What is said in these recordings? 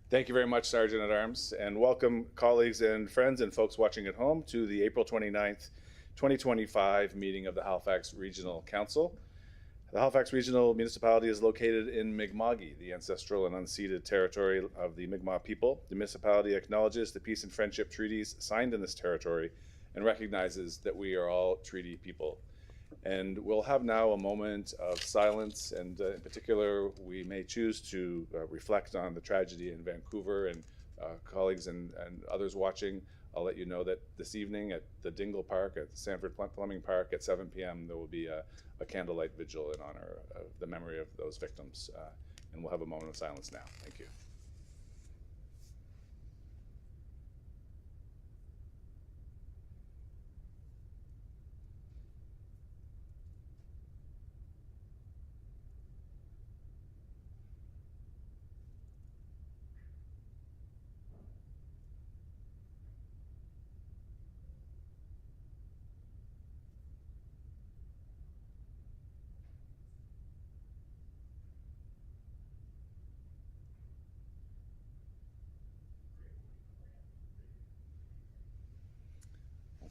Thank you very much, Sergeant at Arms, and welcome colleagues and friends and folks watching at home to the April 29th, 2025 meeting of the Halifax Regional Council. The Halifax Regional Municipality is located in Mi'kma'ki, the ancestral and unceded territory of the Mi'kmaq people. The municipality acknowledges the peace and friendship treaties signed in this territory and recognizes that we are all treaty people. And we'll have now a moment of silence, and in particular, we may choose to reflect on the tragedy in Vancouver. And colleagues and others watching, I'll let you know that this evening at the Dingle Park, at the Sanford Plumbing Park at 7 p.m., there will be a candlelight vigil in honor of the memory of those victims. And we'll have a moment of silence now. Thank you.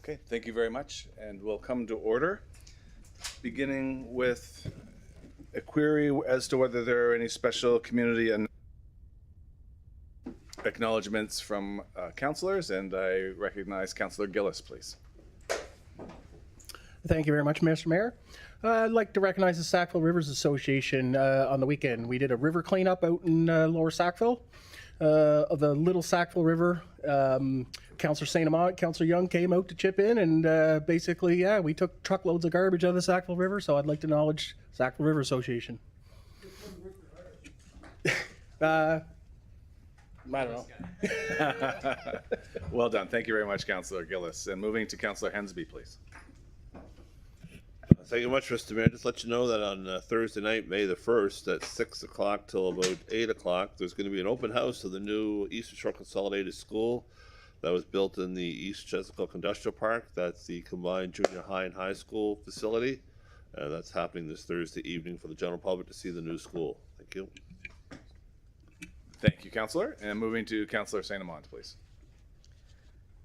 Okay, thank you very much, and we'll come to order, beginning with a query as to whether there are any special community and acknowledgements from councillors, and I recognize Councillor Gillis, please. Thank you very much, Mr. Mayor. I'd like to recognize the Sackville Rivers Association on the weekend. We did a river cleanup out in Lower Sackville of the Little Sackville River. Councillor St. Amant, Councillor Young came out to chip in, and basically, yeah, we took truckloads of garbage out of the Sackville River, so I'd like to acknowledge Sackville River Association. I don't know. Well done. Thank you very much, Councillor Gillis. And moving to Councillor Hensby, please. Thank you much, Mr. Mayor. Just let you know that on Thursday night, May the 1st, at 6 o'clock till about 8 o'clock, there's going to be an open house of the new Eastern Shore Consolidated School that was built in the East Chesapeake Industrial Park. That's the combined junior high and high school facility. That's happening this Thursday evening for the general public to see the new school. Thank you. Thank you, Councillor. And moving to Councillor St. Amant, please.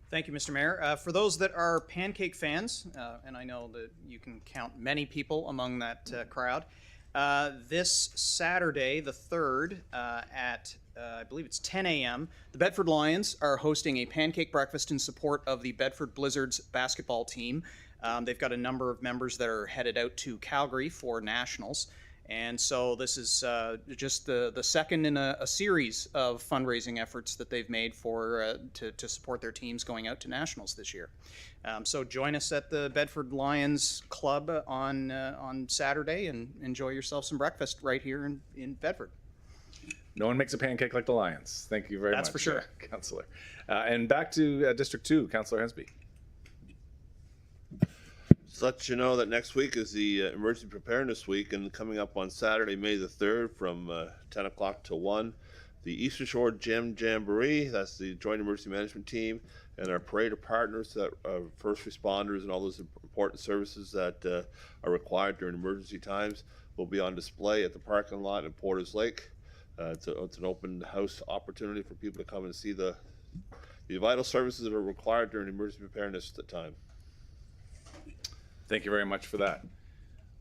Thank you, Mr. Mayor. For those that are pancake fans, and I know that you can count many people among that crowd, this Saturday, the 3rd, at I believe it's 10 a.m., the Bedford Lions are hosting a pancake breakfast in support of the Bedford Blizzards basketball team. They've got a number of members that are headed out to Calgary for nationals. And so this is just the second in a series of fundraising efforts that they've made for to support their teams going out to nationals this year. So join us at the Bedford Lions Club on Saturday and enjoy yourself some breakfast right here in Bedford. No one makes a pancake like the Lions. Thank you very much. That's for sure. Councillor. And back to District 2, Councillor Hensby. Just let you know that next week is the Emergency Preparedness Week, and coming up on Saturday, May the 3rd from 10 o'clock to 1, the Eastern Shore Gem Jamboree, that's the Joint Emergency Management Team, and our parade of partners, that first responders and all those important services that are required during emergency times, will be on display at the parking lot in Porters Lake. It's an open house opportunity for people to come and see the vital services that are required during emergency preparedness at the time. Thank you very much for that.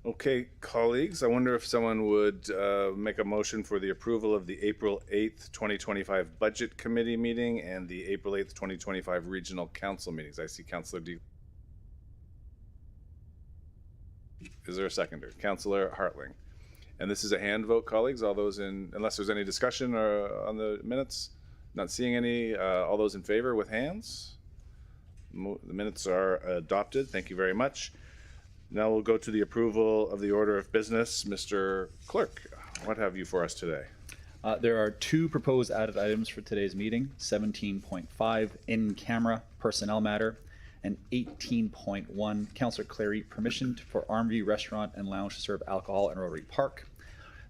Okay, colleagues, I wonder if someone would make a motion for the approval of the April 8th, 2025 Budget Committee meeting and the April 8th, 2025 Regional Council meetings. I see Councillor D. Is there a seconder? Councillor Hartling. And this is a hand vote, colleagues. All those in, unless there's any discussion or on the minutes, not seeing any. All those in favor with hands? The minutes are adopted. Thank you very much. Now we'll go to the approval of the order of business. Mr. Clerk, what have you for us today? There are two proposed added items for today's meeting, 17.5 in-camera personnel matter and 18.1 Councillor Clary permission for Armview Restaurant and Lounge to serve alcohol in Rotary Park.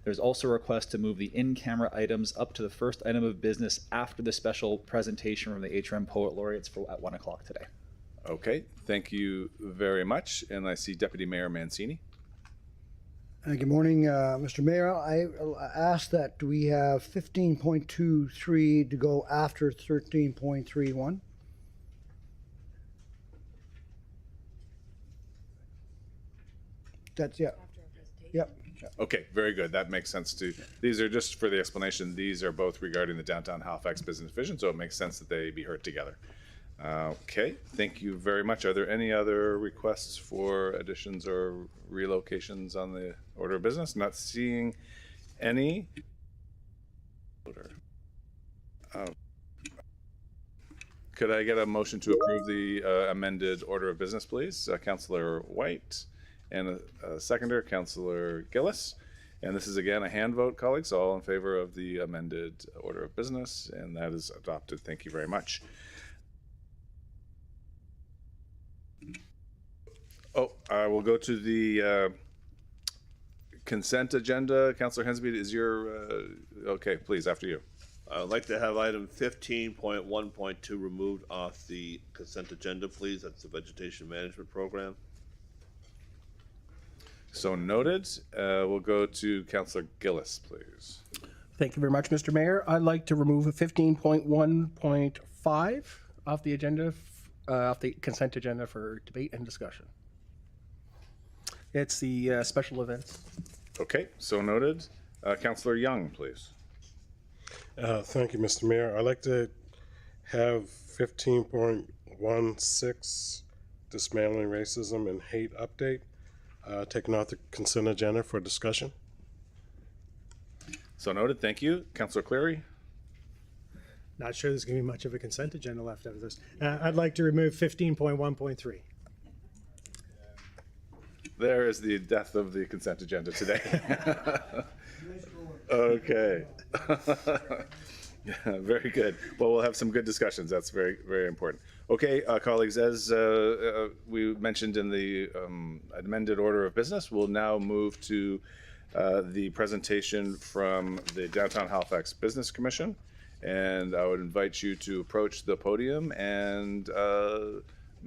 There's also a request to move the in-camera items up to the first item of business after the special presentation from the HRM Poet Laureates at 1 o'clock today. Okay, thank you very much. And I see Deputy Mayor Mancini. Good morning, Mr. Mayor. I ask that we have 15.23 to go after 13.31. That's, yeah. Yep. Okay, very good. That makes sense too. These are just for the explanation. These are both regarding the Downtown Halifax Business Vision, so it makes sense that they be heard together. Okay, thank you very much. Are there any other requests for additions or relocations on the order of business? Not seeing any. Could I get a motion to approve the amended order of business, please? Councillor White, and a seconder, Councillor Gillis. And this is again a hand vote, colleagues, all in favor of the amended order of business, and that is adopted. Thank you very much. Oh, I will go to the consent agenda. Councillor Hensby, is your, okay, please, after you. I'd like to have item 15.1.2 removed off the consent agenda, please. That's the vegetation management program. So noted. We'll go to Councillor Gillis, please. Thank you very much, Mr. Mayor. I'd like to remove 15.1.5 off the agenda, off the consent agenda for debate and discussion. It's the special events. Okay, so noted. Councillor Young, please. Thank you, Mr. Mayor. I'd like to have 15.16, dismantling racism and hate update, taken off the consent agenda for discussion. So noted. Thank you. Councillor Cleary. Not sure there's going to be much of a consent agenda left after this. I'd like to remove 15.1.3. There is the death of the consent agenda today. Okay. Yeah, very good. Well, we'll have some good discussions. That's very, very important. Okay, colleagues, as we mentioned in the amended order of business, we'll now move to the presentation from the Downtown Halifax Business Commission. And I would invite you to approach the podium, and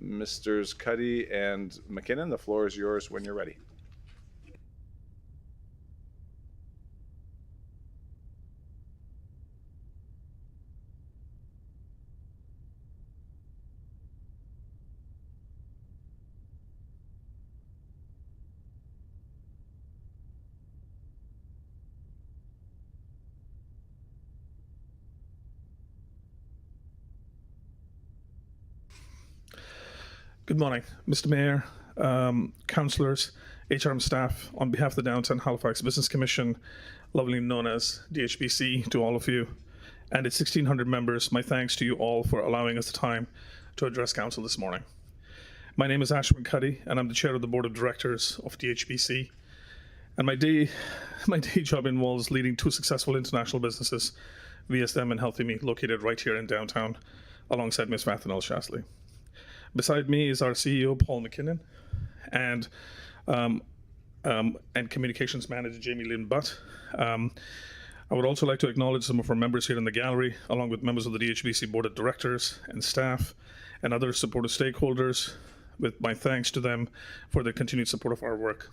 Misters Cuddy and McKinnon, the floor is yours when you're ready. Good morning, Mr. Mayor, councillors, HRM staff. On behalf of the Downtown Halifax Business Commission, lovely known as DHBC, to all of you and its 1,600 members, my thanks to you all for allowing us the time to address council this morning. My name is Ashwin Cuddy, and I'm the chair of the board of directors of DHBC. And my day job involves leading two successful international businesses, VSM and Healthy Me, located right here in downtown, alongside Ms. Mathanel Shasley. Beside me is our CEO, Paul McKinnon, and communications manager, Jamie Lynn Butt. I would also like to acknowledge some of our members here in the gallery, along with members of the DHBC board of directors and staff and other supportive stakeholders, with my thanks to them for their continued support of our work.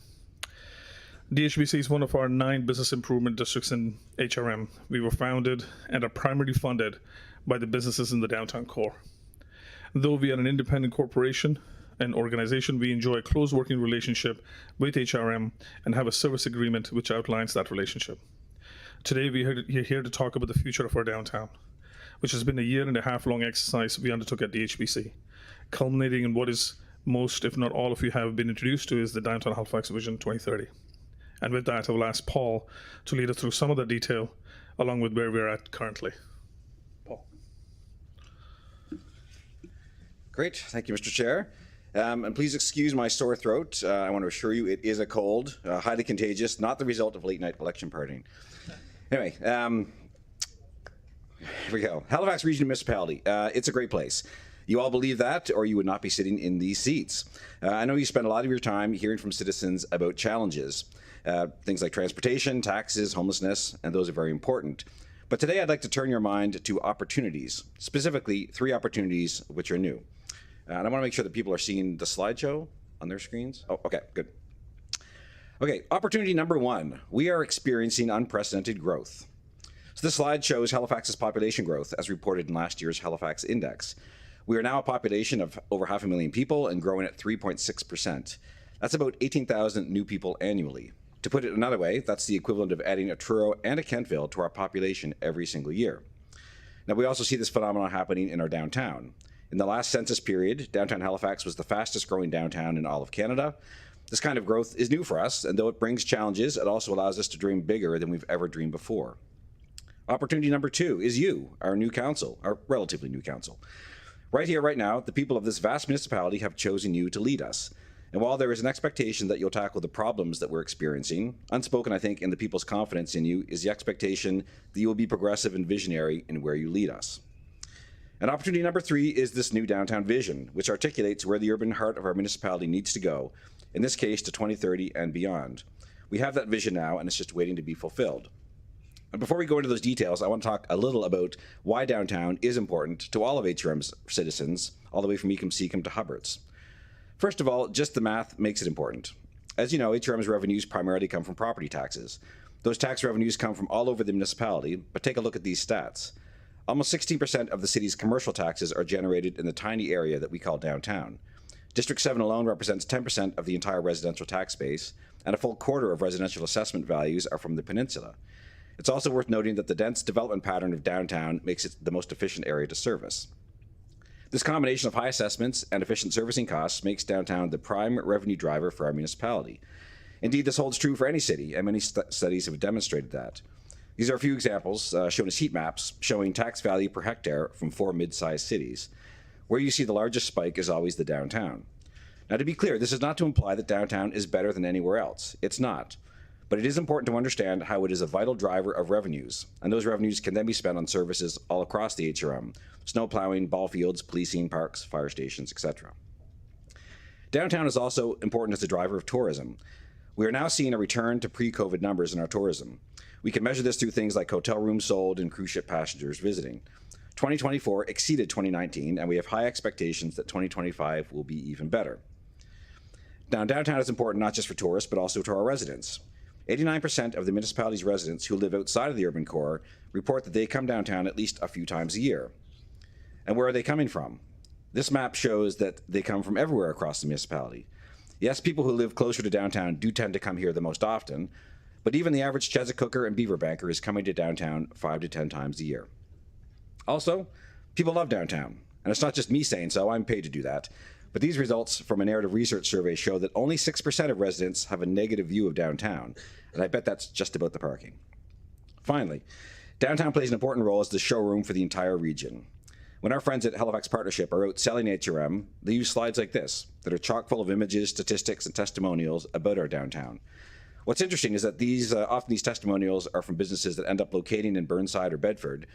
DHBC is one of our 9 business improvement districts in HRM. We were founded and are primarily funded by the businesses in the downtown core. Though we are an independent corporation and organization, we enjoy a close working relationship with HRM and have a service agreement which outlines that relationship. Today, we're here to talk about the future of our downtown, which has been a 1.5 year long exercise we undertook at DHBC, culminating in what is most, if not all of you have been introduced to, is the Downtown Halifax Vision 2030. And with that, I will ask Paul to lead us through some of the detail, along with where we're at currently. Paul. Great. Thank you, Mr. Chair. And please excuse my sore throat. I want to assure you it is a cold, highly contagious, not the result of late night election partying. Anyway, here we go. Halifax Regional Municipality. It's a great place. You all believe that, or you would not be sitting in these seats. I know you spend a lot of your time hearing from citizens about challenges, things like transportation, taxes, homelessness, and those are very important. But today I'd like to turn your mind to opportunities, specifically 3 opportunities which are new. And I want to make sure that people are seeing the slideshow on their screens. Oh, okay, good. Okay, opportunity number one. We are experiencing unprecedented growth. So this slide shows Halifax's population growth as reported in last year's Halifax Index. We are now a population of over 500,000 people and growing at 3.6%. That's about 18,000 new people annually. To put it another way, that's the equivalent of adding a Truro and a Kentville to our population every single year. Now, we also see this phenomenon happening in our downtown. In the last census period, downtown Halifax was the fastest growing downtown in all of Canada. This kind of growth is new for us, and though it brings challenges, it also allows us to dream bigger than we've ever dreamed before. Opportunity number two is you, our new council, our relatively new council. Right here, right now, the people of this vast municipality have chosen you to lead us. And while there is an expectation that you'll tackle the problems that we're experiencing, unspoken, I think, in the people's confidence in you is the expectation that you will be progressive and visionary in where you lead us. And opportunity number three is this new downtown vision, which articulates where the urban heart of our municipality needs to go, in this case to 2030 and beyond. We have that vision now, and it's just waiting to be fulfilled. And before we go into those details, I want to talk a little about why downtown is important to all of HRM's citizens, all the way from Ecum Secum to Hubbards. First of all, just the math makes it important. As you know, HRM's revenues primarily come from property taxes. Those tax revenues come from all over the municipality, but take a look at these stats. Almost 16% of the city's commercial taxes are generated in the tiny area that we call downtown. District 7 alone represents 10% of the entire residential tax base, and a full quarter of residential assessment values are from the peninsula. It's also worth noting that the dense development pattern of downtown makes it the most efficient area to service. This combination of high assessments and efficient servicing costs makes downtown the prime revenue driver for our municipality. Indeed, this holds true for any city, and many studies have demonstrated that. These are a few examples shown as heat maps showing tax value per hectare from 4 mid-sized cities. Where you see the largest spike is always the downtown. Now, to be clear, this is not to imply that downtown is better than anywhere else. It's not. But it is important to understand how it is a vital driver of revenues, and those revenues can then be spent on services all across the HRM: snow plowing, ball fields, policing, parks, fire stations, etc. Downtown is also important as a driver of tourism. We are now seeing a return to pre-COVID numbers in our tourism. We can measure this through things like hotel rooms sold and cruise ship passengers visiting. 2024 exceeded 2019, and we have high expectations that 2025 will be even better. Now, downtown is important not just for tourists, but also to our residents. 89% of the municipality's residents who live outside of the urban core report that they come downtown at least a few times a year. And where are they coming from? This map shows that they come from everywhere across the municipality. Yes, people who live closer to downtown do tend to come here the most often, but even the average Chesapeake and Beaverbanker is coming to downtown 5 to 10 times a year. Also, people love downtown, and it's not just me saying so, I'm paid to do that. But these results from a narrative research survey show that only 6% of residents have a negative view of downtown, and I bet that's just about the parking. Finally, downtown plays an important role as the showroom for the entire region. When our friends at Halifax Partnership are out selling HRM, they use slides like this that are chock full of images, statistics, and testimonials about our downtown. What's interesting is that often these testimonials are from businesses that end up locating in Burnside or Bedford,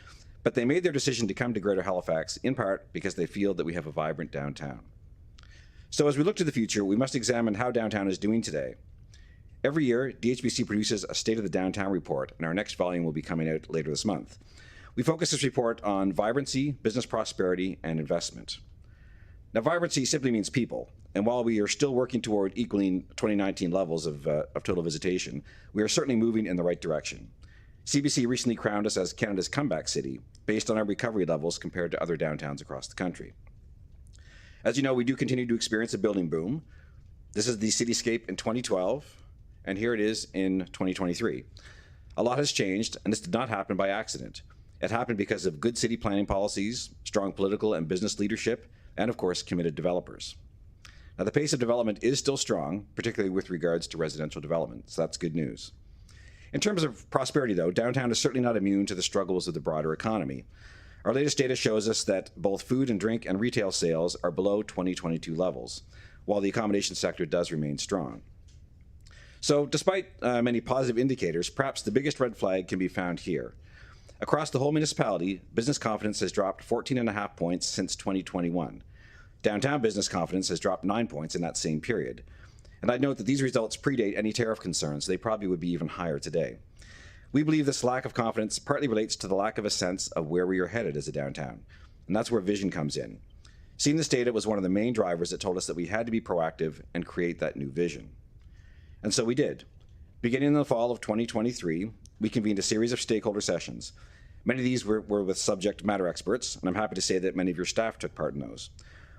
but they made their decision to come to Greater Halifax in part because they feel that we have a vibrant downtown. So as we look to the future, we must examine how downtown is doing today. Every year, DHBC produces a State of the Downtown report, and our next volume will be coming out later this month. We focus this report on vibrancy, business prosperity, and investment. Now, vibrancy simply means people, and while we are still working toward equaling 2019 levels of total visitation, we are certainly moving in the right direction. CBC recently crowned us as Canada's comeback city, based on our recovery levels compared to other downtowns across the country. As you know, we do continue to experience a building boom. This is the cityscape in 2012, and here it is in 2023. A lot has changed, and this did not happen by accident. It happened because of good city planning policies, strong political and business leadership, and of course, committed developers. Now, the pace of development is still strong, particularly with regards to residential development, so that's good news. In terms of prosperity, though, downtown is certainly not immune to the struggles of the broader economy. Our latest data shows us that both food and drink and retail sales are below 2022 levels, while the accommodation sector does remain strong. So despite many positive indicators, perhaps the biggest red flag can be found here. Across the whole municipality, business confidence has dropped 14.5 points since 2021. Downtown business confidence has dropped 9 points in that same period. And I'd note that these results predate any tariff concerns. They probably would be even higher today. We believe this lack of confidence partly relates to the lack of a sense of where we are headed as a downtown, and that's where vision comes in. Seeing this data was one of the main drivers that told us that we had to be proactive and create that new vision. And so we did. Beginning in the fall of 2023, we convened a series of stakeholder sessions. Many of these were with subject matter experts, and I'm happy to say that many of your staff took part in those.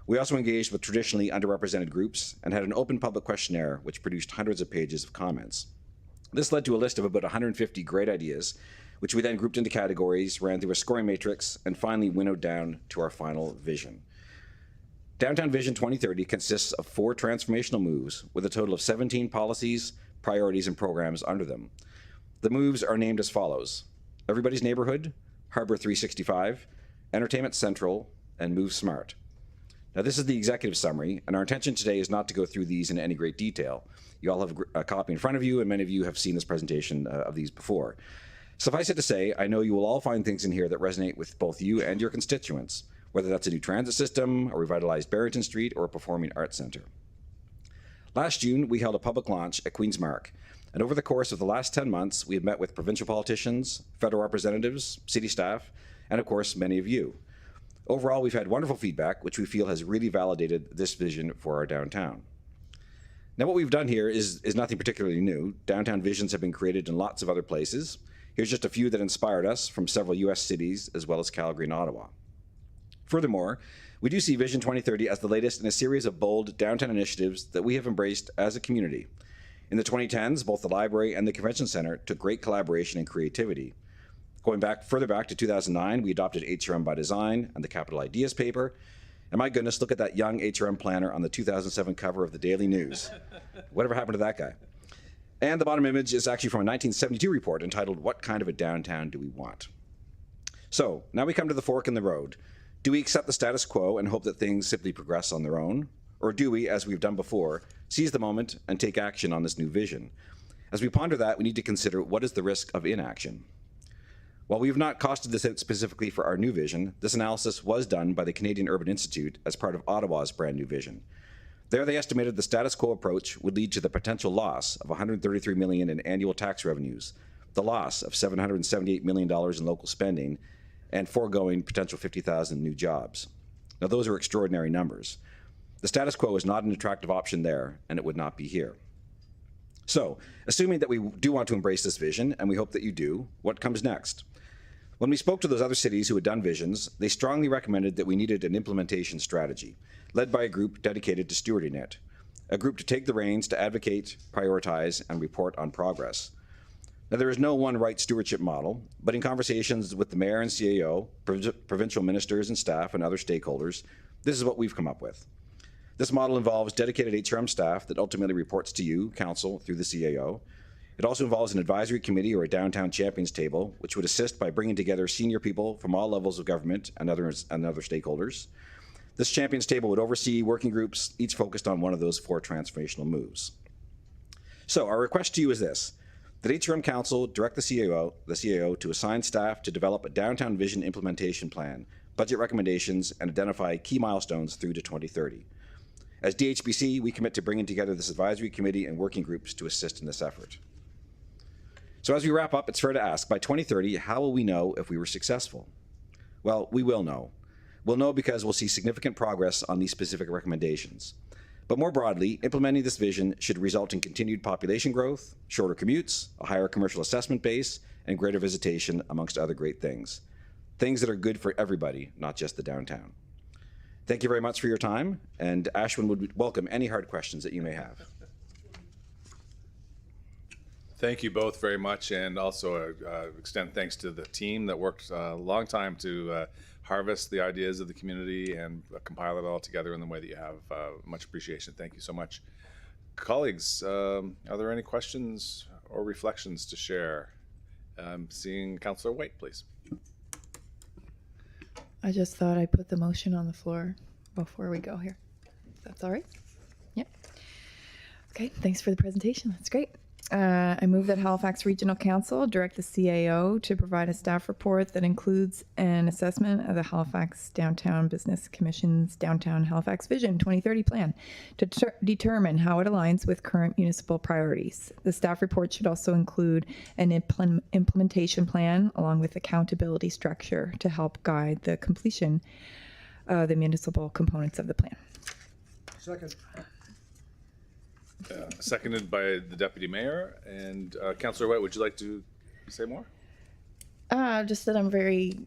We also engaged with traditionally underrepresented groups and had an open public questionnaire which produced hundreds of pages of comments. This led to a list of about 150 great ideas, which we then grouped into categories, ran through a scoring matrix, and finally winnowed down to our final vision. Downtown Vision 2030 consists of 4 transformational moves with a total of 17 policies, priorities, and programs under them. The moves are named as follows: Everybody's Neighborhood, Harbor 365, Entertainment Central, and Move Smart. Now, this is the executive summary, and our intention today is not to go through these in any great detail. You all have a copy in front of you, and many of you have seen this presentation of these before. Suffice it to say, I know you will all find things in here that resonate with both you and your constituents, whether that's a new transit system, a revitalized Barrington Street, or a performing arts center. Last June, we held a public launch at Queen's Mark, and over the course of the last 10 months, we have met with provincial politicians, federal representatives, city staff, and of course, many of you. Overall, we've had wonderful feedback, which we feel has really validated this vision for our downtown. Now, what we've done here is nothing particularly new. Downtown visions have been created in lots of other places. Here's just a few that inspired us from several US cities, as well as Calgary and Ottawa. Furthermore, we do see Vision 2030 as the latest in a series of bold downtown initiatives that we have embraced as a community. In the 2010s, both the library and the convention center took great collaboration and creativity. Going further back to 2009, we adopted HRM by Design and the Capital Ideas paper. And my goodness, look at that young HRM planner on the 2007 cover of the Daily News. Whatever happened to that guy? And the bottom image is actually from a 1972 report entitled, What Kind of a Downtown Do We Want? So now we come to the fork in the road. Do we accept the status quo and hope that things simply progress on their own? Or do we, as we've done before, seize the moment and take action on this new vision? As we ponder that, we need to consider what is the risk of inaction. While we have not costed this out specifically for our new vision, this analysis was done by the Canadian Urban Institute as part of Ottawa's brand new vision. There, they estimated the status quo approach would lead to the potential loss of $133 million in annual tax revenues, the loss of $778 million in local spending, and foregoing potential 50,000 new jobs. Now, those are extraordinary numbers. The status quo is not an attractive option there, and it would not be here. So, assuming that we do want to embrace this vision, and we hope that you do, what comes next? When we spoke to those other cities who had done visions, they strongly recommended that we needed an implementation strategy, led by a group dedicated to stewarding it, a group to take the reins to advocate, prioritize, and report on progress. Now, there is no one right stewardship model, but in conversations with the mayor and CAO, provincial ministers and staff, and other stakeholders, this is what we've come up with. This model involves dedicated HRM staff that ultimately reports to you, council, through the CAO. It also involves an advisory committee or a downtown champions table, which would assist by bringing together senior people from all levels of government and other stakeholders. This champions table would oversee working groups, each focused on one of those 4 transformational moves. So our request to you is this: that HRM Council direct the CAO to assign staff to develop a downtown vision implementation plan, budget recommendations, and identify key milestones through to 2030. As DHBC, we commit to bringing together this advisory committee and working groups to assist in this effort. So as we wrap up, it's fair to ask, by 2030, how will we know if we were successful? Well, we will know. We'll know because we'll see significant progress on these specific recommendations. But more broadly, implementing this vision should result in continued population growth, shorter commutes, a higher commercial assessment base, and greater visitation, amongst other great things. Things that are good for everybody, not just the downtown. Thank you very much for your time, and Ashwin would welcome any hard questions that you may have. Thank you both very much, and also extend thanks to the team that worked a long time to harvest the ideas of the community and compile it all together in the way that you have. Much appreciation. Thank you so much. Colleagues, are there any questions or reflections to share? Seeing Councillor White, please. I just thought I'd put the motion on the floor before we go here. If that's all right? Yep. Okay, thanks for the presentation. That's great. I move that Halifax Regional Council direct the CAO to provide a staff report that includes an assessment of the Halifax Downtown Business Commission's Downtown Halifax Vision 2030 plan to determine how it aligns with current municipal priorities. The staff report should also include an implementation plan along with accountability structure to help guide the completion of the municipal components of the plan. Second. Seconded by the Deputy Mayor. And Councillor White, would you like to say more? Just that I'm very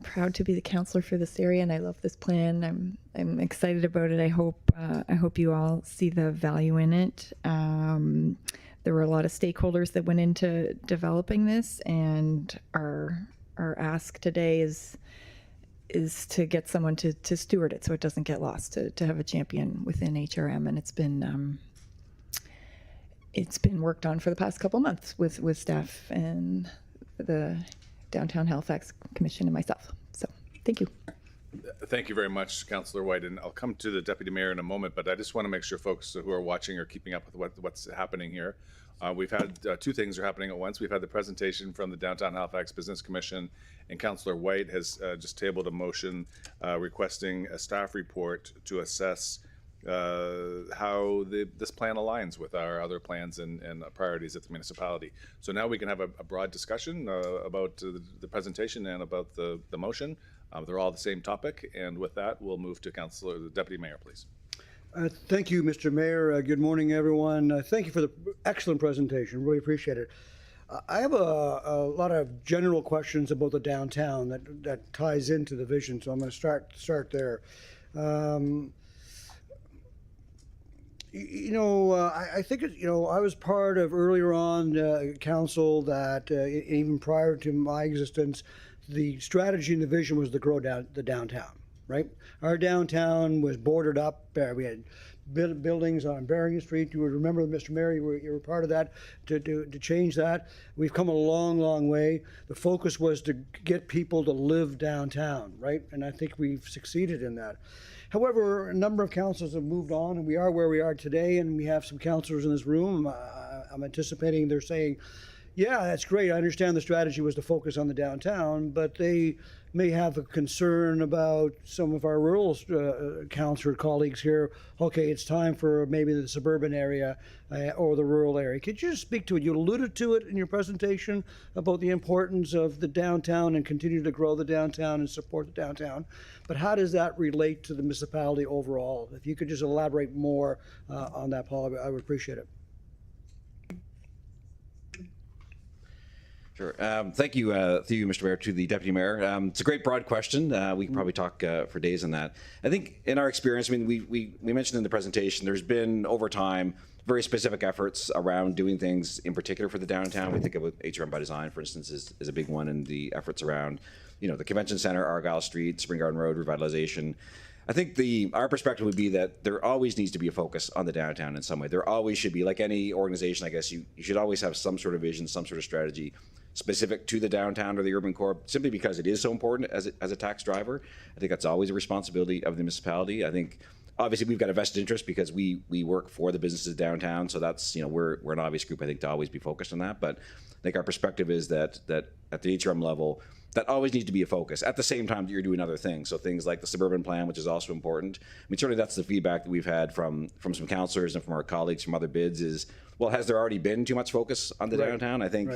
proud to be the counselor for this area, and I love this plan. I'm excited about it. I hope you all see the value in it. There were a lot of stakeholders that went into developing this, and our ask today is to get someone to steward it so it doesn't get lost, to have a champion within HRM, and it's been worked on for the past couple months with staff and the Downtown Halifax Commission and myself. So thank you. Thank you very much, Councillor White, and I'll come to the Deputy Mayor in a moment, but I just want to make sure folks who are watching are keeping up with what's happening here. We've had two things are happening at once. We've had the presentation from the Downtown Halifax Business Commission, and Councillor White has just tabled a motion requesting a staff report to assess how this plan aligns with our other plans and priorities at the municipality. So now we can have a broad discussion about the presentation and about the motion. They're all the same topic, and with that, we'll move to the Deputy Mayor, please. Thank you, Mr. Mayor. Good morning, everyone. Thank you for the excellent presentation. Really appreciate it. I have a lot of general questions about the downtown that ties into the vision, so I'm going to start there. I think, I was part of earlier on council that even prior to my existence, the strategy and the vision was to grow the downtown, right? Our downtown was bordered up. We had buildings on Barrington Street. You would remember, Mr. Mayor, you were part of that, to change that. We've come a long, long way. The focus was to get people to live downtown, right? And I think we've succeeded in that. However, a number of councils have moved on, and we are where we are today, and we have some councillors in this room. I'm anticipating they're saying, yeah, that's great. I understand the strategy was to focus on the downtown, but they may have a concern about some of our rural councillor colleagues here. Okay, it's time for maybe the suburban area or the rural area. Could you just speak to it? You alluded to it in your presentation about the importance of the downtown and continue to grow the downtown and support the downtown. But how does that relate to the municipality overall? If you could just elaborate more on that, Paul, I would appreciate it. Sure. Thank you, Mr. Mayor, to the Deputy Mayor. It's a great broad question. We can probably talk for days on that. I think in our experience, I mean, we mentioned in the presentation, there's been over time very specific efforts around doing things in particular for the downtown. We think of HRM by Design, for instance, is a big one, and the efforts around, the Convention Center, Argyle Street, Spring Garden Road revitalization. I think our perspective would be that there always needs to be a focus on the downtown in some way. There always should be, like any organization, I guess, you should always have some sort of vision, some sort of strategy specific to the downtown or the urban core, simply because it is so important as a tax driver. I think that's always a responsibility of the municipality. I think obviously we've got a vested interest because we work for the businesses downtown, so that's, we're an obvious group, I think, to always be focused on that. But I think our perspective is that at the HRM level, that always needs to be a focus at the same time that you're doing other things. So things like the suburban plan, which is also important. I mean, certainly that's the feedback that we've had from some councillors and from our colleagues from other bids is, well, has there already been too much focus on the downtown? I think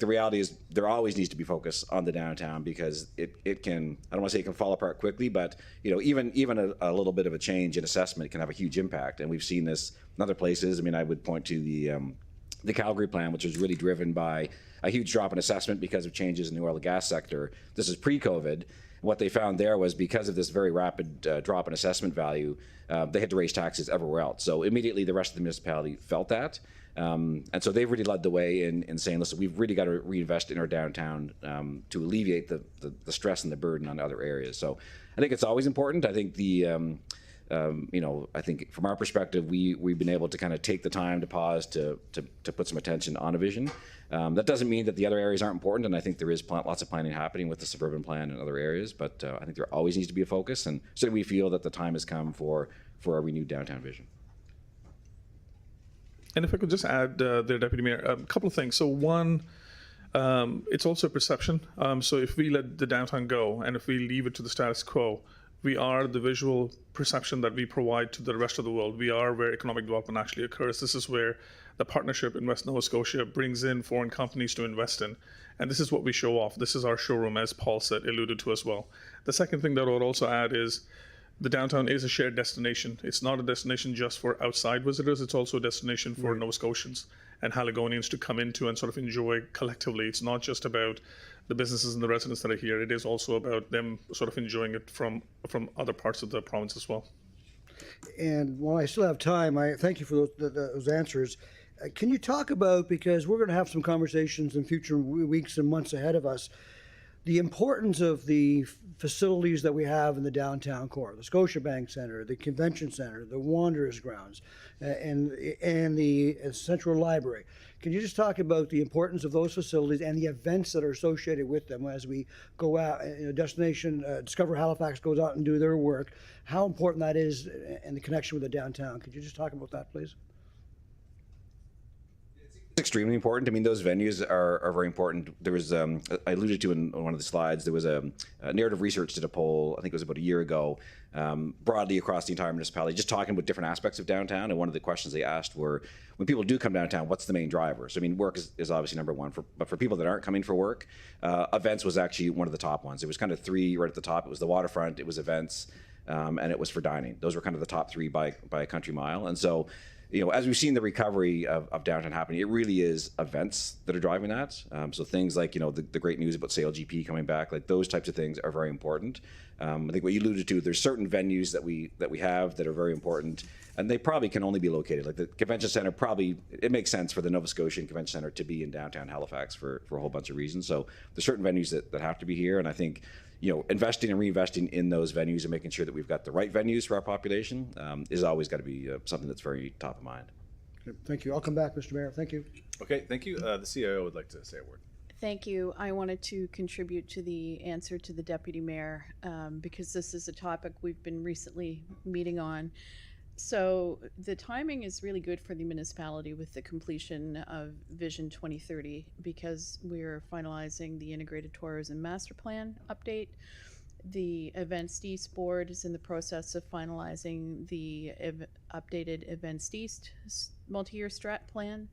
the reality is there always needs to be focus on the downtown because it can, I don't want to say it can fall apart quickly, but even a little bit of a change in assessment can have a huge impact. And we've seen this in other places. I mean, I would point to the Calgary plan, which was really driven by a huge drop in assessment because of changes in the oil and gas sector. This is pre-COVID. What they found there was because of this very rapid drop in assessment value, they had to raise taxes everywhere else. So immediately the rest of the municipality felt that. And so they've really led the way in saying, listen, we've really got to reinvest in our downtown to alleviate the stress and the burden on other areas. So I think it's always important. I think I think from our perspective, we've been able to kind of take the time to pause to put some attention on a vision. That doesn't mean that the other areas aren't important, and I think there is lots of planning happening with the suburban plan and other areas, but I think there always needs to be a focus, and so we feel that the time has come for a renewed downtown vision. And if I could just add there, Deputy Mayor, a couple of things. So one, it's also a perception. So if we let the downtown go and if we leave it to the status quo, we are the visual perception that we provide to the rest of the world. We are where economic development actually occurs. This is where the partnership in West Nova Scotia brings in foreign companies to invest in. And this is what we show off. This is our showroom, as Paul said, alluded to as well. The second thing that I would also add is the downtown is a shared destination. It's not a destination just for outside visitors. It's also a destination for Nova Scotians and Haligonians to come into and sort of enjoy collectively. It's not just about the businesses and the residents that are here. It is also about them sort of enjoying it from other parts of the province as well. And while I still have time, I thank you for those answers. Can you talk about, because we're going to have some conversations in future weeks and months ahead of us, the importance of the facilities that we have in the downtown core, the Scotiabank Centre, the Convention Centre, the Wanderers Grounds, and the Central Library. Can you just talk about the importance of those facilities and the events that are associated with them as we go out, Destination Discover Halifax goes out and do their work, how important that is and the connection with the downtown? Could you just talk about that, please? It's extremely important. I mean, those venues are very important. There was, I alluded to in one of the slides, there was a Narrative Research did a poll, I think it was about a year ago, broadly across the entire municipality, just talking about different aspects of downtown. And one of the questions they asked were, when people do come downtown, what's the main driver? So, I mean, work is obviously number one, but for people that aren't coming for work, events was actually one of the top ones. It was kind of three right at the top. It was the waterfront, it was events, and it was for dining. Those were kind of the top three by a country mile. And so, you know, as we've seen the recovery of downtown happening, it really is events that are driving that. So things like, you know, the great news about SailGP coming back, like those types of things are very important. I think what you alluded to, there's certain venues that we have that are very important, and they probably can only be located. Like the Convention Centre, probably it makes sense for the Nova Scotian Convention Centre to be in downtown Halifax for a whole bunch of reasons. So there's certain venues that have to be here, and I think, you know, investing and reinvesting in those venues and making sure that we've got the right venues for our population is always got to be something that's very top of mind. Thank you. I'll come back, Mr. Mayor. Thank you. Okay, thank you. The CIO would like to say a word. Thank you. I wanted to contribute to the answer to the Deputy Mayor because this is a topic we've been recently meeting on. So the timing is really good for the municipality with the completion of Vision 2030 because we're finalizing the Integrated Tourism Master Plan update. The Events East Board is in the process of finalizing the updated Events East multi-year strat plan.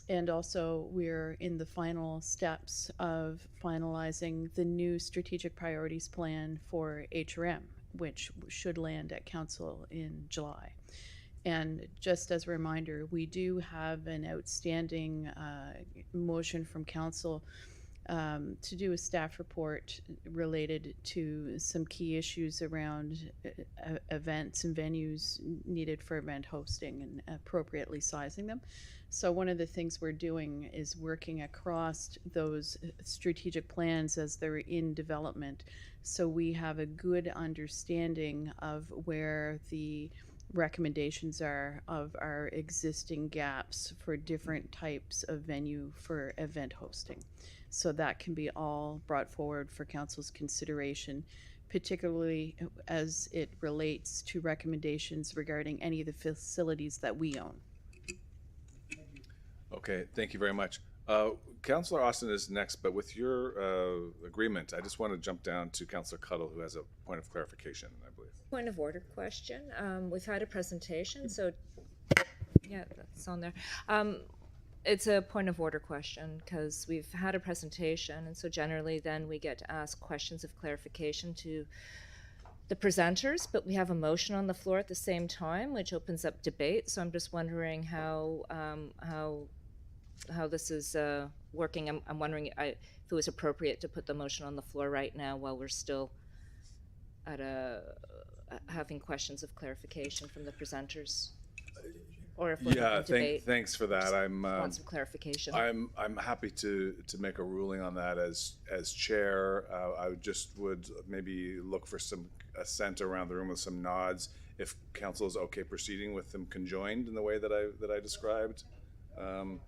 And also we're in the final steps of finalizing the new strategic priorities plan for HRM, which should land at council in July. And just as a reminder, we do have an outstanding motion from council to do a staff report related to some key issues around events and venues needed for event hosting and appropriately sizing them. So one of the things we're doing is working across those strategic plans as they're in development. So we have a good understanding of where the recommendations are of our existing gaps for different types of venue for event hosting. So that can be all brought forward for council's consideration, particularly as it relates to recommendations regarding any of the facilities that we own. Okay, thank you very much. Councillor Austin is next, but with your agreement, I just want to jump down to Councillor Cuddle, who has a point of clarification, I believe. Point of order question. We've had a presentation, so yeah, that's on there. It's a point of order question because we've had a presentation, and so generally then we get to ask questions of clarification to the presenters, but we have a motion on the floor at the same time, which opens up debate. So I'm just wondering how this is working. I'm wondering if it was appropriate to put the motion on the floor right now while we're still at having questions of clarification from the presenters, or if we're having debate. Thanks for that. I want some clarification. I'm happy to make a ruling on that as chair. I would maybe look for some assent around the room with some nods if council is okay proceeding with them conjoined in the way that I described. I'm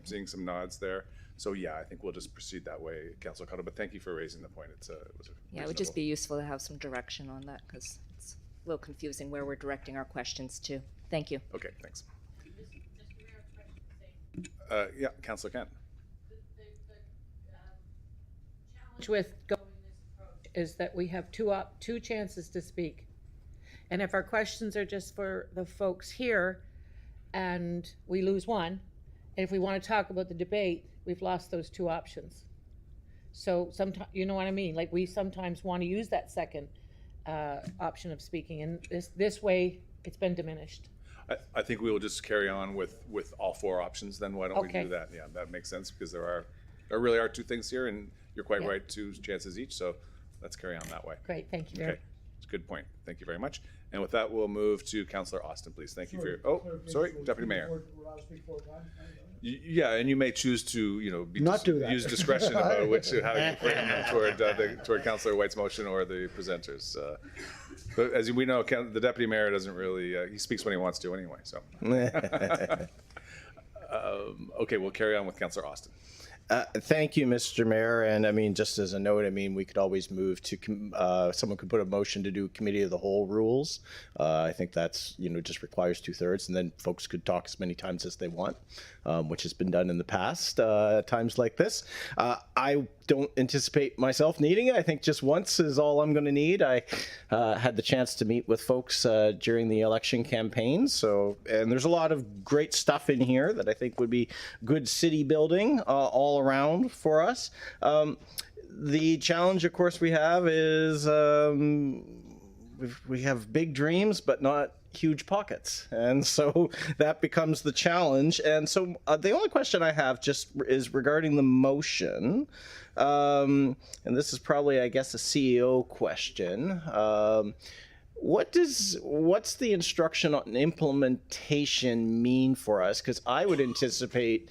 seeing some nods there. So yeah, I think we'll just proceed that way, Councillor Cotto, but thank you for raising the point. It would just be useful to have some direction on that because it's a little confusing where we're directing our questions to. Thank you. Okay, thanks. Yeah, Councillor Kent. With going this approach is that we have two chances to speak, and if our questions are just for the folks here and we lose one, and if we want to talk about the debate, we've lost those two options. So sometimes, you know what I mean, like we sometimes want to use that second option of speaking, and this way it's been diminished. I think we will just carry on with all four options then. Why don't we Okay. do that? Yeah, that makes sense because there really are two things here, and you're quite Yeah. right, two chances each. So let's carry on that way. Great, thank you, Mayor. Okay, it's a good point. Thank you very much. And with that, we'll move to Councillor Austin, please. Thank you for your, sorry, Deputy Mayor. Yeah, and you may choose to, Not do that. use discretion about how you bring them toward Councillor White's motion or the presenters. But as we know, the Deputy Mayor doesn't really, he speaks when he wants to anyway, so. Okay, we'll carry on with Councillor Austin. Thank you, Mr. Mayor. And I mean, just as a note, I mean, we could always move to, someone could put a motion to do committee of the whole rules. I think that's, just requires 2/3, and then folks could talk as many times as they want, which has been done in the past, times like this. I don't anticipate myself needing it. I think just once is all I'm going to need. I had the chance to meet with folks during the election campaign. And there's a lot of great stuff in here that I think would be good city building all around for us. The challenge, of course, we have is we have big dreams, but not huge pockets. And so that becomes the challenge. And so the only question I have just is regarding the motion. And this is probably, I guess, a CEO question. What's the instruction on implementation mean for us? Because I would anticipate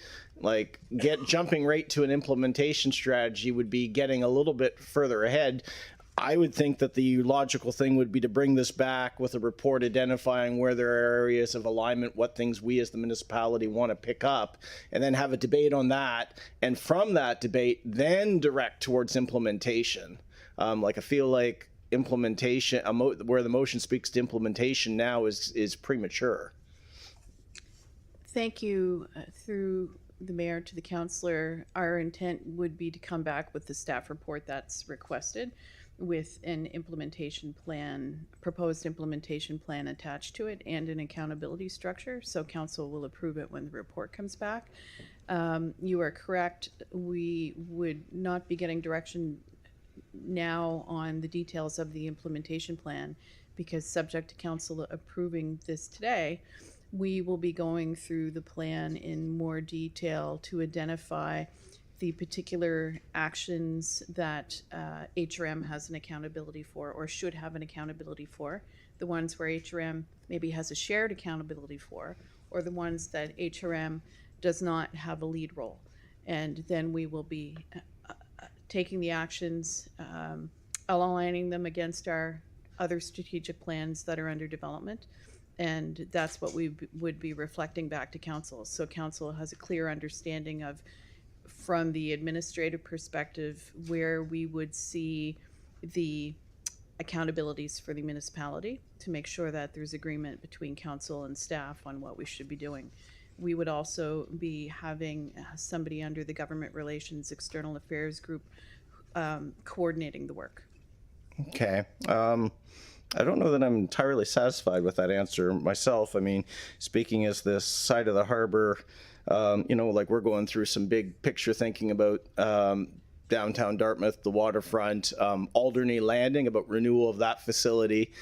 jumping right to an implementation strategy would be getting a little bit further ahead. I would think that the logical thing would be to bring this back with a report identifying where there are areas of alignment, what things we as the municipality want to pick up, and then have a debate on that. And from that debate, then direct towards implementation. I feel like implementation, where the motion speaks to implementation now is premature. Thank you. Through the mayor to the councillor, our intent would be to come back with the staff report that's requested with an implementation plan, proposed implementation plan attached to it, and an accountability structure. So council will approve it when the report comes back. You are correct. We would not be getting direction now on the details of the implementation plan because subject to council approving this today, we will be going through the plan in more detail to identify the particular actions that HRM has an accountability for or should have an accountability for, the ones where HRM maybe has a shared accountability for, or the ones that HRM does not have a lead role. And then we will be taking the actions, aligning them against our other strategic plans that are under development. And that's what we would be reflecting back to council. So council has a clear understanding of, from the administrative perspective, where we would see the accountabilities for the municipality to make sure that there's agreement between council and staff on what we should be doing. We would also be having somebody under the government relations external affairs group coordinating the work. Okay. I don't know that I'm entirely satisfied with that answer myself. I mean, speaking as this side of the harbor, we're going through some big picture thinking about downtown Dartmouth, the waterfront, Alderney Landing, about renewal of that facility.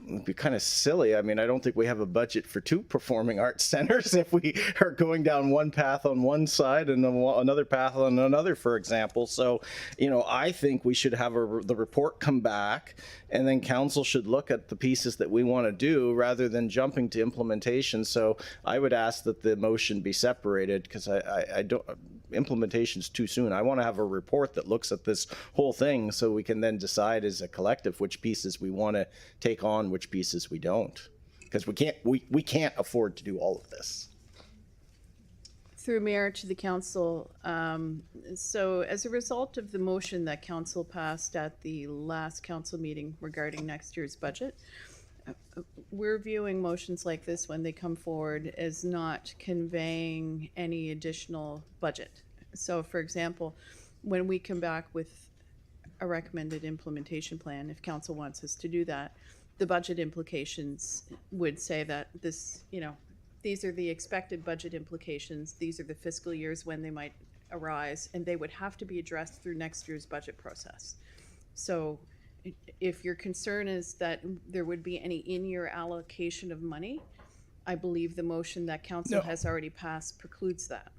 It'd be kind of silly. I mean, I don't think we have a budget for 2 performing arts centers if we are going down one path on one side and another path on another, for example. So, I think we should have the report come back, and then council should look at the pieces that we want to do rather than jumping to implementation. So I would ask that the motion be separated because I don't, implementation's too soon. I want to have a report that looks at this whole thing so we can then decide as a collective which pieces we want to take on, which pieces we don't, because we can't afford to do all of this. Through mayor to the council, so as a result of the motion that council passed at the last council meeting regarding next year's budget, we're viewing motions like this when they come forward as not conveying any additional budget. So for example, when we come back with a recommended implementation plan, if council wants us to do that, the budget implications would say that this, these are the expected budget implications, these are the fiscal years when they might arise, and they would have to be addressed through next year's budget process. So if your concern is that there would be any in-year allocation of money, I believe the motion that council has already passed precludes that.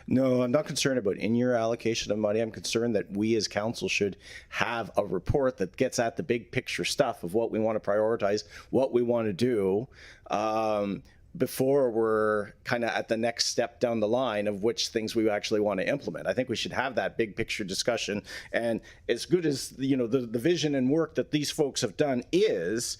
No, I'm not concerned about in-year allocation of money. I'm concerned that we as council should have a report that gets at the big picture stuff of what we want to prioritize, what we want to do, before we're kind of at the next step down the line of which things we actually want to implement. I think we should have that big picture discussion. And as good as the vision and work that these folks have done is,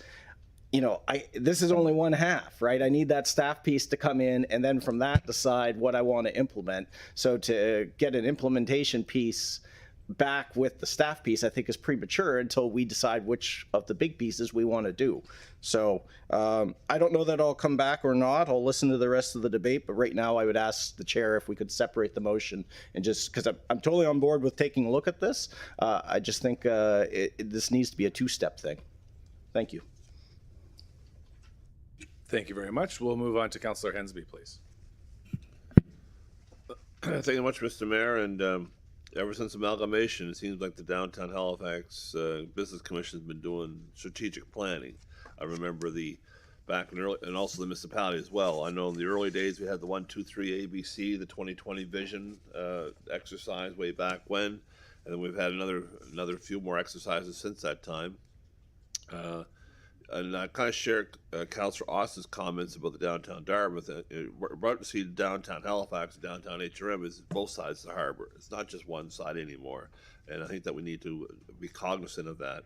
this is only one half, right? I need that staff piece to come in and then from that decide what I want to implement. So to get an implementation piece back with the staff piece, I think is premature until we decide which of the big pieces we want to do. So I don't know that I'll come back or not. I'll listen to the rest of the debate, but right now I would ask the chair if we could separate the motion and just, because I'm totally on board with taking a look at this. I just think this needs to be a two-step thing. Thank you. Thank you very much. We'll move on to Councillor Hensby, please. Thank you much, Mr. Mayor. And ever since amalgamation, it seems like the Downtown Halifax Business Commission has been doing strategic planning. I remember back in early, and also the municipality as well. I know in the early days we had the 1, 2, 3 ABC, the 2020 vision exercise way back when, and then we've had another few more exercises since that time. And I kind of share Councillor Austin's comments about the downtown Dartmouth. We're about to see downtown Halifax and downtown HRM is both sides of the harbor. It's not just one side anymore. And I think that we need to be cognizant of that.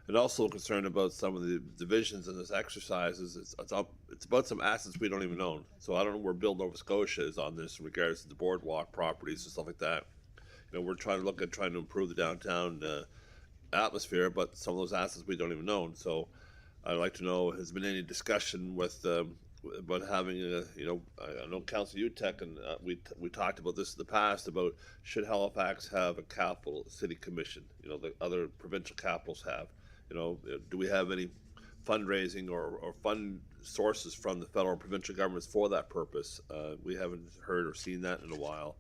And also concerned about some of the divisions in this exercises. It's about some assets we don't even own. So I don't know where Build Nova Scotia is on this in regards to the boardwalk properties and stuff like that. We're trying to improve the downtown atmosphere, but some of those assets we don't even own. So I'd like to know, has been any discussion with about having I know Council UTEC and we talked about this in the past about should Halifax have a capital city commission, the other provincial capitals have. Do we have any fundraising or fund sources from the federal and provincial governments for that purpose? We haven't heard or seen that in a while.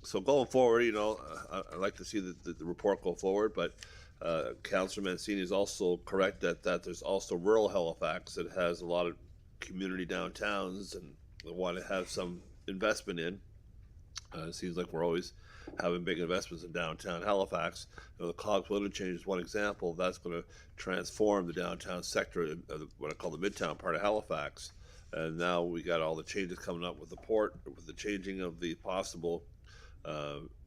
So going forward, I'd like to see the report go forward, but Councillor Mancini is also correct that there's also rural Halifax that has a lot of community downtowns and they want to have some investment in. It seems like we're always having big investments in downtown Halifax. The Cogswell interchange is one example. That's going to transform the downtown sector of what I call the midtown part of Halifax. And now we got all the changes coming up with the port, with the changing of the possible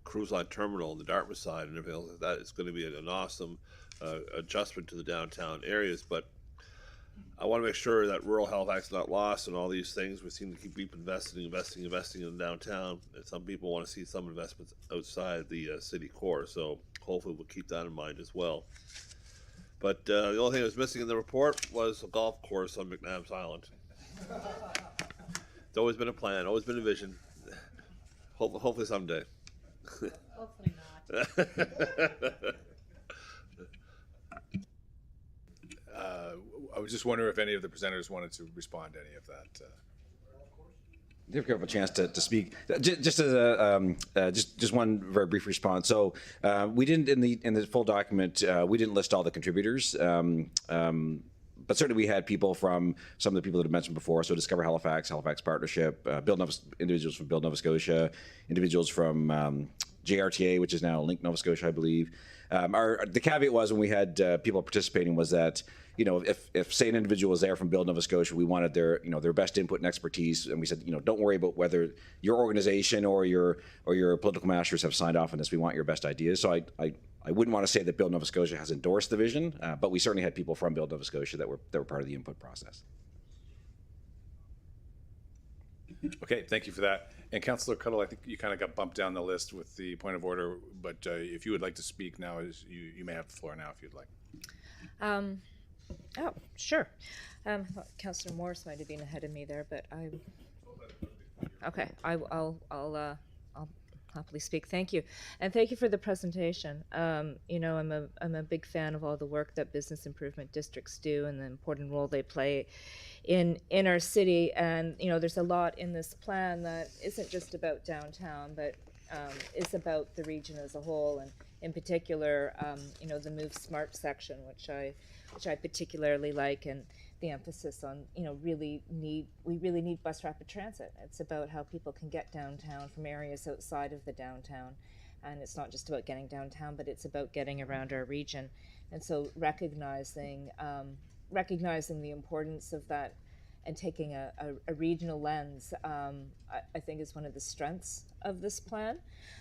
cruise line terminal on the Dartmouth side and everything else like that. It's going to be an awesome adjustment to the downtown areas, but I want to make sure that rural Halifax is not lost in all these things. We seem to keep investing in downtown, and some people want to see some investments outside the city core, so hopefully we'll keep that in mind as well. But the only thing that was missing in the report was a golf course on McNabbs Island. It's always been a plan, always been a vision. Hopefully someday. Hopefully not. I was just wondering if any of the presenters wanted to respond to any of that. Give a chance to speak. Just as a just one very brief response. So we didn't in the full document we didn't list all the contributors. But certainly we had people from some of the people that I mentioned before. So Discover Halifax, Halifax Partnership, individuals from Build Nova Scotia, individuals from JRTA, which is now Link Nova Scotia, I believe. The caveat was when we had people participating was that, if say an individual was there from Build Nova Scotia, we wanted their best input and expertise, and we said, don't worry about whether your organization or your political masters have signed off on this. We want your best ideas. So I wouldn't want to say that Build Nova Scotia has endorsed the vision, but we certainly had people from Build Nova Scotia that were part of the input process. Okay, thank you for that. And Councillor Cuddle, I think you kind of got bumped down the list with the point of order, but if you would like to speak now, you may have the floor now if you'd like. Oh, sure. Councillor Morris might have been ahead of me there, but I'll happily speak. Thank you, and thank you for the presentation. I'm a big fan of all the work that business improvement districts do and the important role they play in our city. And there's a lot in this plan that isn't just about downtown, but is about the region as a whole. And in particular, the Move Smart section, which I particularly like, and the emphasis on, we really need bus rapid transit. It's about how people can get downtown from areas outside of the downtown. And it's not just about getting downtown, but it's about getting around our region. And so recognizing the importance of that and taking a regional lens, I think is one of the strengths of this plan.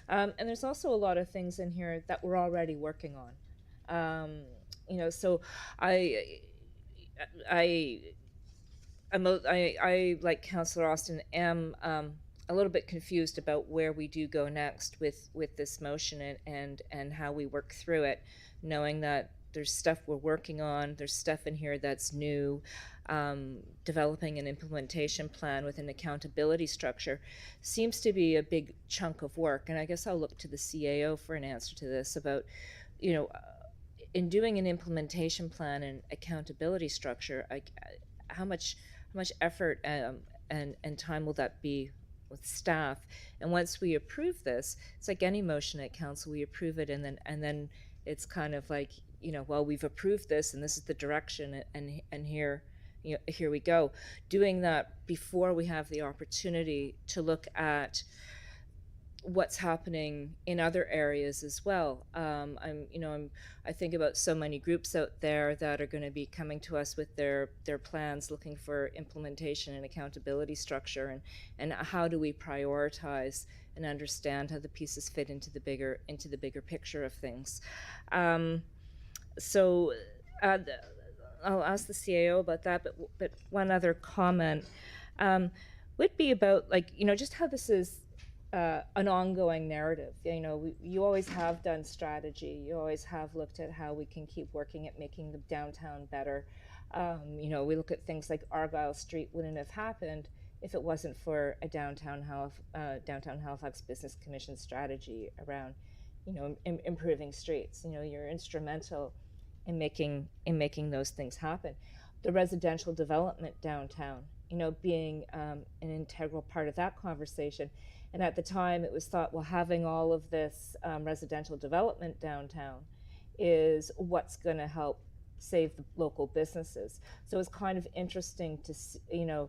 And there's also a lot of things in here that we're already working on. So I like Councillor Austin am a little bit confused about where we do go next with this motion and how we work through it, knowing that there's stuff we're working on, there's stuff in here that's new, developing an implementation plan with an accountability structure seems to be a big chunk of work. And I guess I'll look to the CAO for an answer to this about, in doing an implementation plan and accountability structure, how much effort and time will that be with staff? And once we approve this, it's like any motion at council, we approve it and then it's kind of like, well, we've approved this and this is the direction and here we go. Doing that before we have the opportunity to look at what's happening in other areas as well. I think about so many groups out there that are going to be coming to us with their plans, looking for implementation and accountability structure, and how do we prioritize and understand how the pieces fit into the bigger picture of things. So I'll ask the CAO about that, but one other comment would be about just how this is an ongoing narrative. You always have done strategy. You always have looked at how we can keep working at making the downtown better. We look at things like Argyle Street wouldn't have happened if it wasn't for a Downtown Halifax Business Commission strategy around, improving streets. You're instrumental in making those things happen. The residential development downtown, being an integral part of that conversation. And at the time, it was thought, well, having all of this residential development downtown is what's going to help save the local businesses. So it's kind of interesting to see, so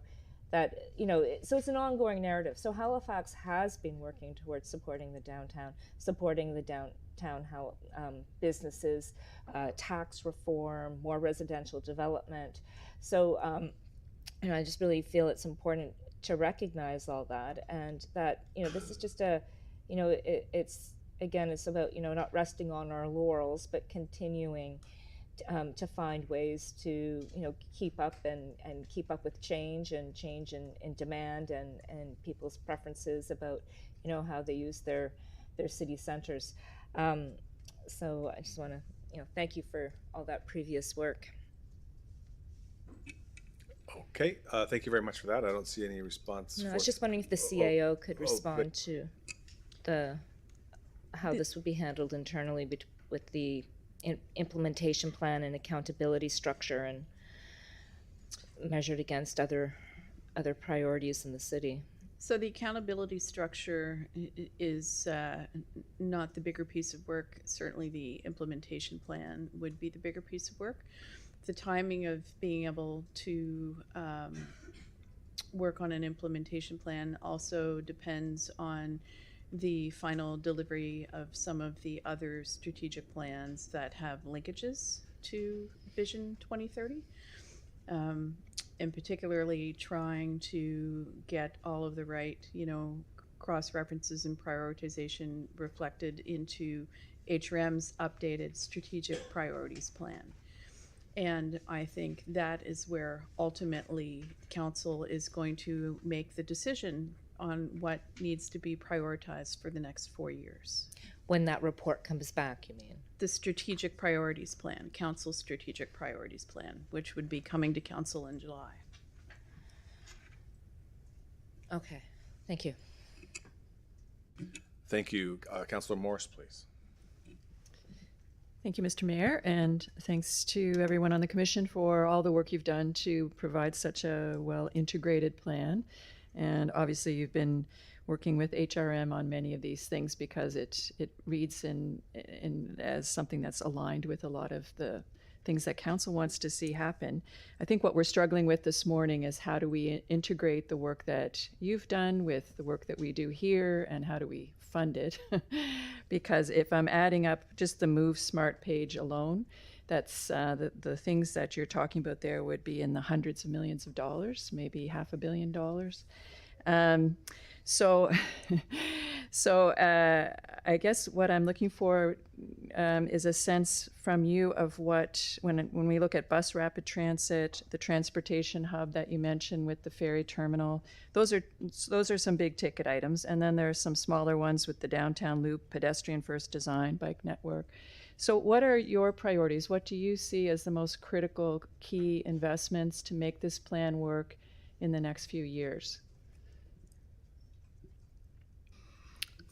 it's an ongoing narrative. So Halifax has been working towards supporting the downtown businesses, tax reform, more residential development. So, I just really feel it's important to recognize all that, and that this is just it's about not resting on our laurels, but continuing to find ways to keep up and keep up with change in demand and people's preferences about how they use their city centers. So I just want to thank you for all that previous work. Okay, thank you very much for that. I don't see any response. No, I was just wondering if the CAO could respond to how this would be handled internally with the implementation plan and accountability structure and measured against other priorities in the city. So the accountability structure is not the bigger piece of work. Certainly the implementation plan would be the bigger piece of work. The timing of being able to work on an implementation plan also depends on the final delivery of some of the other strategic plans that have linkages to Vision 2030. And particularly trying to get all of the right, cross-references and prioritization reflected into HRM's updated strategic priorities plan. And I think that is where ultimately council is going to make the decision on what needs to be prioritized for the next 4 years. When that report comes back, you mean? The strategic priorities plan, council's strategic priorities plan, which would be coming to council in July. Okay, thank you. Thank you. Councillor Morris, please. Thank you, Mr. Mayor, and thanks to everyone on the commission for all the work you've done to provide such a well-integrated plan. And obviously, you've been working with HRM on many of these things because it reads in as something that's aligned with a lot of the things that council wants to see happen. I think what we're struggling with this morning is how do we integrate the work that you've done with the work that we do here, and how do we fund it? Because if I'm adding up just the Move Smart page alone, that's the things that you're talking about there would be in the hundreds of millions of dollars, maybe $500 million. So I guess what I'm looking for is a sense from you of what, when we look at bus rapid transit, the transportation hub that you mentioned with the ferry terminal, those are some big ticket items. And then there are some smaller ones with the downtown loop, pedestrian first design, bike network. So what are your priorities? What do you see as the most critical key investments to make this plan work in the next few years?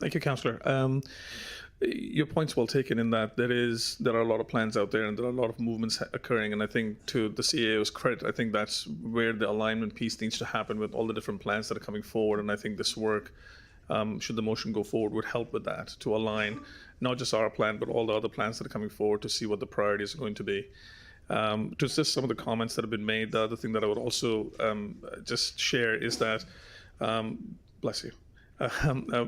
Thank you, Councillor. Your point's well taken in that there are a lot of plans out there and there are a lot of movements occurring. And I think to the CAO's credit, I think that's where the alignment piece needs to happen with all the different plans that are coming forward. And I think this work, should the motion go forward, would help with that, to align not just our plan, but all the other plans that are coming forward to see what the priorities are going to be. To just some of the comments that have been made, the other thing that I would also just share is that, bless you.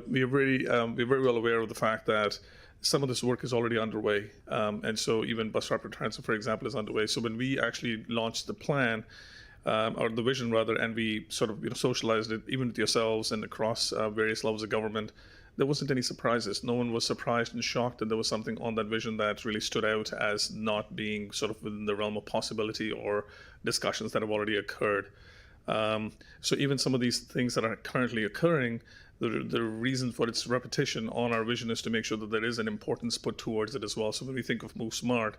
We're very well aware of the fact that some of this work is already underway. And so even bus rapid transit, for example, is underway. So when we actually launched the plan, or the vision rather, and we sort of socialized it even with yourselves and across various levels of government, there wasn't any surprises. No one was surprised and shocked that there was something on that vision that really stood out as not being sort of within the realm of possibility or discussions that have already occurred. So even some of these things that are currently occurring, the reason for its repetition on our vision is to make sure that there is an importance put towards it as well. So when we think of Move Smart,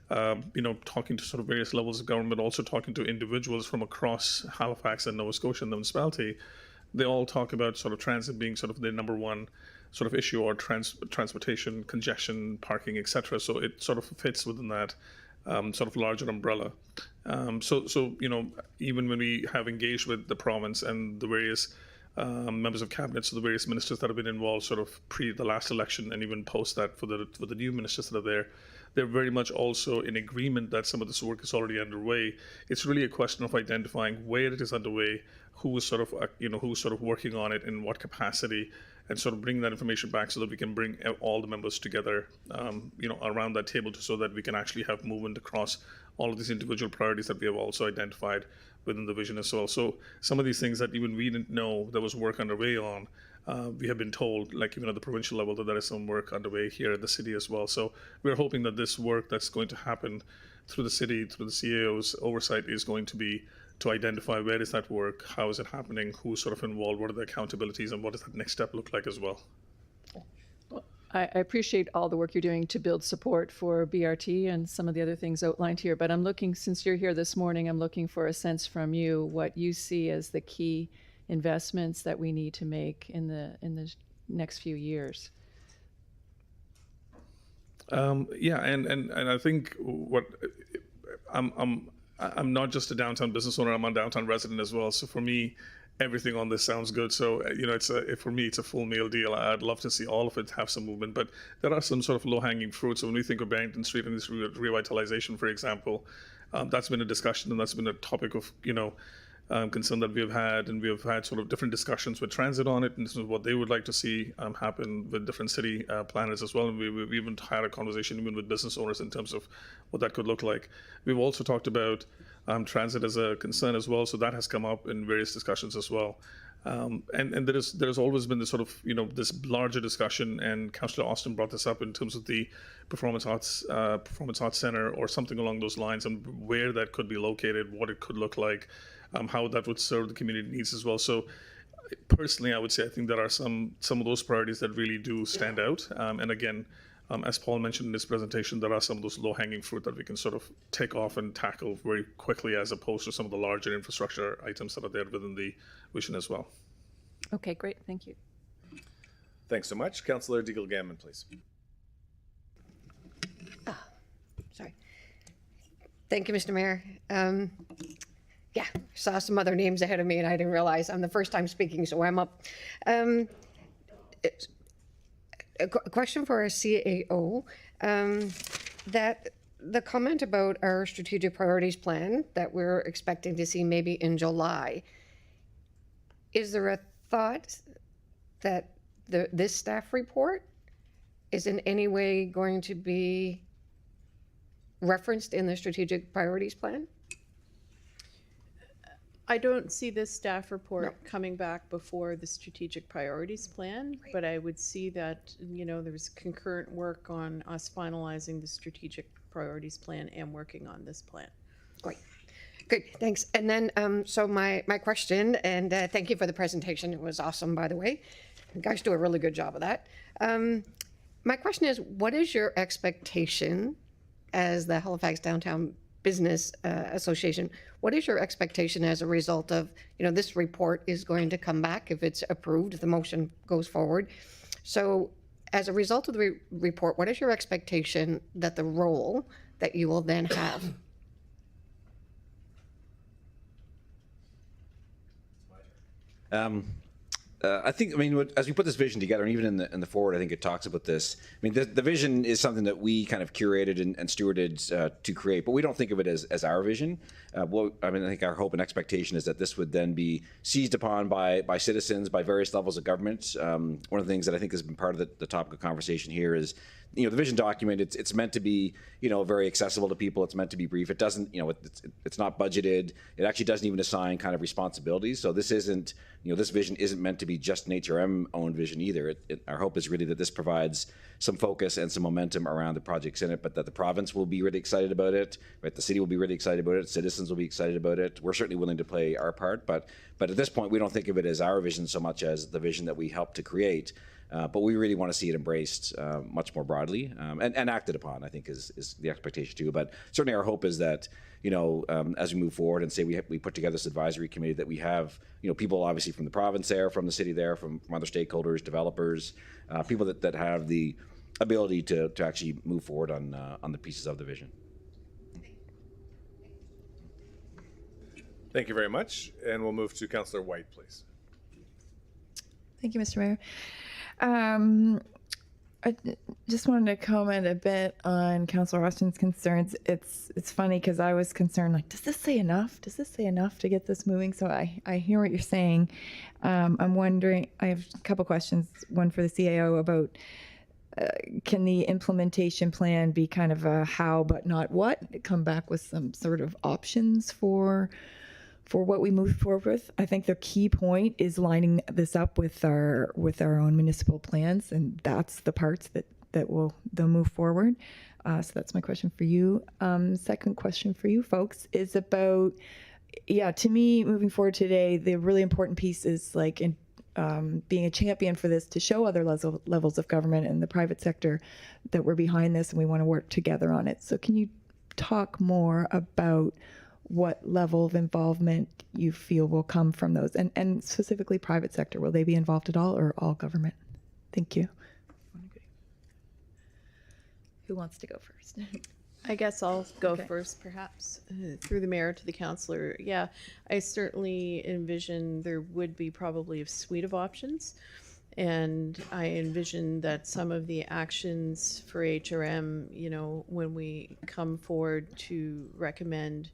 talking to sort of various levels of government, also talking to individuals from across Halifax and Nova Scotia and the municipality, they all talk about sort of transit being sort of the number one sort of issue, or transportation, congestion, parking, etc. So it sort of fits within that sort of larger umbrella. So even when we have engaged with the province and the various members of cabinet, so the various ministers that have been involved sort of pre the last election and even post that for the new ministers that are there, they're very much also in agreement that some of this work is already underway. It's really a question of identifying where it is underway, who is sort of working on it, in what capacity, and sort of bring that information back so that we can bring all the members together, around that table, so that we can actually have movement across all of these individual priorities that we have also identified within the vision as well. So some of these things that even we didn't know there was work underway on, we have been told, like even at the provincial level, that there is some work underway here in the city as well. So we're hoping that this work that's going to happen through the city, through the CAO's oversight, is going to be to identify where is that work, how is it happening, who's sort of involved, what are the accountabilities, and what does that next step look like as well. I appreciate all the work you're doing to build support for BRT and some of the other things outlined here, but I'm looking, since you're here this morning, I'm looking for a sense from you what you see as the key investments that we need to make in the next few years. And I think what I'm not just a downtown business owner, I'm a downtown resident as well. So for me, everything on this sounds good. So, for me, it's a full meal deal. I'd love to see all of it have some movement, but there are some sort of low-hanging fruits. So when we think of Barrington Street and this revitalization, for example, that's been a discussion, and that's been a topic of, concern that we have had, and we have had sort of different discussions with transit on it, and this is what they would like to see happen with different city planners as well. And we've even had a conversation even with business owners in terms of what that could look like. We've also talked about transit as a concern as well, so that has come up in various discussions as well. And there's always been this sort of this larger discussion, and Councillor Austin brought this up in terms of the Performance Arts Center or something along those lines, and where that could be located, what it could look like, how that would serve the community needs as well. So personally, I would say I think there are some of those priorities that really do stand out. And again, as Paul mentioned in his presentation, there are some of those low-hanging fruit that we can sort of take off and tackle very quickly, as opposed to some of the larger infrastructure items that are there within the vision as well. Okay, great. Thank you. Thanks so much. Councillor Deagle-Gammon, please. Sorry. Thank you, Mr. Mayor. Yeah, saw some other names ahead of me and I didn't realize I'm the first time speaking, so I'm up. A question for our CAO. That the comment about our strategic priorities plan that we're expecting to see maybe in July, is there a thought that this staff report is in any way going to be referenced in the strategic priorities plan? I don't see this staff report coming back before the strategic priorities plan, but I would see that, there's concurrent work on us finalizing the strategic priorities plan and working on this plan. Great. Good, thanks. And then, so my question, and thank you for the presentation. It was awesome, by the way. You guys do a really good job of that. My question is, what is your expectation as the Halifax Downtown Business Association? What is your expectation as a result of, this report is going to come back if it's approved, if the motion goes forward. So as a result of the report, what is your expectation that the role that you will then have? I think, as we put this vision together, and even in the forward, I think it talks about this. The vision is something that we kind of curated and stewarded to create, but we don't think of it as our vision. I think our hope and expectation is that this would then be seized upon by citizens, by various levels of government. One of the things that I think has been part of the topic of conversation here is, the vision document, it's meant to be, very accessible to people. It's meant to be brief. It doesn't, it's not budgeted. It actually doesn't even assign kind of responsibilities. So this isn't, this vision isn't meant to be just an HRM owned vision either. Our hope is really that this provides some focus and some momentum around the projects in it, but that the province will be really excited about it, right? The city will be really excited about it. Citizens will be excited about it. We're certainly willing to play our part, but at this point, we don't think of it as our vision so much as the vision that we helped to create. But we really want to see it embraced much more broadly and acted upon, I think, is the expectation too. But certainly our hope is that, as we move forward and say we put together this advisory committee, that we have, people obviously from the province there, from the city there, from other stakeholders, developers, people that have the ability to actually move forward on the pieces of the vision. Thank you very much. And we'll move to Councillor White, please. Thank you, Mr. Mayor. I just wanted to comment a bit on Councillor Austin's concerns. It's funny because I was concerned, like, does this say enough? Does this say enough to get this moving? So I hear what you're saying. I'm wondering, I have a couple questions, one for the CAO about can the implementation plan be kind of a how but not what? Come back with some sort of options for what we move forward with. I think the key point is lining this up with our own municipal plans, and that's the parts that they'll move forward. So that's my question for you. Second question for you folks is about, to me, moving forward today, the really important piece is like being a champion for this to show other levels of government and the private sector that we're behind this and we want to work together on it. So can you talk more about what level of involvement you feel will come from those, and specifically private sector? Will they be involved at all, or all government? Thank you. Who wants to go first? I guess I'll go first, perhaps, through the mayor to the councillor. Yeah, I certainly envision there would be probably a suite of options. And I envision that some of the actions for HRM, when we come forward to recommend,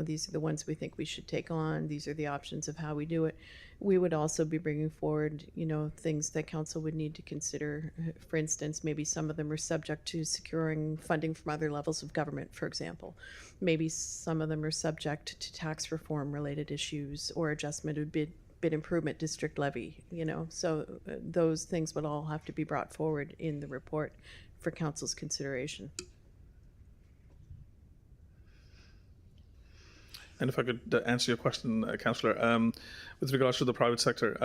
these are the ones we think we should take on, these are the options of how we do it, we would also be bringing forward, things that council would need to consider. For instance, maybe some of them are subject to securing funding from other levels of government, for example. Maybe some of them are subject to tax reform related issues or adjustment of bid improvement district levy, so those things would all have to be brought forward in the report for council's consideration. And if I could answer your question, Councillor, with regards to the private sector,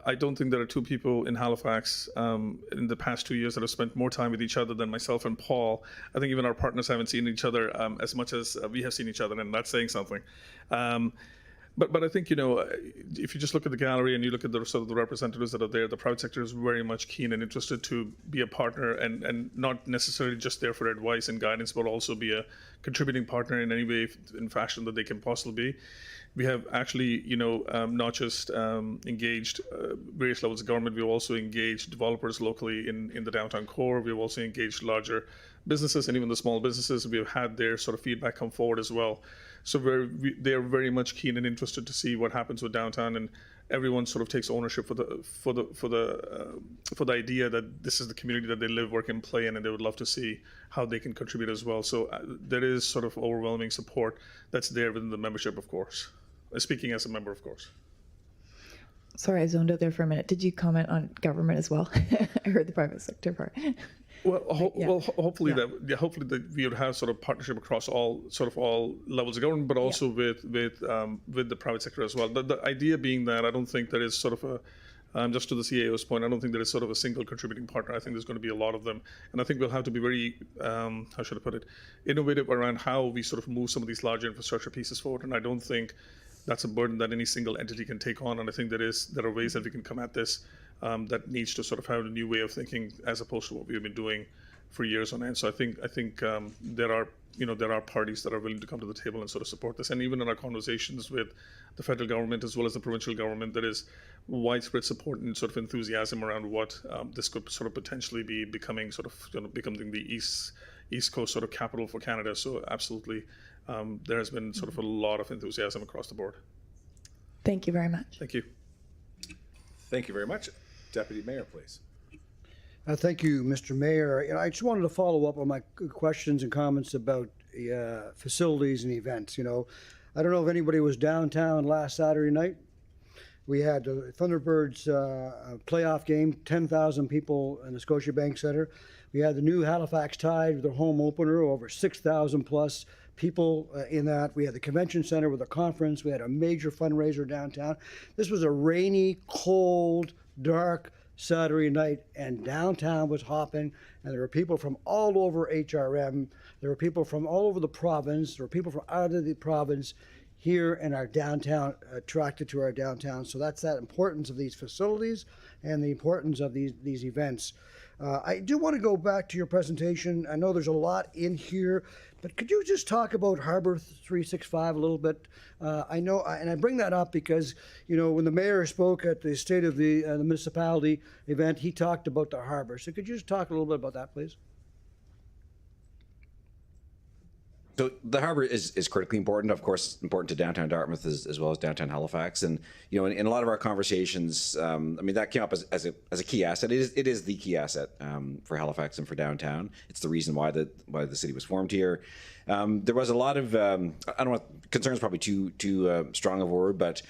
I don't think there are two people in Halifax in the past 2 years that have spent more time with each other than myself and Paul. I think even our partners haven't seen each other as much as we have seen each other, and that's saying something. But I think, if you just look at the gallery and you look at the sort of the representatives that are there, the private sector is very much keen and interested to be a partner and not necessarily just there for advice and guidance, but also be a contributing partner in any way, in fashion that they can possibly be. We have actually, not just engaged various levels of government, we've also engaged developers locally in the downtown core. We've also engaged larger businesses and even the small businesses. We've had their sort of feedback come forward as well. So they're very much keen and interested to see what happens with downtown, and everyone sort of takes ownership for the idea that this is the community that they live, work, and play in, and they would love to see how they can contribute as well. So there is sort of overwhelming support that's there within the membership, of course. Speaking as a member, of course. Sorry, I zoned out there for a minute. Did you comment on government as well? I heard the private sector part. Well, hopefully that we would have sort of partnership across all levels of government, but also with the private sector as well. The idea being that I don't think there is sort of a just to the CAO's point, I don't think there is sort of a single contributing partner. I think there's going to be a lot of them, and I think we'll have to be very how should I put it, innovative around how we sort of move some of these larger infrastructure pieces forward. And I don't think that's a burden that any single entity can take on. And I think there are ways that we can come at this that needs to sort of have a new way of thinking as opposed to what we've been doing for years on end. So I think there are parties that are willing to come to the table and sort of support this. And even in our conversations with the federal government as well as the provincial government, there is widespread support and sort of enthusiasm around what this could sort of potentially be becoming becoming the East Coast sort of capital for Canada. So absolutely, there has been sort of a lot of enthusiasm across the board. Thank you very much. Thank you. Thank you very much. Deputy Mayor, please. Thank you, Mr. Mayor. I just wanted to follow up on my questions and comments about facilities and events. I don't know if anybody was downtown last Saturday night. We had the Thunderbirds playoff game, 10,000 people in the Scotiabank Centre. We had the new Halifax Tide with their home opener, over 6,000 plus people in that. We had the convention center with a conference. We had a major fundraiser downtown. This was a rainy, cold, dark Saturday night, and downtown was hopping, and there were people from all over HRM. There were people from all over the province. There were people from out of the province here in our downtown, attracted to our downtown. So that's that importance of these facilities and the importance of these events. I do want to go back to your presentation. I know there's a lot in here, but could you just talk about Harbor 365 a little bit? I know, and I bring that up because, when the mayor spoke at the State of the Municipality event, he talked about the harbor. So could you just talk a little bit about that, please? So the harbor is critically important, of course, important to downtown Dartmouth as well as downtown Halifax. And, in a lot of our conversations, that came up as a key asset. It is the key asset for Halifax and for downtown. It's the reason why the city was formed here. There was a lot of, I don't know, concerns probably too strong of a word, but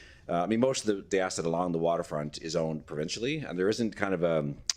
most of the asset along the waterfront is owned provincially, and there isn't kind of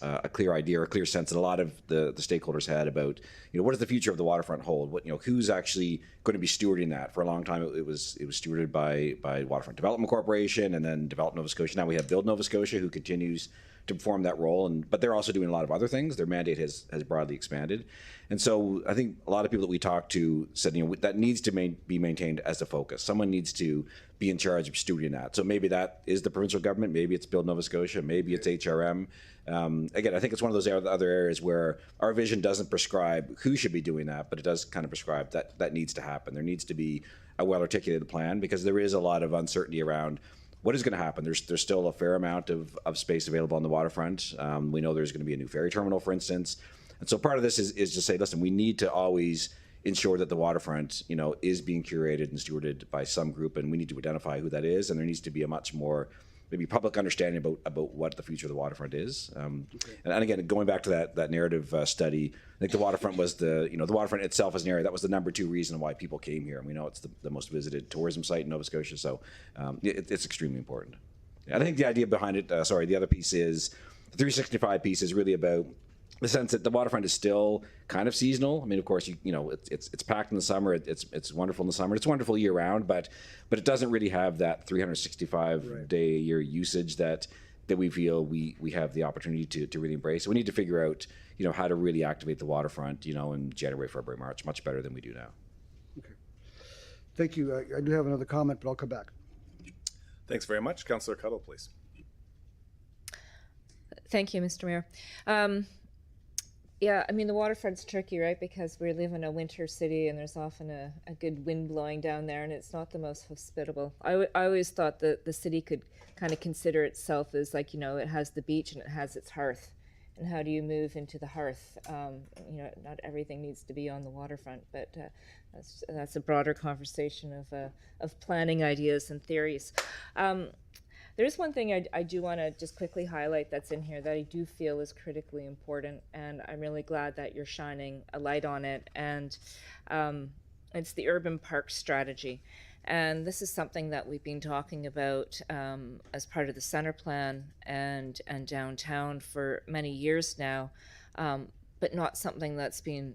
a clear idea or a clear sense that a lot of the stakeholders had about, what does the future of the waterfront hold? Who's actually going to be stewarding that? For a long time, it was stewarded by Waterfront Development Corporation and then Develop Nova Scotia. Now we have Build Nova Scotia, who continues to perform that role, but they're also doing a lot of other things. Their mandate has broadly expanded. And so I think a lot of people that we talked to said, that needs to be maintained as a focus. Someone needs to be in charge of stewarding that. So maybe that is the provincial government, maybe it's Build Nova Scotia, maybe it's HRM. Again, I think it's one of those other areas where our vision doesn't prescribe who should be doing that, but it does kind of prescribe that needs to happen. There needs to be a well-articulated plan, because there is a lot of uncertainty around what is going to happen. There's still a fair amount of space available on the waterfront. We know there's going to be a new ferry terminal, for instance. And so part of this is to say, listen, we need to always ensure that the waterfront, is being curated and stewarded by some group, and we need to identify who that is. And there needs to be a much more maybe public understanding about what the future of the waterfront is. And again, going back to that narrative study, I think the waterfront was the waterfront itself as an area, that was the number 2 reason why people came here. And we know it's the most visited tourism site in Nova Scotia. So it's extremely important. I think the idea behind it, the other piece is, the 365 piece is really about the sense that the waterfront is still kind of seasonal. Of course, it's packed in the summer. It's wonderful in the summer. It's wonderful year round, but it doesn't really have that 365 day a year usage that we feel we have the opportunity to really embrace. So we need to figure out how to really activate the waterfront in January, February, March much better than we do now. Okay, thank you. I do have another comment, but I'll come back. Thanks very much, Councillor Cuddle, please. Thank you, Mr. Mayor. Yeah, I mean, the waterfront's tricky, right? Because we live in a winter city and there's often a good wind blowing down there, and it's not the most hospitable. I always thought that the city could kind of consider itself as like, you know, it has the beach and it has its hearth. And how do you move into the hearth? You know, not everything needs to be on the waterfront, but that's a broader conversation of planning ideas and theories. There's one thing I do want to just quickly highlight that's in here that I do feel is critically important, and I'm really glad that you're shining a light on it, and it's the urban park strategy. And this is something that we've been talking about as part of the center plan and downtown for many years now, but not something that's been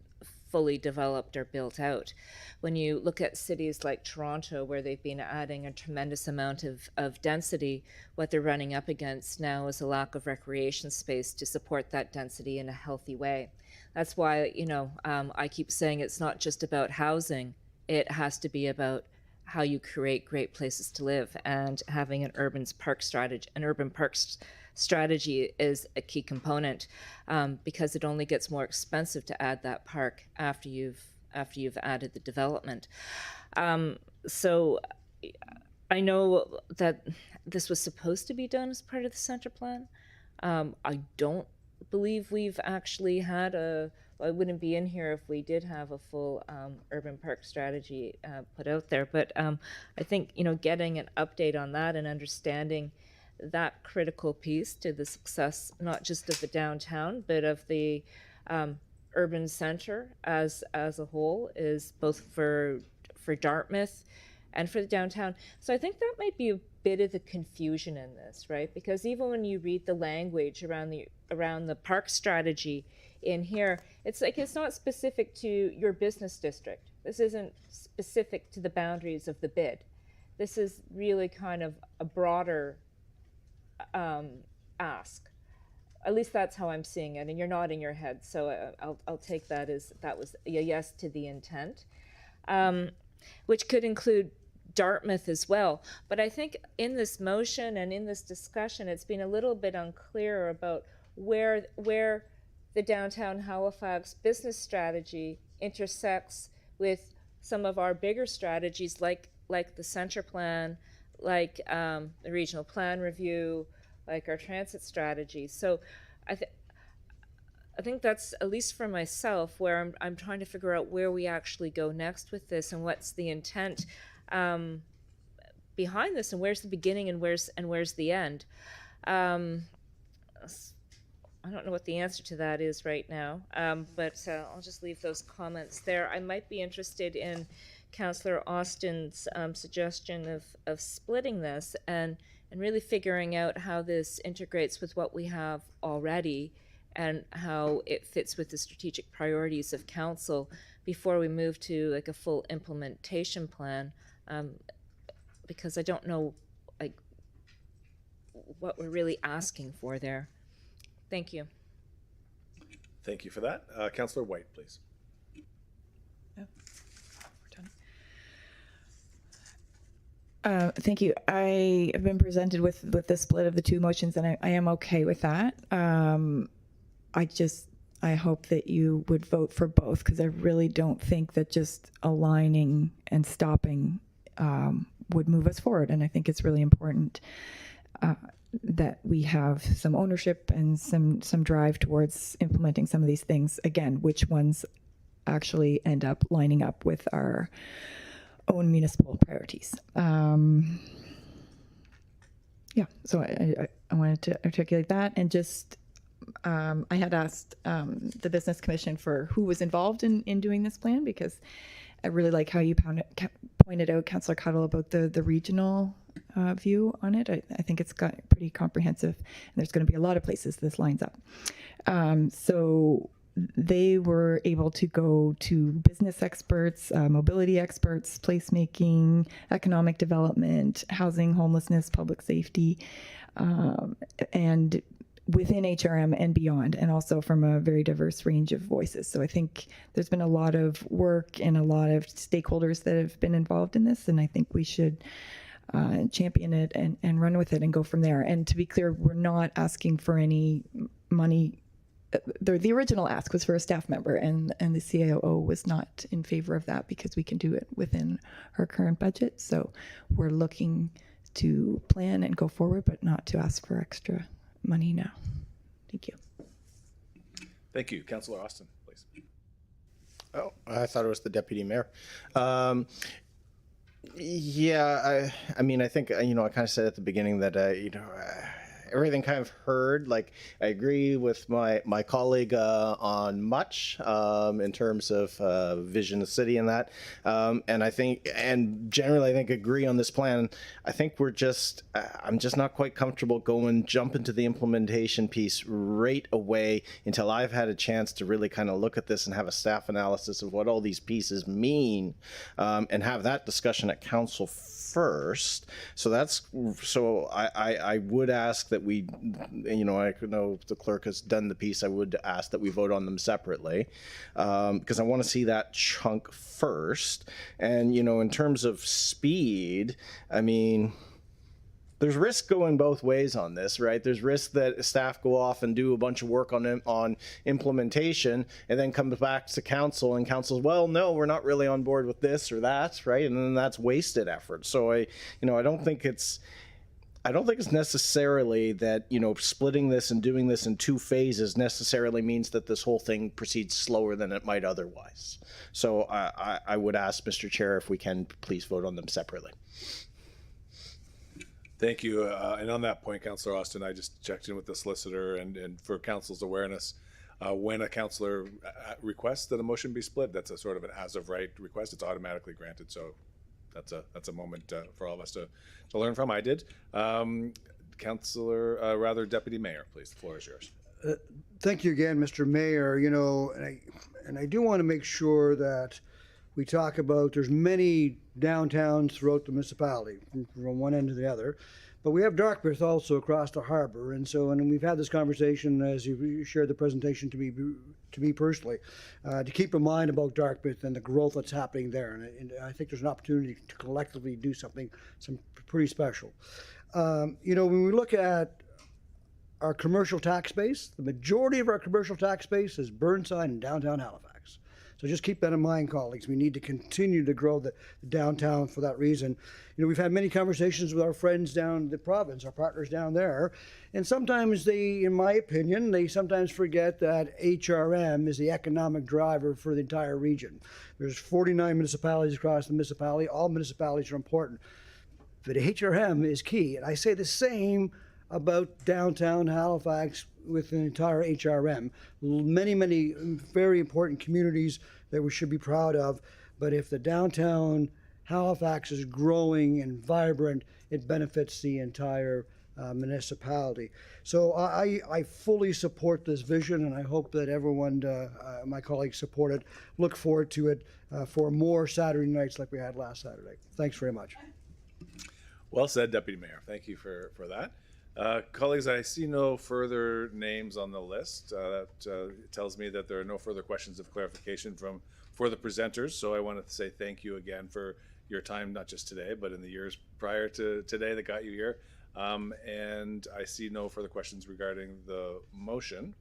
fully developed or built out. When you look at cities like Toronto, where they've been adding a tremendous amount of density, what they're running up against now is a lack of recreation space to support that density in a healthy way. That's why, you know, I keep saying it's not just about housing, it has to be about how you create great places to live, and having an urban park strategy is a key component, because it only gets more expensive to add that park after you've added the development. So I know that this was supposed to be done as part of the center plan. I don't believe we've actually had I wouldn't be in here if we did have a full urban park strategy put out there. But I think, you know, getting an update on that and understanding that critical piece to the success, not just of the downtown, but of the urban center as a whole, is both for Dartmouth and for the downtown. So I think that might be a bit of the confusion in this, right? Because even when you read the language around the park strategy in here, it's like it's not specific to your business district. This isn't specific to the boundaries of the bid. This is really kind of a broader ask. At least that's how I'm seeing it, and you're nodding your head, so I'll take that as that was a yes to the intent, which could include Dartmouth as well. But I think in this motion and in this discussion, it's been a little bit unclear about where the downtown Halifax business strategy intersects with some of our bigger strategies, like the center plan, like the regional plan review, like our transit strategy. So I think that's, at least for myself, where I'm trying to figure out where we actually go next with this, and what's the intent behind this, and where's the beginning and where's the end. I don't know what the answer to that is right now, but I'll just leave those comments there. I might be interested in Councillor Austin's suggestion of splitting this and really figuring out how this integrates with what we have already and how it fits with the strategic priorities of council before we move to like a full implementation plan, because I don't know like what we're really asking for there. Thank you. Thank you for that. Councillor White, please. Thank you. I have been presented with the split of the two motions, and I am okay with that. I hope that you would vote for both, because I really don't think that just aligning and stopping would move us forward. And I think it's really important that we have some ownership and some drive towards implementing some of these things. Again, which ones actually end up lining up with our own municipal priorities. Yeah, so I wanted to articulate that, and just I had asked the Business Commission for who was involved in doing this plan, because I really like how you pointed out, Councillor Cuttle, about the regional view on it. I think it's got pretty comprehensive, and there's going to be a lot of places this lines up. So they were able to go to business experts, mobility experts, placemaking, economic development, housing, homelessness, public safety, and within HRM and beyond, and also from a very diverse range of voices. So I think there's been a lot of work and a lot of stakeholders that have been involved in this, and I think we should champion it and run with it and go from there. And to be clear, we're not asking for any money the original ask was for a staff member, and the CIO was not in favor of that because we can do it within our current budget. So we're looking to plan and go forward, but not to ask for extra money now. Thank you. Thank you. Councillor Austin, please. Oh, I thought it was the deputy mayor. Yeah, I mean, I think, you know, I kind of said at the beginning that, everything kind of heard, like, I agree with my colleague on much in terms of vision of the city and that. And I think, and generally, I think agree on this plan. I think I'm just not quite comfortable jump into the implementation piece right away until I've had a chance to really kind of look at this and have a staff analysis of what all these pieces mean, and have that discussion at council first. So I would ask that we, you know, I know the clerk has done the piece. I would ask that we vote on them separately, because I want to see that chunk first. And, you know, in terms of speed, I mean, there's risk going both ways on this, right? There's risk that staff go off and do a bunch of work on implementation and then comes back to council, and council's, well, no, we're not really on board with this or that, right? And then that's wasted effort. So I don't think it's necessarily that, you know, splitting this and doing this in two phases necessarily means that this whole thing proceeds slower than it might otherwise. So I would ask, Mr. Chair, if we can please vote on them separately. Thank you. And on that point, Councillor Austin, I just checked in with the solicitor, and for council's awareness, when a councillor requests that a motion be split, that's a sort of an as of right request. It's automatically granted. So that's a moment for all of us to learn from. I did. Deputy Mayor, please. The floor is yours. Thank you again, Mr. Mayor. You know, and I do want to make sure that we talk about, there's many downtowns throughout the municipality from one end to the other, but we have Dartmouth also across the harbor. And so, and we've had this conversation as you shared the presentation to me personally, to keep in mind about Dartmouth and the growth that's happening there. And I think there's an opportunity to collectively do some pretty special. You know, when we look at our commercial tax base, the majority of our commercial tax base is Burnside and downtown Halifax. So just keep that in mind, colleagues. We need to continue to grow the downtown for that reason. You know, we've had many conversations with our friends down the province, our partners down there, and sometimes they, in my opinion, they sometimes forget that HRM is the economic driver for the entire region. There's 49 municipalities across the municipality. All municipalities are important, but HRM is key. And I say the same about downtown Halifax with the entire HRM. Many very important communities that we should be proud of, but if the downtown Halifax is growing and vibrant, it benefits the entire municipality. So I fully support this vision, and I hope that everyone, my colleagues, support it. Look forward to it for more Saturday nights like we had last Saturday. Thanks very much. Well said, Deputy Mayor. Thank you for that. Colleagues, I see no further names on the list. That tells me that there are no further questions of clarification for the presenters. So I want to say thank you again for your time, not just today, but in the years prior to today that got you here. And I see no further questions regarding the motion.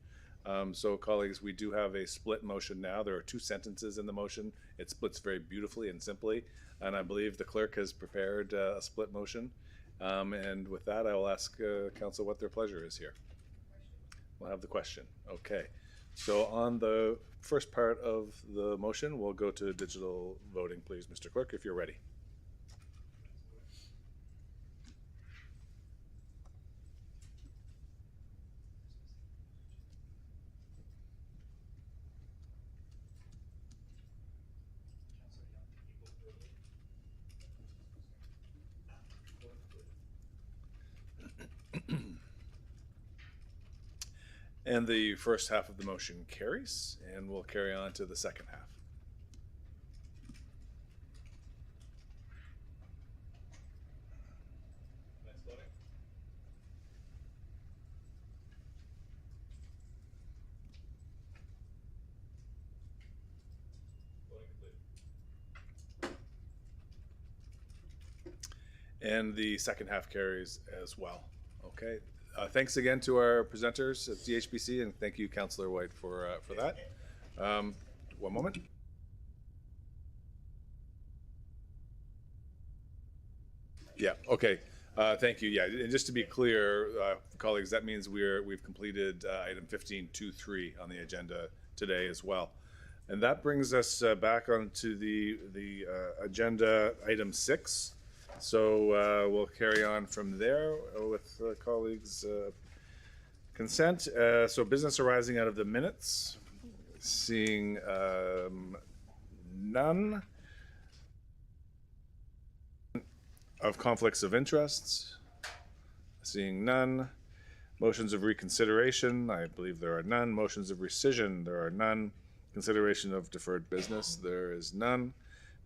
So colleagues, we do have a split motion now. There are two sentences in the motion. It splits very beautifully and simply. And I believe the clerk has prepared a split motion. And with that, I will ask council what their pleasure is here. We'll have the question. Okay. So on the first part of the motion, we'll go to digital voting, please, Mr. Clerk, if you're ready. And the first half of the motion carries, and we'll carry on to the second half. And the second half carries as well. Okay. Thanks again to our presenters at DHBC, and thank you, Councillor White, for that. One moment. Yeah. Okay. Thank you. Yeah. And just to be clear, colleagues, that means we've completed item 15.2.3 on the agenda today as well, and that brings us back onto the agenda item 6. So we'll carry on from there with colleagues' consent. So business arising out of the minutes, seeing none. Of conflicts of interests, seeing none. Motions of reconsideration, I believe there are none. Motions of rescission, there are none. Consideration of deferred business, there is none.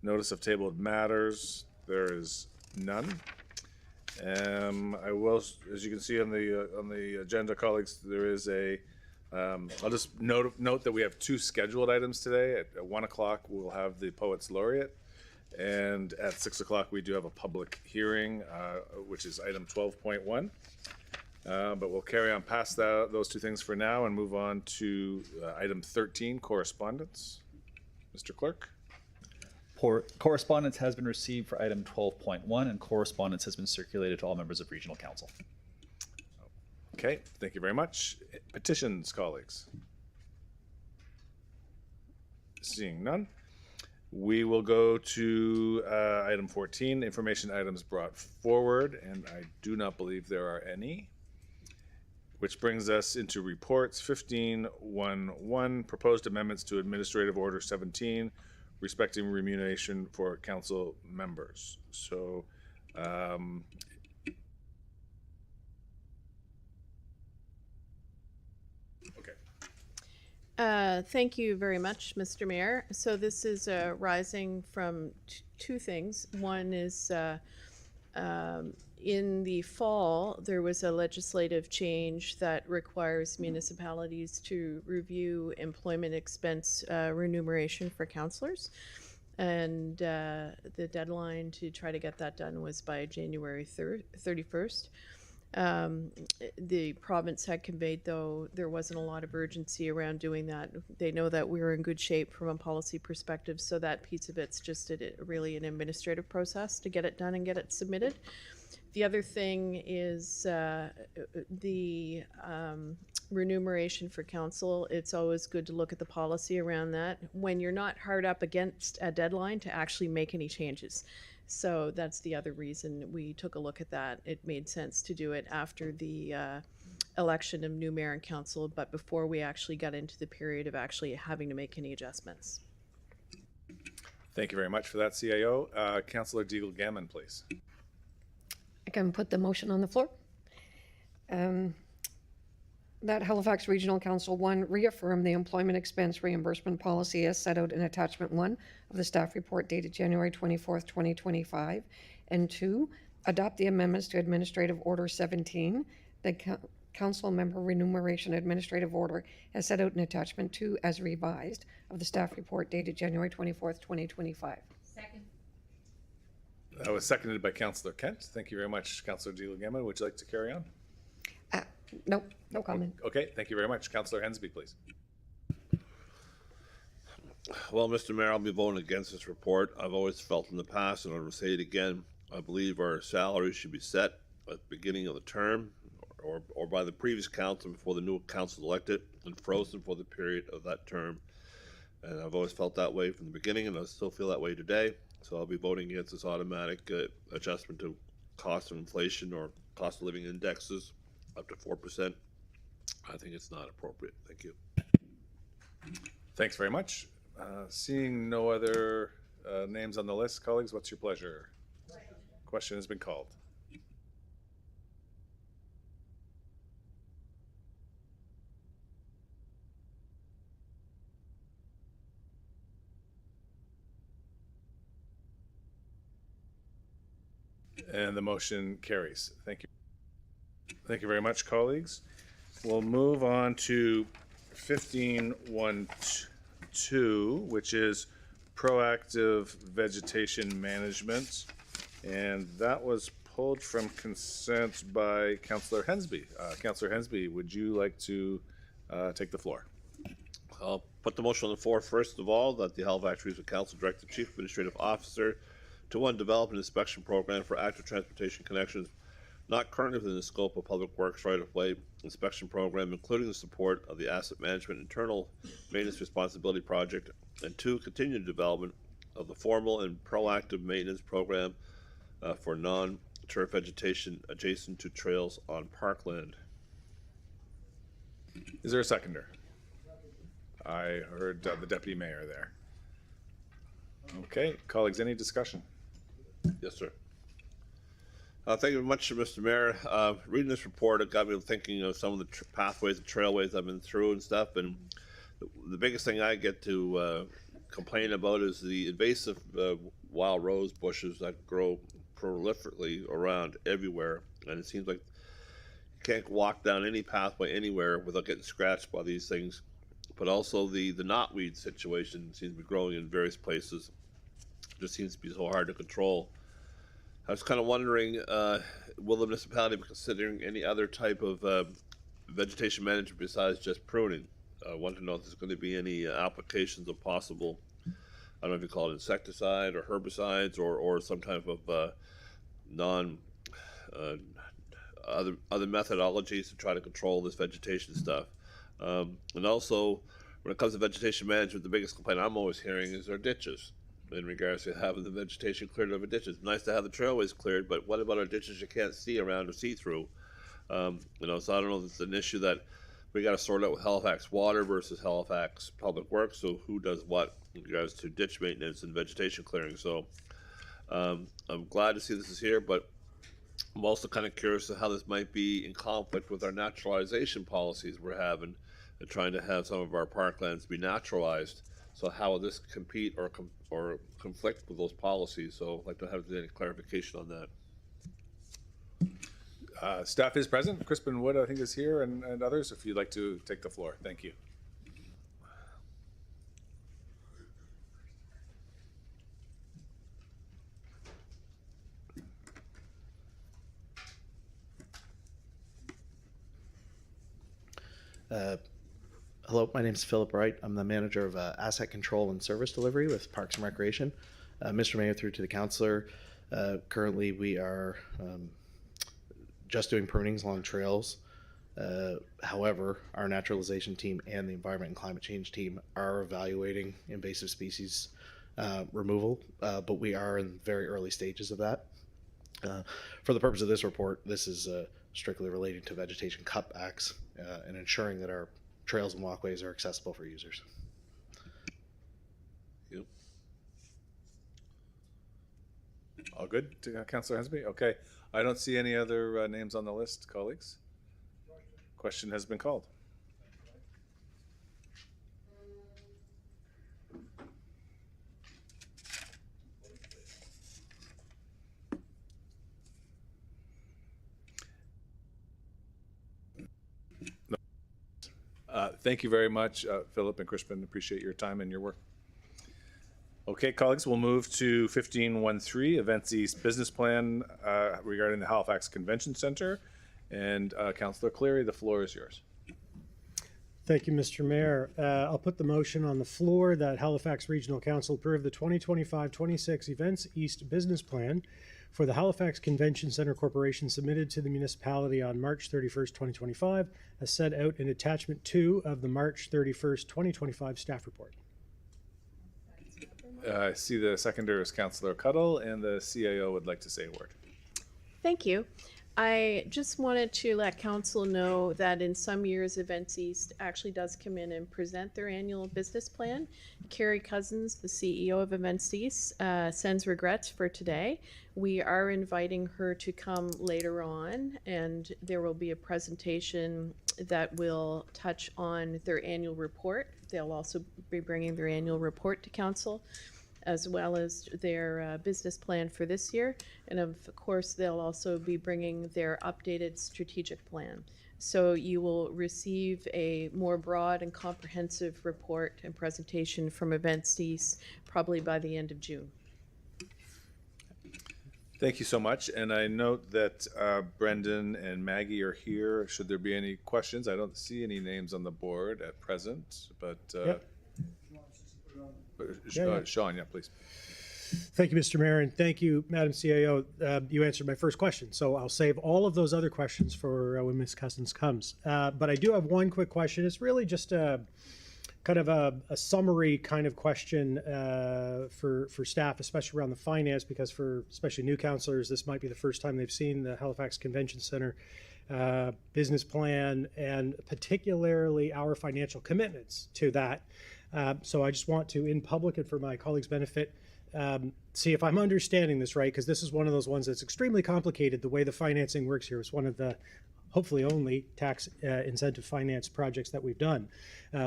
Notice of tabled matters, there is none. I will, as you can see on the agenda, colleagues, there is a. I'll just note that we have 2 scheduled items today. At 1 o'clock, we'll have the Poets Laureate. And at 6 o'clock, we do have a public hearing, which is item 12.1. But we'll carry on past those 2 things for now and move on to item 13, correspondence. Mr. Clerk. Correspondence has been received for item 12.1, and correspondence has been circulated to all members of Regional Council. Okay, thank you very much. Petitions, colleagues. Seeing none. We will go to item 14, information items brought forward, and I do not believe there are any. Which brings us into reports. 15.1.1, proposed amendments to Administrative Order 17, respecting remuneration for council members. So, Thank you very much, Mr. Mayor. So this is rising from 2 things. One is in the fall, there was a legislative change that requires municipalities to review employment expense remuneration for councillors. And the deadline to try to get that done was by January 31st. The province had conveyed, though, there wasn't a lot of urgency around doing that. They know that we're in good shape from a policy perspective, so that piece of it's just really an administrative process to get it done and get it submitted. The other thing is the remuneration for council. It's always good to look at the policy around that when you're not hard up against a deadline to actually make any changes. So that's the other reason we took a look at that. It made sense to do it after the election of new mayor and council, but before we actually got into the period of actually having to make any adjustments. thank you very much for that, CIO. Councillor Deagle-Gammon, please. I can put the motion on the floor. That Halifax Regional Council 1 reaffirm the employment expense reimbursement policy as set out in attachment 1 of the staff report dated January 24th, 2025, and 2, adopt the amendments to Administrative Order 17, the council member remuneration administrative order as set out in attachment 2 as revised of the staff report dated January 24th, 2025. Second. That was seconded by Councillor Kent. Thank you very much, Councillor Deagle-Gammon. Would you like to carry on? Nope, no comment. Okay, thank you very much. Councillor Hensby, please. Well, Mr. Mayor, I'll be voting against this report. I've always felt in the past, and I'll say it again, I believe our salaries should be set at the beginning of the term or by the previous council before the new council is elected and frozen for the period of that term. And I've always felt that way from the beginning, and I still feel that way today. So I'll be voting against this automatic adjustment to cost of inflation or cost of living indexes up to 4%. I think it's not appropriate. Thank you. Thanks very much. Seeing no other names on the list, colleagues, what's your pleasure? Question has been called. And the motion carries. Thank you. Thank you very much, colleagues. We'll move on to 15.1.2, which is proactive vegetation management. And that was pulled from consent by Councillor Hensby. Councillor Hensby, would you like to take the floor? I'll put the motion on the floor first of all, that the Halifax Regional Council direct the Chief Administrative Officer to, one, develop an inspection program for active transportation connections not currently within the scope of Public Works right-of-way inspection program, including the support of the Asset Management Internal Maintenance Responsibility Project, and 2, continue the development of the formal and proactive maintenance program for non-turf vegetation adjacent to trails on parkland. Is there a seconder? I heard the Deputy Mayor there. Okay, colleagues, any discussion? Yes, sir. Thank you very much, Mr. Mayor. Reading this report, it got me thinking of some of the pathways and trailways I've been through and stuff. And the biggest thing I get to complain about is the invasive wild rose bushes that grow prolifically around everywhere. And it seems like you can't walk down any pathway anywhere without getting scratched by these things. But also the knotweed situation seems to be growing in various places. It just seems to be so hard to control. I was kind of wondering, will the municipality be considering any other type of vegetation management besides just pruning? I want to know if there's going to be any applications of possible, I don't know if you call it insecticide or herbicides or some type of other methodologies to try to control this vegetation stuff. And also, when it comes to vegetation management, the biggest complaint I'm always hearing is our ditches. In regards to having the vegetation cleared over ditches. Nice to have the trailways cleared, but what about our ditches you can't see around or see through? So I don't know if it's an issue that we got to sort out with Halifax Water versus Halifax Public Works, so who does what in regards to ditch maintenance and vegetation clearing. So I'm glad to see this is here, but I'm also kind of curious to how this might be in conflict with our naturalization policies we're having and trying to have some of our parklands be naturalized. So how will this compete or conflict with those policies? So I'd like to have any clarification on that. Staff is present. Crispin Wood, I think, is here, and others, if you'd like to take the floor. Thank you. Hello, my name is Philip Wright. I'm the manager of asset control and service delivery with Parks and Recreation. Mr. Mayor, through to the councillor, currently we are just doing prunings along trails. However, our naturalization team and the environment and climate change team are evaluating invasive species removal, but we are in very early stages of that. For the purpose of this report, this is strictly relating to vegetation cutbacks and ensuring that our trails and walkways are accessible for users. Yep. All good to Councillor Hensby? Okay. I don't see any other names on the list, colleagues. Question has been called. Thank you very much, Philip and Crispin. Appreciate your time and your work. Okay, colleagues, we'll move to 1513, Events East Business Plan regarding the Halifax Convention Center. And Councillor Cleary, the floor is yours. Thank you, Mr. Mayor. I'll put the motion on the floor that Halifax Regional Council approve the 2025-26 Events East Business Plan for the Halifax Convention Center Corporation submitted to the municipality on March 31st, 2025, as set out in Attachment 2 of the March 31st, 2025 staff report. I see the seconder is Councillor Cuddle, and the CAO would like to say a word. Thank you. I just wanted to let council know that in some years, Events East actually does come in and present their annual business plan. Carrie Cousins, the CEO of Events East, sends regrets for today. We are inviting her to come later on, and there will be a presentation that will touch on their annual report. They'll also be bringing their annual report to council, as well as their business plan for this year. And of course, they'll also be bringing their updated strategic plan. So you will receive a more broad and comprehensive report and presentation from Events East probably by the end of June. Thank you so much. And I note that Brendan and Maggie are here. Should there be any questions? I don't see any names on the board at present, but Sean, yeah, please. Thank you, Mr. Mayor, and thank you, Madam CAO. You answered my first question, so I'll save all of those other questions for when Ms. Cousins comes. But I do have one quick question. It's really just a kind of a summary kind of question for staff, especially around the finance, because for especially new councillors, this might be the first time they've seen the Halifax Convention Centre business plan, and particularly our financial commitments to that. So I just want to, in public and for my colleagues' benefit, see if I'm understanding this right, because this is one of those ones that's extremely complicated. The way the financing works here is one of the hopefully only tax incentive finance projects that we've done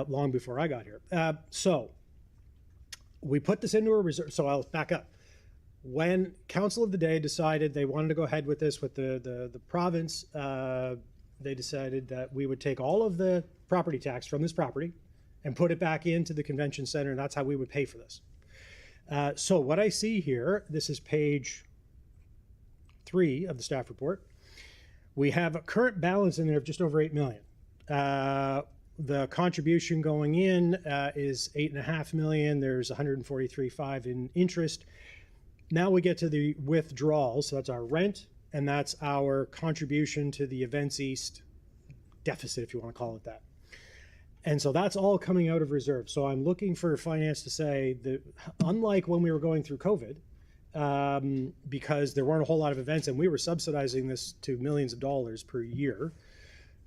long before I got here. So we put this into a reserve. So I'll back up. When Council of the Day decided they wanted to go ahead with this with the province, they decided that we would take all of the property tax from this property and put it back into the convention center, and that's how we would pay for this. So what I see here, this is page 3 of the staff report. We have a current balance in there of just over 8 million. The contribution going in is 8.5 million. There's 143.5 in interest. Now we get to the withdrawals. So that's our rent, and that's our contribution to the Events East deficit, if you want to call it that. And so that's all coming out of reserve. So I'm looking for finance to say that, unlike when we were going through COVID, because there weren't a whole lot of events and we were subsidizing this to millions of dollars per year,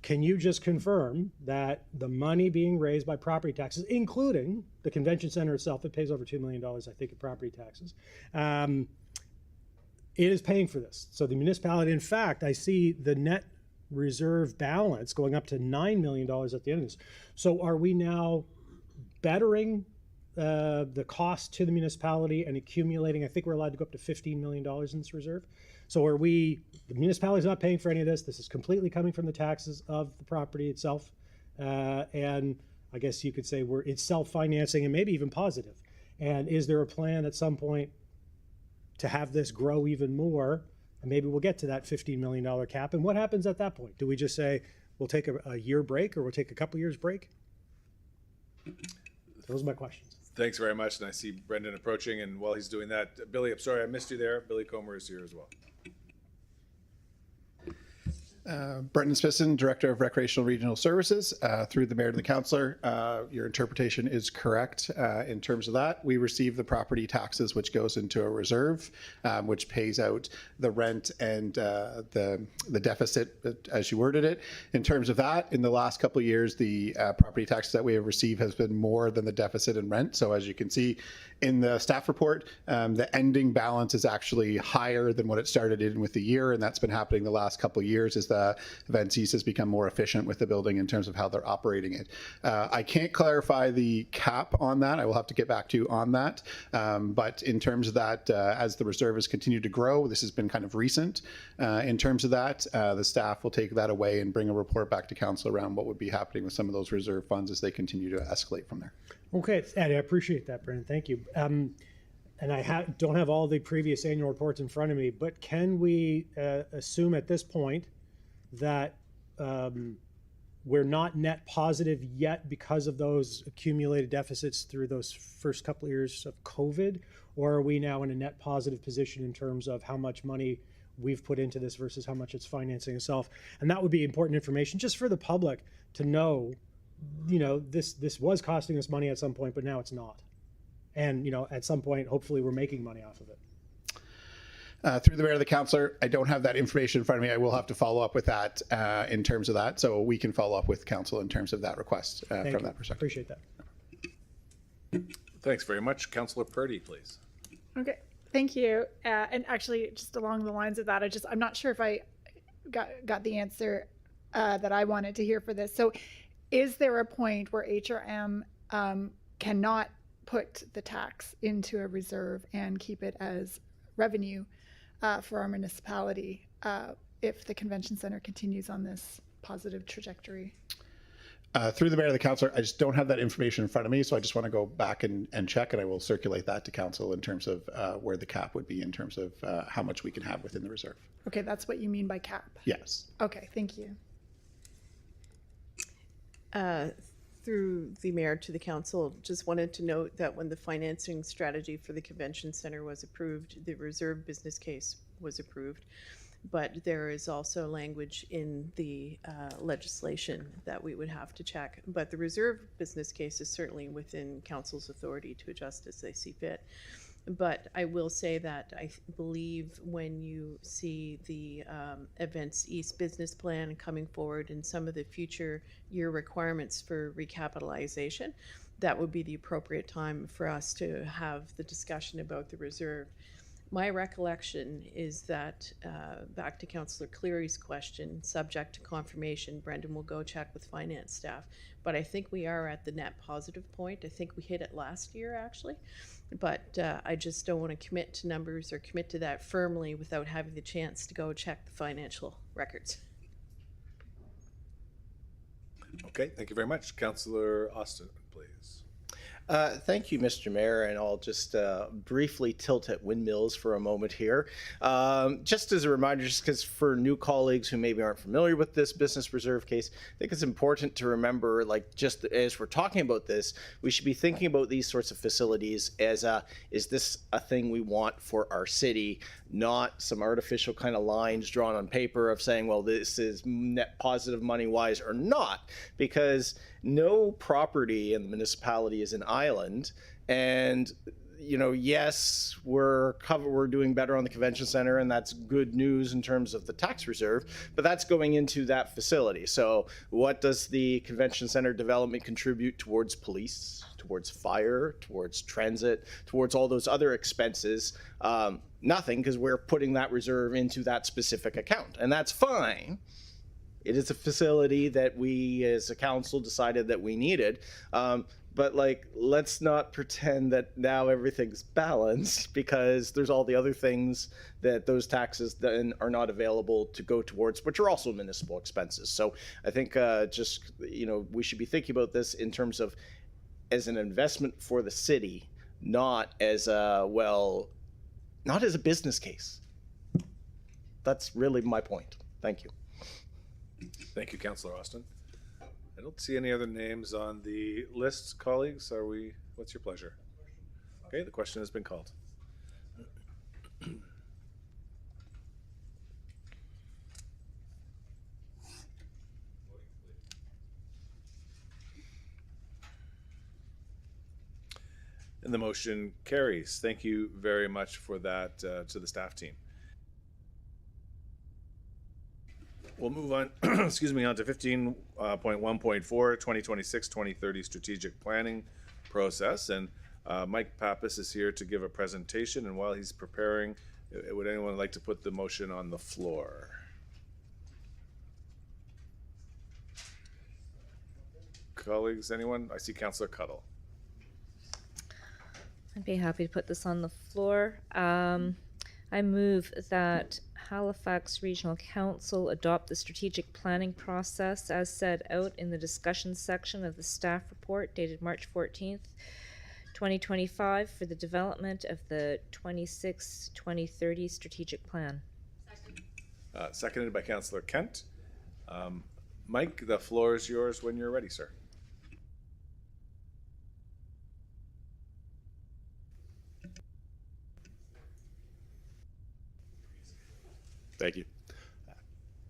can you just confirm that the money being raised by property taxes, including the convention center itself, it pays over $2 million, I think, in property taxes, it is paying for this? So the municipality, in fact, I see the net reserve balance going up to $9 million at the end of this. So are we now bettering the cost to the municipality and accumulating? I think we're allowed to go up to $15 million in this reserve. So are we, the municipality's not paying for any of this. This is completely coming from the taxes of the property itself. And I guess you could say it's self-financing and maybe even positive. And is there a plan at some point to have this grow even more? And maybe we'll get to that $15 million cap. And what happens at that point? Do we just say we'll take a year break, or we'll take a couple years break? Those are my questions. Thanks very much. And I see Brendan approaching. And while he's doing that, Billy, I'm sorry I missed you there. Billy Comer is here as well. Brendan Spisson, Director of Recreational Regional Services. Through the Mayor to the Councillor, your interpretation is correct in terms of that. We receive the property taxes, which goes into a reserve, which pays out the rent and the deficit, as you worded it. In terms of that, in the last couple of years, the property taxes that we have received has been more than the deficit in rent. So as you can see in the staff report, the ending balance is actually higher than what it started in with the year, and that's been happening the last couple of years as the Events East has become more efficient with the building in terms of how they're operating it. I can't clarify the cap on that. I will have to get back to you on that. But in terms of that, as the reserve has continued to grow, this has been kind of recent. In terms of that, the staff will take that away and bring a report back to council around what would be happening with some of those reserve funds as they continue to escalate from there. Okay, Eddie, I appreciate that, Brendan. Thank you. And I don't have all the previous annual reports in front of me, but can we assume at this point that we're not net positive yet because of those accumulated deficits through those first couple of years of COVID? Or are we now in a net positive position in terms of how much money we've put into this versus how much it's financing itself? And that would be important information just for the public to know, you know, this was costing us money at some point, but now it's not. And, you know, at some point, hopefully we're making money off of it. Through the Mayor to the Councillor, I don't have that information in front of me. I will have to follow up with that in terms of that. So we can follow up with Council in terms of that request from that perspective. Appreciate that. Thanks very much. Councillor Purdy, please. Okay, thank you. And actually, just along the lines of that, I'm not sure if I got the answer that I wanted to hear for this. So is there a point where HRM cannot put the tax into a reserve and keep it as revenue for our municipality if the convention center continues on this positive trajectory? Through the mayor and the councillor, I just don't have that information in front of me, so I just want to go back and check, and I will circulate that to council in terms of where the cap would be in terms of how much we can have within the reserve. Okay, that's what you mean by cap. Yes. Okay, thank you. Through the mayor to the council, just wanted to note that when the financing strategy for the convention center was approved, the reserve business case was approved. But there is also language in the legislation that we would have to check. But the reserve business case is certainly within council's authority to adjust as they see fit. But I will say that I believe when you see the Events East business plan coming forward and some of the future year requirements for recapitalization, that would be the appropriate time for us to have the discussion about the reserve. My recollection is that, back to Councillor Cleary's question, subject to confirmation, Brendan will go check with finance staff. But I think we are at the net positive point. I think we hit it last year, actually. But I just don't want to commit to numbers or commit to that firmly without having the chance to go check the financial records. Okay, thank you very much. Councillor Austin, please. Thank you, Mr. Mayor, and I'll just briefly tilt at windmills for a moment here. Just as a reminder, just because for new colleagues who maybe aren't familiar with this business reserve case, I think it's important to remember, like, just as we're talking about this, we should be thinking about these sorts of facilities as is this a thing we want for our city, not some artificial kind of lines drawn on paper of saying, well, this is net positive money-wise or not, because no property in the municipality is an island. And, you know, yes, we're doing better on the convention center, and that's good news in terms of the tax reserve, but that's going into that facility. So what does the convention center development contribute towards police, towards fire, towards transit, towards all those other expenses? Nothing, because we're putting that reserve into that specific account, and that's fine. It is a facility that we as a council decided that we needed. But like, let's not pretend that now everything's balanced, because there's all the other things that those taxes then are not available to go towards, which are also municipal expenses. So I think just, you know, we should be thinking about this in terms of as an investment for the city, not as a, well, not as a business case. That's really my point. Thank you. Thank you, Councillor Austin. I don't see any other names on the list, colleagues. What's your pleasure? Okay, the question has been called. And the motion carries. Thank you very much for that to the staff team. We'll move on, excuse me, on to 15.1.4, 2026-2030 strategic planning process. And Mike Pappas is here to give a presentation. And while he's preparing, would anyone like to put the motion on the floor? Colleagues, anyone? I see Councillor Cuddle. I'd be happy to put this on the floor. I move that Halifax Regional Council adopt the strategic planning process as set out in the discussion section of the staff report dated March 14th, 2025 for the development of the 26-2030 strategic plan. Seconded by Councillor Kent. Mike, the floor is yours when you're ready, sir. Thank you.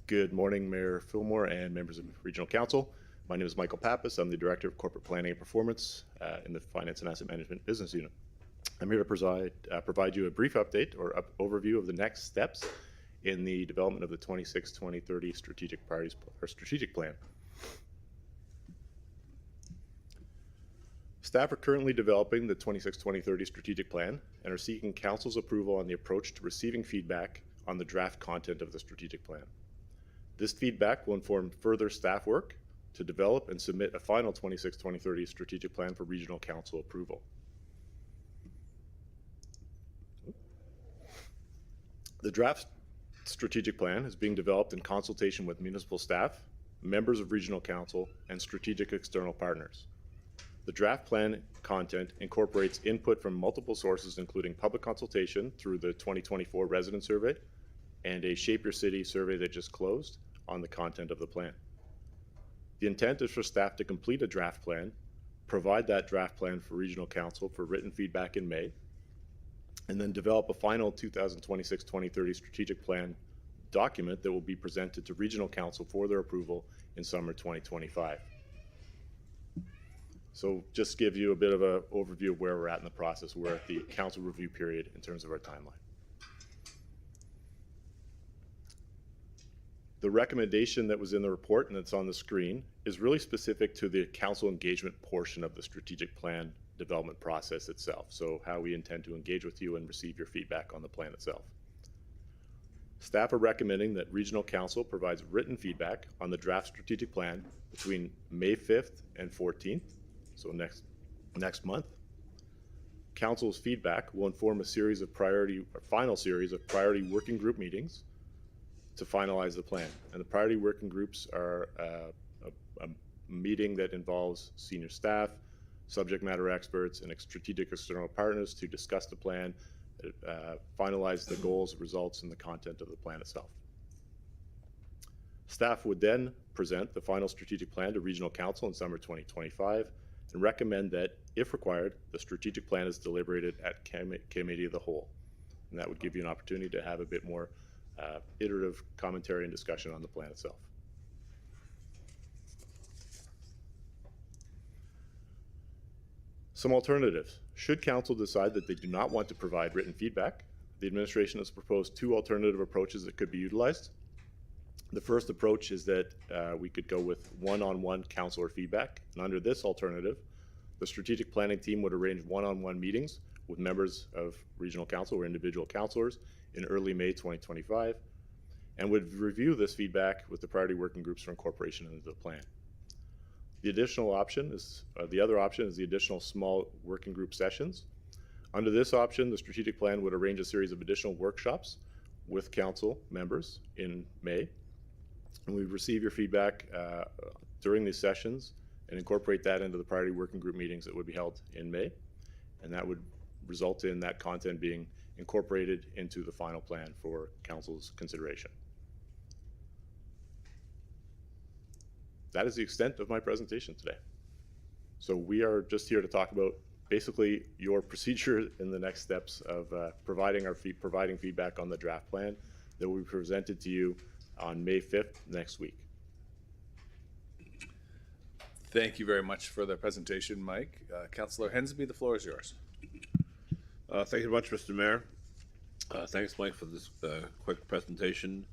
Good morning, Mayor Fillmore and members of Regional Council. My name is Michael Pappas. I'm the Director of Corporate Planning and Performance in the Finance and Asset Management Business Unit. I'm here to provide you a brief update or overview of the next steps in the development of the 26-2030 strategic priorities or strategic plan. Staff are currently developing the 26-2030 strategic plan and are seeking Council's approval on the approach to receiving feedback on the draft content of the strategic plan. This feedback will inform further staff work to develop and submit a final 26-2030 strategic plan for Regional Council approval. The draft strategic plan is being developed in consultation with municipal staff, members of Regional Council, and strategic external partners. The draft plan content incorporates input from multiple sources, including public consultation through the 2024 resident survey and a Shape Your City survey that just closed on the content of the plan. The intent is for staff to complete a draft plan, provide that draft plan for Regional Council for written feedback in May, and then develop a final 2026-2030 strategic plan document that will be presented to Regional Council for their approval in summer 2025. So just give you a bit of an overview of where we're at in the process. We're at the council review period in terms of our timeline. The recommendation that was in the report and that's on the screen is really specific to the council engagement portion of the strategic plan development process itself. So how we intend to engage with you and receive your feedback on the plan itself. Staff are recommending that Regional Council provides written feedback on the draft strategic plan between May 5th and 14th, so next month. Council's feedback will inform a series of final series of priority working group meetings to finalize the plan. And the priority working groups are a meeting that involves senior staff, subject matter experts, and strategic external partners to discuss the plan, finalize the goals, results, and the content of the plan itself. Staff would then present the final strategic plan to Regional Council in summer 2025 and recommend that, if required, the strategic plan is deliberated at Committee of the Whole. And that would give you an opportunity to have a bit more iterative commentary and discussion on the plan itself. Some alternatives. Should Council decide that they do not want to provide written feedback, the administration has proposed two alternative approaches that could be utilized. The first approach is that we could go with one-on-one councilor feedback. And under this alternative, the strategic planning team would arrange one-on-one meetings with members of Regional Council or individual councilors in early May 2025, and would review this feedback with the priority working groups for incorporation into the plan. The additional option is, the other option is the additional small working group sessions. Under this option, the strategic plan would arrange a series of additional workshops with council members in May. And we receive your feedback during these sessions and incorporate that into the priority working group meetings that would be held in May. And that would result in that content being incorporated into the final plan for council's consideration. That is the extent of my presentation today. So we are just here to talk about basically your procedure in the next steps of providing feedback on the draft plan that will be presented to you on May 5th next week. Thank you very much for the presentation, Mike. Councillor Hensby, the floor is yours. Thank you very much, Mr. Mayor. Thanks, Mike, for this quick presentation.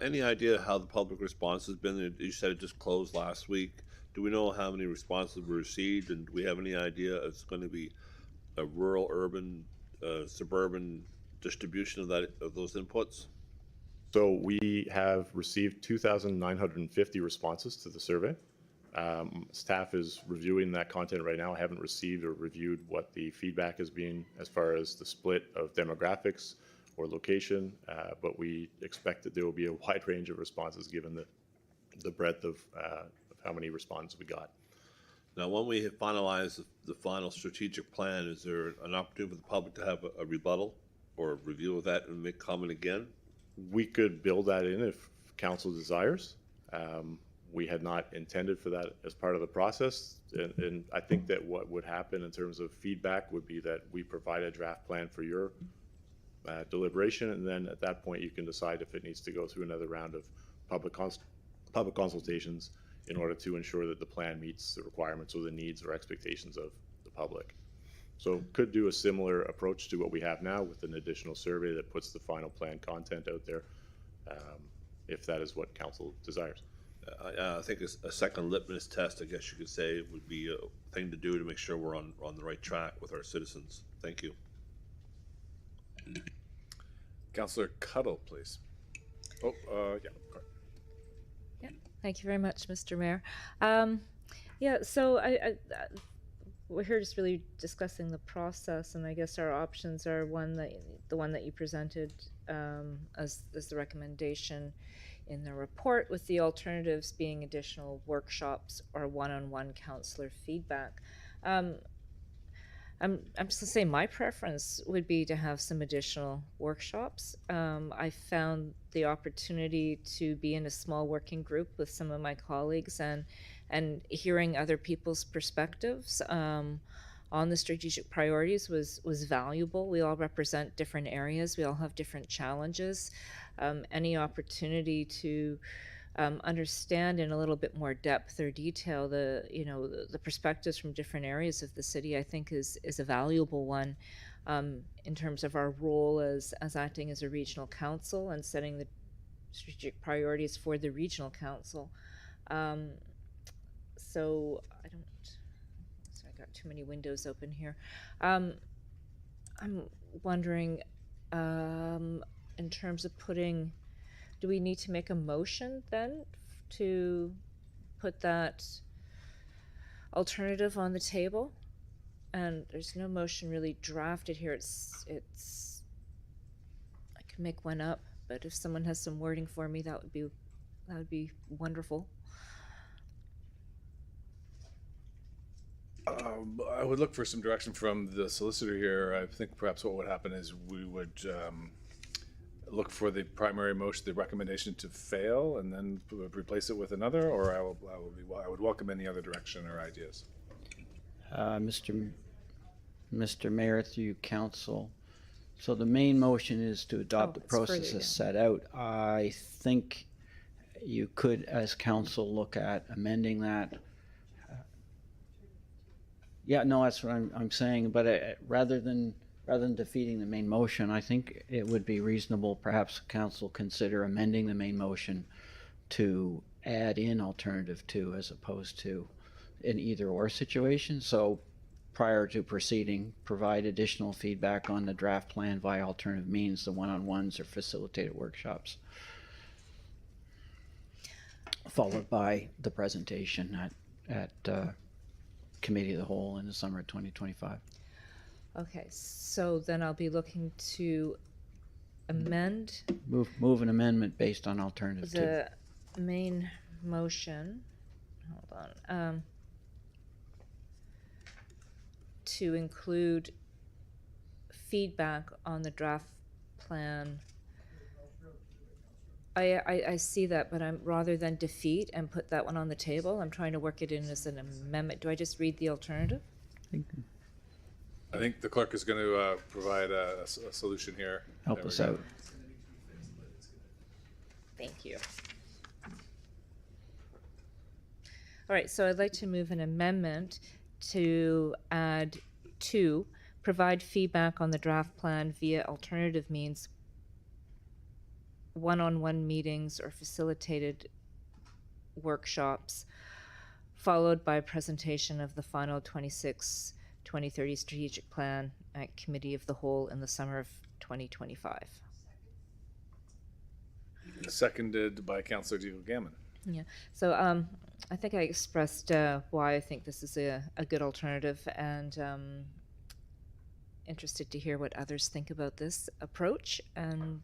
Any idea how the public response has been? You said it just closed last week. Do we know how many responses were received, and do we have any idea if it's going to be a rural, urban, suburban distribution of those inputs? So we have received 2,950 responses to the survey. Staff is reviewing that content right now. I haven't received or reviewed what the feedback has been as far as the split of demographics or location, but we expect that there will be a wide range of responses given the breadth of how many respondents we got. Now, when we have finalized the final strategic plan, is there an opportunity for the public to have a rebuttal or a review of that and make comment again? We could build that in if council desires. We had not intended for that as part of the process, and I think that what would happen in terms of feedback would be that we provide a draft plan for your deliberation, and then at that point you can decide if it needs to go through another round of public consultations in order to ensure that the plan meets the requirements or the needs or expectations of the public. So could do a similar approach to what we have now with an additional survey that puts the final plan content out there, if that is what council desires. I think a second litmus test, I guess you could say, would be a thing to do to make sure we're on the right track with our citizens. Thank you. Councillor Cuttle, please. Oh, yeah. Yeah, thank you very much, Mr. Mayor. Yeah, so we're here just really discussing the process, and I guess our options are the one that you presented as the recommendation in the report, with the alternatives being additional workshops or one-on-one counselor feedback. I'm just gonna say my preference would be to have some additional workshops. I found the opportunity to be in a small working group with some of my colleagues and hearing other people's perspectives on the strategic priorities was valuable. We all represent different areas. We all have different challenges. Any opportunity to understand in a little bit more depth or detail the perspectives from different areas of the city, I think is a valuable one in terms of our role as acting as a regional council and setting the strategic priorities for the regional council. So I got too many windows open here. I'm wondering in terms of do we need to make a motion then to put that alternative on the table? And there's no motion really drafted here. It's I can make one up, but if someone has some wording for me, that would be wonderful. I would look for some direction from the solicitor here. I think perhaps what would happen is we would look for the primary motion, the recommendation to fail, and then replace it with another, or I would welcome any other direction or ideas. Mr. Mayor, through council. So the main motion is to adopt the process as set out. I think you could, as council, look at amending that. Yeah, no, that's what I'm saying. But rather than defeating the main motion, I think it would be reasonable, perhaps council consider amending the main motion to add in alternative 2 as opposed to an either-or situation. So prior to proceeding, provide additional feedback on the draft plan via alternative means, the one-on-ones or facilitated workshops, followed by the presentation at Committee of the Whole in the summer of 2025. Okay, so then I'll be looking to amend Move an amendment based on alternative 2. the main motion. Hold on. To include feedback on the draft plan. I see that, but I'm rather than defeat and put that one on the table, I'm trying to work it in as an amendment. Do I just read the alternative? I think the clerk is going to provide a solution here. Help us out. Thank you. All right, so I'd like to move an amendment to add 2, provide feedback on the draft plan via alternative means, one-on-one meetings or facilitated workshops, followed by presentation of the final 2030 strategic plan at Committee of the Whole in the summer of 2025. Seconded by Councillor Diego Gammon. Yeah, so I think I expressed why I think this is a good alternative, and interested to hear what others think about this approach, and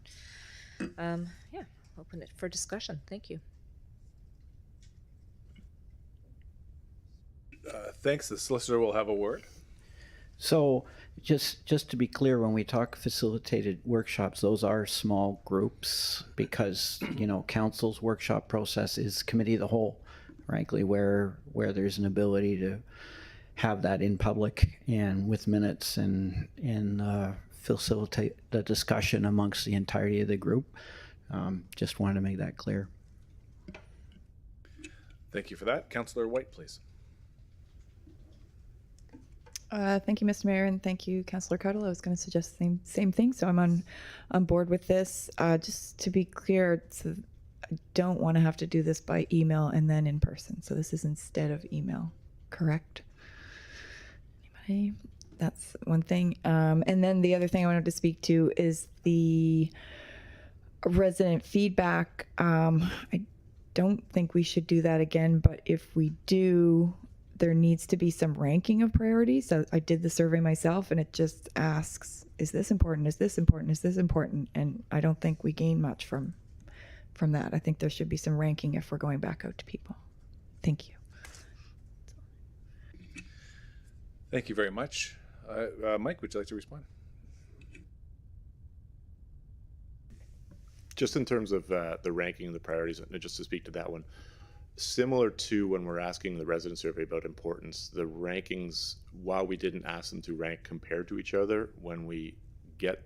yeah, open it for discussion. Thank you. Thanks. The solicitor will have a word. So just to be clear, when we talk facilitated workshops, those are small groups because, council's workshop process is Committee of the Whole, frankly, where there's an ability to have that in public and with minutes and facilitate the discussion amongst the entirety of the group. Just wanted to make that clear. Thank you for that. Councillor White, please. Thank you, Mr. Mayor, and thank you, Councillor Cuddle. I was going to suggest the same thing, so I'm on board with this. Just to be clear, I don't want to have to do this by email and then in person. So this is instead of email, correct? Anybody? That's one thing. And then the other thing I wanted to speak to is the resident feedback. I don't think we should do that again, but if we do, there needs to be some ranking of priorities. So I did the survey myself, and it just asks, is this important? Is this important? Is this important? And I don't think we gain much from from that. I think there should be some ranking if we're going back out to people. Thank you. Thank you very much. Mike, would you like to respond? Just in terms of the ranking and the priorities, and just to speak to that one, similar to when we're asking the resident survey about importance, the rankings, while we didn't ask them to rank compared to each other, when we get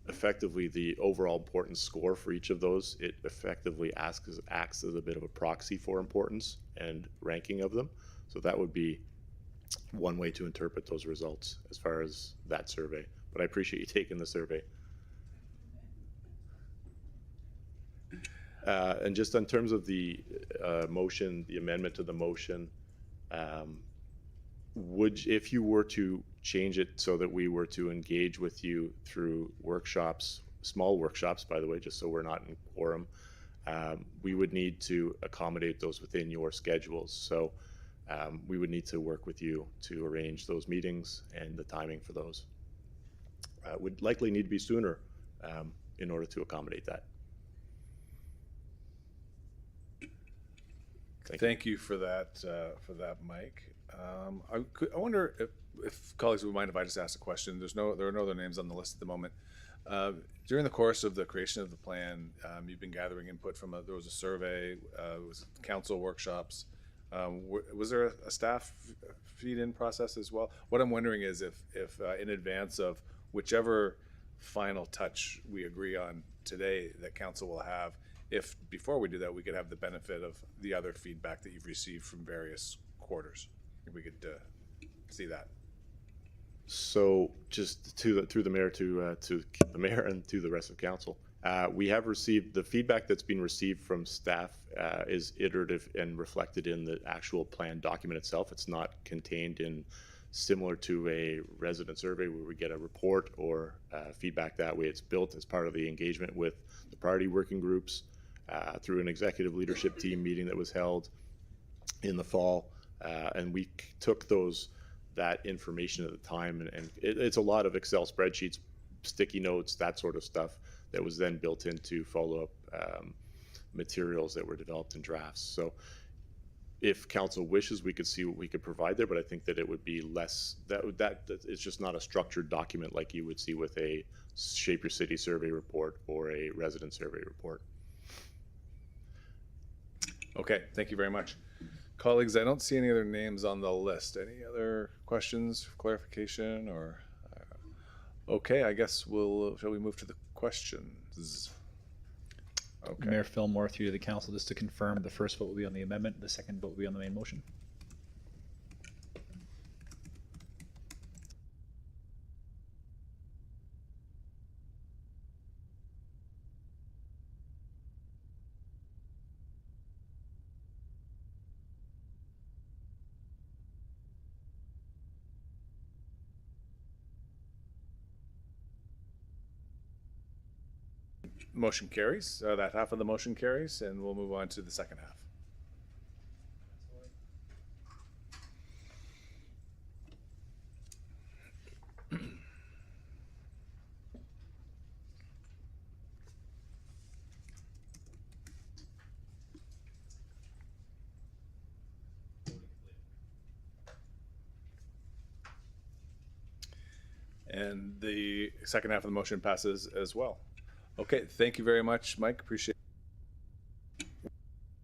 effectively the overall importance score for each of those, it effectively acts as a bit of a proxy for importance and ranking of them. So that would be one way to interpret those results as far as that survey. But I appreciate you taking the survey. And just in terms of the motion, the amendment to the motion, if you were to change it so that we were to engage with you through workshops, small workshops, by the way, just so we're not in quorum, we would need to accommodate those within your schedules. So we would need to work with you to arrange those meetings and the timing for those. Would likely need to be sooner in order to accommodate that. Thank you for that, Mike. I wonder if colleagues would mind if I just ask a question. There are no other names on the list at the moment. During the course of the creation of the plan, you've been gathering input from there was a survey, it was council workshops. Was there a staff feed-in process as well? What I'm wondering is if in advance of whichever final touch we agree on today that council will have, if before we do that, we could have the benefit of the other feedback that you've received from various quarters. If we could see that. So just through the mayor to the mayor and to the rest of council, we have received the feedback that's been received from staff is iterative and reflected in the actual plan document itself. It's not contained in similar to a resident survey where we get a report or feedback that way. It's built as part of the engagement with the priority working groups through an executive leadership team meeting that was held in the fall. And we took that information at the time, and it's a lot of Excel spreadsheets, sticky notes, that sort of stuff that was then built into follow-up materials that were developed in drafts. So if council wishes, we could see what we could provide there, but I think that it would be less, that it's just not a structured document like you would see with a Shape Your City survey report or a resident survey report. Okay, thank you very much. Colleagues, I don't see any other names on the list. Any other questions, clarification, or? Okay, I guess shall we move to the questions? Okay. Mayor Fillmore, through the council, just to confirm, the first vote will be on the amendment, the second vote will be on the main motion. Motion carries. That half of the motion carries, and we'll move on to the second half. And the second half of the motion passes as well. Okay, thank you very much, Mike. Appreciate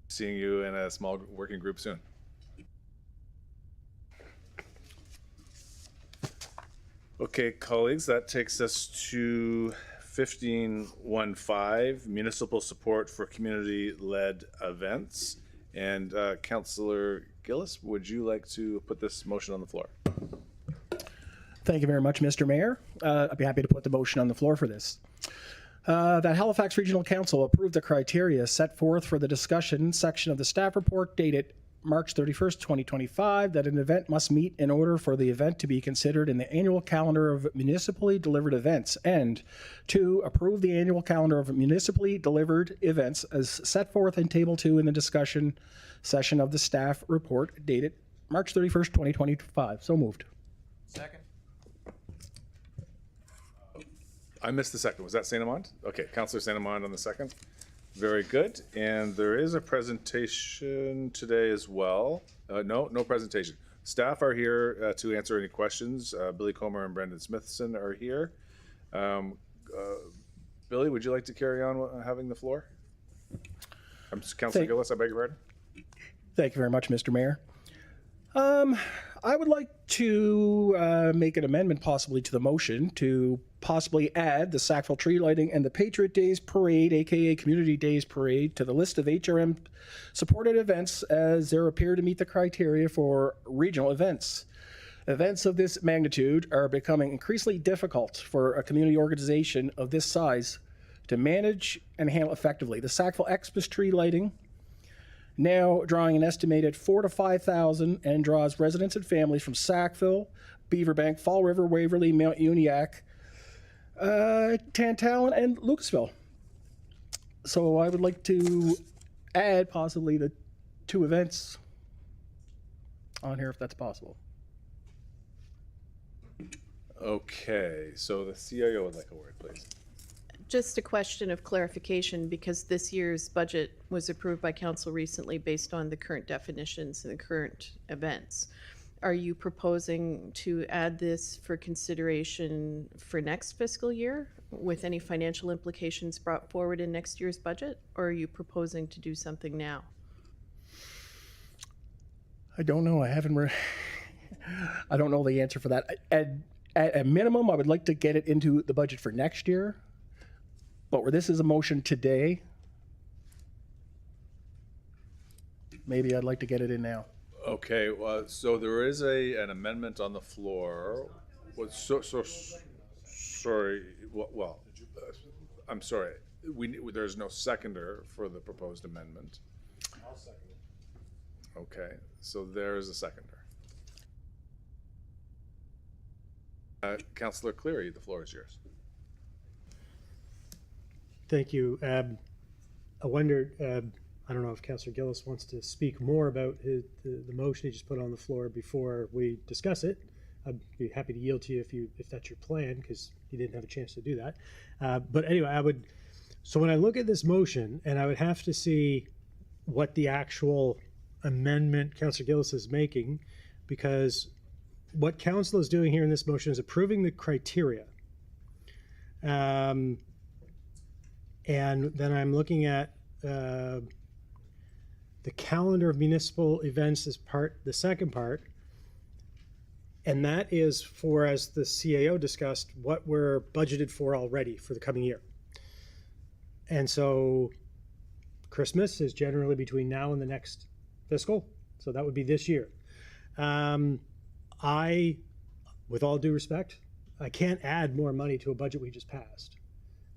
seeing you in a small working group soon. Okay, colleagues, that takes us to 1515, municipal support for community-led events. And Councillor Gillis, would you like to put this motion on the floor? Thank you very much, Mr. Mayor. I'd be happy to put the motion on the floor for this. That Halifax Regional Council approve the criteria set forth for the discussion section of the staff report dated March 31st, 2025, that an event must meet in order for the event to be considered in the annual calendar of municipally delivered events, and 2, approve the annual calendar of municipally delivered events as set forth in Table 2 in the discussion session of the staff report dated March 31st, 2025. So moved. Second. I missed the second. Was that Saint Amand? Okay, Councillor Saint Amand on the second. Very good. And there is a presentation today as well. No presentation. Staff are here to answer any questions. Billy Comer and Brendan Smithson are here. Billy, would you like to carry on having the floor? Councillor Gillis, I beg your pardon. Thank you very much, Mr. Mayor. I would like to make an amendment possibly to the motion to possibly add the Sackville Tree Lighting and the Patriot Days Parade, aka Community Days Parade, to the list of HRM supported events as there appear to meet the criteria for regional events. Events of this magnitude are becoming increasingly difficult for a community organization of this size to manage and handle effectively. The Sackville Xmas Tree Lighting, now drawing an estimated 4,000 to 5,000, and draws residents and families from Sackville, Beaverbank, Fall River, Waverly, Mount Uniacke, Tantallon, and Lucasville. So I would like to add possibly the 2 events on here if that's possible. Okay, so the CIO would like a word, please. Just a question of clarification, because this year's budget was approved by council recently based on the current definitions and the current events. Are you proposing to add this for consideration for next fiscal year with any financial implications brought forward in next year's budget? Or are you proposing to do something now? I don't know. I don't know the answer for that. At a minimum, I would like to get it into the budget for next year. But where this is a motion today, maybe I'd like to get it in now. Okay, so there is an amendment on the floor. Sorry. Well, I'm sorry. There's no seconder for the proposed amendment. I'll second it. Okay, so there is a seconder. Councillor Cleary, the floor is yours. Thank you. I wonder, I don't know if Councillor Gillis wants to speak more about the motion he just put on the floor before we discuss it. I'd be happy to yield to you if that's your plan, because you didn't have a chance to do that. But anyway, so when I look at this motion, and I would have to see what the actual amendment Councillor Gillis is making, because what council is doing here in this motion is approving the criteria. And then I'm looking at the calendar of municipal events as the second part. And that is for, as the CAO discussed, what we're budgeted for already for the coming year. And so Christmas is generally between now and the next fiscal. So that would be this year. With all due respect, I can't add more money to a budget we just passed.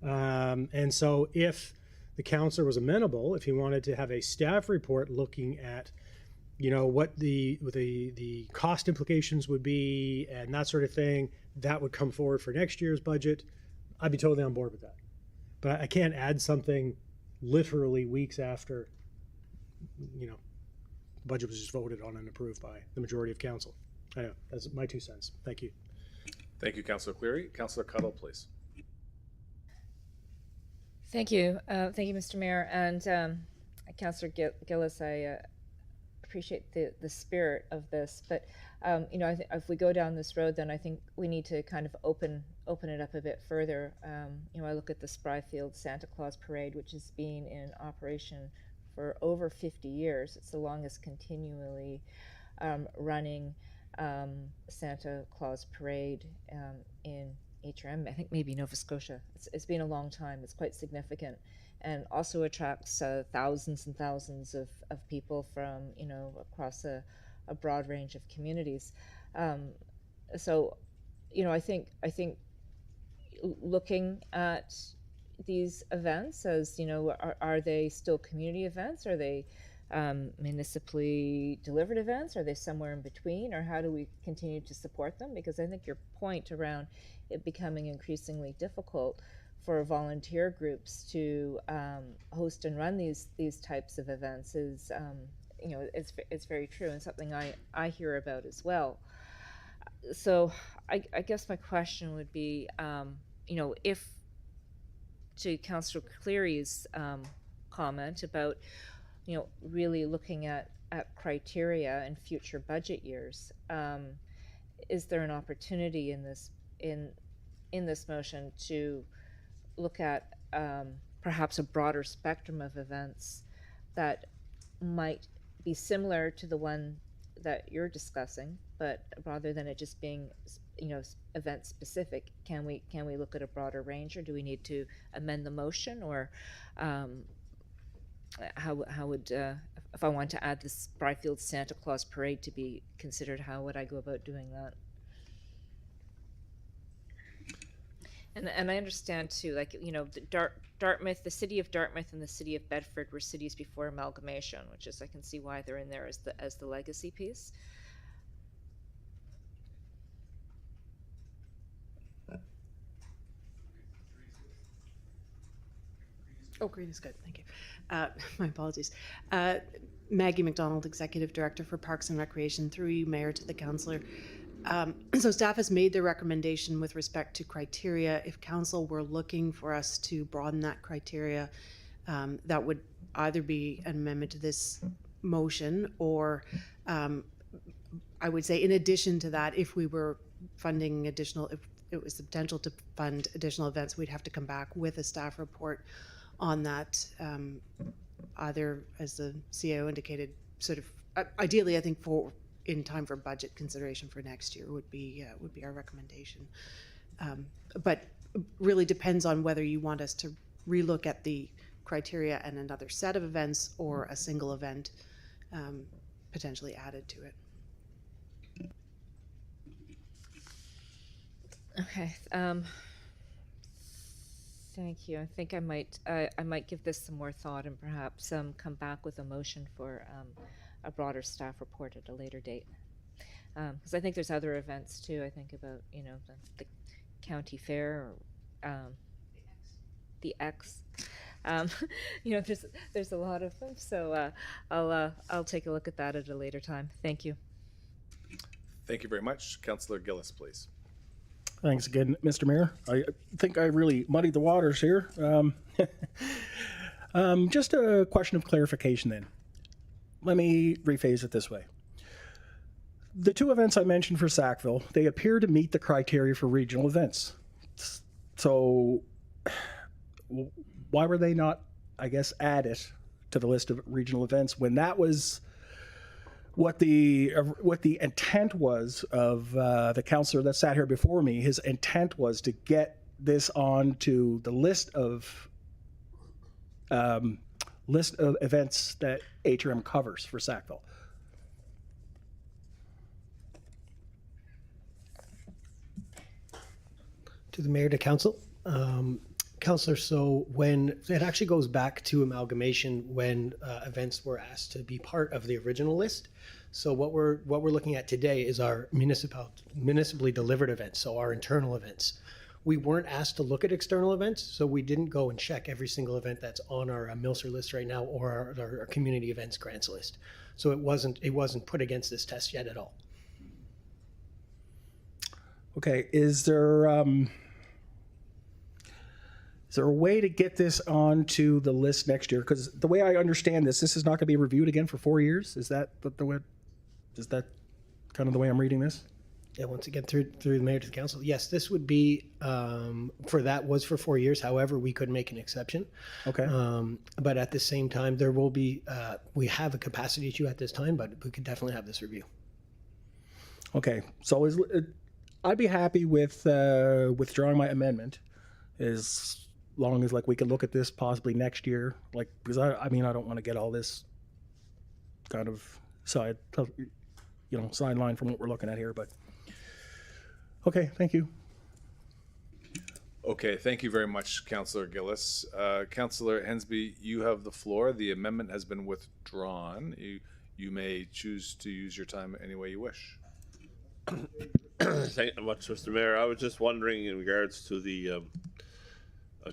And so if the councillor was amenable, if he wanted to have a staff report looking at, what the cost implications would be and that sort of thing, that would come forward for next year's budget, I'd be totally on board with that. But I can't add something literally weeks after, the budget was just voted on and approved by the majority of council. I know, that's my 2 cents. Thank you. Thank you, Councillor Cleary. Councillor Cuddle, please. Thank you. Thank you, Mr. Mayor. And Councillor Gillis, I appreciate the spirit of this. But, I think if we go down this road, then I think we need to kind of open it up a bit further. I look at the Spryfield Santa Claus Parade, which has been in operation for over 50 years. It's the longest continually running Santa Claus Parade in HRM, I think maybe Nova Scotia. It's been a long time. It's quite significant, and also attracts thousands and thousands of people from across a broad range of communities. So I think looking at these events as are they still community events? Are they municipally delivered events? Are they somewhere in between, or how do we continue to support them? Because I think your point around it becoming increasingly difficult for volunteer groups to host and run these types of events is it's very true, and something I hear about as well. So I guess my question would be, if to Councillor Cleary's comment about, really looking at criteria in future budget years, is there an opportunity in this motion to look at perhaps a broader spectrum of events that might be similar to the one that you're discussing, but rather than it just being event specific, can we look at a broader range, or do we need to amend the motion, or how would if I want to add this Byfield Santa Claus parade to be considered, how would I go about doing that? And I understand too, like, Dartmouth, the city of Dartmouth and the city of Bedford were cities before amalgamation, which is, I can see why they're in there as the legacy piece. Oh, green is good. Thank you. My apologies. Maggie McDonald, Executive Director for Parks and Recreation, through you, Mayor, to the Councillor. So staff has made their recommendation with respect to criteria. If Council were looking for us to broaden that criteria, that would either be an amendment to this motion, or I would say in addition to that, if we were funding additional, if it was the potential to fund additional events, we'd have to come back with a staff report on that, either, as the CAO indicated, sort of ideally, I think, in time for budget consideration for next year would be our recommendation. But really depends on whether you want us to relook at the criteria and another set of events, or a single event potentially added to it. Okay. Thank you. I think I might give this some more thought, and perhaps come back with a motion for a broader staff report at a later date. Because I think there's other events too. I think about the county fair, or the X. There's a lot of them. So I'll take a look at that at a later time. Thank you. Thank you very much. Councillor Gillis, please. Thanks again, Mr. Mayor. I think I really muddied the waters here. Just a question of clarification then. Let me rephrase it this way. The two events I mentioned for Sackville, they appear to meet the criteria for regional events. So why were they not, I guess, added to the list of regional events when that was what the intent was of the councillor that sat here before me? His intent was to get this on to the list of events that HRM covers for Sackville. To the mayor, to council. Councillor, so when it actually goes back to amalgamation, when events were asked to be part of the original list. So what we're looking at today is our municipally delivered events, so our internal events. We weren't asked to look at external events, so we didn't go and check every single event that's on our MILSR list right now, or our community events grants list. So it wasn't put against this test yet at all. Okay, is there a way to get this onto the list next year? Because the way I understand this is not going to be reviewed again for 4 years. Is that the way? Is that kind of the way I'm reading this? Yeah, once again, through the mayor to the council, yes, this would be was for 4 years. However, we could make an exception. Okay. But at the same time, there will be we have a capacity issue at this time, but we could definitely have this review. Okay, so I'd be happy with withdrawing my amendment, as long as we can look at this possibly next year. Because I don't want to get all this kind of sideline from what we're looking at here, but. Okay, thank you. Okay, thank you very much, Councillor Gillis. Councillor Hensby, you have the floor. The amendment has been withdrawn. You may choose to use your time any way you wish. Thank you much, Mr. Mayor. I was just wondering in regards to the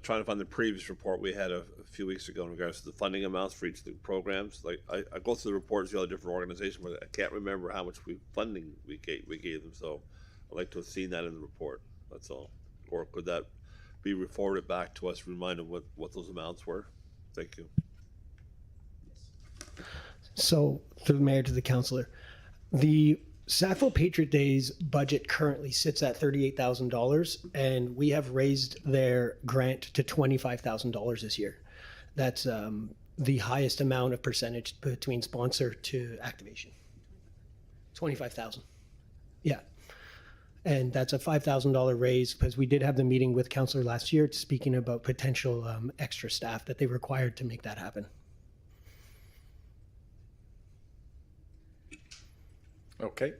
trying to find the previous report we had a few weeks ago in regards to the funding amounts for each of the programs. I go through the reports of the other different organizations, but I can't remember how much funding we gave them. So I'd like to have seen that in the report. That's all. Or could that be forwarded back to us, reminded what those amounts were. Thank you. So, through the mayor to the councillor, the Sackville Patriot Days budget currently sits at $38,000, and we have raised their grant to $25,000 this year. That's the highest amount of percentage between sponsor to activation. 25,000. Yeah. And that's a $5,000 raise because we did have the meeting with councillor last year speaking about potential extra staff that they required to make that happen. Okay.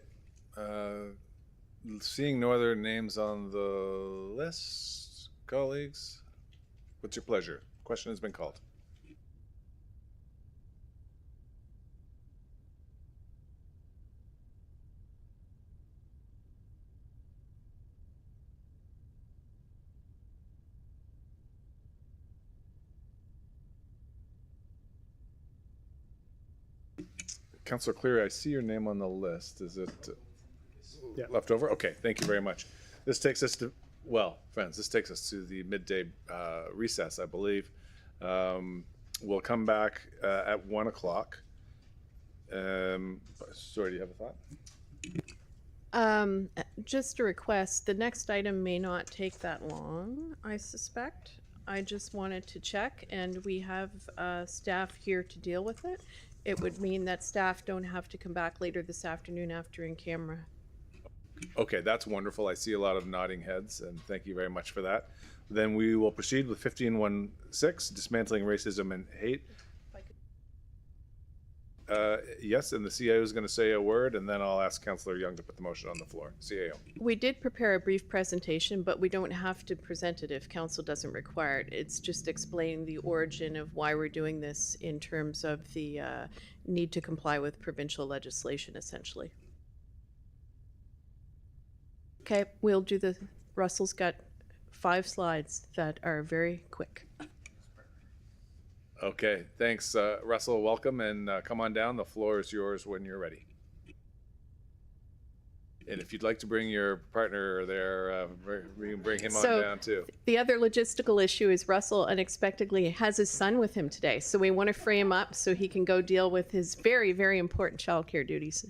Seeing no other names on the list, colleagues, what's your pleasure? Question has been called. Councillor Cleary, I see your name on the list. Is it left over? Okay, thank you very much. This takes us to, well, friends, this takes us to the midday recess, I believe. We'll come back at 1 o'clock. Sorry, do you have a thought? Just a request. The next item may not take that long, I suspect. I just wanted to check, and we have staff here to deal with it. It would mean that staff don't have to come back later this afternoon after in camera. Okay, that's wonderful. I see a lot of nodding heads, and thank you very much for that. Then we will proceed with 1516, dismantling racism and hate. Yes, and the CAO is going to say a word, and then I'll ask Councillor Young to put the motion on the floor. CAO. We did prepare a brief presentation, but we don't have to present it if council doesn't require it. It's just explaining the origin of why we're doing this in terms of the need to comply with provincial legislation, essentially. Okay, we'll do the, Russell's got 5 slides that are very quick. Okay, thanks, Russell. Welcome, and come on down. The floor is yours when you're ready. And if you'd like to bring your partner there, we can bring him on down too. The other logistical issue is Russell unexpectedly has his son with him today, so we want to free him up so he can go deal with his very, very important childcare duties.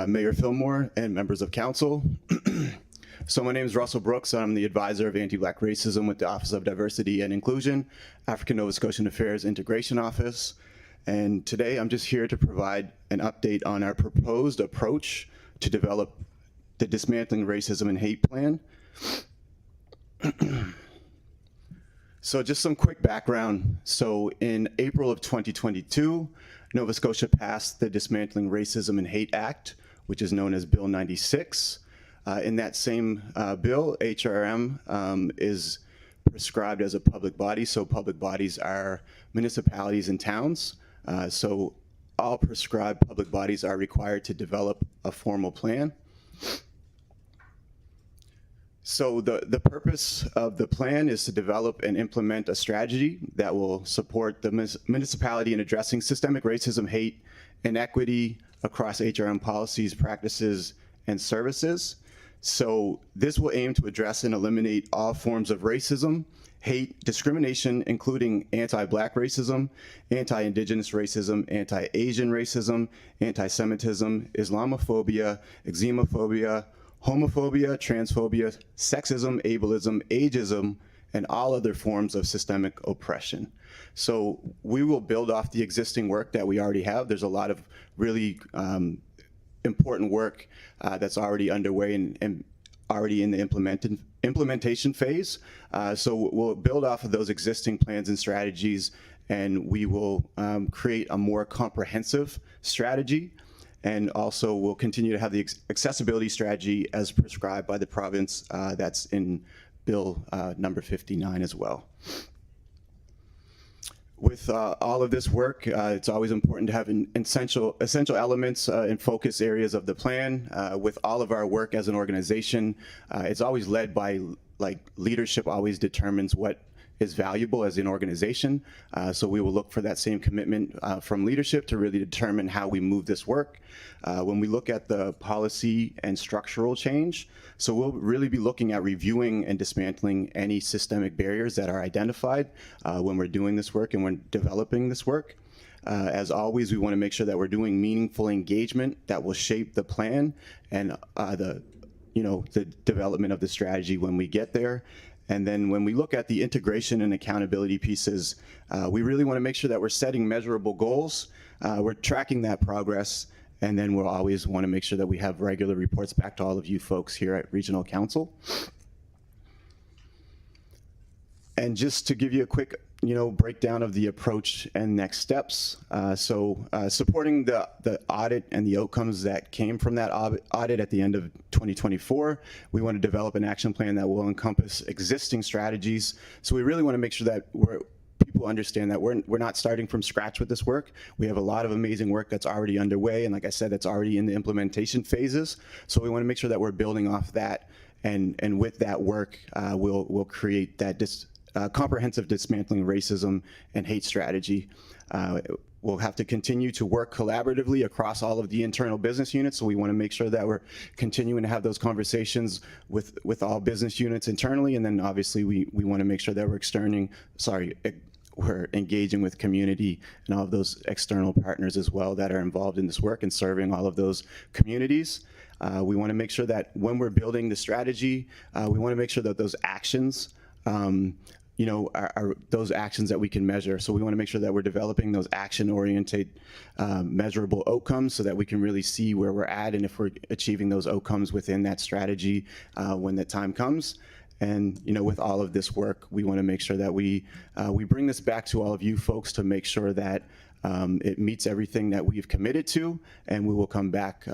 Mayor Fillmore and members of council. So my name is Russell Brooks. I'm the advisor of anti-Black racism with the Office of Diversity and Inclusion, African Nova Scotian Affairs Integration Office. And today I'm just here to provide an update on our proposed approach to develop the Dismantling Racism and Hate Plan. So just some quick background. So in April of 2022, Nova Scotia passed the Dismantling Racism and Hate Act, which is known as Bill 96. In that same bill, HRM is prescribed as a public body, so public bodies are municipalities and towns. So all prescribed public bodies are required to develop a formal plan. So the purpose of the plan is to develop and implement a strategy that will support the municipality in addressing systemic racism, hate, and equity across HRM policies, practices, and services. So this will aim to address and eliminate all forms of racism, hate, discrimination, including anti-Black racism, anti-Indigenous racism, anti-Asian racism, anti-Semitism, Islamophobia, xenophobia, homophobia, transphobia, sexism, ableism, ageism, and all other forms of systemic oppression. So we will build off the existing work that we already have. There's a lot of really important work that's already underway and already in the implementation phase. So we'll build off of those existing plans and strategies, and we will create a more comprehensive strategy. And also we'll continue to have the accessibility strategy as prescribed by the province that's in Bill number 59 as well. With all of this work, it's always important to have essential elements and focus areas of the plan. With all of our work as an organization, it's always led by like leadership always determines what is valuable as an organization. So we will look for that same commitment from leadership to really determine how we move this work. When we look at the policy and structural change, so we'll really be looking at reviewing and dismantling any systemic barriers that are identified when we're doing this work and when developing this work. As always, we want to make sure that we're doing meaningful engagement that will shape the plan and the development of the strategy when we get there. And then when we look at the integration and accountability pieces, we really want to make sure that we're setting measurable goals, we're tracking that progress, and then we'll always want to make sure that we have regular reports back to all of you folks here at Regional Council. And just to give you a quick breakdown of the approach and next steps. Supporting the audit and the outcomes that came from that audit at the end of 2024, we want to develop an action plan that will encompass existing strategies. So we really want to make sure that people understand that we're not starting from scratch with this work. We have a lot of amazing work that's already underway, and like I said, that's already in the implementation phases. So we want to make sure that we're building off that, and with that work, we'll create that comprehensive dismantling racism and hate strategy. We'll have to continue to work collaboratively across all of the internal business units, so we want to make sure that we're continuing to have those conversations with all business units internally, and then obviously we want to make sure that we're engaging with community and all of those external partners as well that are involved in this work and serving all of those communities. We want to make sure that when we're building the strategy, we want to make sure that those actions are those actions that we can measure. So we want to make sure that we're developing those action-oriented, measurable outcomes so that we can really see where we're at and if we're achieving those outcomes within that strategy when the time comes. And with all of this work, we want to make sure that we bring this back to all of you folks to make sure that it meets everything that we've committed to, and we will come back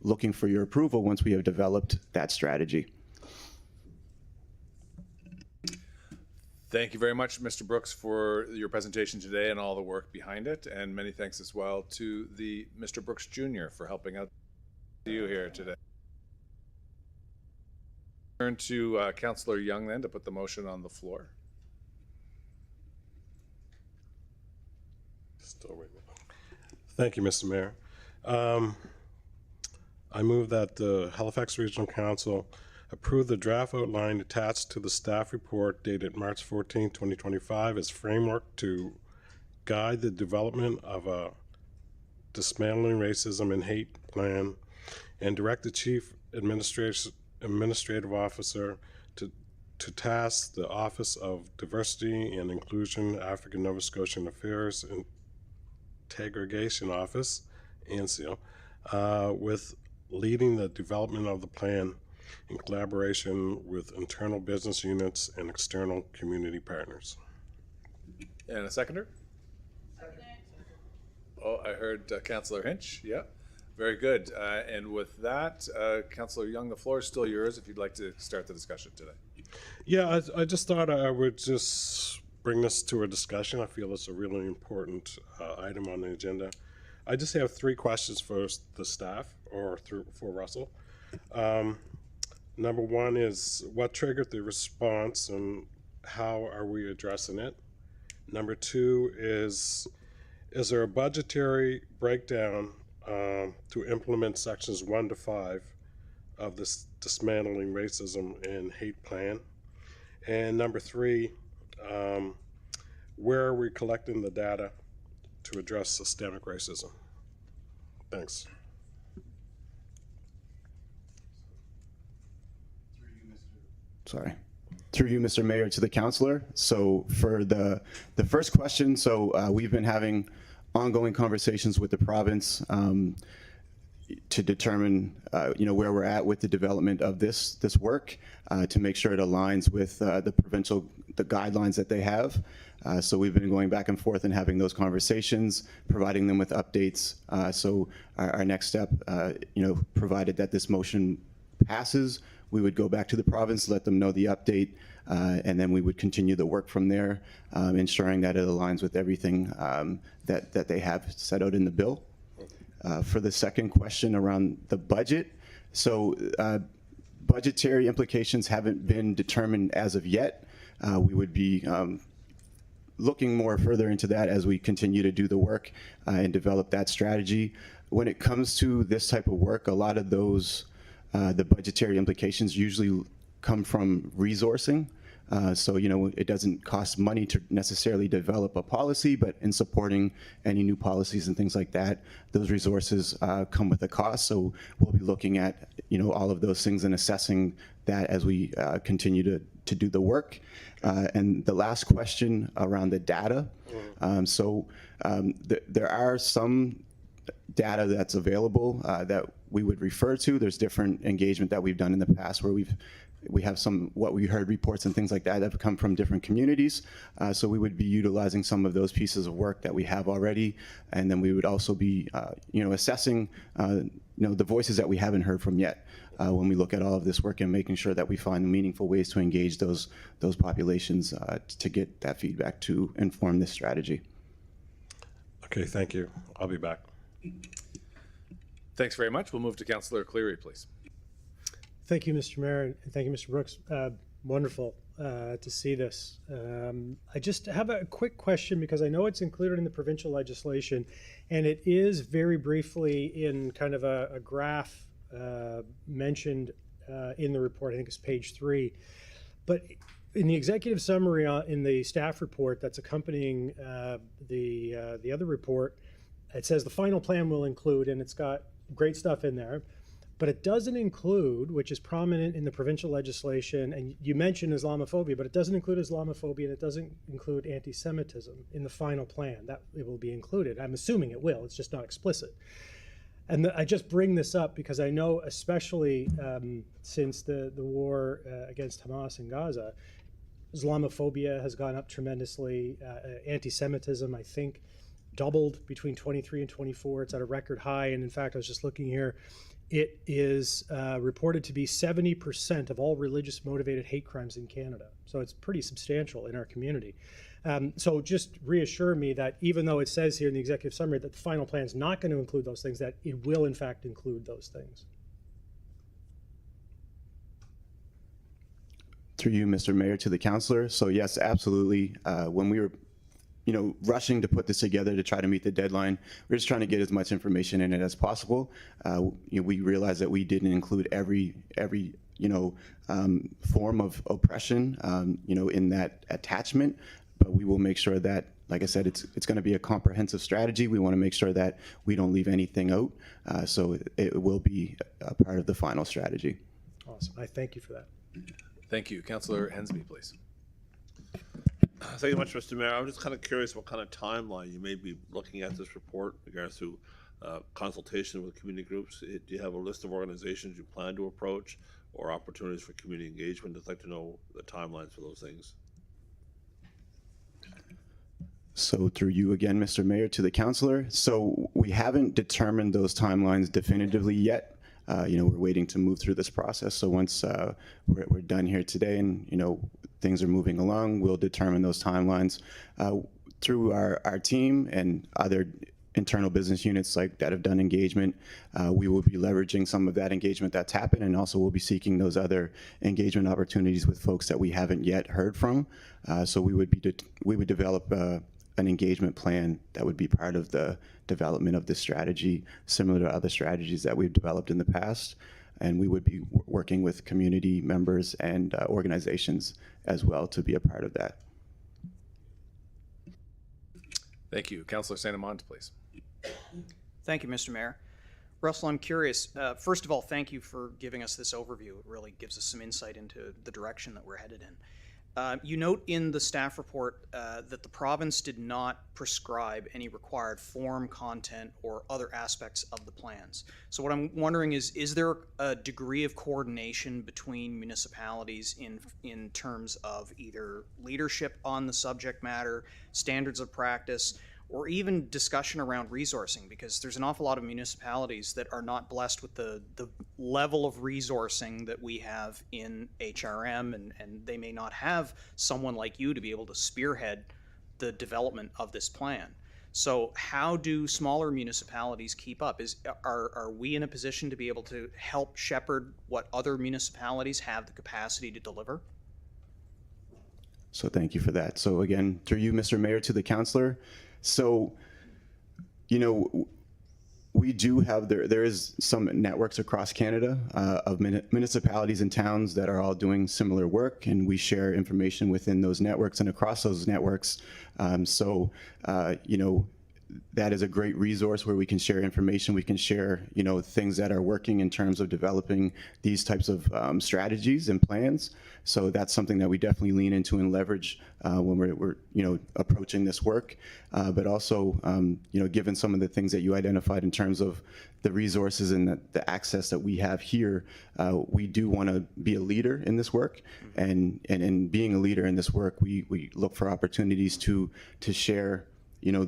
looking for your approval once we have developed that strategy. Thank you very much, Mr. Brooks, for your presentation today and all the work behind it. And many thanks as well to the Mr. Brooks Jr. for helping out you here today. Turn to Councillor Young then to put the motion on the floor. Still waiting. Thank you, Mr. Mayor. I move that the Halifax Regional Council approve the draft outline attached to the staff report dated March 14, 2025 as framework to guide the development of a dismantling racism and hate plan, and direct the Chief Administrative Officer to task the Office of Diversity and Inclusion, African Nova Scotian Affairs and Integration Office, ANCIO, with leading the development of the plan in collaboration with internal business units and external community partners. And a seconder? Oh, I heard Councillor Hinch. Yeah, very good. And with that, Councillor Young, the floor is still yours if you'd like to start the discussion today. Yeah, I just thought I would just bring this to a discussion. I feel it's a really important item on the agenda. I just have 3 questions for the staff or for Russell. Number 1 is what triggered the response and how are we addressing it? Number 2 is there a budgetary breakdown to implement sections 1 to 5 of this dismantling racism and hate plan? And number 3, where are we collecting the data to address systemic racism? Thanks. Through you, Mr. Mayor, to the councillor. So for the first question, we've been having ongoing conversations with the province to determine where we're at with the development of this work to make sure it aligns with the guidelines that they have. So we've been going back and forth and having those conversations, providing them with updates. So our next step, provided that this motion passes, we would go back to the province, let them know the update, and then we would continue the work from there, ensuring that it aligns with everything that they have set out in the bill. For the second question around the budget, so budgetary implications haven't been determined as of yet. We would be looking more further into that as we continue to do the work and develop that strategy. When it comes to this type of work, a lot of those, the budgetary implications usually come from resourcing. So, it doesn't cost money to necessarily develop a policy, but in supporting any new policies and things like that, those resources come with a cost. So we'll be looking at, all of those things and assessing that as we continue to do the work. And the last question around the data. There are some data that's available that we would refer to. There's different engagement that we've done in the past where we have some what we heard reports and things like that have come from different communities. So we would be utilizing some of those pieces of work that we have already, and then we would also be, assessing, the voices that we haven't heard from yet when we look at all of this work and making sure that we find meaningful ways to engage those populations to get that feedback to inform this strategy. Okay, thank you. I'll be back. Thanks very much. We'll move to Councillor Cleary, please. Thank you, Mr. Mayor, and thank you, Mr. Brooks. Wonderful to see this. I just have a quick question because I know it's included in the provincial legislation, and it is very briefly in kind of a graph mentioned in the report. I think it's page 3. But in the executive summary in the staff report that's accompanying the other report, it says the final plan will include, and it's got great stuff in there, but it doesn't include, which is prominent in the provincial legislation, and you mentioned Islamophobia, but it doesn't include Islamophobia and it doesn't include anti-Semitism in the final plan. That it will be included. I'm assuming it will, it's just not explicit. And I just bring this up because I know, especially since the war against Hamas in Gaza, Islamophobia has gone up tremendously. Anti-Semitism, I think, doubled between 23 and 24. It's at a record high. And in fact, I was just looking here, it is reported to be 70% of all religious motivated hate crimes in Canada. So it's pretty substantial in our community. So just reassure me that even though it says here in the executive summary that the final plan is not going to include those things, that it will in fact include those things. Through you, Mr. Mayor, to the councillor. So yes, absolutely. When we were rushing to put this together to try to meet the deadline, we're just trying to get as much information in it as possible. We realized that we didn't include every form of oppression, in that attachment, but we will make sure that, like I said, it's going to be a comprehensive strategy. We want to make sure that we don't leave anything out, so it will be a part of the final strategy. Awesome. I thank you for that. Thank you. Councillor Hensby, please. Thank you much, Mr. Mayor. I'm just kind of curious what kind of timeline you may be looking at this report in regards to consultation with community groups. Do you have a list of organizations you plan to approach or opportunities for community engagement? I'd like to know the timelines for those things. So through you again, Mr. Mayor, to the councillor. So we haven't determined those timelines definitively yet. We're waiting to move through this process. So once we're done here today and, things are moving along, we'll determine those timelines through our team and other internal business units like that have done engagement. We will be leveraging some of that engagement that's happened, and also we'll be seeking those other engagement opportunities with folks that we haven't yet heard from. So we would develop an engagement plan that would be part of the development of this strategy, similar to other strategies that we've developed in the past. And we would be working with community members and organizations as well to be a part of that. Thank you. Councillor St. Amand, please. Thank you, Mr. Mayor. Russell, I'm curious. First of all, thank you for giving us this overview. It really gives us some insight into the direction that we're headed in. You note in the staff report that the province did not prescribe any required form, content, or other aspects of the plans. So what I'm wondering is there a degree of coordination between municipalities in terms of either leadership on the subject matter, standards of practice, or even discussion around resourcing, because there's an awful lot of municipalities that are not blessed with the level of resourcing that we have in HRM, and they may not have someone like you to be able to spearhead the development of this plan. So how do smaller municipalities keep up? Are we in a position to be able to help shepherd what other municipalities have the capacity to deliver? So thank you for that. So again, through you, Mr. Mayor, to the councillor. So, you know, we do have, there is some networks across Canada of municipalities and towns that are all doing similar work, and we share information within those networks and across those networks. You know, that is a great resource where we can share information. We can share, you know, things that are working in terms of developing these types of strategies and plans. So that's something that we definitely lean into and leverage when we're you know, approaching this work. But also, you know, given some of the things that you identified in terms of the resources and the access that we have here, we do want to be a leader in this work. And in being a leader in this work, we look for opportunities to share, you know,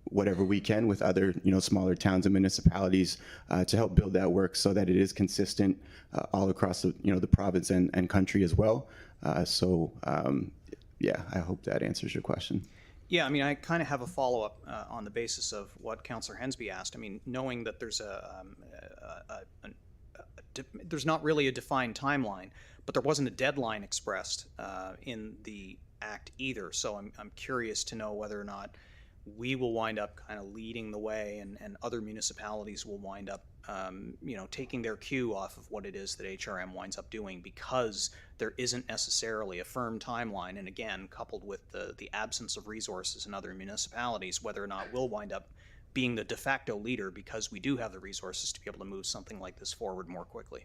whatever we can with other, you know, smaller towns and municipalities to help build that work so that it is consistent all across the, you know, the province and country as well. Yeah, I hope that answers your question. Yeah, I mean, I kind of have a follow-up on the basis of what Councillor Hensby asked. I mean, knowing that there's there's not really a defined timeline, but there wasn't a deadline expressed in the act either. So I'm curious to know whether or not we will wind up kind of leading the way, and other municipalities will wind up, you know, taking their cue off of what it is that HRM winds up doing, because there isn't necessarily a firm timeline. And again, coupled with the absence of resources in other municipalities, whether or not we'll wind up being the de facto leader because we do have the resources to be able to move something like this forward more quickly.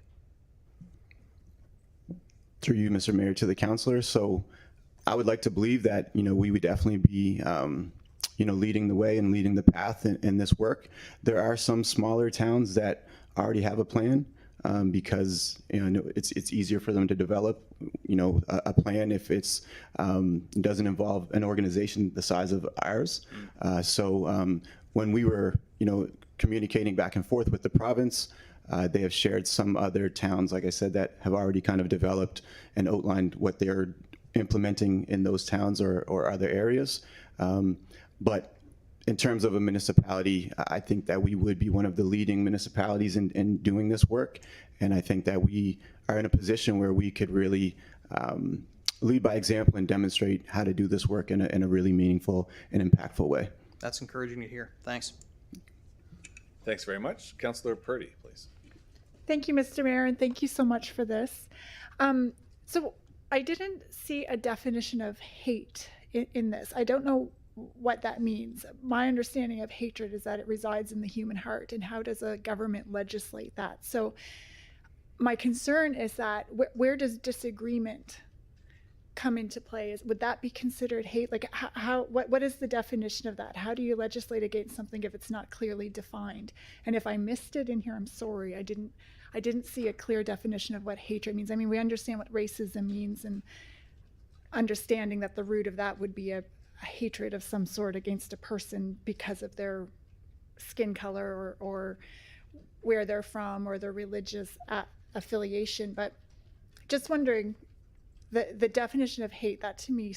Through you, Mr. Mayor, to the councillor. So I would like to believe that, you know, we would definitely be you know, leading the way and leading the path in this work. There are some smaller towns that already have a plan because, you know, it's easier for them to develop, you know, a plan if it's doesn't involve an organization the size of ours. When we were, you know, communicating back and forth with the province, they have shared some other towns, like I said, that have already kind of developed and outlined what they're implementing in those towns or other areas. But in terms of a municipality, I think that we would be one of the leading municipalities in doing this work. And I think that we are in a position where we could really lead by example and demonstrate how to do this work in a really meaningful and impactful way. That's encouraging to hear. Thanks. Thanks very much. Councillor Purdy, please. Thank you, Mr. Mayor, and thank you so much for this. So I didn't see a definition of hate in this. I don't know what that means. My understanding of hatred is that it resides in the human heart, and how does a government legislate that? So my concern is that where does disagreement come into play? Would that be considered hate? Like what is the definition of that? How do you legislate against something if it's not clearly defined? And if I missed it in here, I'm sorry. I didn't see a clear definition of what hatred means. I mean, we understand what racism means, and understanding that the root of that would be a hatred of some sort against a person because of their skin color or where they're from or their religious affiliation. But just wondering, the definition of hate, that to me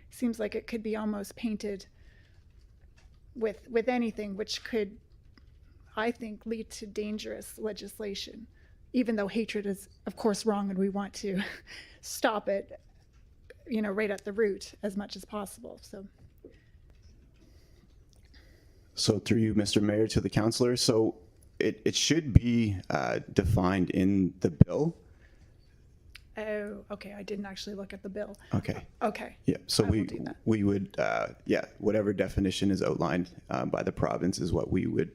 seems like it could be almost painted with anything, which could, I think, lead to dangerous legislation, even though hatred is of course wrong and we want to stop it, you know, right at the root as much as possible. So through you, Mr. Mayor, to the councillor. So it should be defined in the bill. Oh, okay. I didn't actually look at the bill. Okay. Okay. Yeah. So we would yeah, whatever definition is outlined by the province is what we would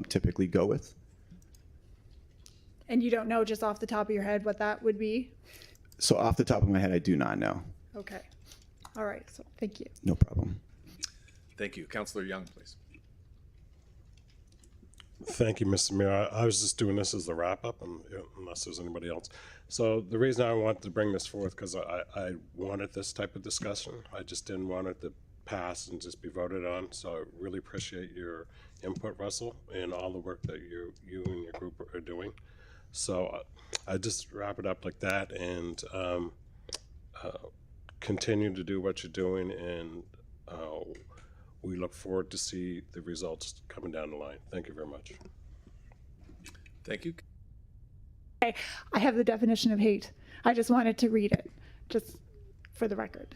typically go with. And you don't know just off the top of your head what that would be? So off the top of my head, I do not know. Okay. All right. So thank you. No problem. Thank you. Councillor Young, please. Thank you, Mr. Mayor. I was just doing this as the wrap up, unless there's anybody else. So the reason I wanted to bring this forth, because I wanted this type of discussion. I just didn't want it to pass and just be voted on. So I really appreciate your input, Russell, and all the work that you and your group are doing. So I just wrap it up like that, and continue to do what you're doing, and we look forward to see the results coming down the line. Thank you very much. Thank you. Okay, I have the definition of hate. I just wanted to read it, just for the record.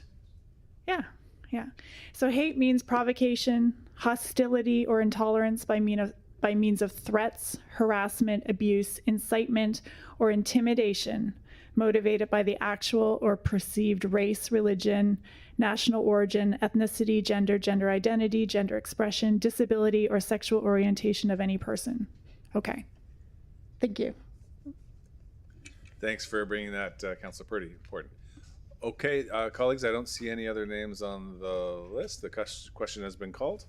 Yeah, yeah. So hate means provocation, hostility, or intolerance by means of threats, harassment, abuse, incitement, or intimidation, motivated by the actual or perceived race, religion, national origin, ethnicity, gender identity, gender expression, disability, or sexual orientation of any person. Okay. Thank you. Thanks for bringing that, Councilor Purdy. Important. Okay, colleagues, I don't see any other names on the list. The question has been called.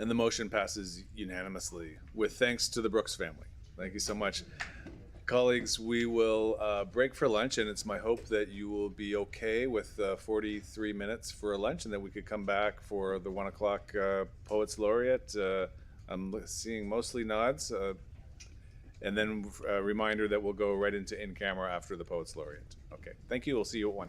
And the motion passes unanimously with thanks to the Brooks family. Thank you so much. Colleagues, we will break for lunch, and it's my hope that you will be okay with 43 minutes for a lunch and that we could come back for the 1 o'clock Poets Laureate. I'm seeing mostly nods. And then a reminder that we'll go right into in-camera after the Poets Laureate. Okay, thank you. We'll see you at 1.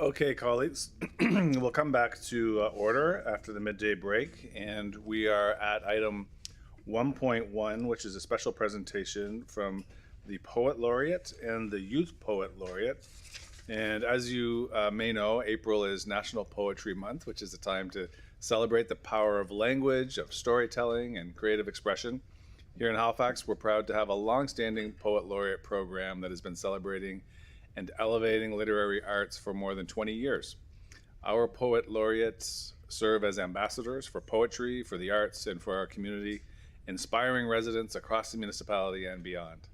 Okay, colleagues, we'll come back to order after the midday break, and we are at item 1.1, which is a special presentation from the Poet Laureate and the Youth Poet Laureate. And as you may know, April is National Poetry Month, which is a time to celebrate the power of language, of storytelling, and creative expression. Here in Halifax, we're proud to have a long-standing Poet Laureate program that has been celebrating and elevating literary arts for more than 20 years. Our Poet Laureates serve as ambassadors for poetry, for the arts, and for our community, inspiring residents across the municipality and beyond.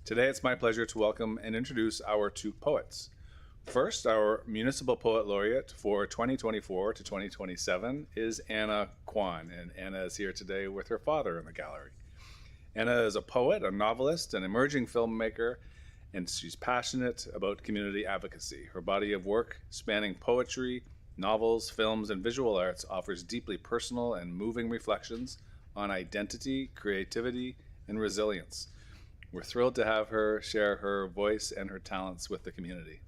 Today, it's my pleasure to welcome and introduce our two poets. First, our Municipal Poet Laureate for 2024 to 2027 is Anna Kwan, and Anna is here today with her father in the gallery. Anna is a poet, a novelist, an emerging filmmaker, and she's passionate about community advocacy. Her body of work, spanning poetry, novels, films, and visual arts, offers deeply personal and moving reflections on identity, creativity, and resilience. We're thrilled to have her share her voice and her talents with the community.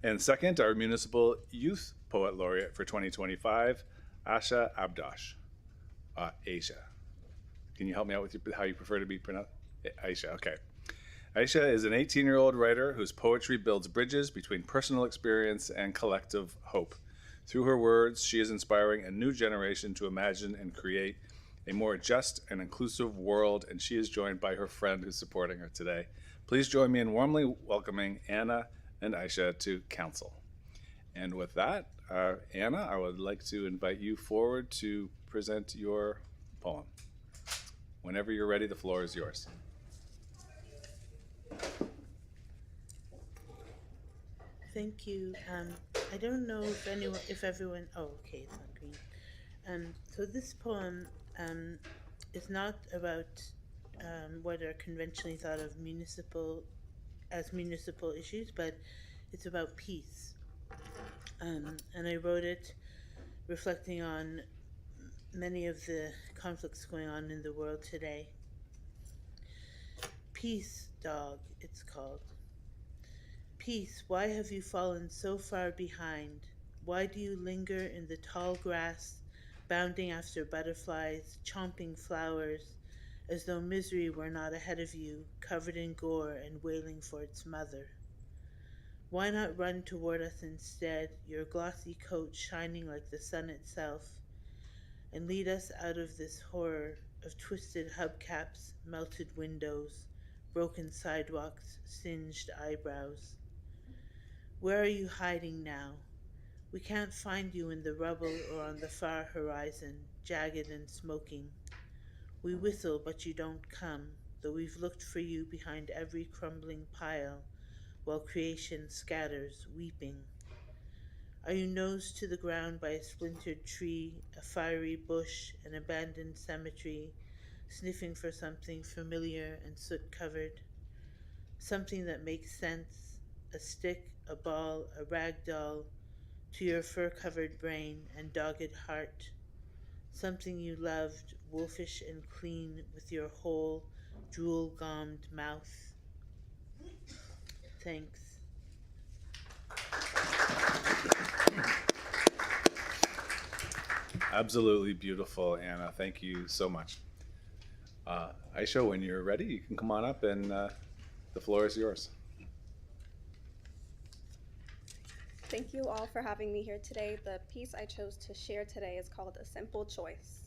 And second, our Municipal Youth Poet Laureate for 2025, Asha Abdosh. Aisha. Can you help me out with how you prefer to be pronounced? Aisha, okay. Aisha is an 18-year-old writer whose poetry builds bridges between personal experience and collective hope. Through her words, she is inspiring a new generation to imagine and create a more just and inclusive world, and she is joined by her friend who's supporting her today. Please join me in warmly welcoming Anna and Aisha to council. And with that, Anna, I would like to invite you forward to present your poem. Whenever you're ready, the floor is yours. Thank you. I don't know if everyone. Oh, okay, it's not green. So this poem is not about what are conventionally thought of municipal issues, but it's about peace. And I wrote it reflecting on many of the conflicts going on in the world today. Peace, dog, it's called. Peace, why have you fallen so far behind? Why do you linger in the tall grass, bounding after butterflies, chomping flowers, as though misery were not ahead of you, covered in gore and wailing for its mother? Why not run toward us instead, your glossy coat shining like the sun itself, and lead us out of this horror of twisted hubcaps, melted windows, broken sidewalks, singed eyebrows? Where are you hiding now? We can't find you in the rubble or on the far horizon, jagged and smoking. We whistle, but you don't come, though we've looked for you behind every crumbling pile, while creation scatters, weeping. Are you nosed to the ground by a splintered tree, a fiery bush, an abandoned cemetery, sniffing for something familiar and soot-covered? Something that makes sense, a stick, a ball, a rag doll, to your fur-covered brain and dogged heart. Something you loved, wolfish and clean, with your whole, drool-gommed mouth. Thanks. Absolutely beautiful, Anna. Thank you so much. Aisha, when you're ready, you can come on up and the floor is yours. Thank you all for having me here today. The piece I chose to share today is called A Simple Choice.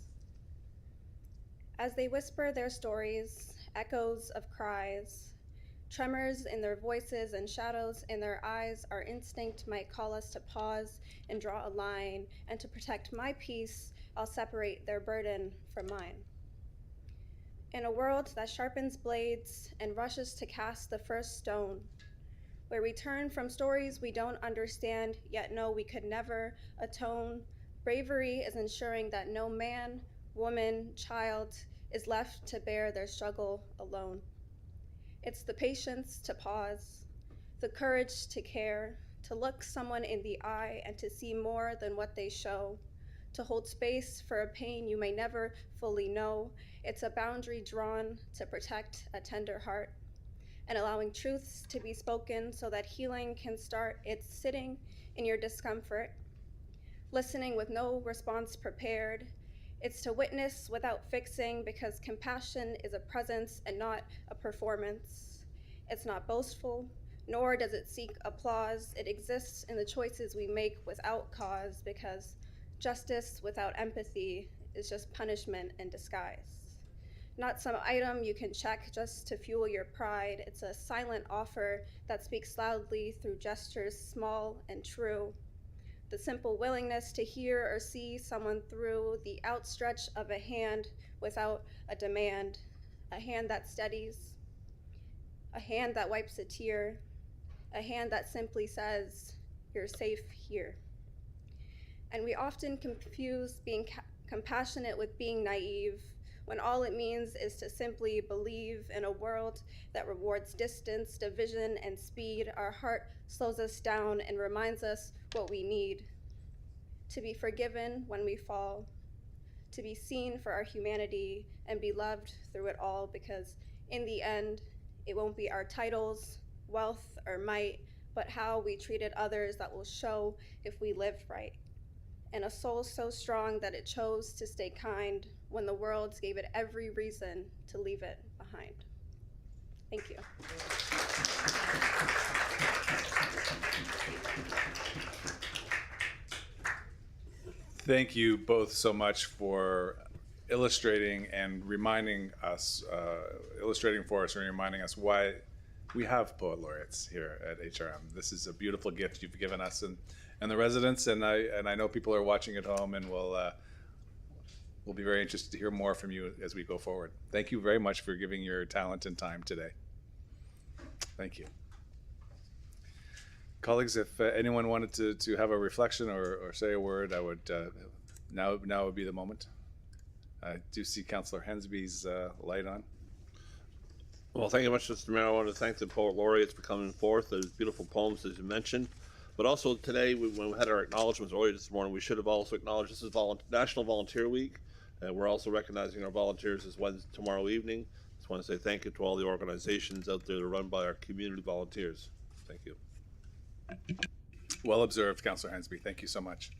As they whisper their stories, echoes of cries, tremors in their voices and shadows in their eyes, our instinct might call us to pause and draw a line, and to protect my peace, I'll separate their burden from mine. In a world that sharpens blades and rushes to cast the first stone, where we turn from stories we don't understand, yet know we could never atone, bravery is ensuring that no man, woman, child is left to bear their struggle alone. It's the patience to pause, the courage to care, to look someone in the eye and to see more than what they show, to hold space for a pain you may never fully know. It's a boundary drawn to protect a tender heart. and allowing truths to be spoken so that healing can start. It's sitting in your discomfort, listening with no response prepared. It's to witness without fixing, because compassion is a presence and not a performance. It's not boastful, nor does it seek applause. It exists in the choices we make without cause, because justice without empathy is just punishment in disguise. Not some item you can check just to fuel your pride. It's a silent offer that speaks loudly through gestures small and true. The simple willingness to hear or see someone through, the outstretch of a hand without a demand, a hand that steadies, a hand that wipes a tear, a hand that simply says, "You're safe here." And we often confuse being compassionate with being naive, when all it means is to simply believe in a world that rewards distance, division, and speed. Our heart slows us down and reminds us what we need: to be forgiven when we fall, to be seen for our humanity, and be loved through it all, because in the end, it won't be our titles, wealth, or might, but how we treated others that will show if we lived right. And a soul so strong that it chose to stay kind when the world gave it every reason to leave it behind. Thank you. Thank you both so much for illustrating and reminding us, illustrating for us and reminding us why we have poet laureates here at HRM. This is a beautiful gift you've given us and the residents, and I know people are watching at home, and we'll be very interested to hear more from you as we go forward. Thank you very much for giving your talent and time today. Thank you. Colleagues, if anyone wanted to have a reflection or say a word, I would now would be the moment. I do see Councillor Hensby's light on. Well, thank you much, Mr. Mayor. I want to thank the poet laureates for coming forth. Those beautiful poems, as you mentioned. But also today, when we had our acknowledgements earlier this morning, we should have also acknowledged this is National Volunteer Week. We're also recognizing our volunteers as Wednesday, tomorrow evening. Just want to say thank you to all the organizations out there that are run by our community volunteers. Thank you. Well observed, Councillor Hensby. Thank you so much.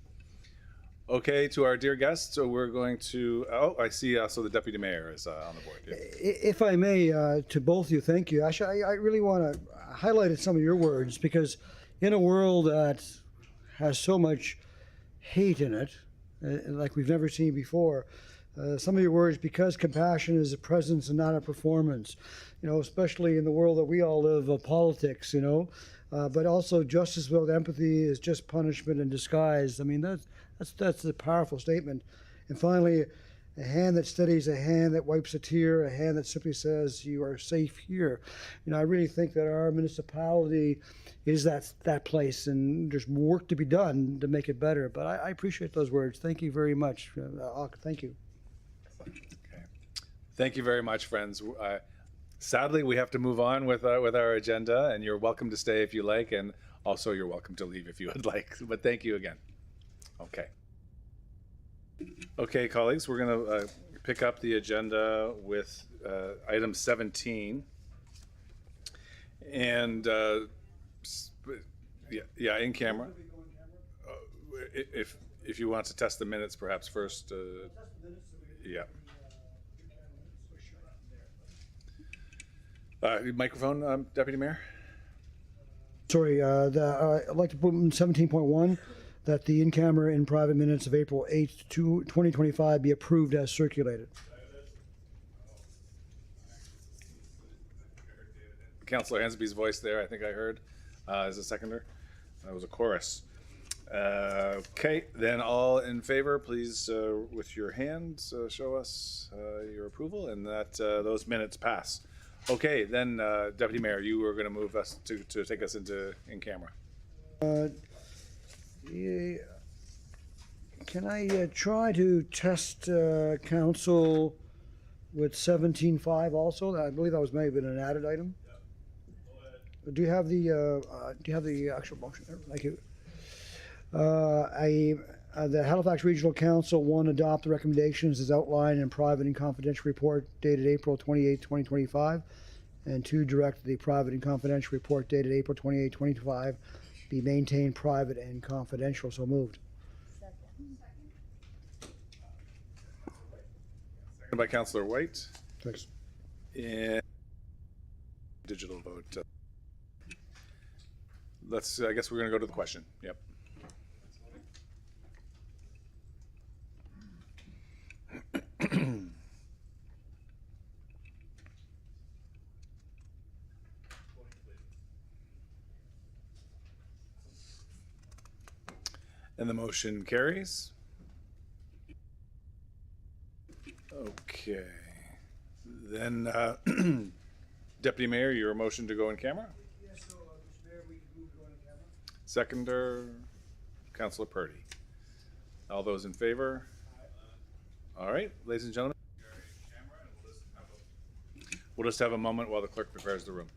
Okay, to our dear guests, so we're going to, oh, I see also the Deputy Mayor is on the board. Yeah. If I may, to both of you, thank you. Actually, I really want to highlight some of your words, because in a world that has so much hate in it, like we've never seen before, some of your words, because compassion is a presence and not a performance, especially in the world that we all live of politics, but also justice without empathy is just punishment in disguise. I mean, that's a powerful statement. And finally, a hand that steadies, a hand that wipes a tear, a hand that simply says, "You are safe here." I really think that our municipality is that place, and there's work to be done to make it better. But I appreciate those words. Thank you very much. Thank you. Okay. Thank you very much, friends. Sadly, we have to move on with our agenda, and you're welcome to stay if you like, and also you're welcome to leave if you would like. But thank you again. Okay. Okay, colleagues, we're going to pick up the agenda with item 17. And yeah, in camera. If you want to test the minutes, perhaps first. Yeah. Microphone, Deputy Mayor. Sorry, I'd like to put in 17.1 that the in-camera and private minutes of April 8th, 2025 be approved as circulated. Councillor Hensby's voice there, I think I heard, as a seconder. That was a chorus. Okay, then all in favor, please, with your hands, show us your approval, and that those minutes pass. Okay, then, Deputy Mayor, you were going to move us to take us into in-camera. Can I try to test council with 17.5 also? I believe that was maybe an added item. Do you have the actual motion there? Thank you. The Halifax Regional Council, one, adopt the recommendations as outlined in private and confidential report dated April 28, 2025. And 2, direct the private and confidential report dated April 28, 2025 be maintained private and confidential. So moved. Seconded by Councillor White. Thanks. And digital vote. I guess we're going to go to the question. Yep. And the motion carries. Okay. Then, Deputy Mayor, your motion to go in camera? Yes, so, Mr. Mayor, we can move to go in camera. Seconder, Councillor Purdy. All those in favor? All right, ladies and gentlemen. We'll just have a moment while the clerk prepares the room.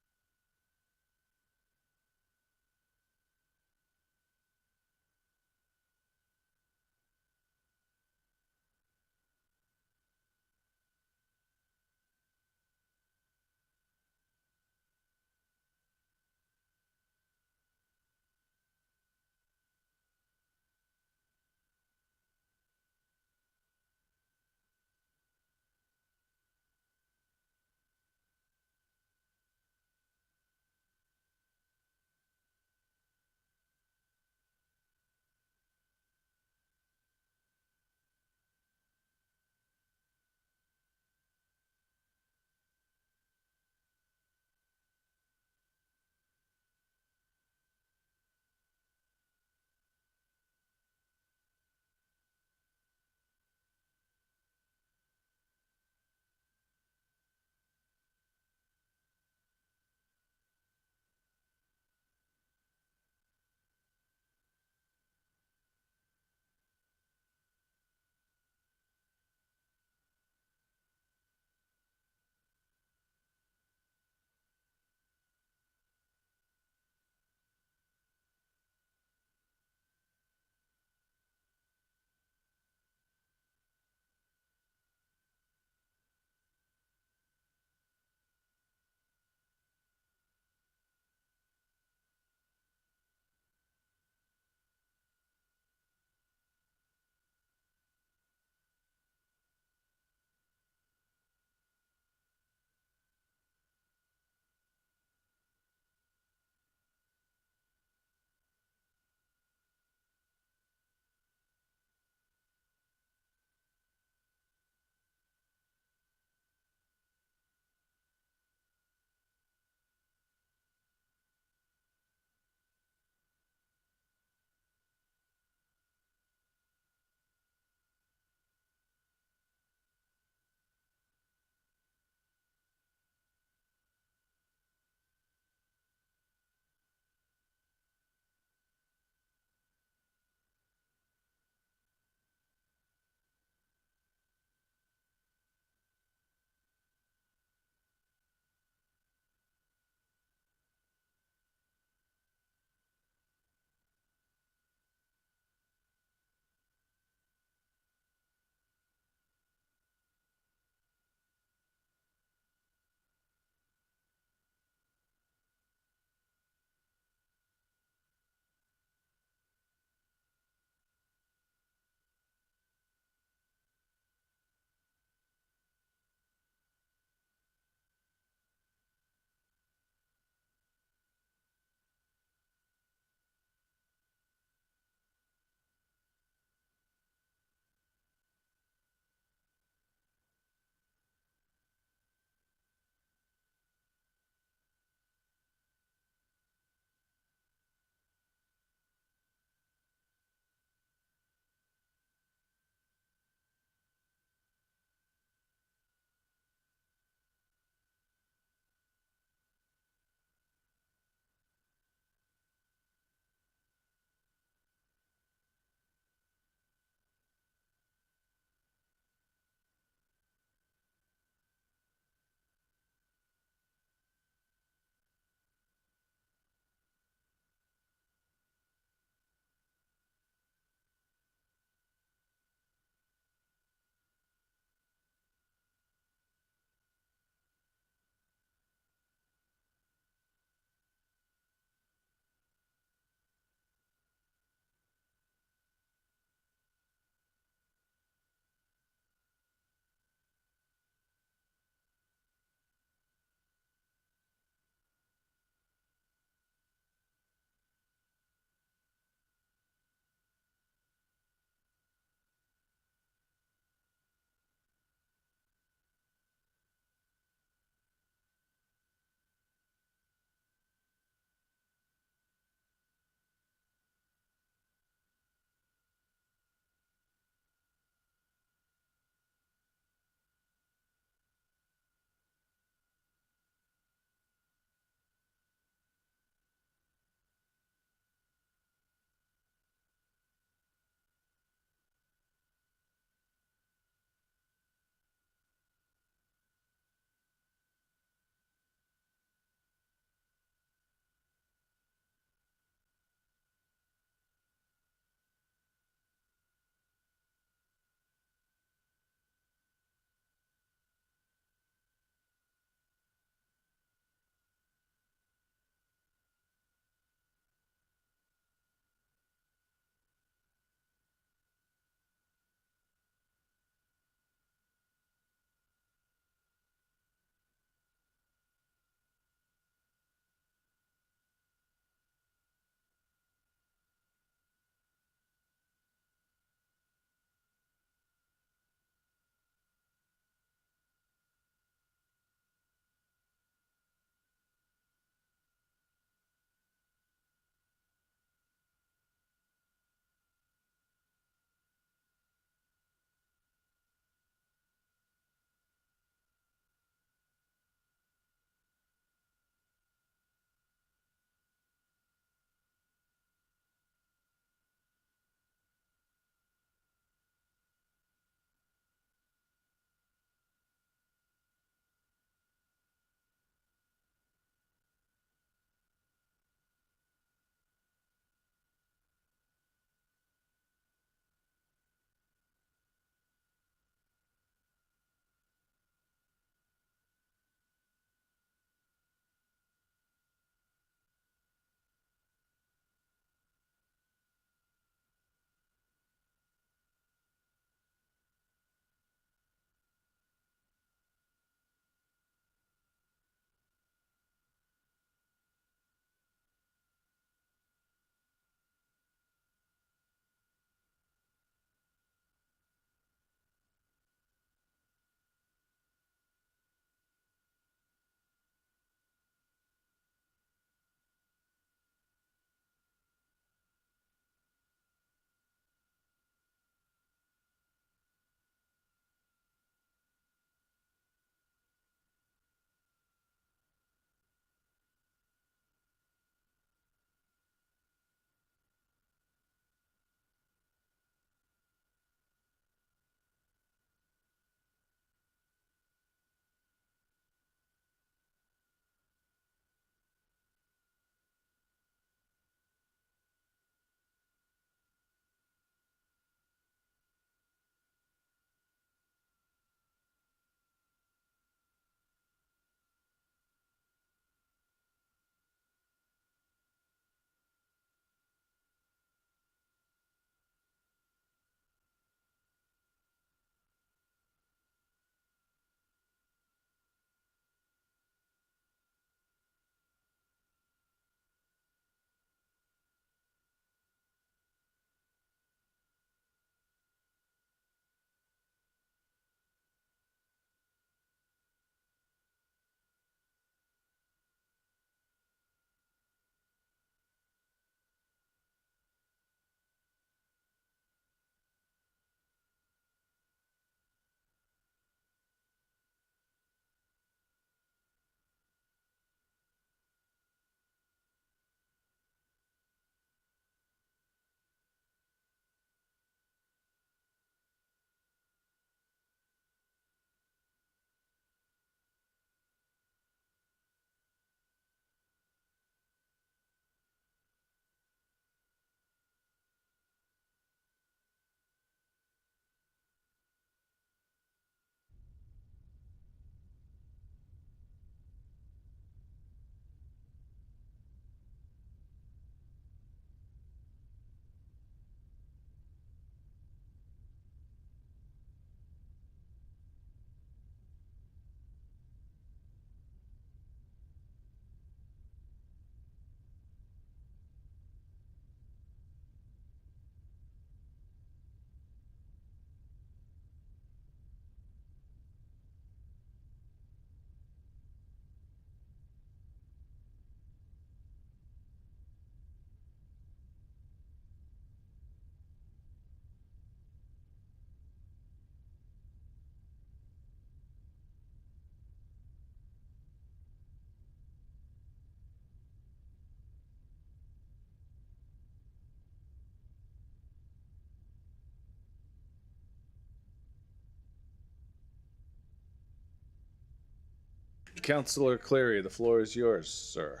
Councillor Cleary, the floor is yours, sir.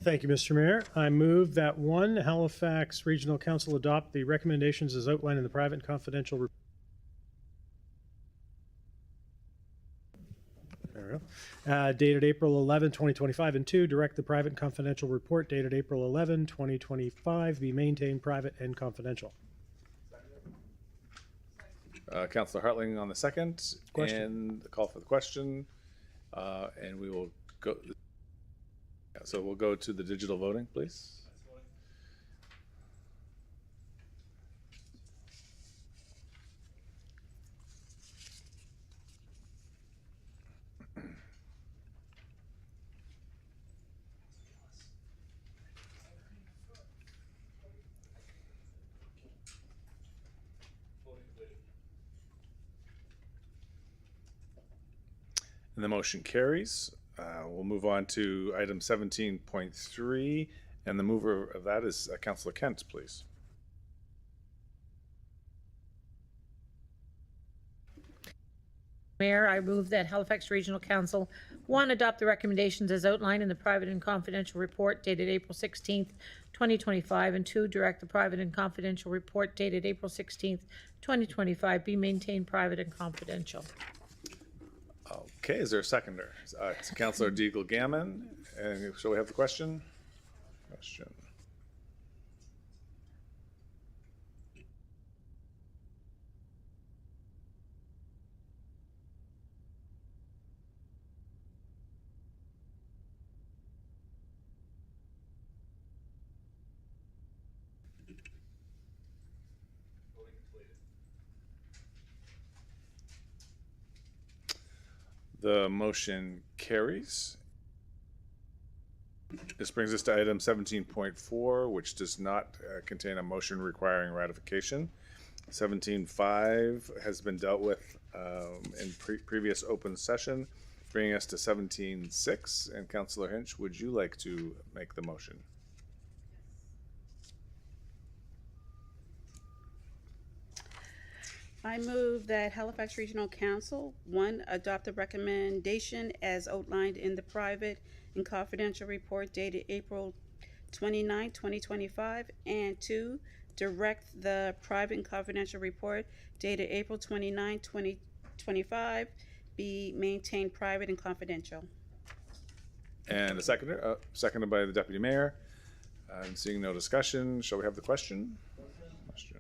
Thank you, Mr. Mayor. I move that one, Halifax Regional Council adopt the recommendations as outlined in the private and confidential report. Dated April 11, 2025, and 2, direct the private and confidential report dated April 11, 2025 be maintained private and confidential. Councillor Hartling on the second. Question. And the call for the question. And we will go. Yeah, so we'll go to the digital voting, please. And the motion carries. We'll move on to item 17.3, and the mover of that is Councillor Kent, please. Mayor, I move that Halifax Regional Council, 1, adopt the recommendations as outlined in the private and confidential report dated April 16th, 2025, and 2, direct the private and confidential report dated April 16th, 2025 be maintained private and confidential. Okay, is there a seconder? It's Councillor Deagle Gammon. And shall we have the question? Question. The motion carries. This brings us to item 17.4, which does not contain a motion requiring ratification. 17.5 has been dealt with in previous open session, bringing us to 17.6. And Councillor Hinch, would you like to make the motion? I move that Halifax Regional Council, 1, adopt the recommendation as outlined in the private and confidential report dated April 29, 2025, and 2, direct the private and confidential report dated April 29, 2025 be maintained private and confidential. And a seconder, seconded by the Deputy Mayor. I'm seeing no discussion. Shall we have the question? Question.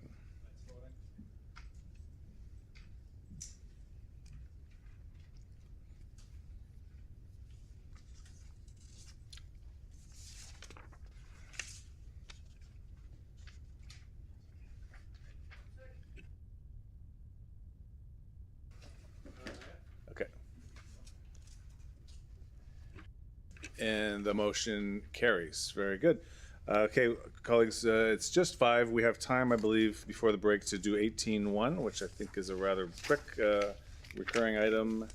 Okay. And the motion carries. Very good. Okay, colleagues, it's just 5. We have time, I believe, before the break to do 18.1, which I think is a rather quick recurring item.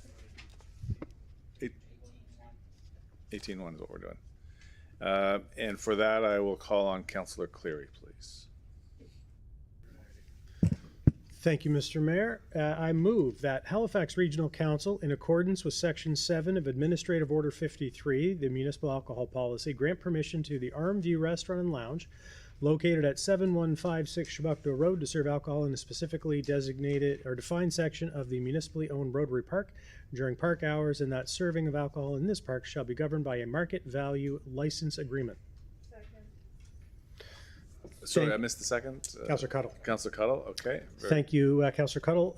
18.1 is what we're doing. And for that, I will call on Councillor Cleary, please. Thank you, Mr. Mayor. I move that Halifax Regional Council, in accordance with Section 7 of Administrative Order 53, the Municipal Alcohol Policy, grant permission to the Armview Restaurant and Lounge, located at 7156 Chebucto Road, to serve alcohol in a specifically designated or defined section of the municipally owned Rotary Park during park hours, and that serving of alcohol in this park shall be governed by a market value license agreement. Sorry, I missed the second. Councillor Cuttle. Councillor Cuttle, okay. Thank you, Councillor Cuttle.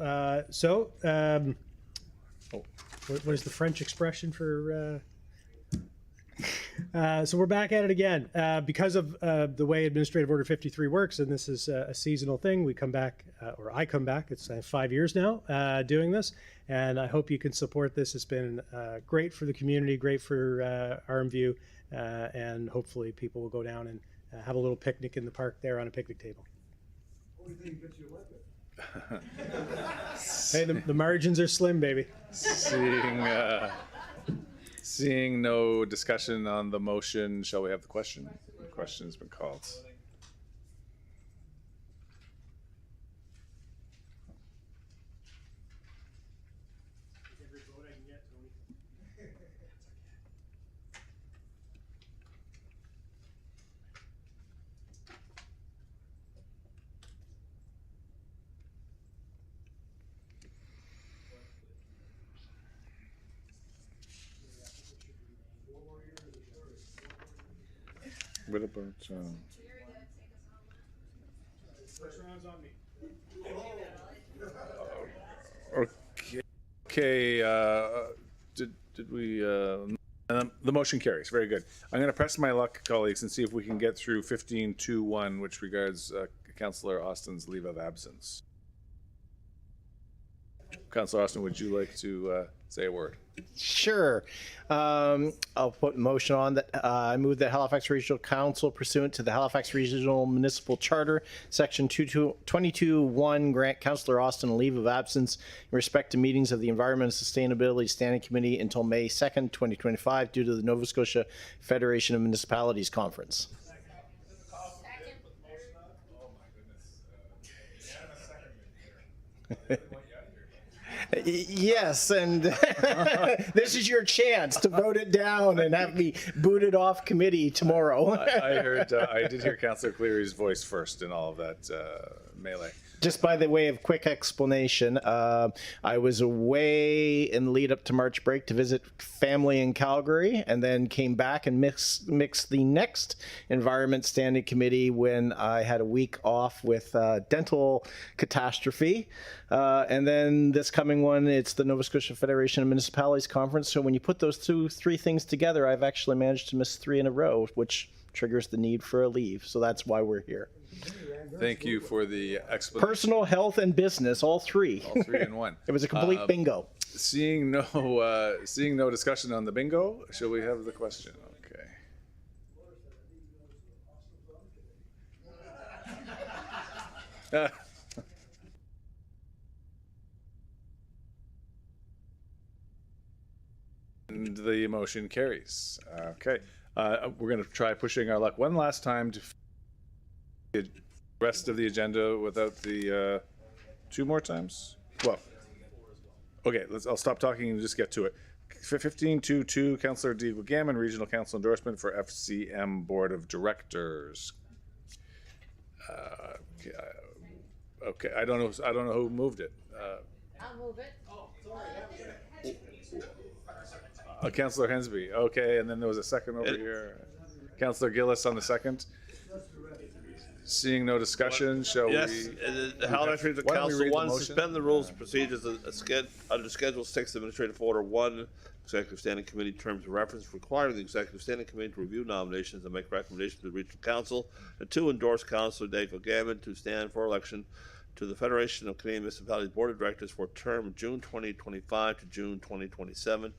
What is the French expression for? So we're back at it again. Because of the way Administrative Order 53 works, and this is a seasonal thing, we come back, or I come back, it's 5 years now doing this, and I hope you can support this. It's been great for the community, great for Armview, and hopefully people will go down and have a little picnic in the park there on a picnic table. Hey, the margins are slim, baby. Seeing no discussion on the motion, shall we have the question? The question has been called. What about, okay, did we, the motion carries. Very good. I'm going to press my luck, colleagues, and see if we can get through 15.2.1, which regards Councillor Austin's leave of absence. Councillor Austin, would you like to say a word? Sure. I'll put a motion on that. I move that Halifax Regional Council, pursuant to the Halifax Regional Municipal Charter, Section 22.1, grant Councillor Austin a leave of absence in respect to meetings of the Environment and Sustainability Standing Committee until May 2nd, 2025, due to the Nova Scotia Federation of Municipalities Conference. Yes, and this is your chance to vote it down and have me booted off committee tomorrow. I did hear Councillor Cleary's voice first in all of that melee. Just by the way of quick explanation, I was away in the lead up to March break to visit family in Calgary, and then came back and mixed the next Environment Standing Committee when I had a week off with dental catastrophe. And then this coming one, it's the Nova Scotia Federation of Municipalities Conference. So when you put those three things together, I've actually managed to miss 3 in a row, which triggers the need for a leave. So that's why we're here. Thank you for the explanation. Personal, health, and business, all three. All 3 in 1. It was a complete bingo. Seeing no discussion on the bingo, shall we have the question? Okay. And the motion carries. Okay. We're going to try pushing our luck one last time to the rest of the agenda without the 2 more times. Well, okay, I'll stop talking and just get to it. 15.2.2, Councillor Diego Gammon, Regional Council endorsement for FCM Board of Directors. Okay, I don't know who moved it. I'll move it. Councillor Hensby. Okay, and then there was a second over here. Councillor Gillis on the second. Seeing no discussion, shall yes, we? Yes, the Halifax Regional Council, 1, suspend the rules and procedures under Schedule 6 Administrative Order 1, Executive Standing Committee terms of reference, requiring the Executive Standing Committee to review nominations and make recommendations to the Regional Council, and 2, endorse Councillor Diego Gammon to stand for election to the Federation of Canadian Municipalities Board of Directors for a term of June 2025 to June 2027,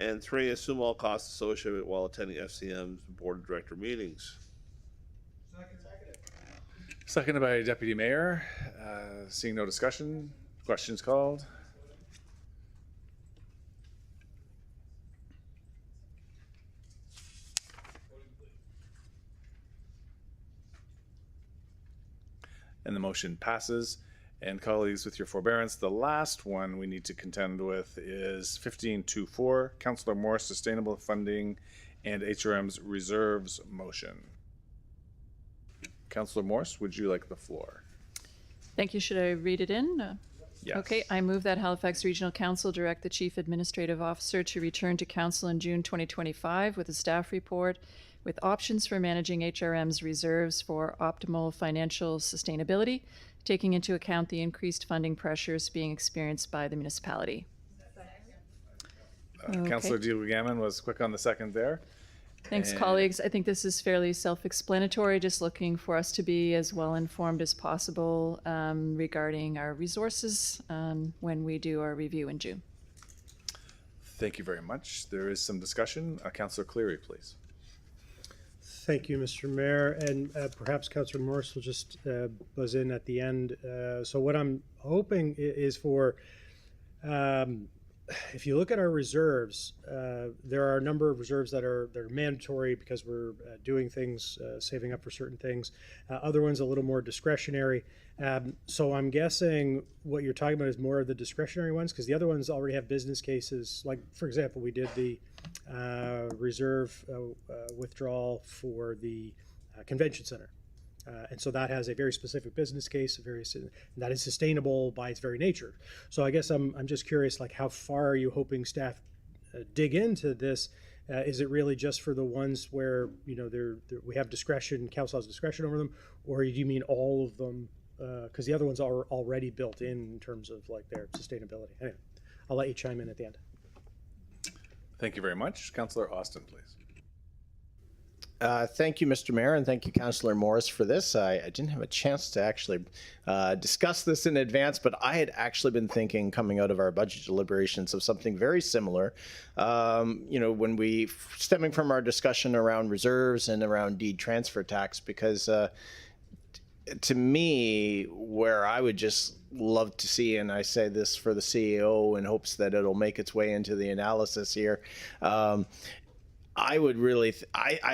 and 3, assume all costs associated while attending FCM's Board of Director meetings. Seconded by Deputy Mayor. Seeing no discussion, questions called. And the motion passes. And colleagues, with your forbearance, the last one we need to contend with is 15.2.4, Councillor Morris, Sustainable Funding and HRM's Reserves motion. Councillor Morse, would you like the floor? Thank you. Should I read it in? Yes. Okay. I move that Halifax Regional Council direct the Chief Administrative Officer to return to Council in June 2025 with a staff report with options for managing HRM's reserves for optimal financial sustainability, taking into account the increased funding pressures being experienced by the municipality. Councillor Diego Gammon was quick on the second there. Thanks, colleagues. I think this is fairly self-explanatory, just looking for us to be as well informed as possible regarding our resources when we do our review in June. Thank you very much. There is some discussion. Councillor Cleary, please. Thank you, Mr. Mayor, and perhaps Councillor Morris will just buzz in at the end. So what I'm hoping is for, if you look at our reserves, there are a number of reserves that are mandatory because we're doing things, saving up for certain things. Other ones a little more discretionary. So I'm guessing what you're talking about is more of the discretionary ones, because the other ones already have business cases. Like, for example, we did the reserve withdrawal for the convention center. And so that has a very specific business case, that is sustainable by its very nature. So I guess I'm just curious, like, how far are you hoping staff dig into this Is it really just for the ones where, you know, we have discretion, council has discretion over them, or do you mean all of them? Because the other ones are already built in terms of like their sustainability. Anyway, I'll let you chime in at the end. Thank you very much. Councillor Austin, please. Thank you, Mr. Mayor, and thank you, Councillor Morris, for this. I didn't have a chance to actually discuss this in advance, but I had actually been thinking, coming out of our budget deliberations, of something very similar. You know, when stemming from our discussion around reserves and around deed transfer tax, because to me, where I would just love to see, and I say this for the CEO in hopes that it'll make its way into the analysis here, I would really,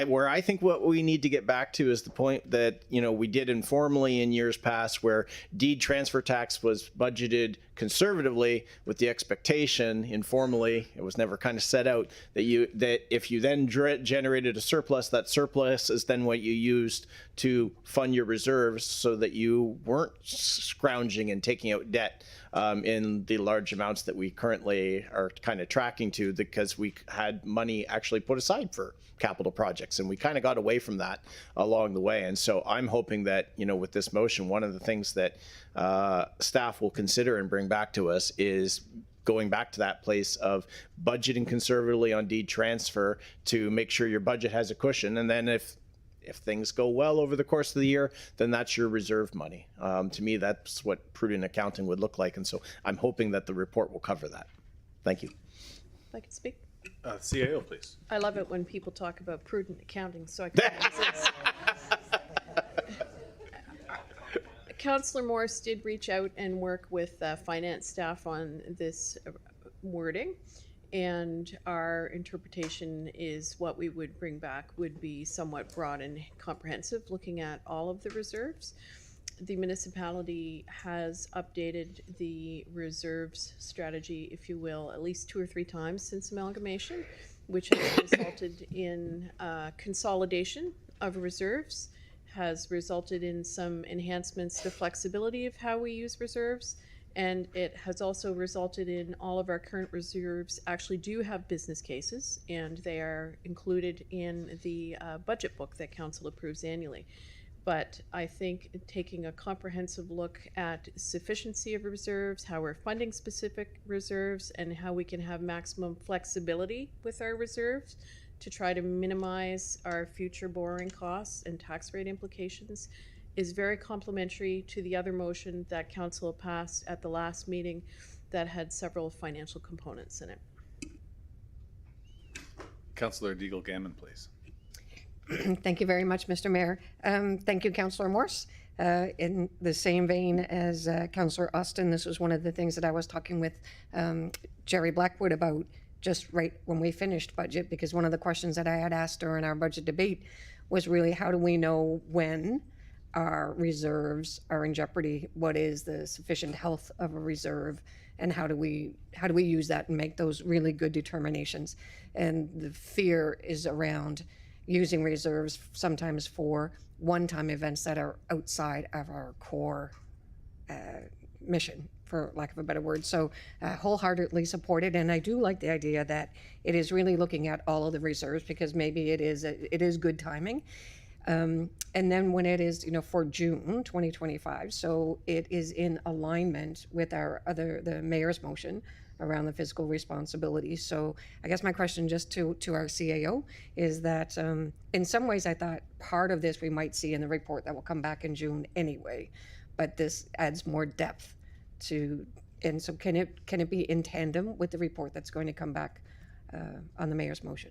where I think what we need to get back to is the point that, you know, we did informally in years past, where deed transfer tax was budgeted conservatively with the expectation, informally, it was never kind of set out, that if you then generated a surplus, that surplus is then what you used to fund your reserves, so that you weren't scrounging and taking out debt in the large amounts that we currently are kind of tracking to, because we had money actually put aside for capital projects, and we kind of got away from that along the way. And so I'm hoping that, you know, with this motion, one of the things that staff will consider and bring back to us is going back to that place of budgeting conservatively on deed transfer to make sure your budget has a cushion. And then if things go well over the course of the year, then that's your reserve money. To me, that's what prudent accounting would look like. And so I'm hoping that the report will cover that. Thank you. If I could speak. CAO, please. I love it when people talk about prudent accounting, so I can resist. Councillor Morris did reach out and work with finance staff on this wording, and our interpretation is what we would bring back would be somewhat broad and comprehensive, looking at all of the reserves. The municipality has updated the reserves strategy, if you will, at least 2 or 3 times since amalgamation, which has resulted in consolidation of reserves, has resulted in some enhancements to flexibility of how we use reserves, and it has also resulted in all of our current reserves actually do have business cases, and they are included in the budget book that council approves annually. But I think taking a comprehensive look at sufficiency of reserves, how we're funding specific reserves, and how we can have maximum flexibility with our reserves to try to minimize our future borrowing costs and tax rate implications is very complementary to the other motion that council passed at the last meeting that had several financial components in it. Councillor Deagle-Gammon, please. Thank you very much, Mr. Mayor. Thank you, Councillor Morse. In the same vein as Councillor Austin, this was one of the things that I was talking with Jerry Blackwood about just right when we finished budget, because one of the questions that I had asked during our budget debate was really, how do we know when our reserves are in jeopardy? What is the sufficient health of a reserve, and how do we use that and make those really good determinations? And the fear is around using reserves sometimes for one-time events that are outside of our core mission, for lack of a better word. So wholeheartedly supported, and I do like the idea that it is really looking at all of the reserves, because maybe it is good timing. And then when it is, for June 2025, so it is in alignment with the mayor's motion around the fiscal responsibility. So I guess my question just to our CAO is that in some ways I thought part of this we might see in the report that will come back in June anyway, but this adds more depth to, and so can it be in tandem with the report that's going to come back on the mayor's motion?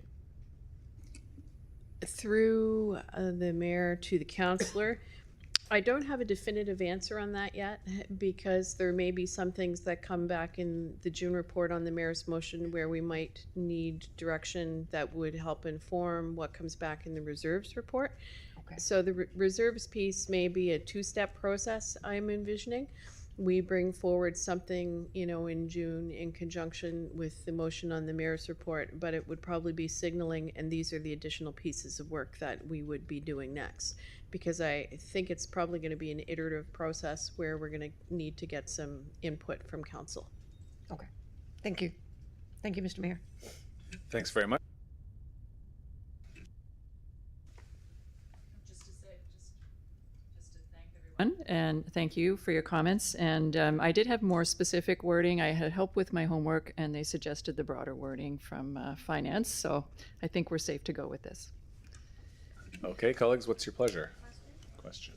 Through the mayor to the councillor, I don't have a definitive answer on that yet, because there may be some things that come back in the June report on the mayor's motion where we might need direction that would help inform what comes back in the reserves report. Okay. So the reserves piece may be a 2-step process I'm envisioning. We bring forward something, in June in conjunction with the motion on the mayor's report, but it would probably be signaling, and these are the additional pieces of work that we would be doing next, because I think it's probably going to be an iterative process where we're going to need to get some input from council. Okay. Thank you. Thank you, Mr. Mayor. Thanks very much. and thank you for your comments. And I did have more specific wording. I had help with my homework, and they suggested the broader wording from finance. So I think we're safe to go with this. Okay, colleagues, what's your pleasure? Question.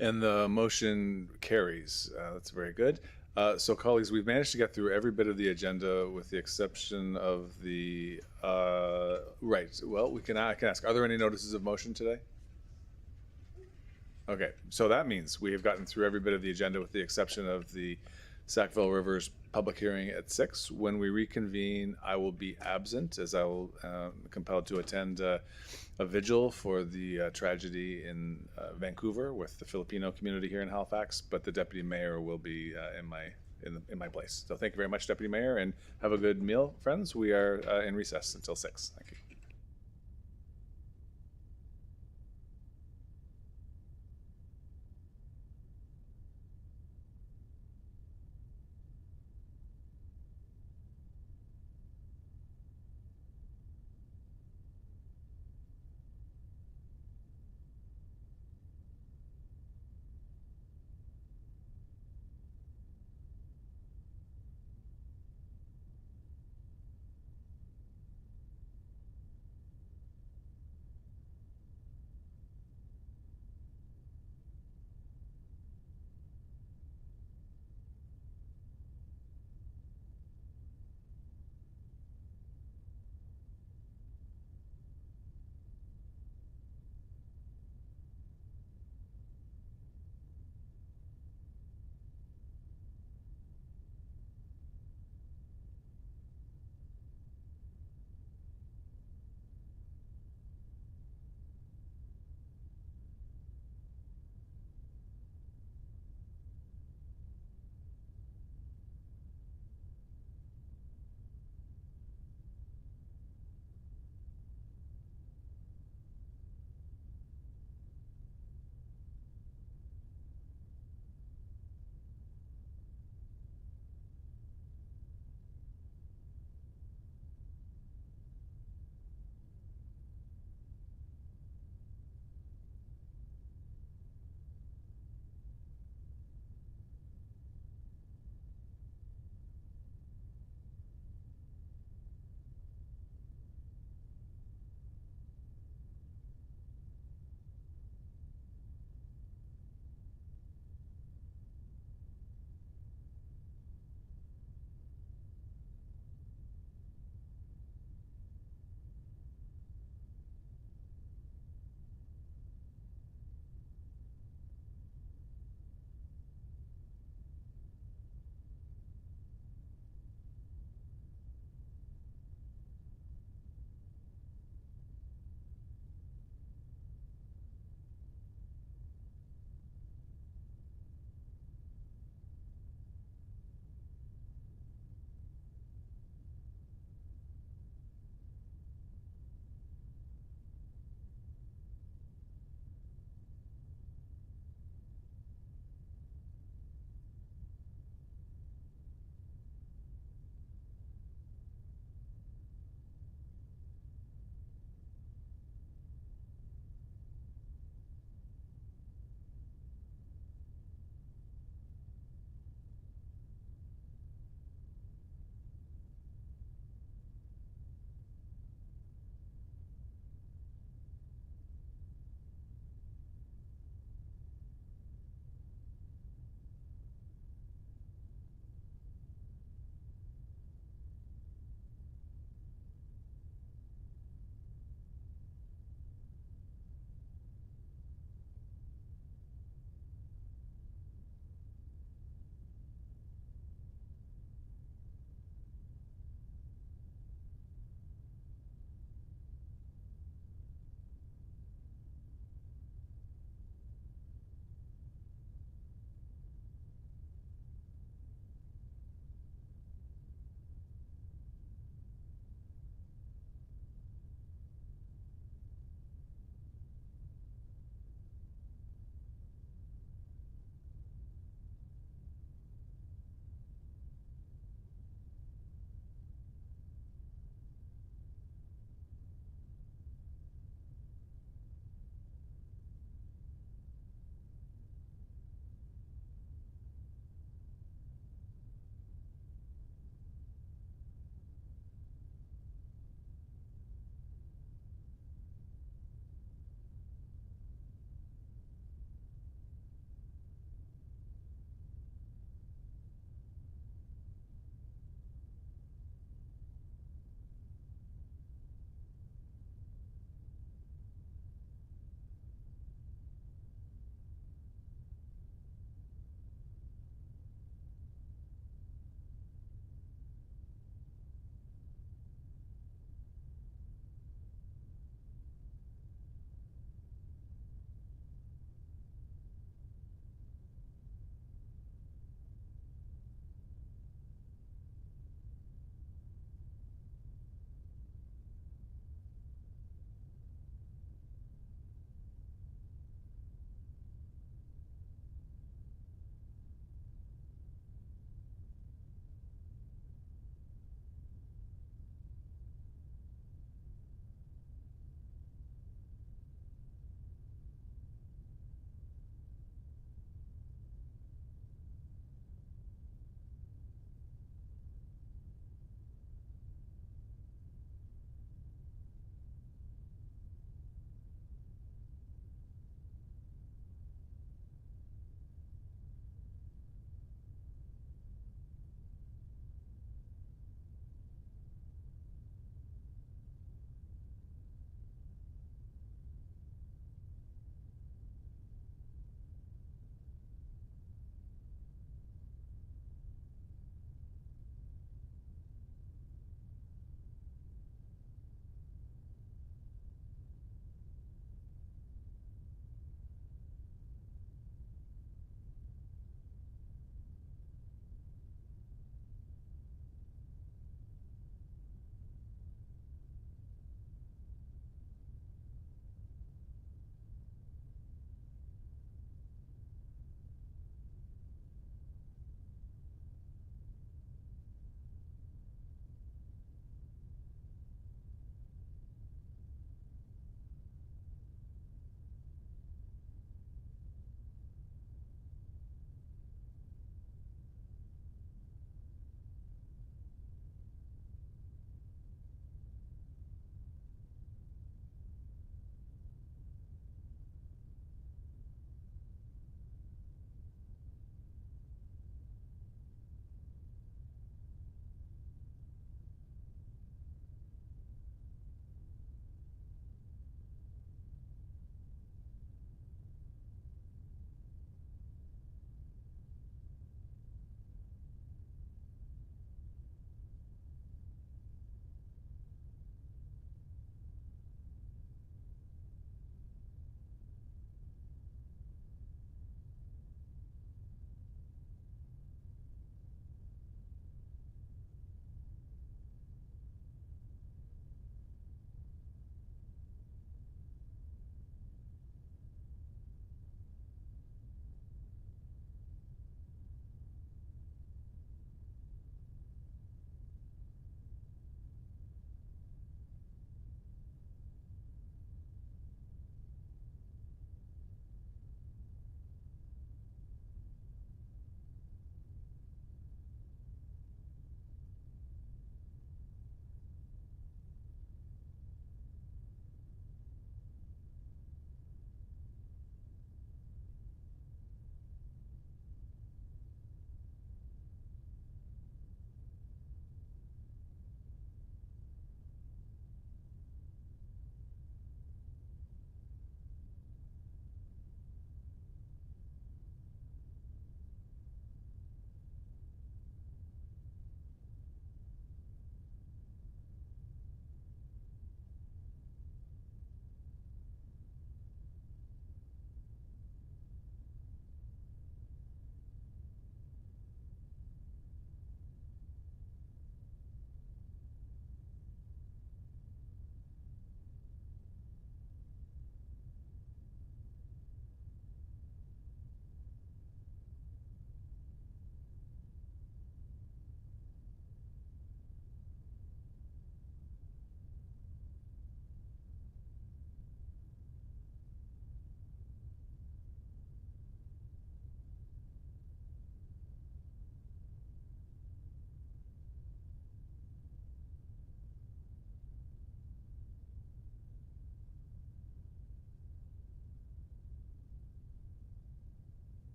And the motion carries. That's very good. So colleagues, we've managed to get through every bit of the agenda with the exception of the, right, well, I can ask, are there any notices of motion today? Okay, so that means we have gotten through every bit of the agenda with the exception of the Sackville Rivers public hearing at 6. When we reconvene, I will be absent as I will compelled to attend a vigil for the tragedy in Vancouver with the Filipino community here in Halifax, but the deputy mayor will be in my place. So thank you very much, Deputy Mayor, and have a good meal, friends. We are in recess until 6. Thank you.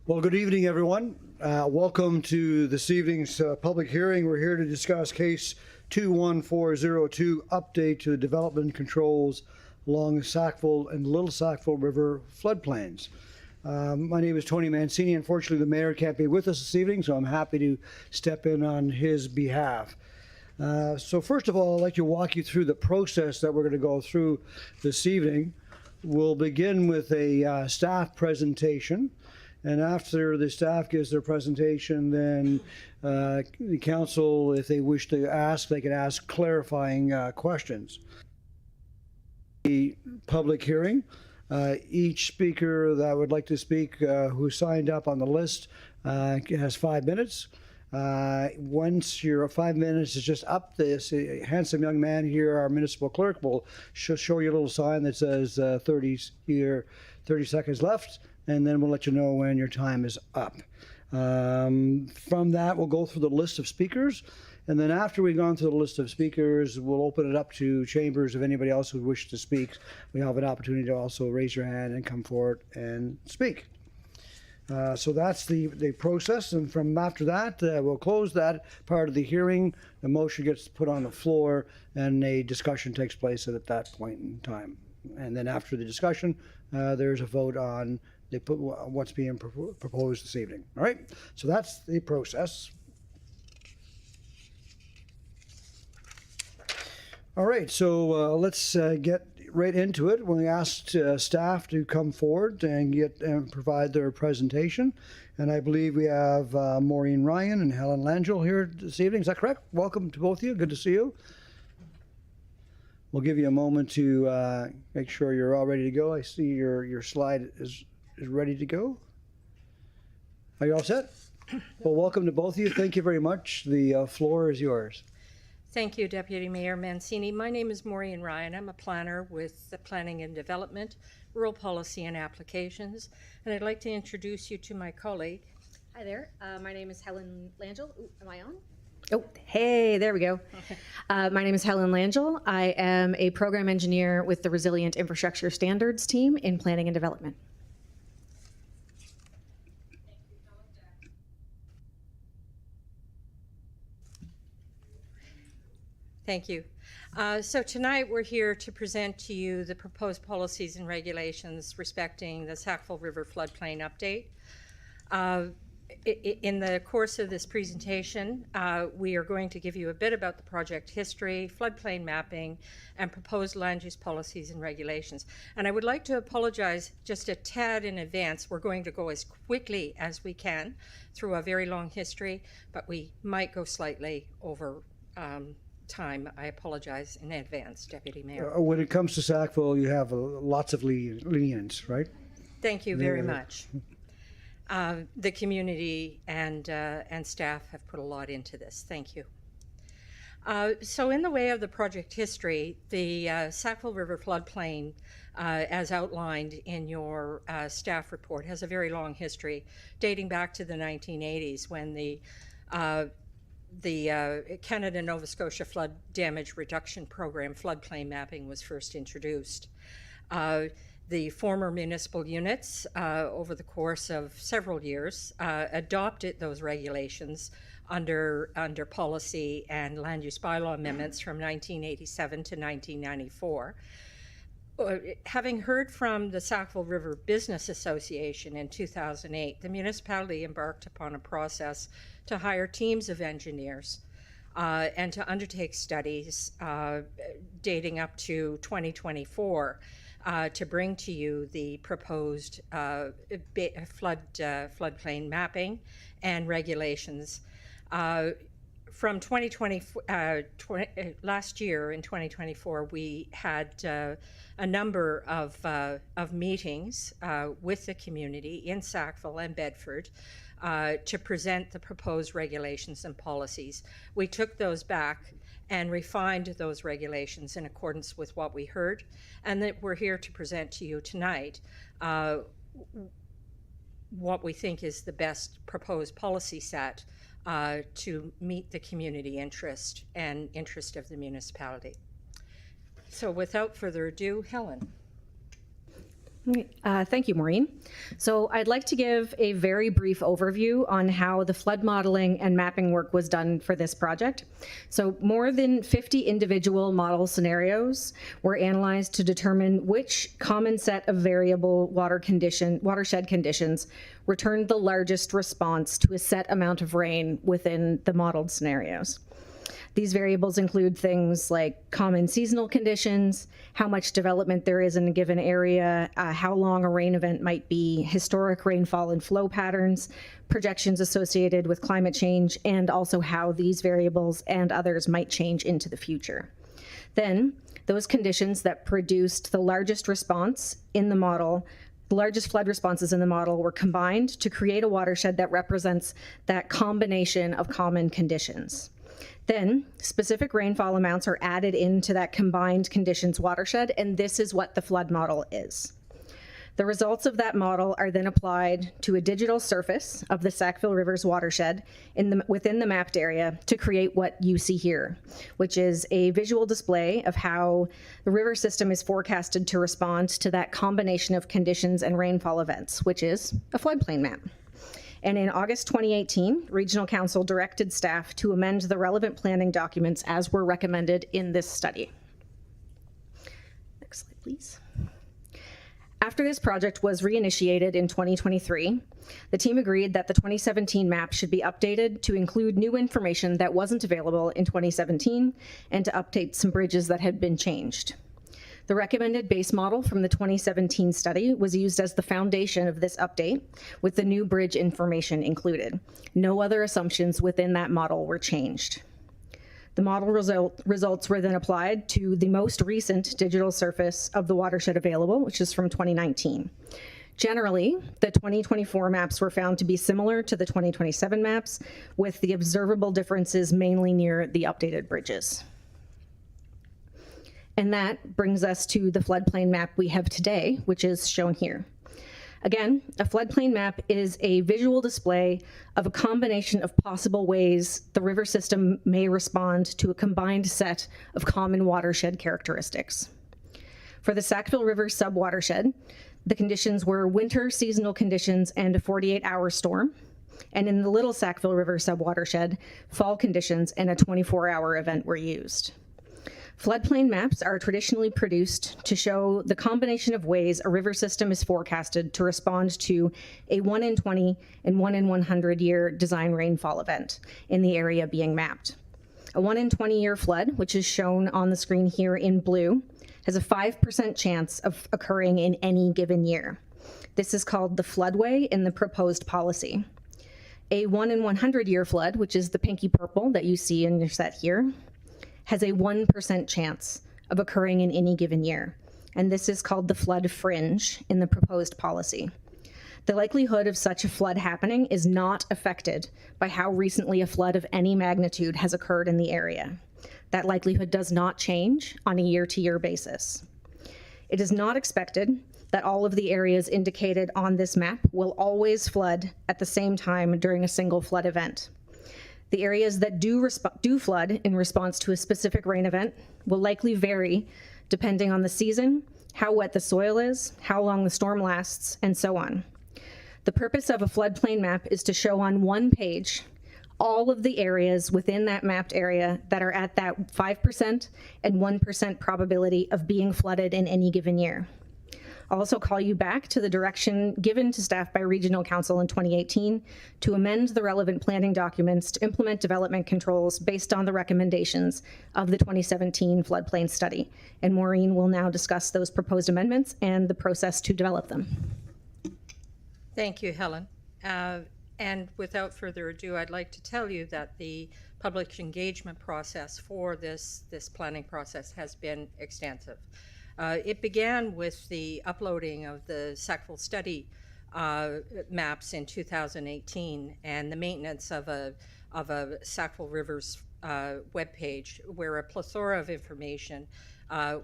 Well, good evening, everyone. Welcome to this evening's public hearing. We're here to discuss case 21402, update to the development controls along the Sackville and Little Sackville River floodplains. My name is Tony Mancini. Unfortunately, the mayor can't be with us this evening, so I'm happy to step in on his behalf. So first of all, I'd like to walk you through the process that we're going to go through this evening. We'll begin with a staff presentation. And after the staff gives their presentation, then the council, if they wish to ask, they can ask clarifying questions. The public hearing, each speaker that would like to speak who signed up on the list has 5 minutes. Once your 5 minutes is just up, this handsome young man here, our municipal clerk, will show you a little sign that says 30 seconds left. And then we'll let you know when your time is up. From that, we'll go through the list of speakers. And then after we've gone through the list of speakers, we'll open it up to chambers of anybody else who wishes to speak. We have an opportunity to also raise your hand and come forward and speak. So that's the process. And from after that, we'll close that part of the hearing. The motion gets put on the floor and a discussion takes place at that point in time. And then after the discussion, there's a vote on what's being proposed this evening. All right, so that's the process. All right, so let's get right into it. We asked staff to come forward and provide their presentation, and I believe we have Maureen Ryan and Helen Langell here this evening. Is that correct? Welcome to both of you. Good to see you. We'll give you a moment to make sure you're all ready to go. I see your slide is ready to go. Are you all set? Well, welcome to both of you. Thank you very much. The floor is yours. Thank you, Deputy Mayor Mancini. My name is Maureen Ryan. I'm a planner with the Planning and Development, Rural Policy and Applications, and I'd like to introduce you to my colleague. Hi there. My name is Helen Langell. Ooh, am I on? Oh, hey, there we go. My name is Helen Langell. I am a program engineer with the Resilient Infrastructure Standards team in Planning and Development. Thank you. So tonight we're here to present to you the proposed policies and regulations respecting the Sackville River floodplain update. In the course of this presentation, we are going to give you a bit about the project history, floodplain mapping, and proposed land use policies and regulations. And I would like to apologize just a tad in advance. We're going to go as quickly as we can through a very long history, but we might go slightly over time. I apologize in advance, Deputy Mayor. When it comes to Sackville, you have lots of lenience, right? Thank you very much. The community and staff have put a lot into this. Thank you. So in the way of the project history, the Sackville River floodplain, as outlined in your staff report, has a very long history dating back to the 1980s when the Canada-Nova Scotia Flood Damage Reduction Program floodplain mapping was first introduced. The former municipal units, over the course of several years, adopted those regulations under policy and land use bylaw amendments from 1987 to 1994. Having heard from the Sackville River Business Association in 2008, the municipality embarked upon a process to hire teams of engineers and to undertake studies dating up to 2024 to bring to you the proposed floodplain mapping and regulations. From 2020, last year in 2024, we had a number of meetings with the community in Sackville and Bedford to present the proposed regulations and policies. We took those back and refined those regulations in accordance with what we heard, and that we're here to present to you tonight what we think is the best proposed policy set to meet the community interest and interest of the municipality. So without further ado, Helen. Thank you, Maureen. So I'd like to give a very brief overview on how the flood modeling and mapping work was done for this project. So more than 50 individual model scenarios were analyzed to determine which common set of variable watershed conditions returned the largest response to a set amount of rain within the modeled scenarios. These variables include things like common seasonal conditions, how much development there is in a given area, how long a rain event might be, historic rainfall and flow patterns, projections associated with climate change, and also how these variables and others might change into the future. Then, those conditions that produced the largest response in the model, the largest flood responses in the model, were combined to create a watershed that represents that combination of common conditions. Then, specific rainfall amounts are added into that combined conditions watershed, and this is what the flood model is. The results of that model are then applied to a digital surface of the Sackville River's watershed within the mapped area to create what you see here, which is a visual display of how the river system is forecasted to respond to that combination of conditions and rainfall events, which is a floodplain map. And in August 2018, Regional Council directed staff to amend the relevant planning documents as were recommended in this study. Next slide, please. After this project was reinitiated in 2023, the team agreed that the 2017 map should be updated to include new information that wasn't available in 2017 and to update some bridges that had been changed. The recommended base model from the 2017 study was used as the foundation of this update, with the new bridge information included. No other assumptions within that model were changed. The model results were then applied to the most recent digital surface of the watershed available, which is from 2019. Generally, the 2024 maps were found to be similar to the 2027 maps, with the observable differences mainly near the updated bridges. And that brings us to the floodplain map we have today, which is shown here. Again, a floodplain map is a visual display of a combination of possible ways the river system may respond to a combined set of common watershed characteristics. For the Sackville River subwatershed, the conditions were winter seasonal conditions and a 48-hour storm. And in the Little Sackville River subwatershed, fall conditions and a 24-hour event were used. Floodplain maps are traditionally produced to show the combination of ways a river system is forecasted to respond to a 1 in 20 and 1 in 100 year design rainfall event in the area being mapped. A 1 in 20 year flood, which is shown on the screen here in blue, has a 5% chance of occurring in any given year. This is called the floodway in the proposed policy. A 1 in 100 year flood, which is the pinky purple that you see in your set here, has a 1% chance of occurring in any given year. And this is called the flood fringe in the proposed policy. The likelihood of such a flood happening is not affected by how recently a flood of any magnitude has occurred in the area. That likelihood does not change on a year-to-year basis. It is not expected that all of the areas indicated on this map will always flood at the same time during a single flood event. The areas that do flood in response to a specific rain event will likely vary depending on the season, how wet the soil is, how long the storm lasts, and so on. The purpose of a floodplain map is to show on one page all of the areas within that mapped area that are at that 5% and 1% probability of being flooded in any given year. I'll also call you back to the direction given to staff by Regional Council in 2018 to amend the relevant planning documents to implement development controls based on the recommendations of the 2017 floodplain study. And Maureen will now discuss those proposed amendments and the process to develop them. Thank you, Helen. And without further ado, I'd like to tell you that the public engagement process for this planning process has been extensive. It began with the uploading of the Sackville study maps in 2018 and the maintenance of a Sackville Rivers webpage where a plethora of information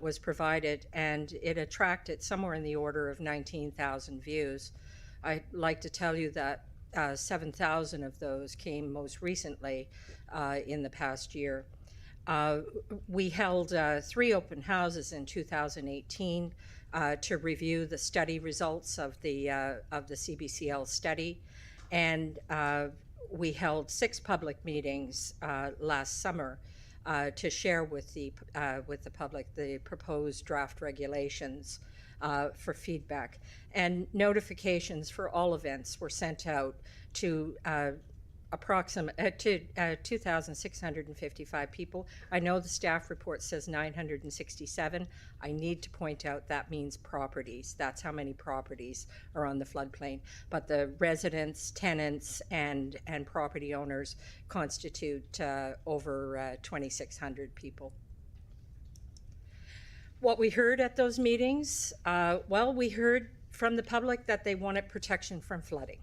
was provided, and it attracted somewhere in the order of 19,000 views. I'd like to tell you that 7,000 of those came most recently in the past year. We held 3 open houses in 2018 to review the study results of the CBCL study, and we held 6 public meetings last summer to share with the public the proposed draft regulations for feedback. And notifications for all events were sent out to 2,655 people. I know the staff report says 967. I need to point out that means properties. That's how many properties are on the floodplain. But the residents, tenants, and property owners constitute over 2,600 people. What we heard at those meetings, well, we heard from the public that they wanted protection from flooding.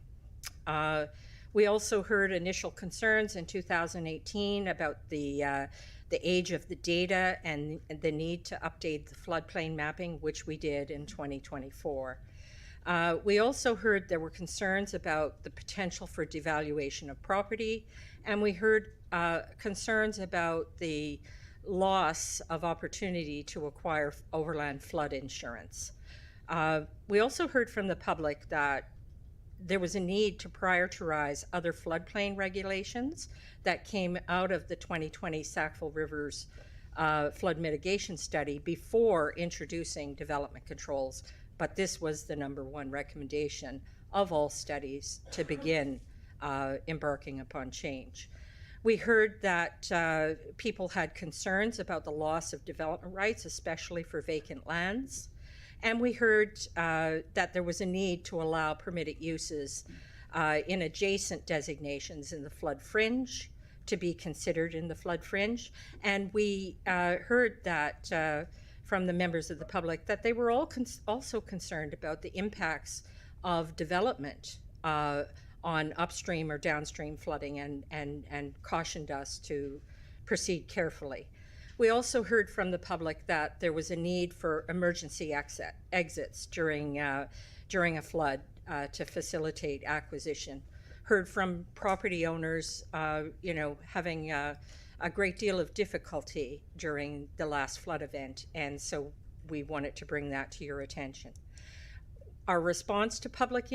We also heard initial concerns in 2018 about the age of the data and the need to update the floodplain mapping, which we did in 2024. We also heard there were concerns about the potential for devaluation of property, and we heard concerns about the loss of opportunity to acquire overland flood insurance. We also heard from the public that there was a need to prioritize other floodplain regulations that came out of the 2020 Sackville Rivers flood mitigation study before introducing development controls. But this was the #1 recommendation of all studies to begin embarking upon change. We heard that people had concerns about the loss of development rights, especially for vacant lands. And we heard that there was a need to allow permitted uses in adjacent designations in the flood fringe to be considered in the flood fringe. And we heard that from the members of the public that they were all also concerned about the impacts of development on upstream or downstream flooding and cautioned us to proceed carefully. We also heard from the public that there was a need for emergency exits during a flood to facilitate acquisition. Heard from property owners, having a great deal of difficulty during the last flood event, and so we wanted to bring that to your attention. Our response to public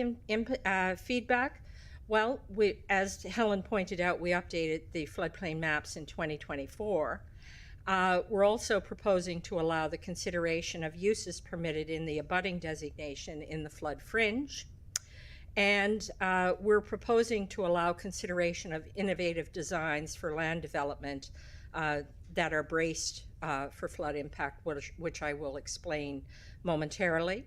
feedback, well, as Helen pointed out, we updated the floodplain maps in 2024. We're also proposing to allow the consideration of uses permitted in the abutting designation in the flood fringe. And we're proposing to allow consideration of innovative designs for land development that are braced for flood impact, which I will explain momentarily.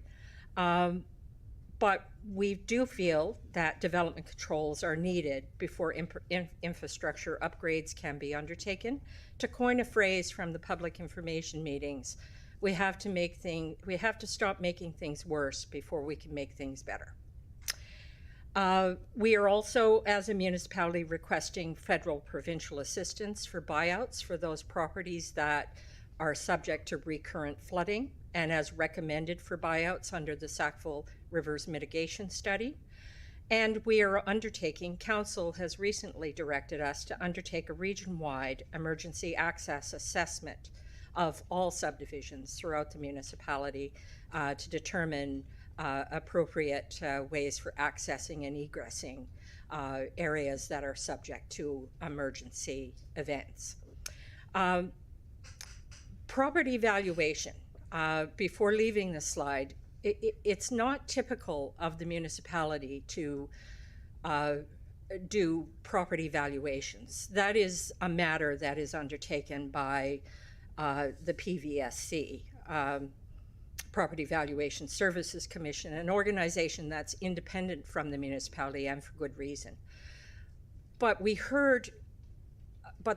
But we do feel that development controls are needed before infrastructure upgrades can be undertaken. To coin a phrase from the public information meetings, we have to stop making things worse before we can make things better. We are also, as a municipality, requesting federal provincial assistance for buyouts for those properties that are subject to recurrent flooding and as recommended for buyouts under the Sackville Rivers mitigation study. And we are undertaking, Council has recently directed us to undertake a region-wide emergency access assessment of all subdivisions throughout the municipality to determine appropriate ways for accessing and egressing areas that are subject to emergency events. Property valuation. Before leaving the slide, it's not typical of the municipality to do property valuations. That is a matter that is undertaken by the PVSC, Property Valuation Services Commission, an organization that's independent from the municipality and for good reason. But we heard,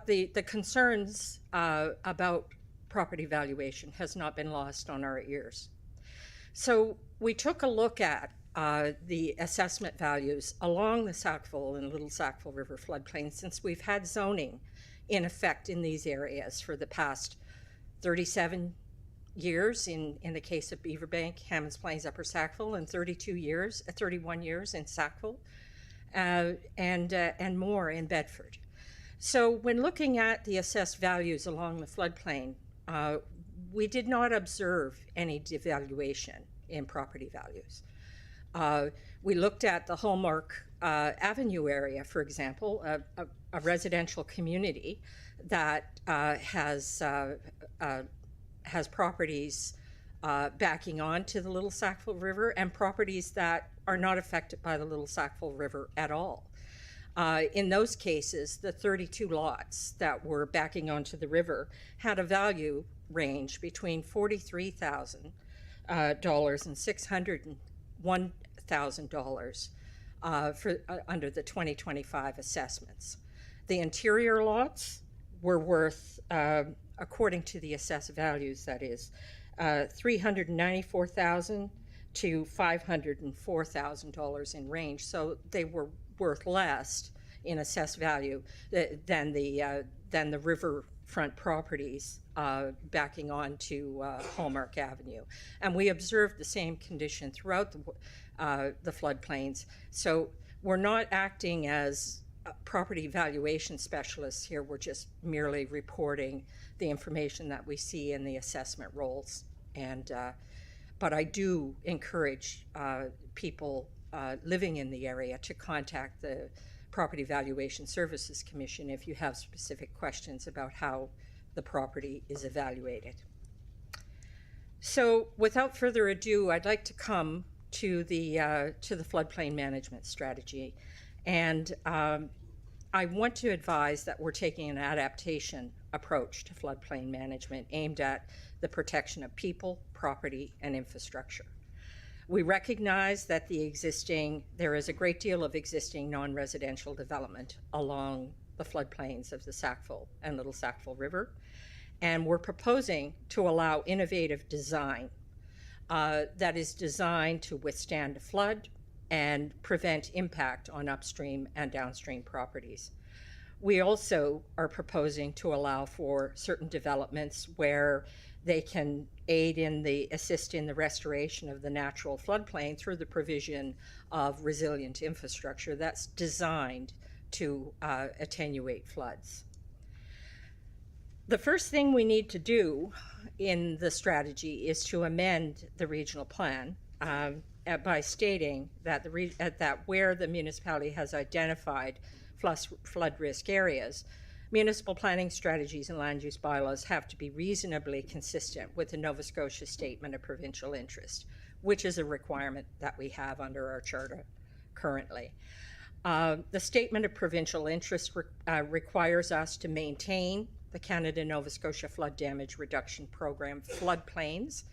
the concerns about property valuation has not been lost on our ears. So we took a look at the assessment values along the Sackville and Little Sackville River floodplain since we've had zoning in effect in these areas for the past 37 years in the case of Beaverbank, Hammonds Plains, Upper Sackville, and 31 years in Sackville, and more in Bedford. So when looking at the assessed values along the floodplain, we did not observe any devaluation in property values. We looked at the Hallmark Avenue area, for example, a residential community that has properties backing onto the Little Sackville River and properties that are not affected by the Little Sackville River at all. In those cases, the 32 lots that were backing onto the river had a value range between $43,000 and $601,000 under the 2025 assessments. The interior lots were worth, according to the assessed values, that is, $394,000 to $504,000 in range. So they were worth less in assessed value than the riverfront properties backing onto Hallmark Avenue. And we observed the same condition throughout the floodplains. So we're not acting as property valuation specialists here. We're just merely reporting the information that we see in the assessment rolls. And but I do encourage people living in the area to contact the Property Valuation Services Commission if you have specific questions about how the property is evaluated. So without further ado, I'd like to come to the floodplain management strategy. And I want to advise that we're taking an adaptation approach to floodplain management aimed at the protection of people, property, and infrastructure. We recognize that there is a great deal of existing non-residential development along the floodplains of the Sackville and Little Sackville River, and we're proposing to allow innovative design that is designed to withstand a flood and prevent impact on upstream and downstream properties. We also are proposing to allow for certain developments where they can assist in the restoration of the natural floodplain through the provision of resilient infrastructure that's designed to attenuate floods. The first thing we need to do in the strategy is to amend the regional plan by stating that that where the municipality has identified flood risk areas, municipal planning strategies and land use bylaws have to be reasonably consistent with the Nova Scotia Statement of Provincial Interest, which is a requirement that we have under our charter currently. The Statement of Provincial Interest requires us to maintain the Canada-Nova Scotia Flood Damage Reduction Program floodplains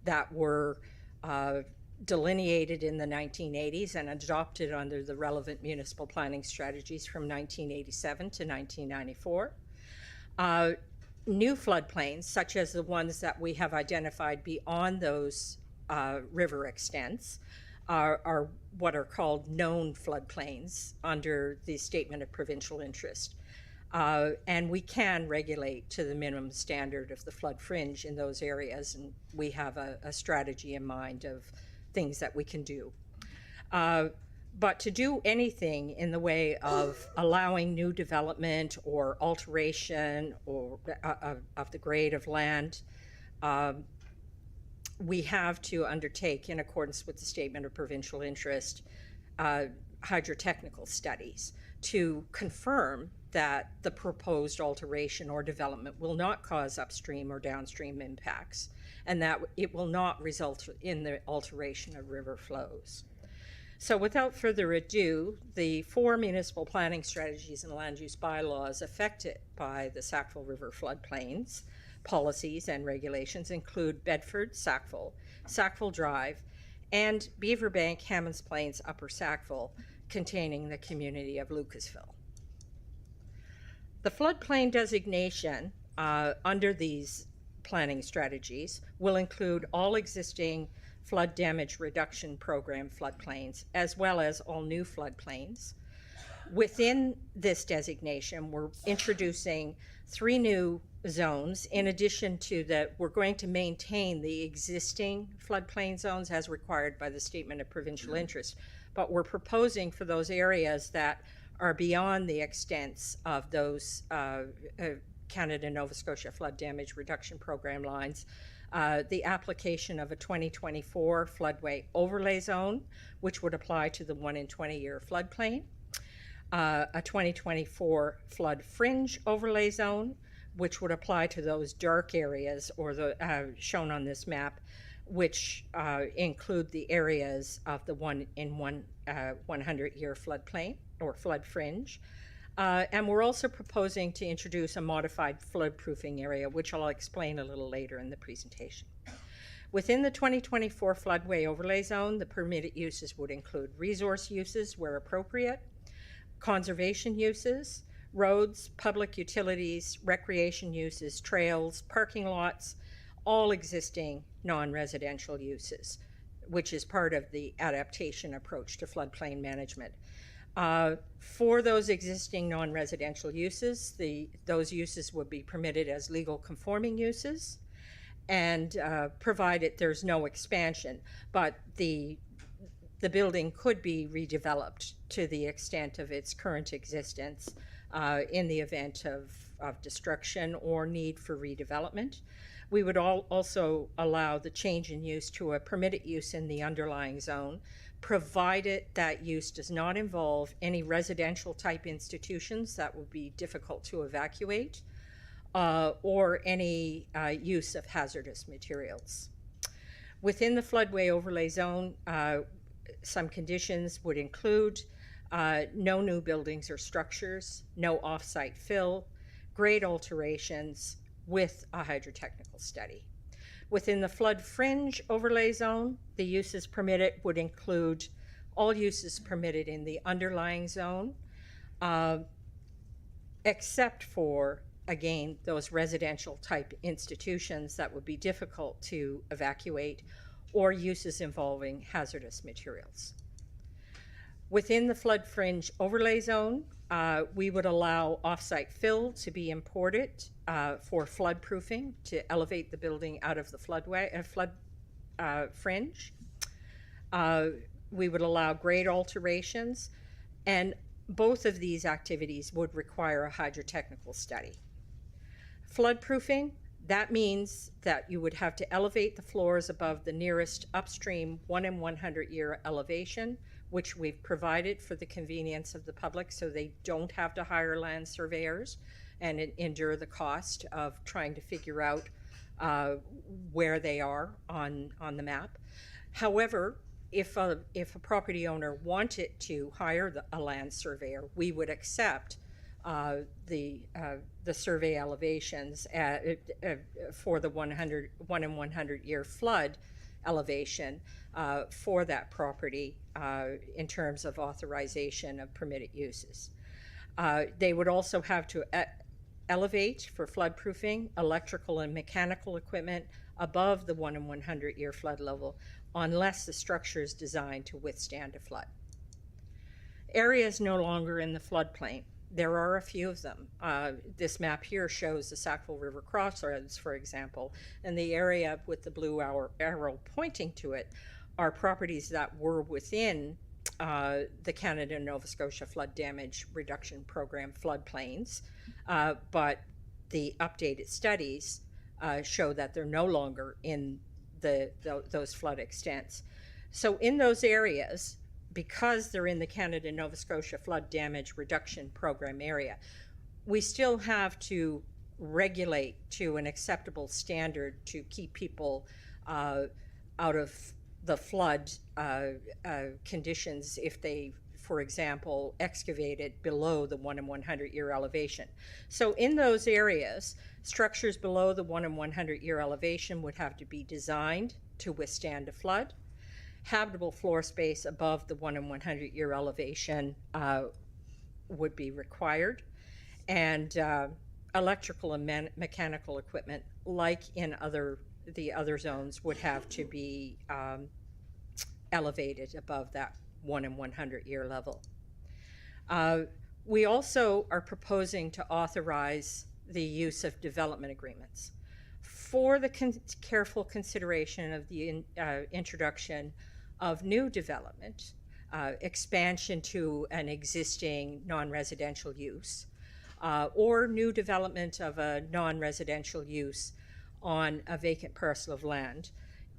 that were delineated in the 1980s and adopted under the relevant municipal planning strategies from 1987 to 1994. New floodplains, such as the ones that we have identified beyond those river extents, are what are called known floodplains under the Statement of Provincial Interest. And we can regulate to the minimum standard of the flood fringe in those areas, and we have a strategy in mind of things that we can do. But to do anything in the way of allowing new development or alteration or of the grade of land, we have to undertake, in accordance with the Statement of Provincial Interest, hydrotechnical studies to confirm that the proposed alteration or development will not cause upstream or downstream impacts, and that it will not result in the alteration of river flows. So without further ado, the 4 municipal planning strategies and land use bylaws affected by the Sackville River floodplains policies and regulations include Bedford, Sackville, Sackville Drive, and Beaverbank, Hammonds Plains, Upper Sackville, containing the community of Lucasville. The floodplain designation under these planning strategies will include all existing flood damage reduction program floodplains, as well as all new floodplains. Within this designation, we're introducing 3 new zones. In addition to that, we're going to maintain the existing floodplain zones as required by the Statement of Provincial Interest, but we're proposing for those areas that are beyond the extents of those Canada-Nova Scotia flood damage reduction program lines, the application of a 2024 floodway overlay zone, which would apply to the 1 in 20-year floodplain, a 2024 flood fringe overlay zone, which would apply to those dark areas or the shown on this map, which include the areas of the 1 in 100-year floodplain or flood fringe. And we're also proposing to introduce a modified flood-proofing area, which I'll explain a little later in the presentation. Within the 2024 floodway overlay zone, the permitted uses would include resource uses where appropriate, conservation uses, roads, public utilities, recreation uses, trails, parking lots, all existing non-residential uses, which is part of the adaptation approach to floodplain management. For those existing non-residential uses, those uses would be permitted as legal conforming uses, and provided there's no expansion, but the building could be redeveloped to the extent of its current existence in the event of destruction or need for redevelopment. We would also allow the change in use to a permitted use in the underlying zone, provided that use does not involve any residential type institutions that would be difficult to evacuate, or any use of hazardous materials. Within the floodway overlay zone, some conditions would include no new buildings or structures, no off-site fill, grade alterations with a hydrotechnical study. Within the flood fringe overlay zone, the uses permitted would include all uses permitted in the underlying zone, except for, again, those residential type institutions that would be difficult to evacuate, or uses involving hazardous materials. Within the flood fringe overlay zone, we would allow off-site fill to be imported for flood proofing to elevate the building out of the flood fringe. We would allow grade alterations, and both of these activities would require a hydrotechnical study. Flood proofing, that means that you would have to elevate the floors above the nearest upstream 1 in 100-year elevation, which we've provided for the convenience of the public so they don't have to hire land surveyors and endure the cost of trying to figure out where they are on the map. However, if a property owner wanted to hire a land surveyor, we would accept the survey elevations for the 1 in 100-year flood elevation for that property in terms of authorization of permitted uses. They would also have to elevate for floodproofing electrical and mechanical equipment above the 1 in 100-year flood level unless the structure is designed to withstand a flood. Areas no longer in the floodplain. There are a few of them. This map here shows the Sackville River crossroads, for example, and the area with the blue arrow pointing to it are properties that were within the Canada and Nova Scotia Flood Damage Reduction Program floodplains, but the updated studies show that they're no longer in those flood extents. So in those areas, because they're in the Canada and Nova Scotia Flood Damage Reduction Program area, we still have to regulate to an acceptable standard to keep people out of the flood conditions if they, for example, excavated below the 1 in 100-year elevation. So in those areas, structures below the 1 in 100-year elevation would have to be designed to withstand a flood. Habitable floor space above the 1 in 100-year elevation would be required, and electrical and mechanical equipment, like in the other zones, would have to be elevated above that 1 in 100-year level. We also are proposing to authorize the use of development agreements for the careful consideration of the introduction of new development, expansion to an existing non-residential use, or new development of a non-residential use on a vacant parcel of land,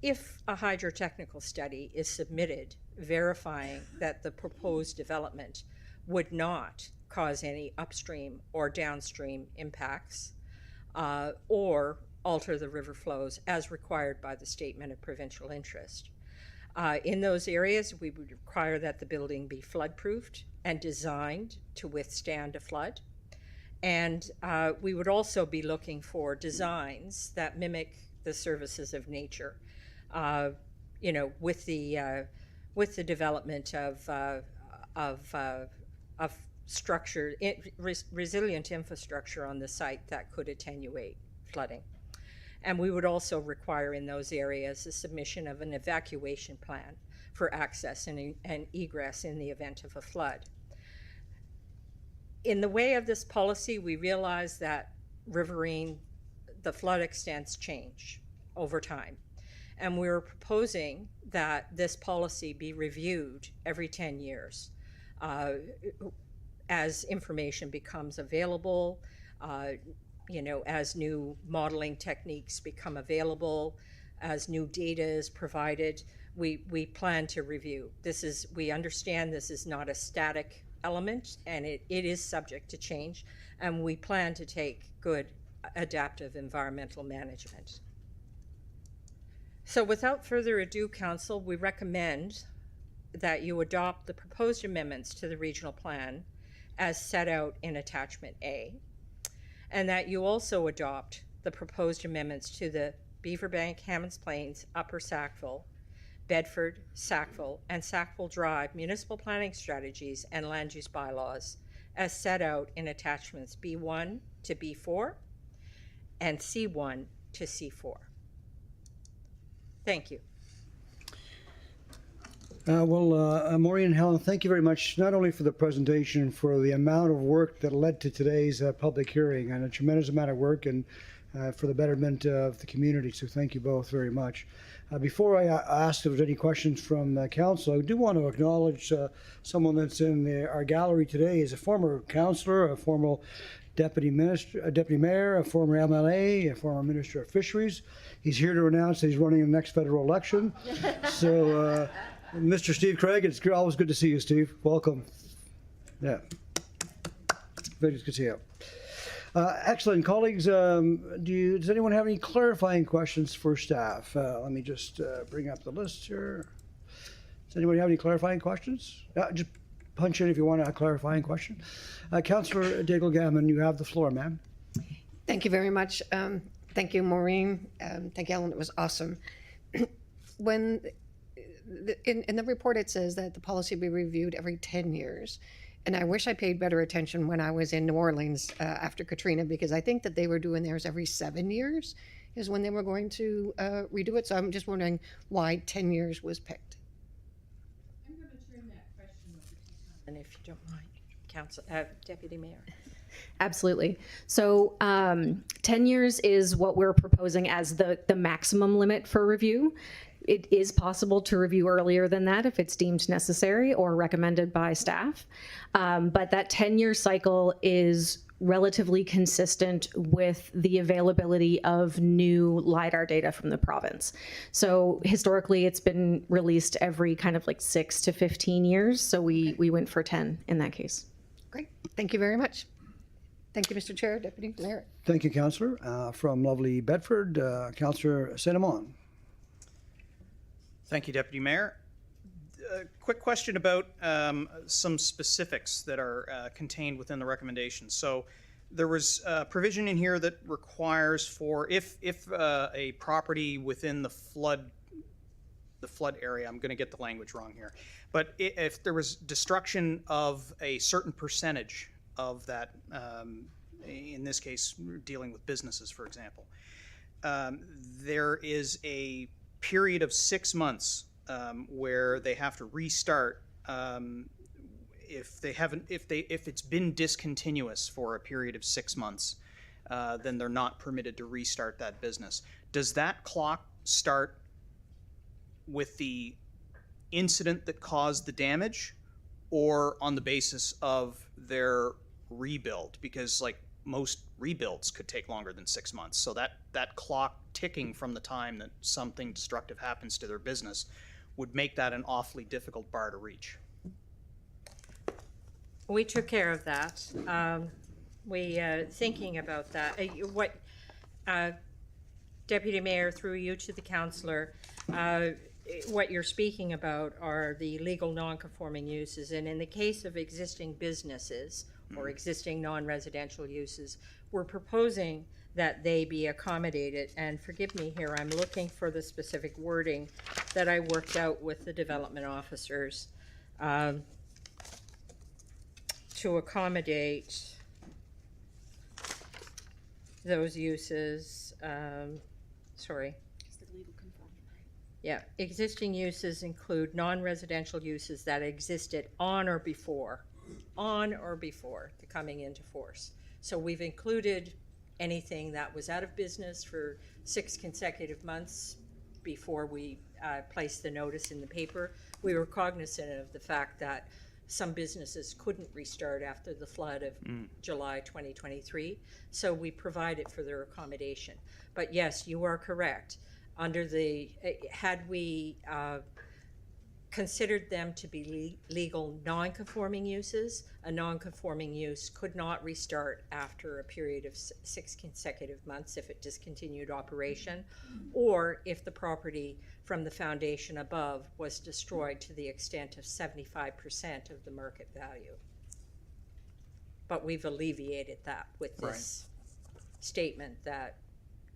if a hydrotechnical study is submitted verifying that the proposed development would not cause any upstream or downstream impacts or alter the river flows as required by the Statement of Provincial Interest. In those areas, we would require that the building be flood-proofed and designed to withstand a flood. And we would also be looking for designs that mimic the services of nature, with the development of structure, resilient infrastructure on the site that could attenuate flooding. And we would also require in those areas the submission of an evacuation plan for access and egress in the event of a flood. In the way of this policy, we realize that riverine, the flood extents change over time. And we're proposing that this policy be reviewed every 10 years as information becomes available, as new modeling techniques become available, as new data is provided. We plan to review. We understand this is not a static element, and it is subject to change, and we plan to take good adaptive environmental management. So without further ado, Council, we recommend that you adopt the proposed amendments to the regional plan as set out in Attachment A, and that you also adopt the proposed amendments to the Beaverbank, Hammonds Plains, Upper Sackville, Bedford, Sackville, and Sackville Drive municipal planning strategies and land use bylaws as set out in attachments B1 to B4 and C1 to C4. Thank you. Maureen and Helen, thank you very much, not only for the presentation, for the amount of work that led to today's public hearing, and a tremendous amount of work and for the betterment of the community. So thank you both very much. Before I ask if there's any questions from the council, I do want to acknowledge someone that's in our gallery today. Is a former councillor, a former deputy mayor, a former MLA, a former minister of fisheries. He's here to announce that he's running in the next federal election. So, Mr. Steve Craig, it's always good to see you, Steve. Welcome. Yeah. Very good to see you. Excellent. Colleagues, does anyone have any clarifying questions for staff? Let me just bring up the list here. Does anybody have any clarifying questions? Just punch in if you want a clarifying question. Councillor Daigle-Gammon, you have the floor, ma'am. Thank you very much. Thank you, Maureen. Thank you, Ellen. It was awesome. In the report, it says that the policy be reviewed every 10 years. And I wish I paid better attention when I was in New Orleans after Katrina, because I think that they were doing theirs every 7 years is when they were going to redo it. So I'm just wondering why 10 years was picked. I'm going to turn that question over to Helen, if you don't mind, Council, Deputy Mayor. Absolutely. So 10 years is what we're proposing as the maximum limit for review. It is possible to review earlier than that if it's deemed necessary or recommended by staff. But that 10-year cycle is relatively consistent with the availability of new LiDAR data from the province. So historically, it's been released every kind of like 6 to 15 years. So we went for 10 in that case. Great. Thank you very much. Thank you, Mr. Chair, Deputy Mayor. Thank you, Councillor. From lovely Bedford, Councillor Saint-Amand. Thank you, Deputy Mayor. A quick question about some specifics that are contained within the recommendations. So there was a provision in here that requires for if a property within the flood area, I'm going to get the language wrong here, but if there was destruction of a certain percentage of that, in this case, dealing with businesses, for example, there is a period of 6 months where they have to restart if it's been discontinuous for a period of 6 months, then they're not permitted to restart that business. Does that clock start with the incident that caused the damage, or on the basis of their rebuild, because like most rebuilds could take longer than 6 months. So that clock ticking from the time that something destructive happens to their business would make that an awfully difficult bar to reach. We took care of that. Thinking about that, Deputy Mayor, through you to the councillor, what you're speaking about are the legal non-conforming uses, and in the case of existing businesses or existing non-residential uses, we're proposing that they be accommodated. And forgive me here, I'm looking for the specific wording that I worked out with the development officers to accommodate those uses. Sorry. Yeah, existing uses include non-residential uses that existed on or before the coming into force. So we've included anything that was out of business for 6 consecutive months before we placed the notice in the paper. We were cognizant of the fact that some businesses couldn't restart after the flood of July 2023, so we provided for their accommodation. But yes, you are correct. Under the, had we considered them to be legal non-conforming uses, a non-conforming use could not restart after a period of 6 consecutive months if it discontinued operation, or if the property from the foundation above was destroyed to the extent of 75% of the market value. But we've alleviated that with this statement that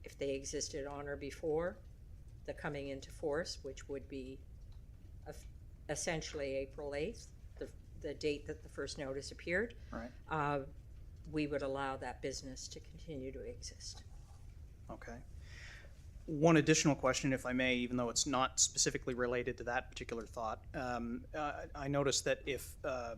if they existed on or before the coming into force, which would be essentially April 8th, the date that the first notice appeared, we would allow that business to continue to exist. Okay. One additional question, if I may, even though it's not specifically related to that particular thought. I noticed that if a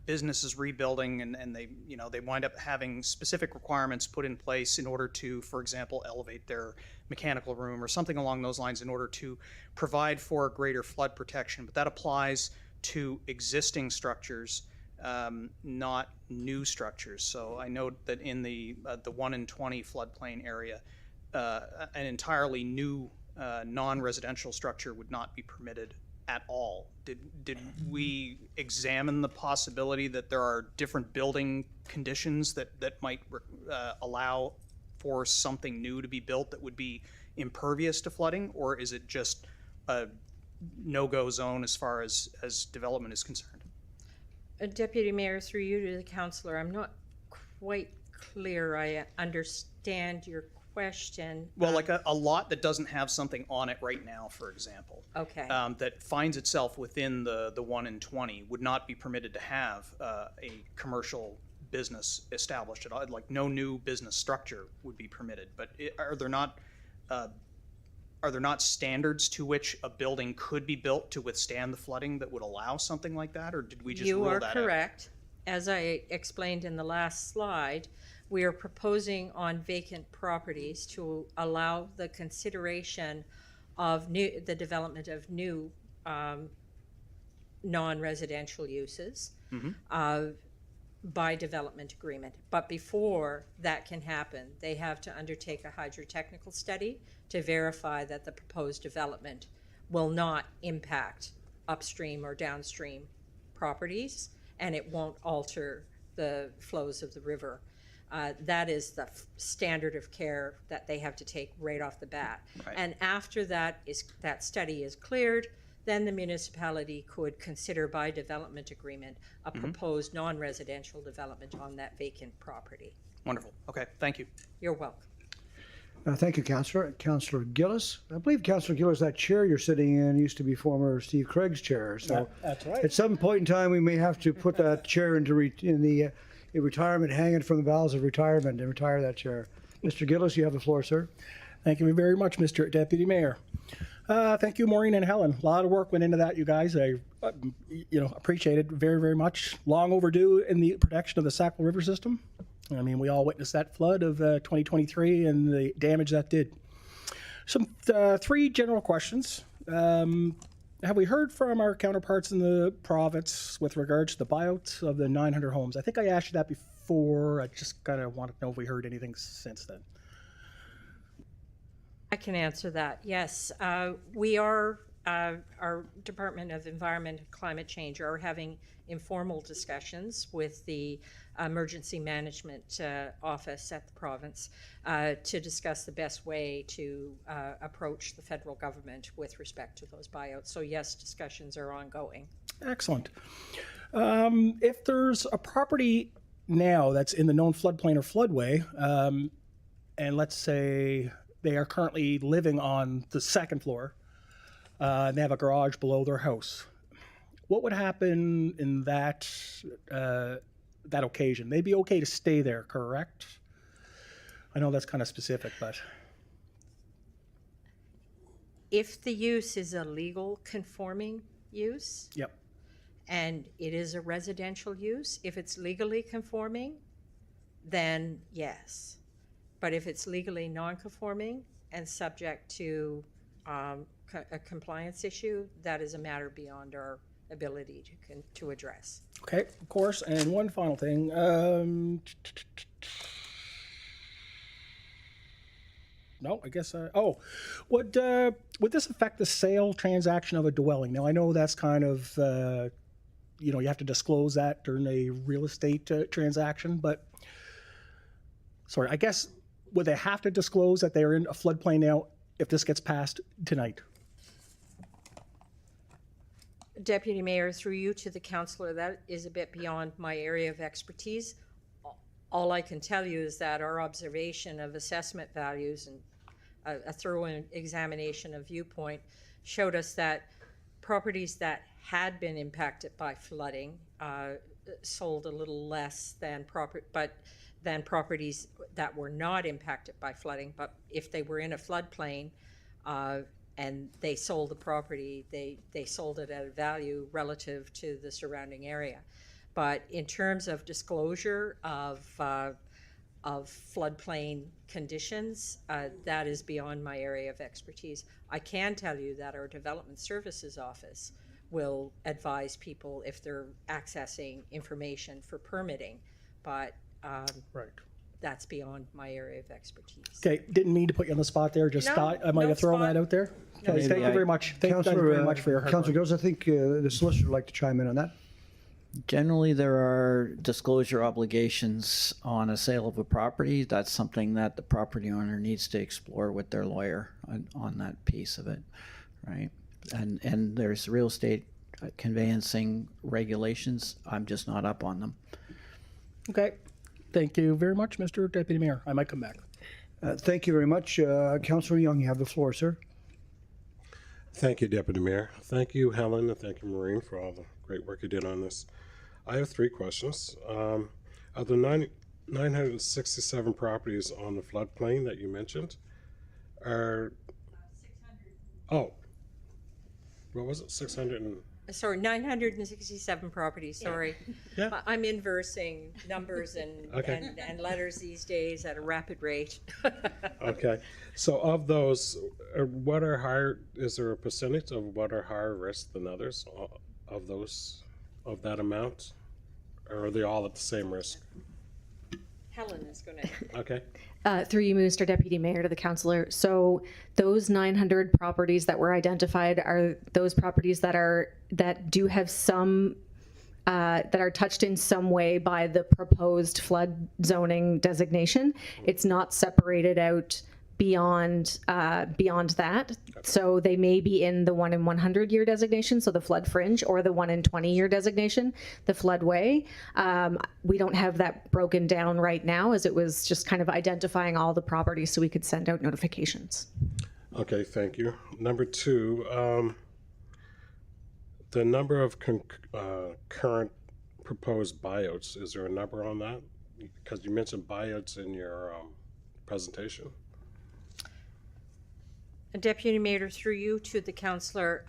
business is rebuilding and they wind up having specific requirements put in place in order to, for example, elevate their mechanical room or something along those lines in order to provide for greater flood protection, but that applies to existing structures, not new structures. So I note that in the 1 in 20 floodplain area, an entirely new non-residential structure would not be permitted at all. Did we examine the possibility that there are different building conditions that might allow for something new to be built that would be impervious to flooding, or is it just a no-go zone as far as development is concerned? Deputy Mayor, through you to the councillor, I'm not quite clear I understand your question. Well, like a lot that doesn't have something on it right now, for example. Okay. That finds itself within the 1 in 20 would not be permitted to have a commercial business established at all. Like no new business structure would be permitted. But are there not standards to which a building could be built to withstand the flooding that would allow something like that, or did we just rule that out? You are correct. As I explained in the last slide, we are proposing on vacant properties to allow the consideration of the development of new non-residential uses by development agreement. But before that can happen, they have to undertake a hydrotechnical study to verify that the proposed development will not impact upstream or downstream properties, and it won't alter the flows of the river. That is the standard of care that they have to take right off the bat. Right. And after that study is cleared, then the municipality could consider by development agreement a proposed non-residential development on that vacant property. Wonderful. Okay, thank you. You're welcome. Thank you, Councillor. Councillor Gillis. I believe, Councillor Gillis, that chair you're sitting in used to be former Steve Craig's chair. So that's right. At some point in time, we may have to put that chair in retirement, hang it from the boughs of retirement and retire that chair. Mr. Gillis, you have the floor, sir. Thank you very much, Mr. Deputy Mayor. Thank you, Maureen and Helen. A lot of work went into that, you guys. I appreciate it very, very much. Long overdue in the protection of the Sackville River system. I mean, we all witnessed that flood of 2023 and the damage that did. Some 3 general questions. have we heard from our counterparts in the province with regards to the buyout of the 900 homes? I think I asked you that before. I just kind of want to know if we heard anything since then. I can answer that. Yes, we are, our Department of Environment and Climate Change are having informal discussions with the Emergency Management Office at the province to discuss the best way to approach the federal government with respect to those buyouts. So yes, discussions are ongoing. Excellent. If there's a property now that's in the known floodplain or floodway, and let's say they are currently living on the second floor, and they have a garage below their house, what would happen in that that occasion? They'd be okay to stay there, correct? I know that's kind of specific, but If the use is a legal conforming use, yep. and it is a residential use, if it's legally conforming, then yes. But if it's legally non-conforming and subject to a compliance issue, that is a matter beyond our ability to address. Okay, of course. And one final thing. No, I guess. Would this affect the sale transaction of a dwelling? Now, I know that's kind of, you have to disclose that during a real estate transaction, but sorry, I guess, would they have to disclose that they're in a floodplain now if this gets passed tonight? Deputy Mayor, through you to the councillor, that is a bit beyond my area of expertise. All I can tell you is that our observation of assessment values and a thorough examination of viewpoint showed us that properties that had been impacted by flooding sold a little less than properties that were not impacted by flooding. But if they were in a floodplain and they sold the property, they sold it at a value relative to the surrounding area. But in terms of disclosure of floodplain conditions, that is beyond my area of expertise. I can tell you that our Development Services Office will advise people if they're accessing information for permitting, but right. That's beyond my area of expertise. Okay, didn't mean to put you on the spot there. Just No, thought I might no have thrown spot. that out there. Okay, thank you very much. Thank you very much for your hard Councillor work. Gills, I think the solicitor would like to chime in on that. Generally, there are disclosure obligations on a sale of a property. That's something that the property owner needs to explore with their lawyer on that piece of it, right? And there's real estate conveyancing regulations. I'm just not up on them. Okay. Thank you very much, Mr. Deputy Mayor. I might come back. Thank you very much. Councillor Young, you have the floor, sir. Thank you, Deputy Mayor. Thank you, Helen, and thank you, Maureen, for all the great work you did on this. I have 3 questions. Of the 967 properties on the floodplain that you mentioned, are 600. Oh, what was it? 600 and Sorry, 967 properties, sorry. Yeah. I'm inversing numbers Okay. and letters these days at a rapid rate. Okay, so of those, what are higher? Is there a percentage of what are higher risk than others of those, of that amount, or are they all at the same risk? Helen is going to. Okay. Through you, Mr. Deputy Mayor, to the councillor. So those 900 properties that were identified are those properties that do have some that are touched in some way by the proposed flood zoning designation. It's not separated out beyond that. So they may be in the 1 in 100 year designation, so the flood fringe, or the 1 in 20 year designation, the floodway. We don't have that broken down right now, as it was just kind of identifying all the properties so we could send out notifications. Okay, thank you. Number 2, the number of current proposed buyouts, is there a number on that? Because you mentioned buyouts in your presentation. Deputy Mayor, through you to the councillor,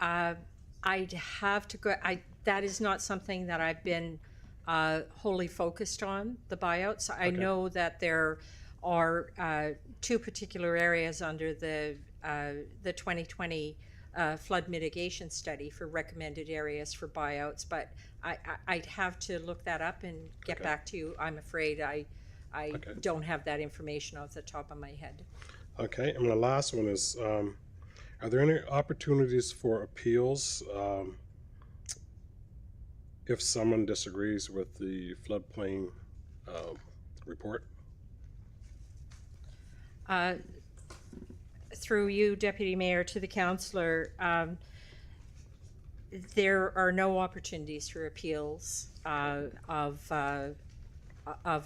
I'd have to go. That is not something that I've been wholly focused on, the buyouts. I know that there are 2 particular areas under the 2020 flood mitigation study for recommended areas for buyouts, but I'd have to look that up and get back to you. I'm afraid I don't have that information off the top of my head. Okay, and the last one is, are there any opportunities for appeals if someone disagrees with the floodplain report? Through you, Deputy Mayor, to the councillor, there are no opportunities for appeals of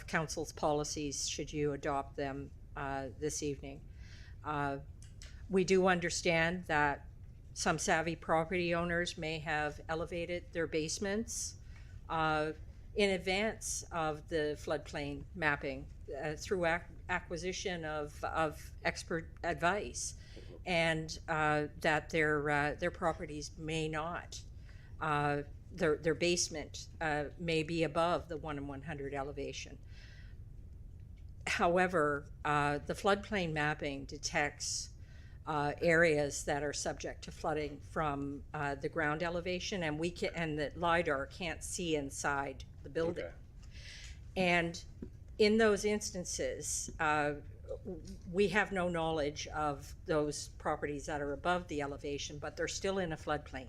council's policies should you adopt them this evening. We do understand that some savvy property owners may have elevated their basements in advance of the floodplain mapping through acquisition of expert advice, and that their properties may not. Their basement may be above the 1 in 100 elevation. However, the floodplain mapping detects areas that are subject to flooding from the ground elevation, and the LIDAR can't see inside the building. And in those instances, we have no knowledge of those properties that are above the elevation, but they're still in a floodplain.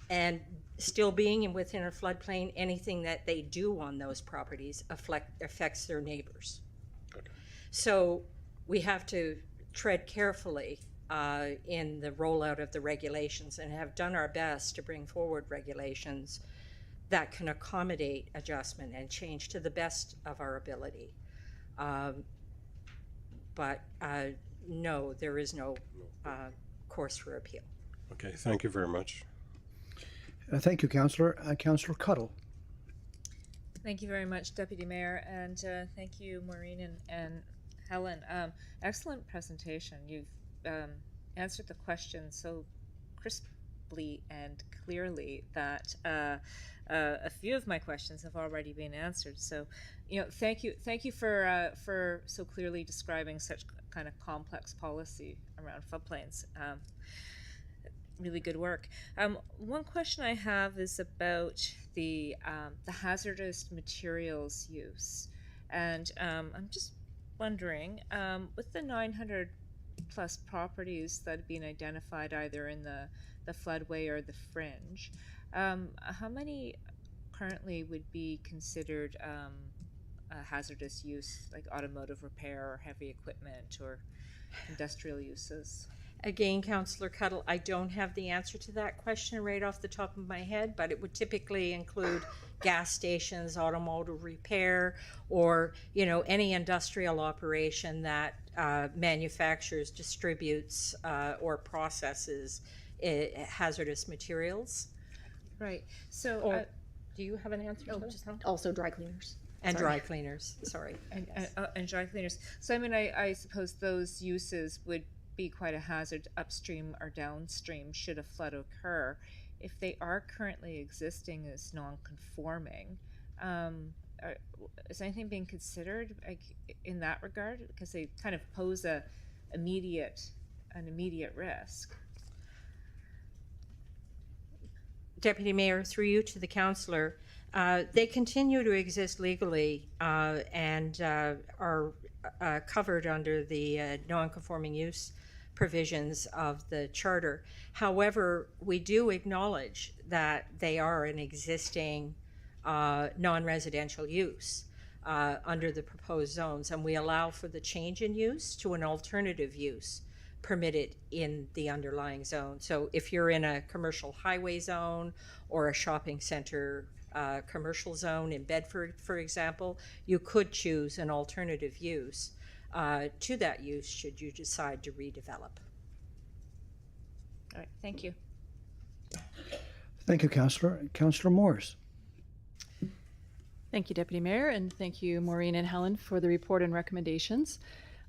And still being within a floodplain, anything that they do on those properties affects their neighbors. So we have to tread carefully in the rollout of the regulations, and have done our best to bring forward regulations that can accommodate adjustment and change to the best of our ability. But no, there is no course for appeal. Okay, thank you very much. Thank you, Councillor. Councillor Cuddle. Thank you very much, Deputy Mayor, and thank you, Maureen and Helen. Excellent presentation. You've answered the question so crisply and clearly that a few of my questions have already been answered. So, thank you for so clearly describing such kind of complex policy around floodplains. Really good work. One question I have is about the hazardous materials use, and I'm just wondering, with the 900 plus properties that have been identified either in the floodway or the fringe, how many currently would be considered a hazardous use, like automotive repair or heavy equipment or industrial uses? Again, Councillor Cuddle, I don't have the answer to that question right off the top of my head, but it would typically include gas stations, automotive repair, or any industrial operation that manufactures, distributes, or processes hazardous materials. Right. So, do you have an answer to that? Also dry cleaners. And dry cleaners, sorry. And dry cleaners. So, I mean, I suppose those uses would be quite a hazard upstream or downstream should a flood occur. If they are currently existing as non-conforming, is anything being considered in that regard? Because they kind of pose an immediate risk. Deputy Mayor, through you to the councillor, they continue to exist legally and are covered under the non-conforming use provisions of the charter. However, we do acknowledge that they are an existing non-residential use under the proposed zones, and we allow for the change in use to an alternative use permitted in the underlying zone. So if you're in a commercial highway zone or a shopping center commercial zone in Bedford, for example, you could choose an alternative use to that use should you decide to redevelop. All right, thank you. Thank you, Councillor. Councillor Morris. Thank you, Deputy Mayor, and thank you, Maureen and Helen, for the report and recommendations.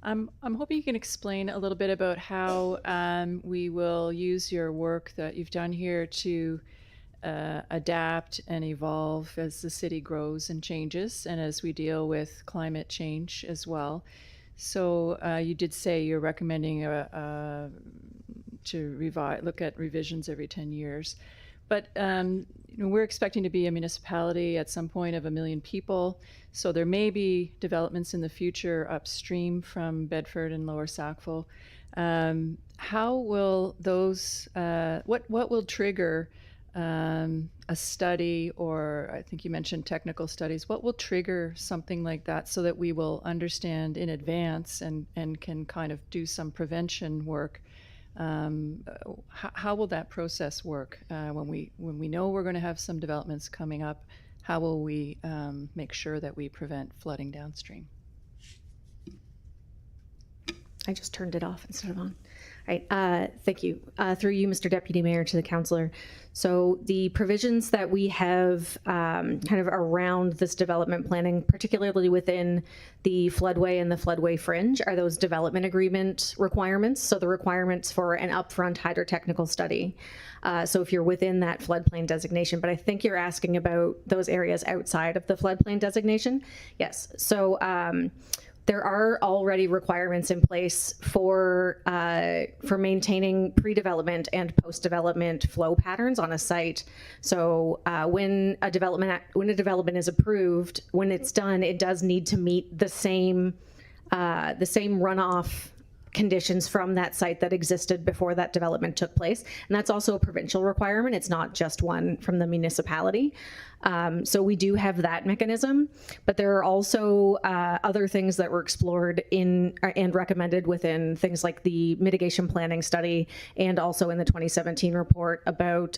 I'm hoping you can explain a little bit about how we will use your work that you've done here to adapt and evolve as the city grows and changes, and as we deal with climate change as well. So you did say you're recommending look at revisions every 10 years. But we're expecting to be a municipality at some point of 1 million people, so there may be developments in the future upstream from Bedford and Lower Sackville. How will those? What will trigger a study, or I think you mentioned technical studies? What will trigger something like that so that we will understand in advance and can kind of do some prevention work? How will that process work when we know we're going to have some developments coming up? How will we make sure that we prevent flooding downstream? I just turned it off instead of on. All right, thank you. Through you, Mr. Deputy Mayor, to the councillor. So the provisions that we have kind of around this development planning, particularly within the floodway and the floodway fringe, are those development agreement requirements. So the requirements for an upfront hydrotechnical study. So if you're within that floodplain designation, but I think you're asking about those areas outside of the floodplain designation. Yes. So there are already requirements in place for maintaining pre-development and post-development flow patterns on a site. So when a development is approved, when it's done, it does need to meet the same runoff conditions from that site that existed before that development took place. And that's also a provincial requirement. It's not just one from the municipality. So we do have that mechanism, but there are also other things that were explored in and recommended within things like the mitigation planning study, and also in the 2017 report about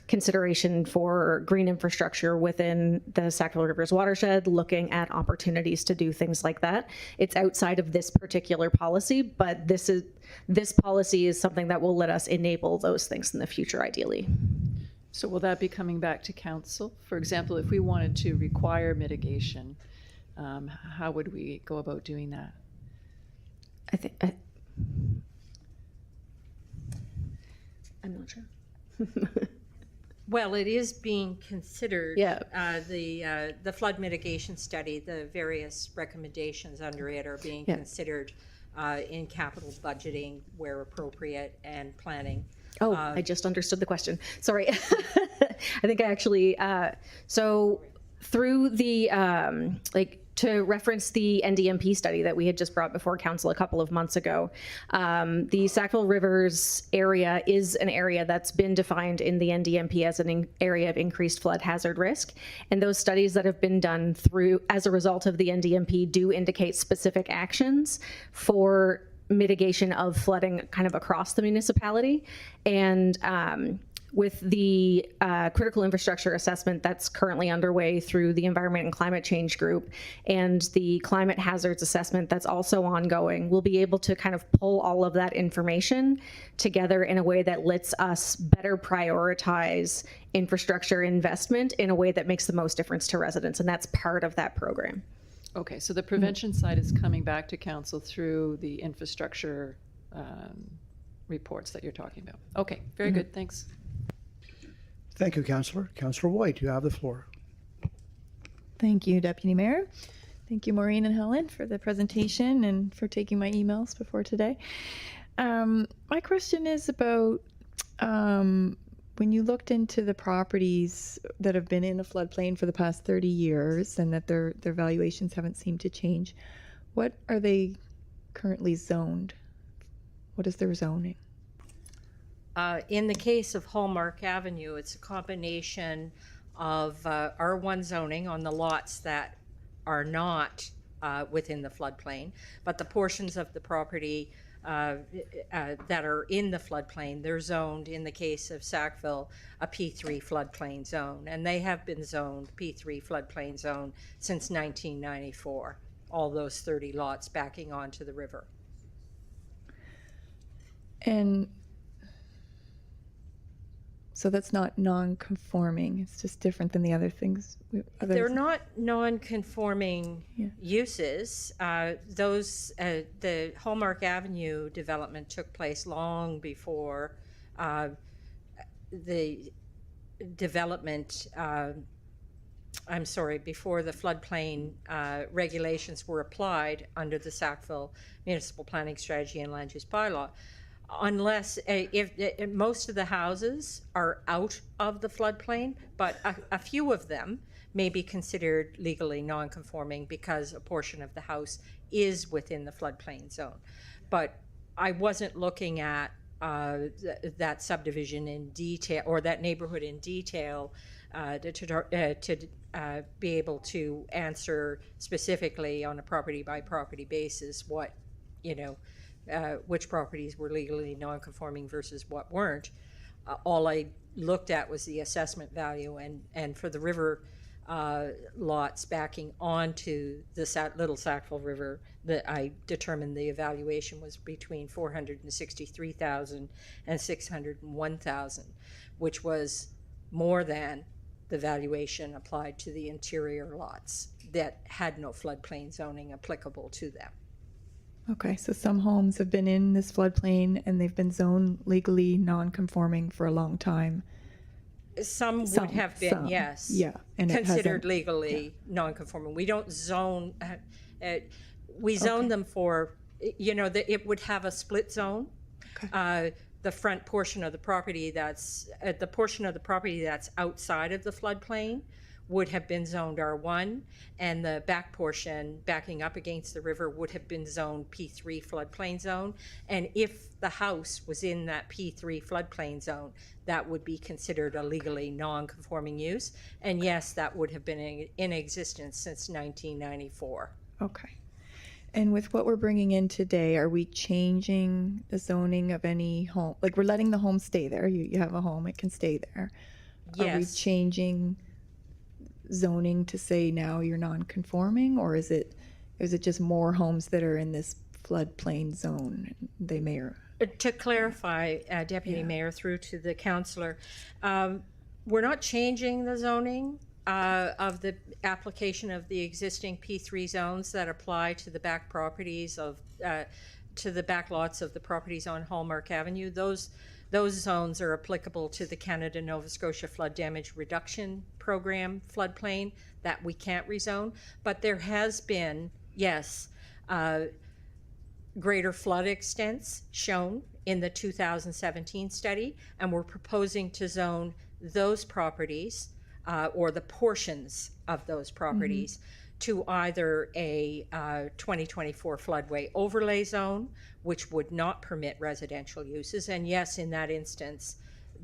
consideration for green infrastructure within the Sackville Rivers watershed, looking at opportunities to do things like that. It's outside of this particular policy, but this policy is something that will let us enable those things in the future, ideally. So will that be coming back to council? For example, if we wanted to require mitigation, how would we go about doing that? I'm not sure. Well, it is being considered. Yeah. The flood mitigation study, the various recommendations under it are being considered in capital budgeting where appropriate and planning. Oh, I just understood the question. Sorry. I think I actually, so through the, to reference the NDMP study that we had just brought before council a couple of months ago, the Sackville Rivers area is an area that's been defined in the NDMP as an area of increased flood hazard risk. And those studies that have been done as a result of the NDMP do indicate specific actions for mitigation of flooding kind of across the municipality. And with the critical infrastructure assessment that's currently underway through the Environment and Climate Change Group, and the climate hazards assessment that's also ongoing, we'll be able to kind of pull all of that information together in a way that lets us better prioritize infrastructure investment in a way that makes the most difference to residents. And that's part of that program. Okay, so the prevention side is coming back to council through the infrastructure reports that you're talking about. Okay, very good, thanks. Thank you, Councillor. Councillor White, you have the floor. Thank you, Deputy Mayor. Thank you, Maureen and Helen, for the presentation and for taking my emails before today. My question is about when you looked into the properties that have been in the floodplain for the past 30 years and that their valuations haven't seemed to change, what are they currently zoned? What is their zoning? In the case of Hallmark Avenue, it's a combination of R1 zoning on the lots that are not within the floodplain, but the portions of the property that are in the floodplain, they're zoned, in the case of Sackville, a P3 floodplain zone. And they have been zoned P3 floodplain zone since 1994, all those 30 lots backing onto the river. And so that's not non-conforming, it's just different than the other things. They're not non-conforming uses. The Hallmark Avenue development took place long before the development, before the floodplain regulations were applied under the Sackville Municipal Planning Strategy and Land Use Bylaw. unless if most of the houses are out of the floodplain, but a few of them may be considered legally non-conforming because a portion of the house is within the floodplain zone. But I wasn't looking at that subdivision in detail or that neighborhood in detail to be able to answer specifically on a property by property basis what, which properties were legally non-conforming versus what weren't. All I looked at was the assessment value, and for the river lots backing onto the Little Sackville River, that I determined the evaluation was between $463,000 and $601,000, which was more than the valuation applied to the interior lots that had no floodplain zoning applicable to them. Okay, so some homes have been in this floodplain and they've been zoned legally non-conforming for a long time. Some would have been, yes. Yeah, and it considered hasn't- legally non-conforming. We don't zone. We zone them for, it would have a split zone. The front portion of the property that's the portion of the property that's outside of the floodplain would have been zoned R1, and the back portion backing up against the river would have been zoned P3 floodplain zone. And if the house was in that P3 floodplain zone, that would be considered a legally non-conforming use. And yes, that would have been in existence since 1994. Okay. And with what we're bringing in today, are we changing the zoning of any home? Like, we're letting the home stay there. You have a home, it can stay there. Are we Yes. changing zoning to say now you're non-conforming, or is it just more homes that are in this floodplain zone? They may or To clarify, Deputy Mayor, through to the councillor, we're not changing the zoning of the application of the existing P3 zones that apply to the back properties to the back lots of the properties on Hallmark Avenue. Those zones are applicable to the Canada-Nova Scotia Flood Damage Reduction Program floodplain that we can't rezone. But there has been, yes, greater flood extents shown in the 2017 study, and we're proposing to zone those properties or the portions of those properties to either a 2024 floodway overlay zone, which would not permit residential uses. And yes, in that instance,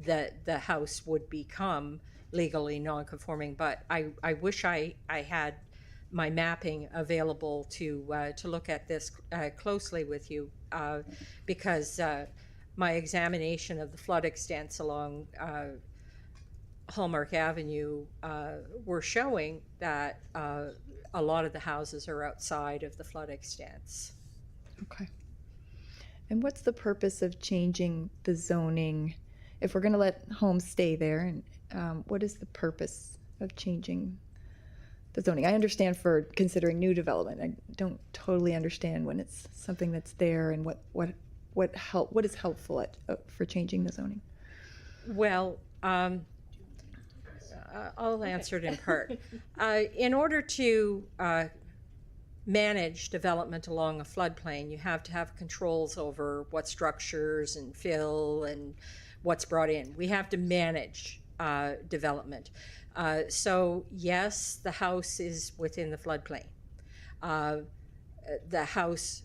the house would become legally non-conforming. But I wish I had my mapping available to look at this closely with you, because my examination of the flood extents along Hallmark Avenue were showing that a lot of the houses are outside of the flood extents. Okay. And what's the purpose of changing the zoning? If we're going to let homes stay there, and what is the purpose of changing the zoning? I understand for considering new development. I don't totally understand when it's something that's there and what is helpful for changing the zoning. Well, I'll answer it in part. In order to manage development along a floodplain, you have to have controls over what structures and fill and what's brought in. We have to manage development. So yes, the house is within the floodplain. The house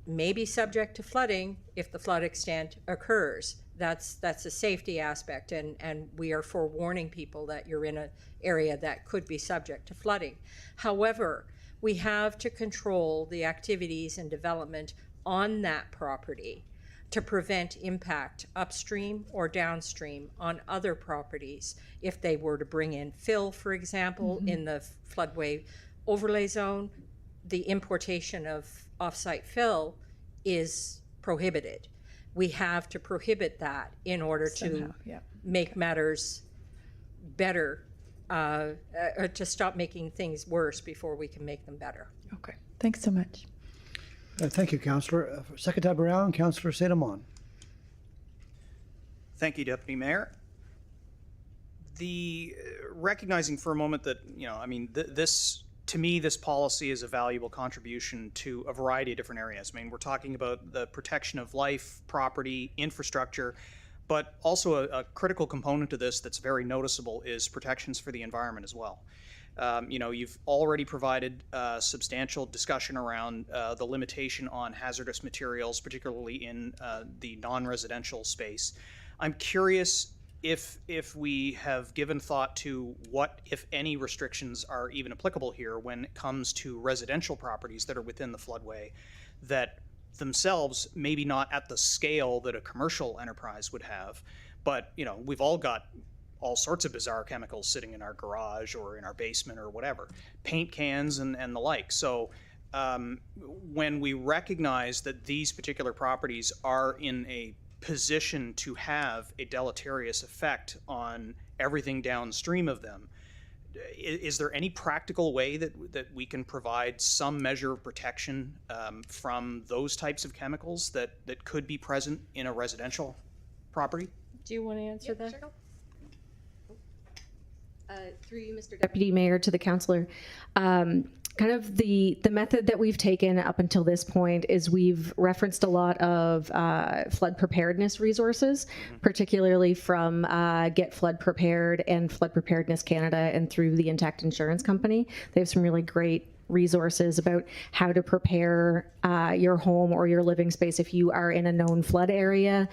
may be subject to flooding if the flood extent occurs. That's a safety aspect, and we are forewarning people that you're in an area that could be subject to flooding. However, we have to control the activities and development on that property to prevent impact upstream or downstream on other properties. If they were to bring in fill, for example, in the floodway overlay zone, the importation of off-site fill is prohibited. We have to prohibit that in order to make matters better, or to stop making things worse before we can make them better. Okay, thanks so much. Thank you, Councillor. Second time around, Councillor St. Amand. Thank you, Deputy Mayor. Recognizing for a moment that, this to me, this policy is a valuable contribution to a variety of different areas. I mean, we're talking about the protection of life, property, infrastructure, but also a critical component to this that's very noticeable is protections for the environment as well. You've already provided substantial discussion around the limitation on hazardous materials, particularly in the non-residential space. I'm curious if we have given thought to what, if any, restrictions are even applicable here when it comes to residential properties that are within the floodway that themselves maybe not at the scale that a commercial enterprise would have, but we've all got all sorts of bizarre chemicals sitting in our garage or in our basement or whatever, paint cans and the like. So when we recognize that these particular properties are in a position to have a deleterious effect on everything downstream of them, is there any practical way that we can provide some measure of protection from those types of chemicals that could be present in a residential property? Do you want to answer that? Sure. Through you, Mr. Deputy Mayor, to the councillor. Kind of the method that we've taken up until this point is we've referenced a lot of flood preparedness resources, particularly from Get Flood Prepared and Flood Preparedness Canada and through the Intact Insurance Company. They have some really great resources about how to prepare your home or your living space if you are in a known flood area,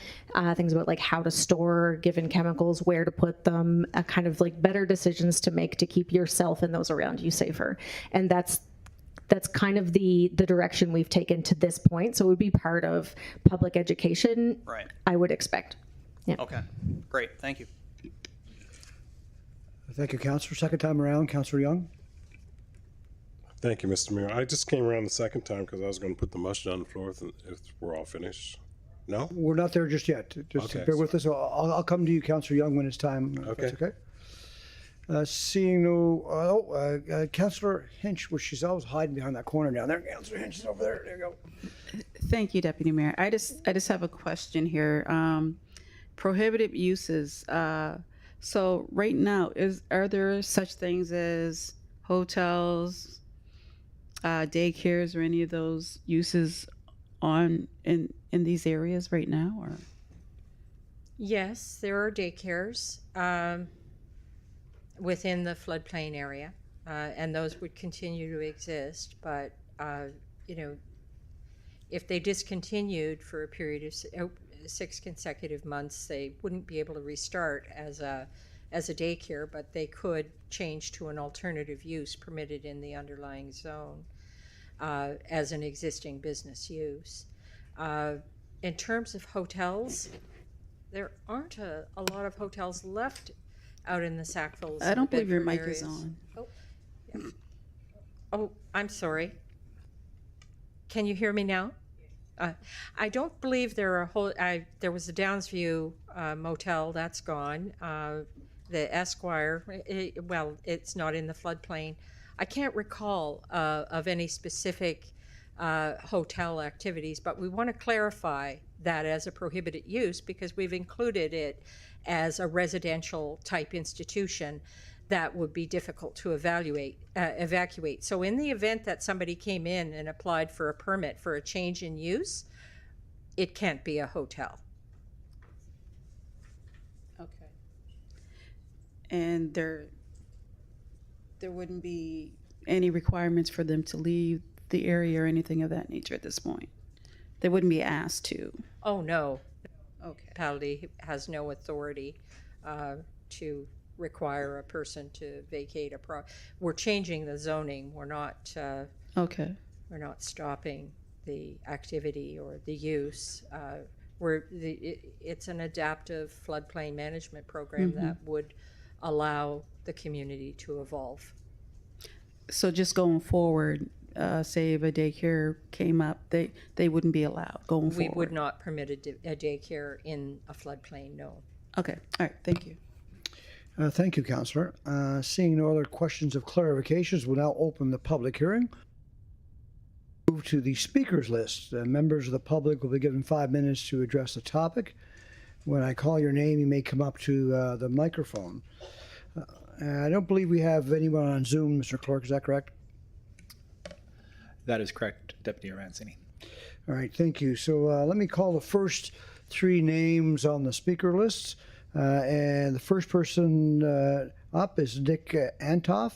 things about like how to store given chemicals, where to put them, kind of like better decisions to make to keep yourself and those around you safer. And that's kind of the direction we've taken to this point. So it would be part of public education, right? I would expect. Yeah. Okay, great, thank you. Thank you, Councillor. Second time around, Councillor Young. Thank you, Mr. Mayor. I just came around the second time because I was going to put the motion on the floor if we're all finished. No? We're not there just yet. Just Okay, bear with us. I'll come to you, Councillor Young, when it's time. If that's Okay. okay. Seeing no, Councillor Hinch, well, she's always hiding behind that corner down there. Councillor Hinch is over there. There you go. Thank you, Deputy Mayor. I just have a question here. Prohibited uses. So right now, are there such things as hotels, daycares, or any of those uses in these areas right now? Or Yes, there are daycares within the floodplain area, and those would continue to exist. But if they discontinued for a period of 6 consecutive months, they wouldn't be able to restart as a daycare, but they could change to an alternative use permitted in the underlying zone as an existing business use. In terms of hotels, there aren't a lot of hotels left out in the Sackvilles. I don't believe your Bedford mic is areas. on. Oh, yeah. Oh, I'm sorry. Can you hear me now? I don't believe there was a Downsview motel that's gone. The Esquire, it's not in the floodplain. I can't recall of any specific hotel activities, but we want to clarify that as a prohibited use because we've included it as a residential type institution that would be difficult to evacuate. So in the event that somebody came in and applied for a permit for a change in use, it can't be a hotel. Okay. And there wouldn't be any requirements for them to leave the area or anything of that nature at this point? They wouldn't be asked to? Oh, no. Okay. Municipality has no authority to require a person to vacate a We're changing the zoning. We're not. Okay. We're not stopping the activity or the use. It's an adaptive floodplain management program that would allow the community to evolve. So just going forward, say if a daycare came up, they wouldn't be allowed going forward? We would not permit a daycare in a floodplain, no. Okay, all right, thank you. Thank you, Councillor. Seeing no other questions of clarifications, we'll now open the public hearing. Move to the speakers list. Members of the public will be given 5 minutes to address the topic. When I call your name, you may come up to the microphone. I don't believe we have anyone on Zoom, Mr. Clerk, is that correct? That is correct, Deputy Arancini. All right, thank you. So let me call the first three names on the speaker list. And the first person up is Nick Antoff,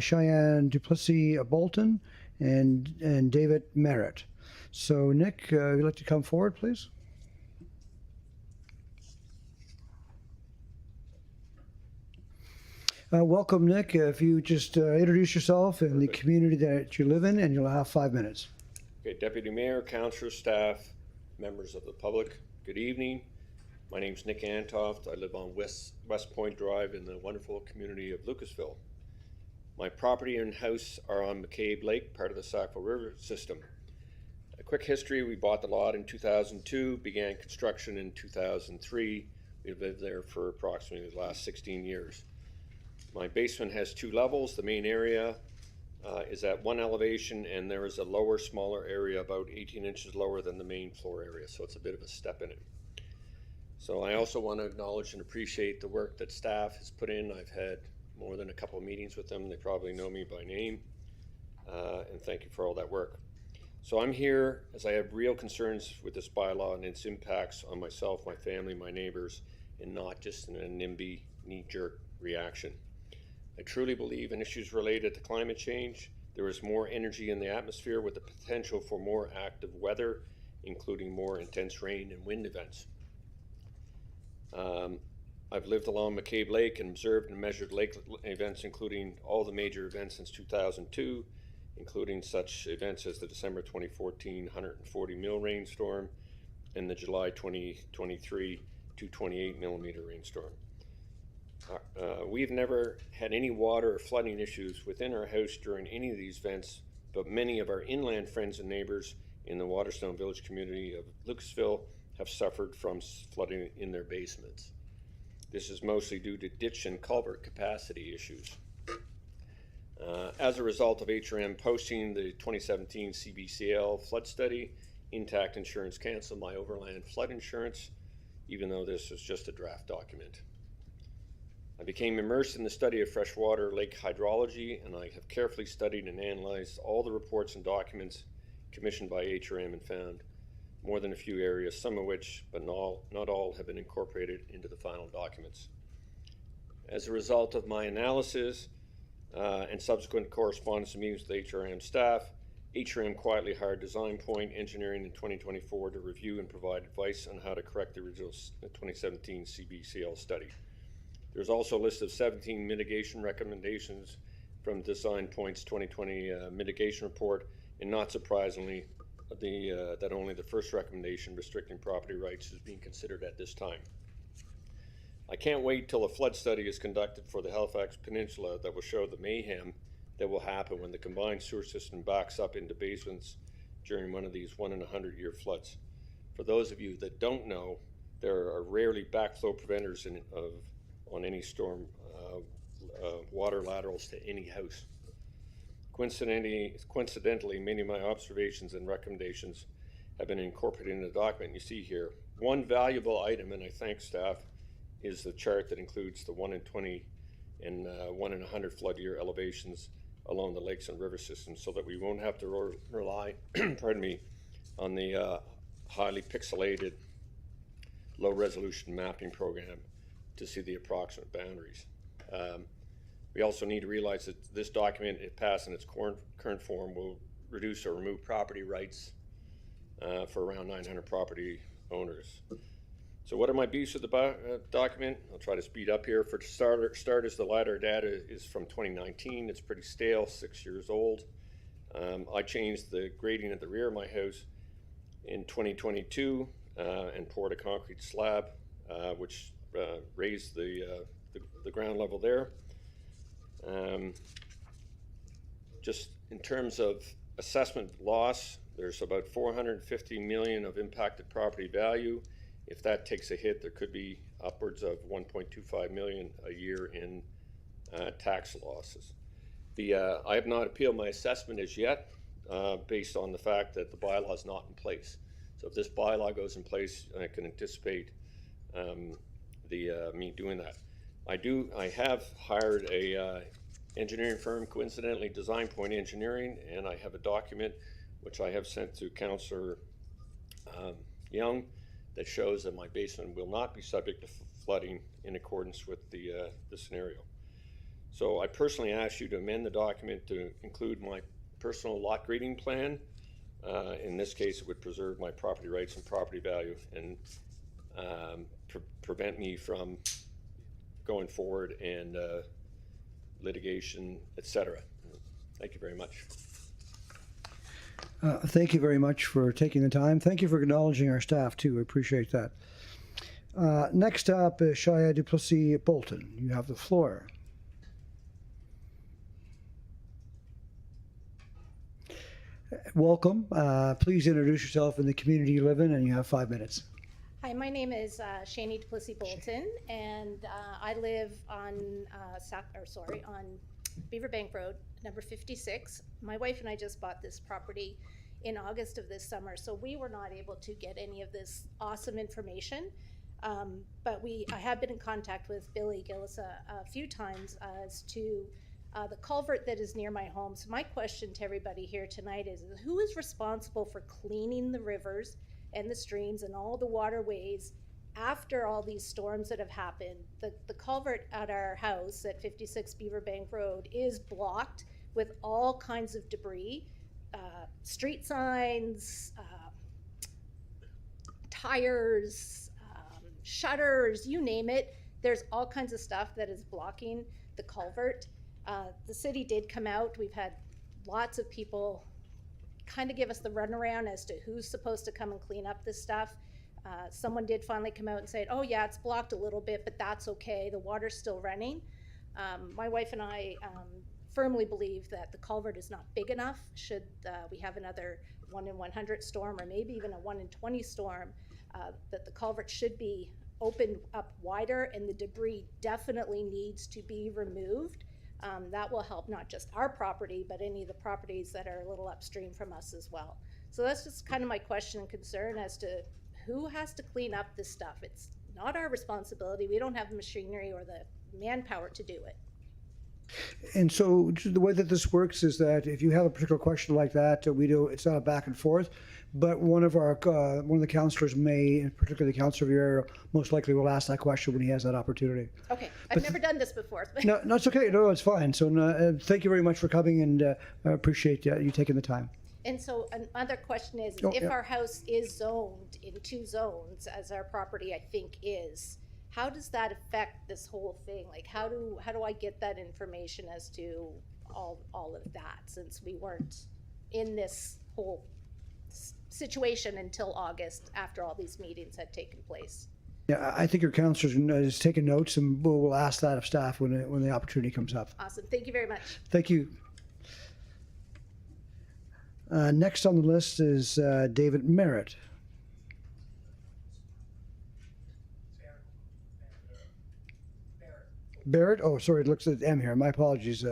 Cheyenne Duplessis Bolton, and David Merritt. So Nick, would you like to come forward, please? Welcome, Nick. If you just introduce yourself and the community that you live in, and you'll have 5 minutes. Okay, Deputy Mayor, councillor, staff, members of the public, good evening. My name's Nick Antoft. I live on West Point Drive in the wonderful community of Lucasville. My property and house are on McCabe Lake, part of the Sackville River system. A quick history: we bought the lot in 2002, began construction in 2003. We've lived there for approximately the last 16 years. My basement has 2 levels. The main area is at 1 elevation, and there is a lower, smaller area about 18 inches lower than the main floor area, so it's a bit of a step in it. So I also want to acknowledge and appreciate the work that staff has put in. I've had more than a couple of meetings with them. They probably know me by name, and thank you for all that work. So I'm here as I have real concerns with this bylaw and its impacts on myself, my family, my neighbors, and not just in a NIMBY knee-jerk reaction. I truly believe in issues related to climate change. There is more energy in the atmosphere with the potential for more active weather, including more intense rain and wind events. I've lived along McCabe Lake and observed and measured lake events, including all the major events since 2002, including such events as the December 2014 140 mil rainstorm and the July 2023 228 millimeter rainstorm. We've never had any water or flooding issues within our house during any of these events, but many of our inland friends and neighbors in the Waterstone Village community of Lucasville have suffered from flooding in their basements. This is mostly due to ditch and culvert capacity issues. As a result of HRM posting the 2017 CBCL flood study, Intact Insurance canceled my overland flood insurance, even though this was just a draft document. I became immersed in the study of freshwater lake hydrology, and I have carefully studied and analyzed all the reports and documents commissioned by HRM and found more than a few areas, some of which, but not all, have been incorporated into the final documents. As a result of my analysis and subsequent correspondence and meetings with HRM staff, HRM quietly hired Design Point Engineering in 2024 to review and provide advice on how to correct the original 2017 CBCL study. There's also a list of 17 mitigation recommendations from Design Point's 2020 mitigation report, and not surprisingly, that only the first recommendation, restricting property rights, is being considered at this time. I can't wait till a flood study is conducted for the Halifax Peninsula that will show the mayhem that will happen when the combined sewer system backs up into basements during one of these 1 in 100-year floods. For those of you that don't know, there are rarely backflow preventers on any storm water laterals to any house. Coincidentally, many of my observations and recommendations have been incorporated in the document you see here. One valuable item, and I thank staff, is the chart that includes the 1 in 20 and 1 in 100 flood year elevations along the lakes and river systems, so that we won't have to rely pardon me, on the highly pixelated low resolution mapping program to see the approximate boundaries. We also need to realize that this document, if passed in its current form, will reduce or remove property rights for around 900 property owners. So what are my beefs with the document? I'll try to speed up here. For starters, the LiDAR data is from 2019. It's pretty stale, 6 years old. I changed the grading at the rear of my house in 2022 and poured a concrete slab, which raised the ground level there. Just in terms of assessment loss, there's about $450 million of impacted property value. If that takes a hit, there could be upwards of $1.25 million a year in tax losses. I have not appealed my assessment as yet, based on the fact that the bylaw is not in place. So if this bylaw goes in place, I can anticipate me doing that. I have hired a engineering firm, coincidentally Design Point Engineering, and I have a document which I have sent to Councillor Young that shows that my basement will not be subject to flooding in accordance with the scenario. So I personally ask you to amend the document to include my personal lot grading plan. In this case, it would preserve my property rights and property value and prevent me from going forward and litigation, etc. Thank you very much. Thank you very much for taking the time. Thank you for acknowledging our staff, too. I appreciate that. Next up is Shia Duplessis Bolton. You have the floor. Welcome. Please introduce yourself and the community you live in, and you have 5 minutes. Hi, my name is Shani Duplessis Bolton, and I live on on Beaverbank Road, number 56. My wife and I just bought this property in August of this summer, so we were not able to get any of this awesome information. But I have been in contact with Billy Gillis a few times as to the culvert that is near my home. So my question to everybody here tonight is who is responsible for cleaning the rivers and the streams and all the waterways after all these storms that have happened? The culvert at our house at 56 Beaverbank Road is blocked with all kinds of debris, street signs, tires, shutters, you name it. There's all kinds of stuff that is blocking the culvert. The city did come out. We've had lots of people kind of give us the runaround as to who's supposed to come and clean up this stuff. Someone did finally come out and say, oh yeah, it's blocked a little bit, but that's okay. The water's still running. My wife and I firmly believe that the culvert is not big enough. Should we have another 1 in 100 storm or maybe even a 1 in 20 storm, that the culvert should be opened up wider and the debris definitely needs to be removed. That will help not just our property, but any of the properties that are a little upstream from us as well. So that's just kind of my question and concern as to who has to clean up this stuff. It's not our responsibility. We don't have the machinery or the manpower to do it. And so the way that this works is that if you have a particular question like that, it's not a back and forth, but one of the councillors may, particularly the councillor of your area, most likely will ask that question when he has that opportunity. Okay, I've never done this before. No, it's okay. No, it's fine. So thank you very much for coming, and I appreciate you taking the time. And so another question is, if our house is zoned in 2 zones, as our property I think is, how does that affect this whole thing? Like, how do I get that information as to all of that, since we weren't in this whole situation until August after all these meetings had taken place? Yeah, I think your councillor is taking notes, and we'll ask that of staff when the opportunity comes up. Awesome. Thank you very much. Thank you. Next on the list is David Merritt. Barrett? Oh, sorry, it looks at M here. My apologies.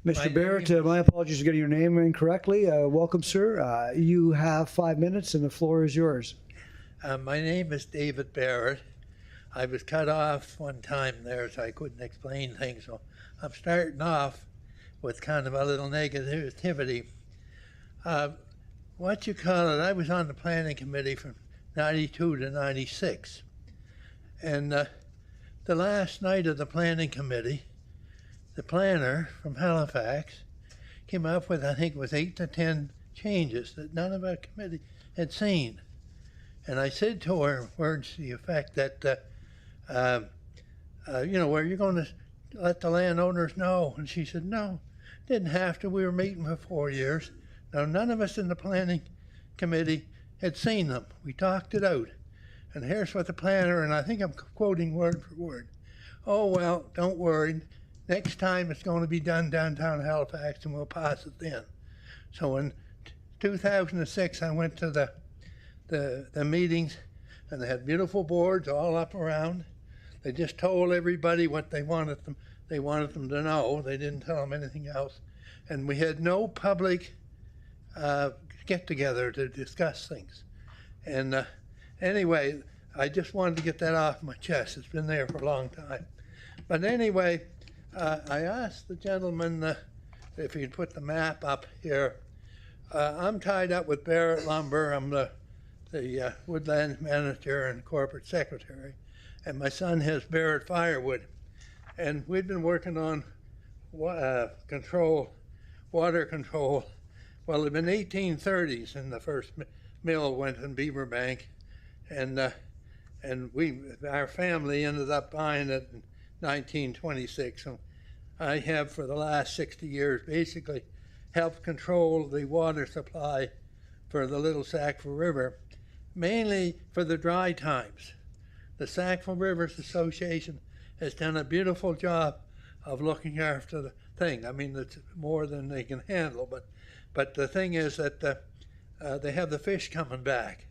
Mr. Barrett, my apologies for getting your name incorrectly. Welcome, sir. You have 5 minutes, and the floor is yours. My name is David Barrett. I was cut off one time there, so I couldn't explain things. So I'm starting off with kind of a little negativity. What you call it, I was on the planning committee from 92 to 96. And the last night of the planning committee, the planner from Halifax came up with, I think it was 8 to 10 changes that none of our committee had seen. And I said to her, words to the effect that, were you going to let the landowners know? And she said, no, didn't have to. We were meeting for 4 years. Now, none of us in the planning committee had seen them. We talked it out. And here's what the planner, and I think I'm quoting word for word. Oh, well, don't worry. Next time it's going to be done downtown Halifax, and we'll pass it then. So in 2006, I went to the meetings, and they had beautiful boards all up around. They just told everybody what they wanted them to know. They didn't tell them anything else. and we had no public get-together to discuss things. And anyway, I just wanted to get that off my chest. It's been there for a long time. But anyway, I asked the gentleman if he'd put the map up here. I'm tied up with Barrett Lumber. I'm the woodland manager and corporate secretary, and my son has Barrett Firewood. And we'd been working on water control. Well, it had been 1830s, and the first mill went in Beaverbank, and our family ended up buying it in 1926. And I have, for the last 60 years, basically helped control the water supply for the Little Sackville River, mainly for the dry times. The Sackville Rivers Association has done a beautiful job of looking after the thing. I mean, it's more than they can handle, but the thing is that they have the fish coming back.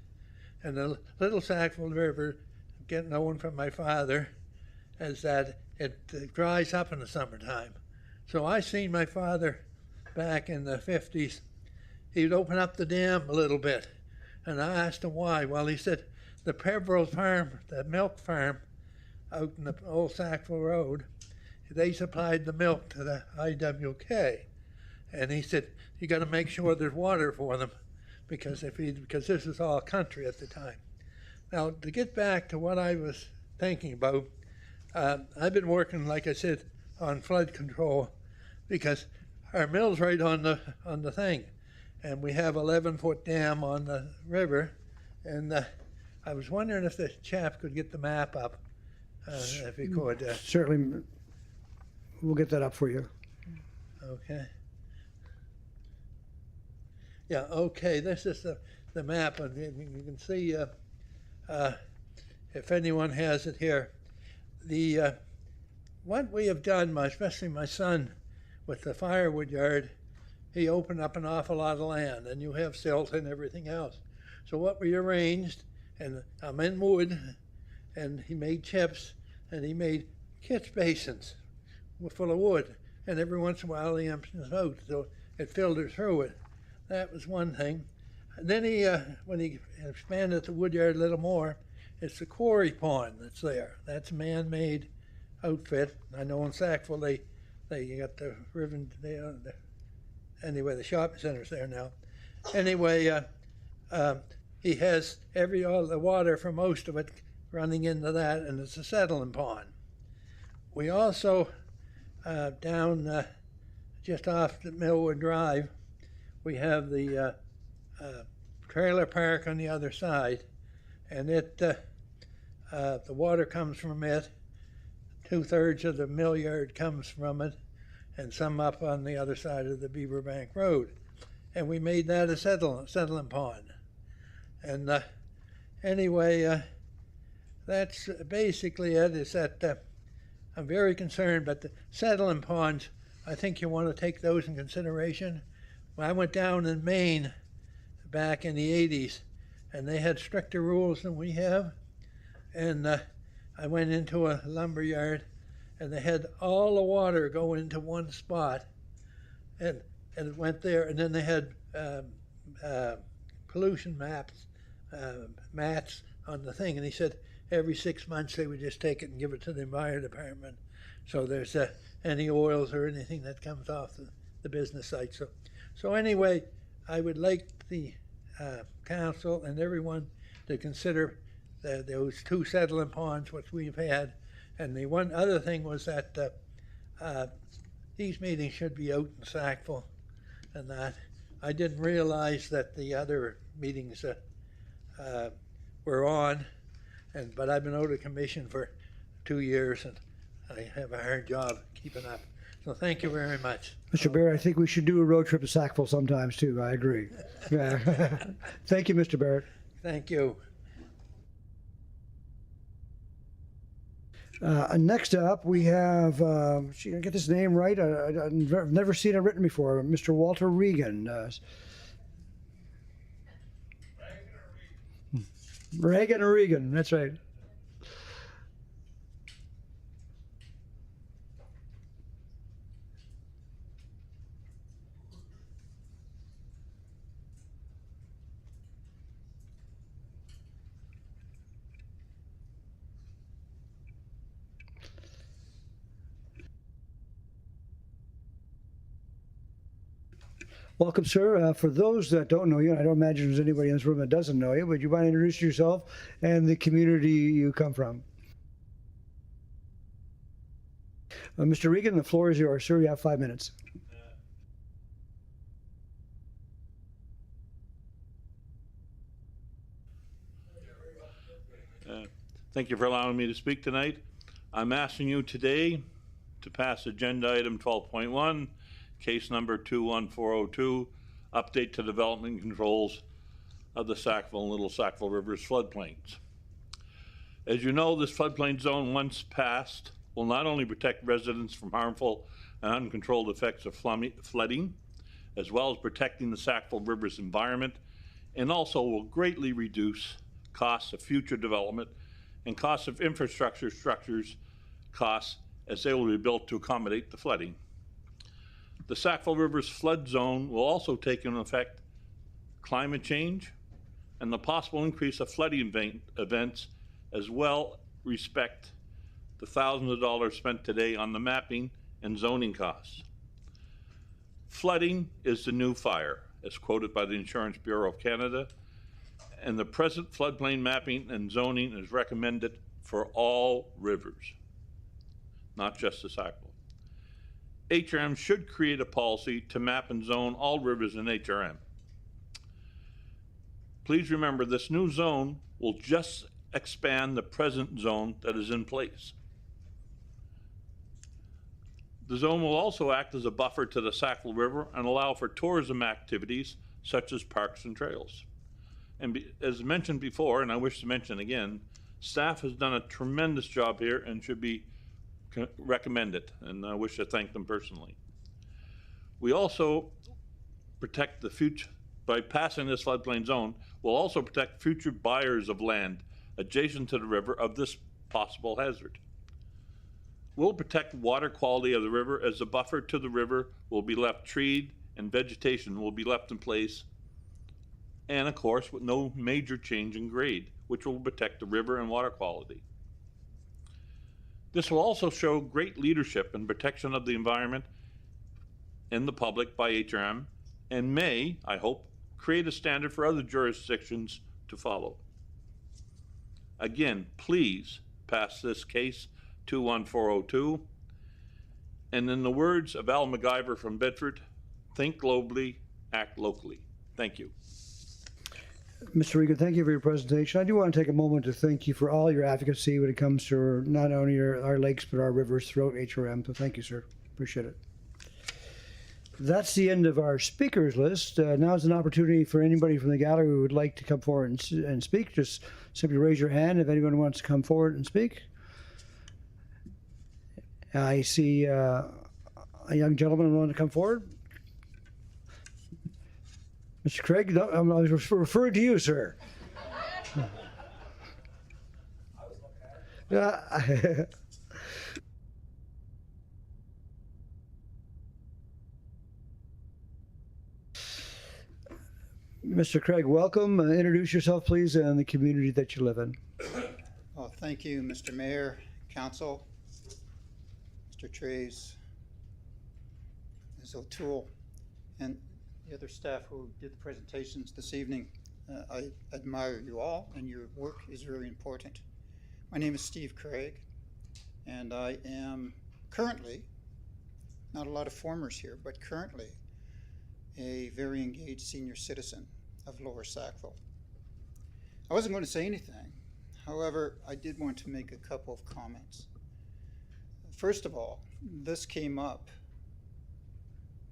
And the Little Sackville River, getting known from my father, is that it dries up in the summertime. So I seen my father back in the 50s. He'd open up the dam a little bit. And I asked him why. Well, he said the Pebble farm, the milk farm out in the old Sackville Road, they supplied the milk to the IWK. And he said, you got to make sure there's water for them because this is all country at the time. Now, to get back to what I was thinking about, I've been working, like I said, on flood control because our mill's right on the thing, and we have 11-foot dam on the river, and I was wondering if the chap could get the map up, if he could. Certainly, we'll get that up for you. Okay. Yeah, okay, this is the map, and you can see if anyone has it here. What we have done, especially my son, with the firewood yard, he opened up an awful lot of land, and you have silt and everything else. So what we arranged, and I'm in wood, and he made chips, and he made catch basins full of wood, and every once in a while he empties it out, so it filtered through it. That was one thing. And then he, when he expanded the woodyard a little more, it's the quarry pond that's there. That's a man-made outfit. I know in Sackville they got the ribbon. Anyway, the shopping center's there now. Anyway, he has all the water for most of it running into that, and it's a settling pond. We also down just off the Millwood Drive, we have the trailer park on the other side, and the water comes from it. 2/3 of the mill yard comes from it, and some up on the other side of the Beaverbank Road. And we made that a settling pond. And anyway, that's basically it, is that I'm very concerned, but the settling ponds, I think you want to take those in consideration. When I went down in Maine back in the 80s, and they had stricter rules than we have, and I went into a lumber yard, and they had all the water go into one spot, and it went there, and then they had pollution mats on the thing, and he said every 6 months they would just take it and give it to the fire department, so there's any oils or anything that comes off the business site. So anyway, I would like the council and everyone to consider those two settling ponds which we've had. And the one other thing was that these meetings should be out in Sackville, and that I didn't realize that the other meetings were on, but I've been out of commission for 2 years, and I have a hard job keeping up. So thank you very much. Mr. Barrett, I think we should do a road trip to Sackville sometimes too. I agree. Yeah. Thank you, Mr. Barrett. Thank you. Next up, we have, should I get this name right? I've never seen it written before. Mr. Walter Regan. Reagan or Regan, that's right. Welcome, sir. For those that don't know you, and I don't imagine there's anybody in this room that doesn't know you, would you mind introducing yourself and the community you come from? Mr. Regan, the floor is yours, sir. You have 5 minutes. Thank you for allowing me to speak tonight. I'm asking you today to pass agenda item 12.1, case number 21402, update to development controls of the Sackville and Little Sackville Rivers floodplains. As you know, this floodplain zone, once passed, will not only protect residents from harmful and uncontrolled effects of flooding, as well as protecting the Sackville River's environment, and also will greatly reduce costs of future development and costs of infrastructure structures costs as they will be built to accommodate the flooding. The Sackville River's flood zone will also take into effect climate change and the possible increase of flooding events, as well respect the thousands of dollars spent today on the mapping and zoning costs. Flooding is the new fire, as quoted by the Insurance Bureau of Canada, and the present floodplain mapping and zoning is recommended for all rivers, not just the Sackville. HRM should create a policy to map and zone all rivers in HRM. Please remember, this new zone will just expand the present zone that is in place. The zone will also act as a buffer to the Sackville River and allow for tourism activities such as parks and trails. And as mentioned before, and I wish to mention again, staff has done a tremendous job here and should be recommended, and I wish to thank them personally. We also protect the future, by passing this floodplain zone, will also protect future buyers of land adjacent to the river of this possible hazard. We'll protect water quality of the river, as the buffer to the river will be left treed and vegetation will be left in place, and of course with no major change in grade, which will protect the river and water quality. This will also show great leadership and protection of the environment and the public by HRM, and may, I hope, create a standard for other jurisdictions to follow. Again, please pass this case 21402, and in the words of Al MacGyver from Bedford, think globally, act locally. Thank you. Mr. Regan, thank you for your presentation. I do want to take a moment to thank you for all your advocacy when it comes to not only our lakes, but our rivers throughout HRM. So thank you, sir. Appreciate it. That's the end of our speakers list. Now is an opportunity for anybody from the gallery who would like to come forward and speak. Just simply raise your hand if anyone wants to come forward and speak. I see a young gentleman want to come forward. Mr. Craig, no, I was referring to you, sir. Mr. Craig, welcome. Introduce yourself, please, and the community that you live in. Well, thank you, Mr. Mayor, Council, Mr. Trays, Ms. O'Toole, and the other staff who did the presentations this evening. I admire you all, and your work is very important. My name is Steve Craig, and I am currently, not a lot of formers here, but currently a very engaged senior citizen of Lower Sackville. I wasn't going to say anything. However, I did want to make a couple of comments. First of all, this came up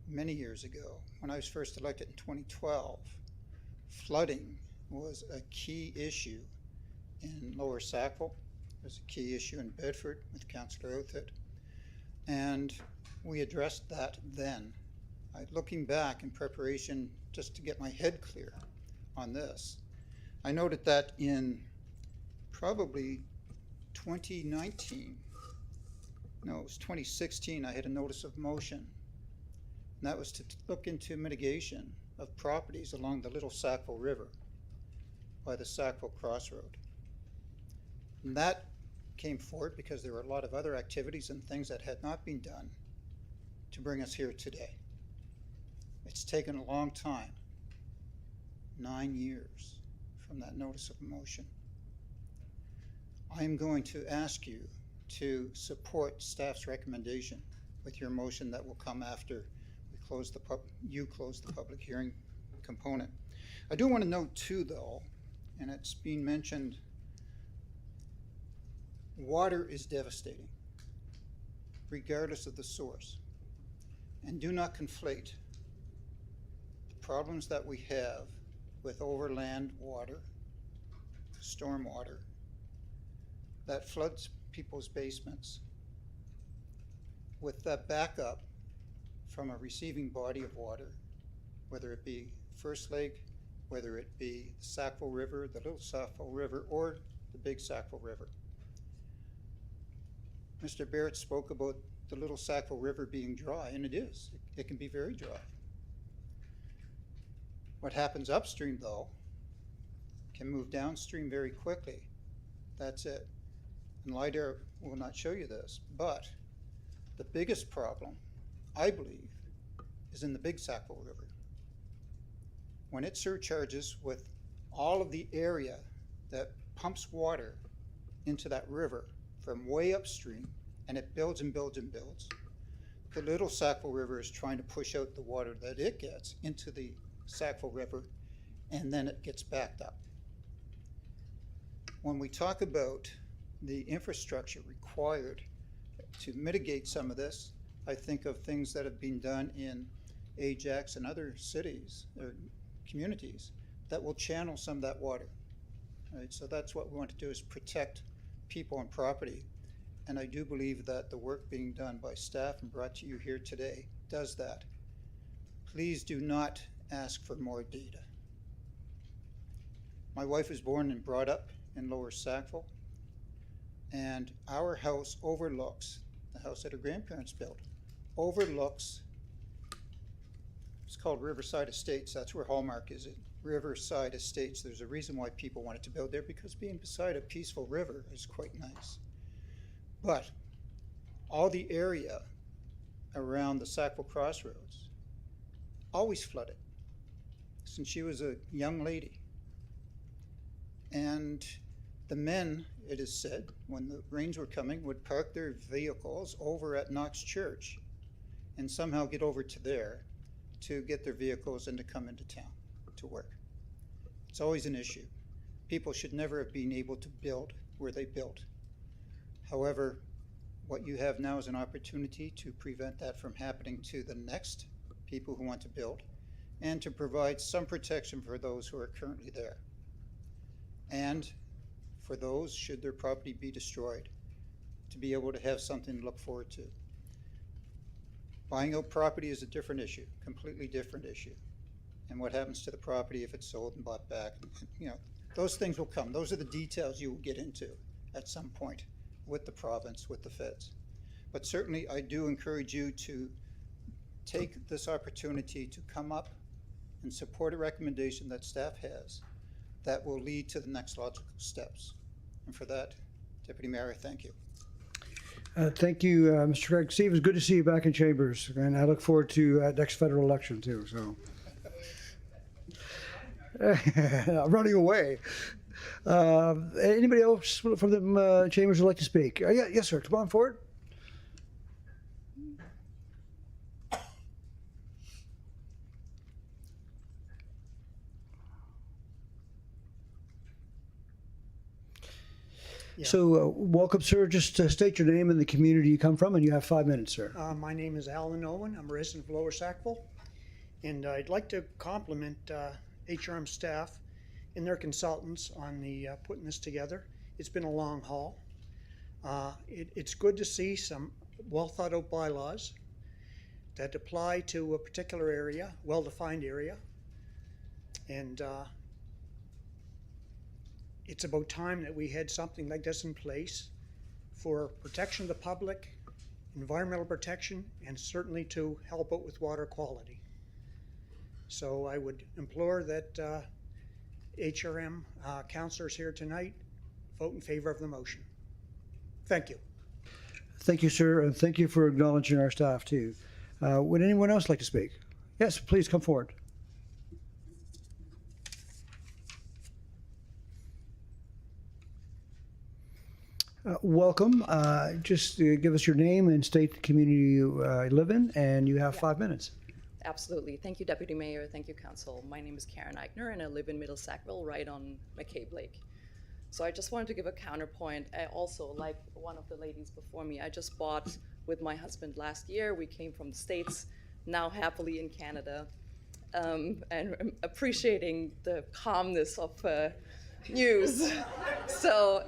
many years ago when I was first elected in 2012. Flooding was a key issue in Lower Sackville. It was a key issue in Bedford with Councillor Outhitt. And we addressed that then. Looking back in preparation just to get my head clear on this, I noted that in probably 2019, no, it was 2016, I had a notice of motion. And that was to look into mitigation of properties along the Little Sackville River by the Sackville Crossroad. And that came forward because there were a lot of other activities and things that had not been done to bring us here today. It's taken a long time, 9 years from that notice of motion. I am going to ask you to support staff's recommendation with your motion that will come after we close you close the public hearing component. I do want to note too, though, and it's been mentioned, water is devastating, regardless of the source. And do not conflate the problems that we have with overland water, stormwater, that floods people's basements, with that backup from a receiving body of water, whether it be First Lake, whether it be the Sackville River, the Little Sackville River, or the Big Sackville River. Mr. Barrett spoke about the Little Sackville River being dry, and it is. It can be very dry. What happens upstream, though, can move downstream very quickly. That's it. And LIDAR will not show you this, but the biggest problem, I believe, is in the Big Sackville River. When it surcharges with all of the area that pumps water into that river from way upstream, and it builds and builds and builds, the Little Sackville River is trying to push out the water that it gets into the Sackville River, and then it gets backed up. When we talk about the infrastructure required to mitigate some of this, I think of things that have been done in Ajax and other cities or communities that will channel some of that water. Right? So that's what we want to do, is protect people and property. And I do believe that the work being done by staff and brought to you here today does that. Please do not ask for more data. My wife was born and brought up in Lower Sackville, and our house overlooks, the house that her grandparents built, overlooks, it's called Riverside Estates. That's where Hallmark is, at Riverside Estates. There's a reason why people wanted to build there, because being beside a peaceful river is quite nice. But all the area around the Sackville Crossroads always flooded since she was a young lady. And the men, it is said, when the rains were coming, would park their vehicles over at Knox Church and somehow get over to there to get their vehicles and to come into town to work. It's always an issue. People should never have been able to build where they built. However, what you have now is an opportunity to prevent that from happening to the next people who want to build, and to provide some protection for those who are currently there. And for those, should their property be destroyed, to be able to have something to look forward to. Buying out property is a different issue, completely different issue. And what happens to the property if it's sold and bought back, you know, those things will come. Those are the details you will get into at some point with the province, with the feds. But certainly I do encourage you to take this opportunity to come up and support a recommendation that staff has that will lead to the next logical steps. And for that, Deputy Mayor, I thank you. Thank you, Mr. Craig. Steve, it's good to see you back in Chambers, and I look forward to next federal election too. So, I'm running away. Anybody else from the Chambers would like to speak? Yeah, yes, sir. Come on forward. Yeah. So, welcome, sir. Just state your name and the community you come from, and you have 5 minutes, sir. My name is Alan Owen. I'm a resident of Lower Sackville, and I'd like to compliment HRM staff and their consultants on the putting this together. It's been a long haul. It's good to see some well thought out bylaws that apply to a particular area, well-defined area, and it's about time that we had something like this in place for protection of the public, environmental protection, and certainly to help out with water quality. So I would implore that HRM councillors here tonight vote in favor of the motion. Thank you. Thank you, sir, and thank you for acknowledging our staff too. Would anyone else like to speak? Yes, please come forward. Welcome. Just give us your name and state the community you live in, and you have 5 minutes. Absolutely. Thank you, Deputy Mayor. Thank you, Council. My name is Karen Eichner, and I live in Middle Sackville, right on McCabe Lake. So I just wanted to give a counterpoint. I also, like one of the ladies before me, I just bought with my husband last year. We came from the States, now happily in Canada, and I'm appreciating the calmness of news. So,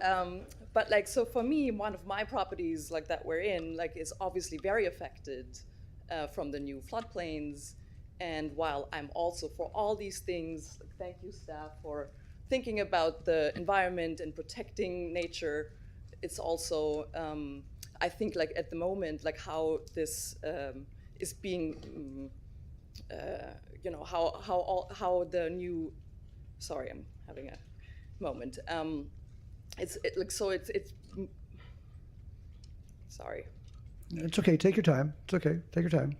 but like, so for me, one of my properties like that we're in, like, is obviously very affected from the new floodplains. And while I'm also for all these things, like, thank you staff for thinking about the environment and protecting nature, it's also, I think like at the moment, like how this is being, you know, how the new, sorry, I'm having a moment. Sorry. It's okay. Take your time. It's okay. Take your time.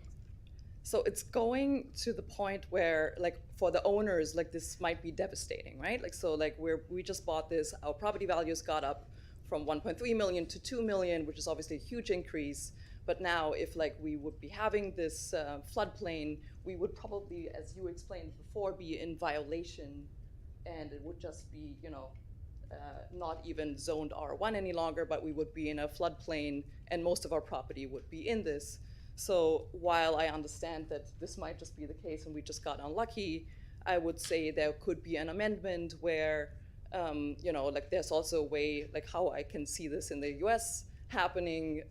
So it's going to the point where, like, for the owners, like, this might be devastating, right? Like, so, like, we just bought this, our property values got up from 1.3 million to 2 million, which is obviously a huge increase. But now, if, like, we would be having this floodplain, we would probably, as you explained before, be in violation, and it would just be, you know, not even zoned R1 any longer, but we would be in a floodplain, and most of our property would be in this. So while I understand that this might just be the case and we just got unlucky, I would say there could be an amendment where, you know, like there's also a way, like how I can see this in the US happening,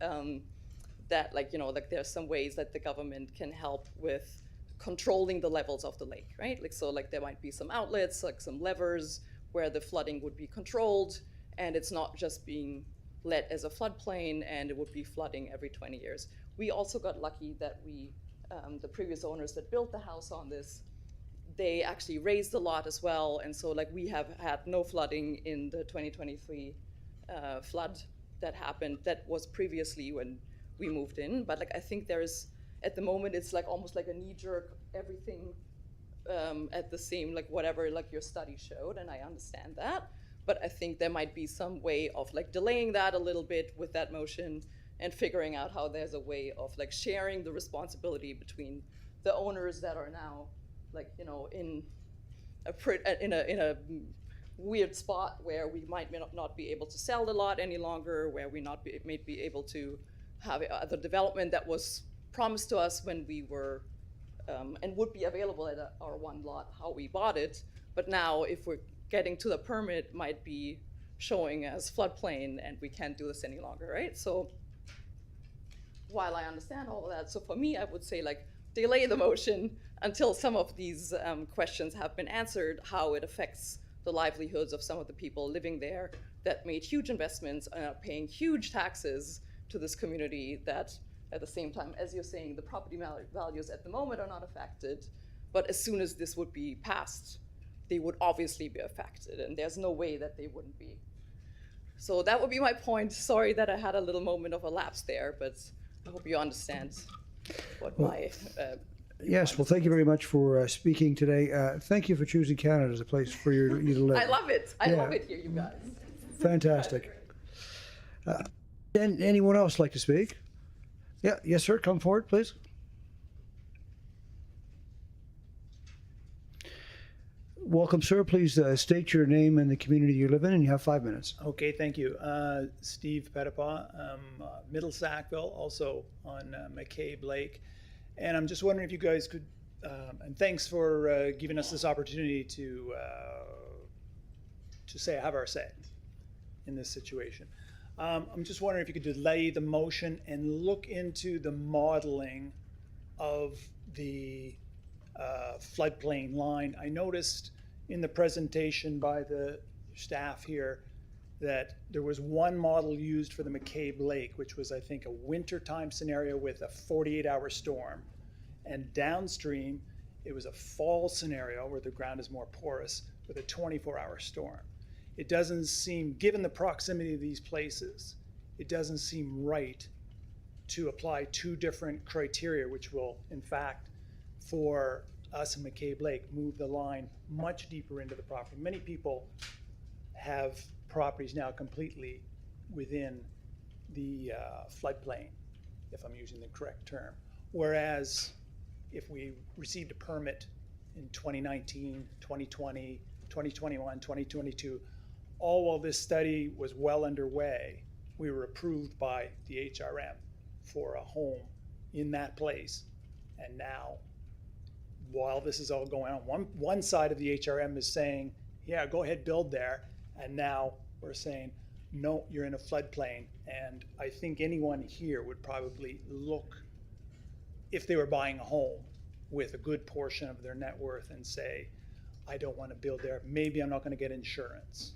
that like, you know, like there's some ways that the government can help with controlling the levels of the lake, right? Like, so like there might be some outlets, like some levers where the flooding would be controlled, and it's not just being let as a floodplain, and it would be flooding every 20 years. We also got lucky that we, the previous owners that built the house on this, they actually raised the lot as well, and so like we have had no flooding in the 2023 flood that happened. That was previously when we moved in, but like I think there's, at the moment, it's like almost like a knee-jerk, everything at the same, like whatever like your study showed, and I understand that, but I think there might be some way of like delaying that a little bit with that motion and figuring out how there's a way of like sharing the responsibility between the owners that are now like, you know, in a weird spot where we might not be able to sell the lot any longer, where we may be able to have other development that was promised to us when we were and would be available at our one lot, how we bought it. But now if we're getting to the permit, might be showing as floodplain and we can't do this any longer, right? So while I understand all of that, so for me, I would say like delay the motion until some of these questions have been answered, how it affects the livelihoods of some of the people living there that made huge investments and are paying huge taxes to this community that at the same time, as you're saying, the property values at the moment are not affected, but as soon as this would be passed, they would obviously be affected, and there's no way that they wouldn't be. So that would be my point. Sorry that I had a little moment of a lapse there, but I hope you understand what my... Yes, well, thank you very much for speaking today. Thank you for choosing Canada as a place for you to live. I love it. I love it here, you guys. Fantastic. Anyone else like to speak? Yeah, yes, sir. Come forward, please. Welcome, sir. Please state your name and the community you live in, and you have 5 minutes. Okay, thank you. Steve Pettipaw, Middle Sackville, also on McCabe Lake. And I'm just wondering if you guys could, and thanks for giving us this opportunity to have our say in this situation. I'm just wondering if you could delay the motion and look into the modeling of the floodplain line. I noticed in the presentation by the staff here that there was one model used for the McCabe Lake, which was, I think, a wintertime scenario with a 48-hour storm. And downstream, it was a fall scenario where the ground is more porous with a 24-hour storm. It doesn't seem, given the proximity of these places, it doesn't seem right to apply two different criteria, which will, in fact, for us in McCabe Lake, move the line much deeper into the property. Many people have properties now completely within the floodplain, if I'm using the correct term. Whereas if we received a permit in 2019, 2020, 2021, 2022, all while this study was well underway, we were approved by the HRM for a home in that place. And now, while this is all going on, one side of the HRM is saying, yeah, go ahead, build there. And now we're saying, no, you're in a floodplain. And I think anyone here would probably look, if they were buying a home with a good portion of their net worth, and say, I don't want to build there. Maybe I'm not going to get insurance.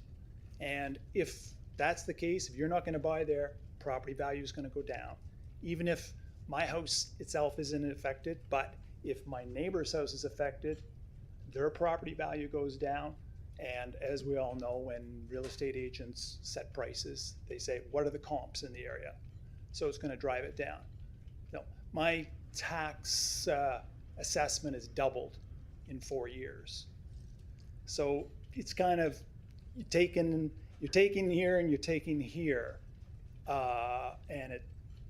And if that's the case, if you're not going to buy there, property value is going to go down. Even if my house itself isn't affected, but if my neighbor's house is affected, their property value goes down. And as we all know, when real estate agents set prices, they say, what are the comps in the area? So it's going to drive it down. No, my tax assessment has doubled in 4 years. So it's kind of, you're taking here and you're taking here, and it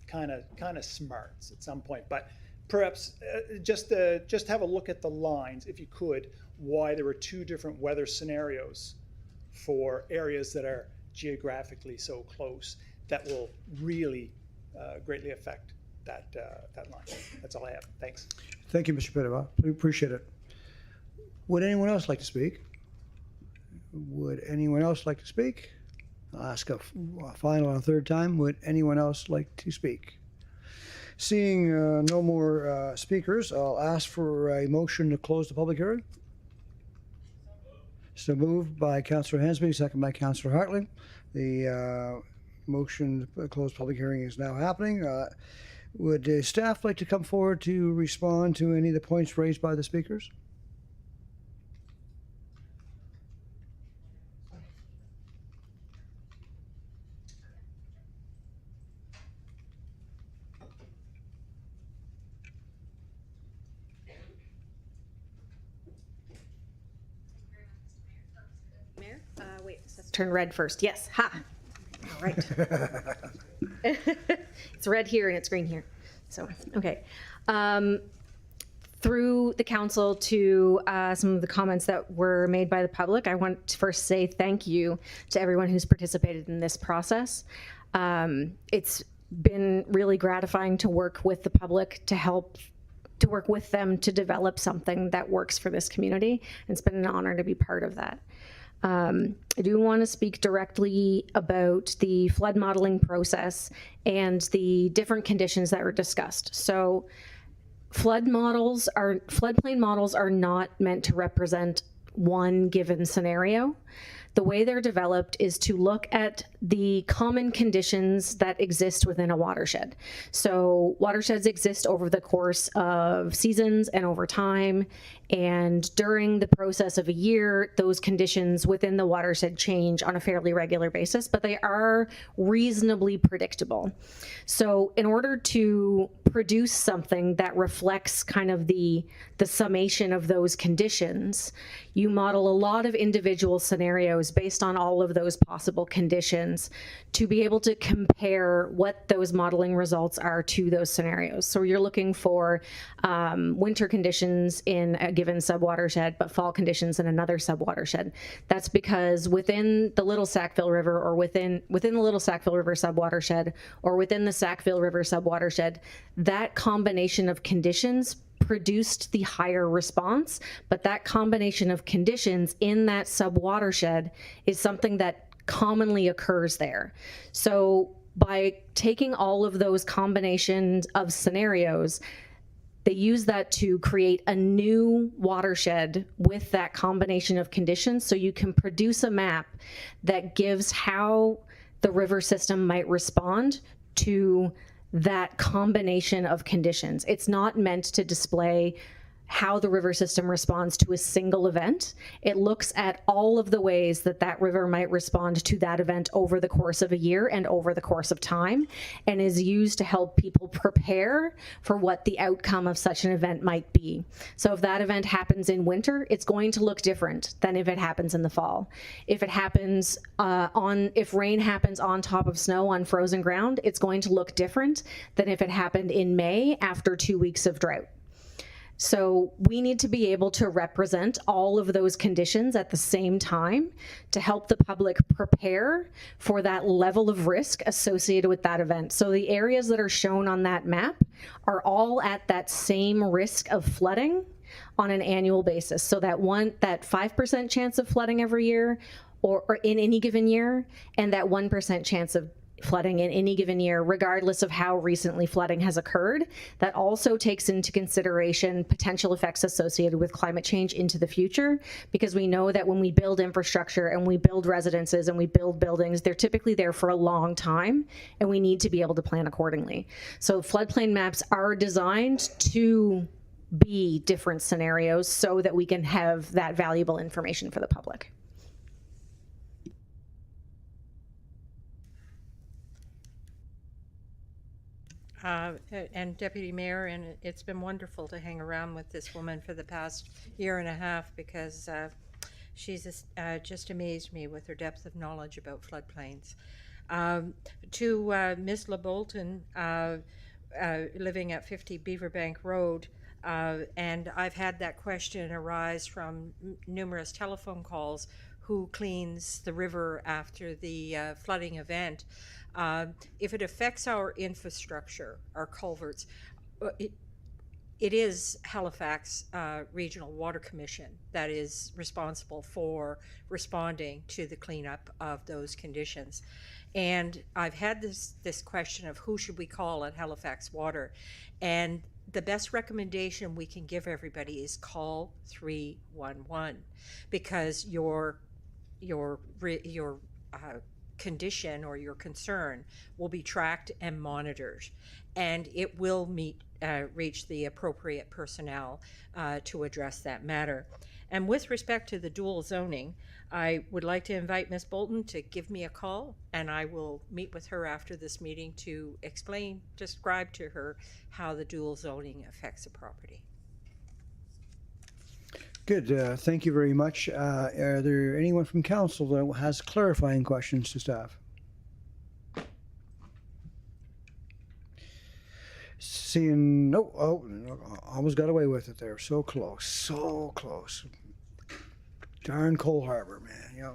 kind of smarts at some point. But perhaps just have a look at the lines, if you could, why there were two different weather scenarios for areas that are geographically so close that will really greatly affect that line. That's all I have. Thanks. Thank you, Mr. Petitpas. We appreciate it. Would anyone else like to speak? Would anyone else like to speak? I'll ask a final and a third time. Would anyone else like to speak? Seeing no more speakers, I'll ask for a motion to close the public hearing. So moved by Councillor Hansby, second by Councillor Hartley. The motion to close public hearing is now happening. Would staff like to come forward to respond to any of the points raised by the speakers? Mayor, wait, turn red first. Yes, ha. All right. It's red here and it's green here. So, okay. Through the council to some of the comments that were made by the public, I want to first say thank you to everyone who's participated in this process. It's been really gratifying to work with the public to work with them to develop something that works for this community. It's been an honor to be part of that. I do want to speak directly about the flood modeling process and the different conditions that were discussed. So floodplain models are not meant to represent one given scenario. The way they're developed is to look at the common conditions that exist within a watershed. So watersheds exist over the course of seasons and over time. And during the process of a year, those conditions within the watershed change on a fairly regular basis, but they are reasonably predictable. So in order to produce something that reflects kind of the summation of those conditions, you model a lot of individual scenarios based on all of those possible conditions to be able to compare what those modeling results are to those scenarios. So you're looking for winter conditions in a given subwatershed, but fall conditions in another subwatershed. That's because within the Little Sackville River, or within the Little Sackville River subwatershed, or within the Sackville River subwatershed, that combination of conditions produced the higher response, but that combination of conditions in that subwatershed is something that commonly occurs there. So by taking all of those combinations of scenarios, they use that to create a new watershed with that combination of conditions, so you can produce a map that gives how the river system might respond to that combination of conditions. It's not meant to display how the river system responds to a single event. It looks at all of the ways that that river might respond to that event over the course of a year and over the course of time, and is used to help people prepare for what the outcome of such an event might be. So if that event happens in winter, it's going to look different than if it happens in the fall. If it happens if rain happens on top of snow on frozen ground, it's going to look different than if it happened in May after 2 weeks of drought. So we need to be able to represent all of those conditions at the same time to help the public prepare for that level of risk associated with that event. So the areas that are shown on that map are all at that same risk of flooding on an annual basis. So that 5% chance of flooding every year or in any given year, and that 1% chance of flooding in any given year, regardless of how recently flooding has occurred. That also takes into consideration potential effects associated with climate change into the future, because we know that when we build infrastructure and we build residences and we build buildings, they're typically there for a long time, and we need to be able to plan accordingly. So floodplain maps are designed to be different scenarios so that we can have that valuable information for the public. And Deputy Mayor, and it's been wonderful to hang around with this woman for the past year and a half, because she's just amazed me with her depth of knowledge about floodplains. To Ms. LeBolton, living at 50 Beaverbank Road, and I've had that question arise from numerous telephone calls: who cleans the river after the flooding event? If it affects our infrastructure, our culverts, it is Halifax Regional Water Commission that is responsible for responding to the cleanup of those conditions. And I've had this question of who should we call at Halifax Water, and the best recommendation we can give everybody is call 311, because your condition or your concern will be tracked and monitored, and it will reach the appropriate personnel to address that matter. And with respect to the dual zoning, I would like to invite Ms. Bolton to give me a call, and I will meet with her after this meeting to describe to her how the dual zoning affects a property. Good. Thank you very much. Are there anyone from council that has clarifying questions to staff? Seeing no, almost got away with it there. So close, so close. Darn Cole Harbour, man. You know.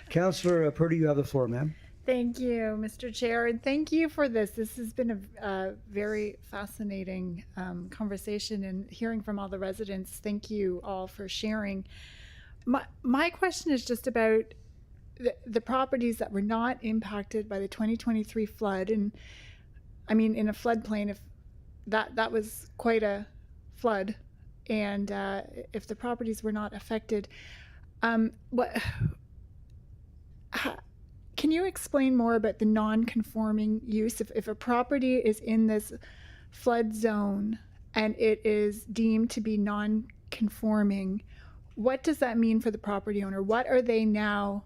Councillor Purdy, you have the floor, ma'am. Thank you, Mr. Chair, and thank you for this. This has been a very fascinating conversation, and hearing from all the residents. Thank you all for sharing. My question is just about the properties that were not impacted by the 2023 flood. And I mean, in a floodplain, if that was quite a flood, and if the properties were not affected, can you explain more about the non-conforming use? If a property is in this flood zone and it is deemed to be non-conforming, what does that mean for the property owner? What are they now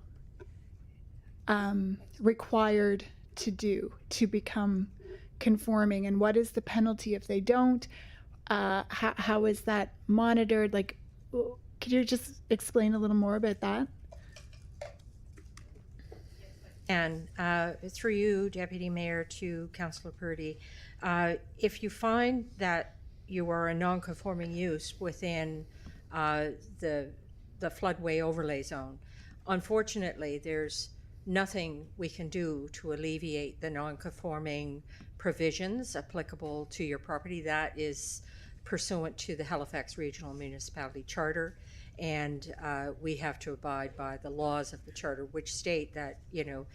required to do to become conforming, and what is the penalty if they don't? How is that monitored? Like, could you just explain a little more about that? And through you, Deputy Mayor, to Councillor Purdy, if you find that you are a non-conforming use within the floodway overlay zone, unfortunately, there's nothing we can do to alleviate the non-conforming provisions applicable to your property. That is pursuant to the Halifax Regional Municipality Charter, and we have to abide by the laws of the charter, which state that, you know,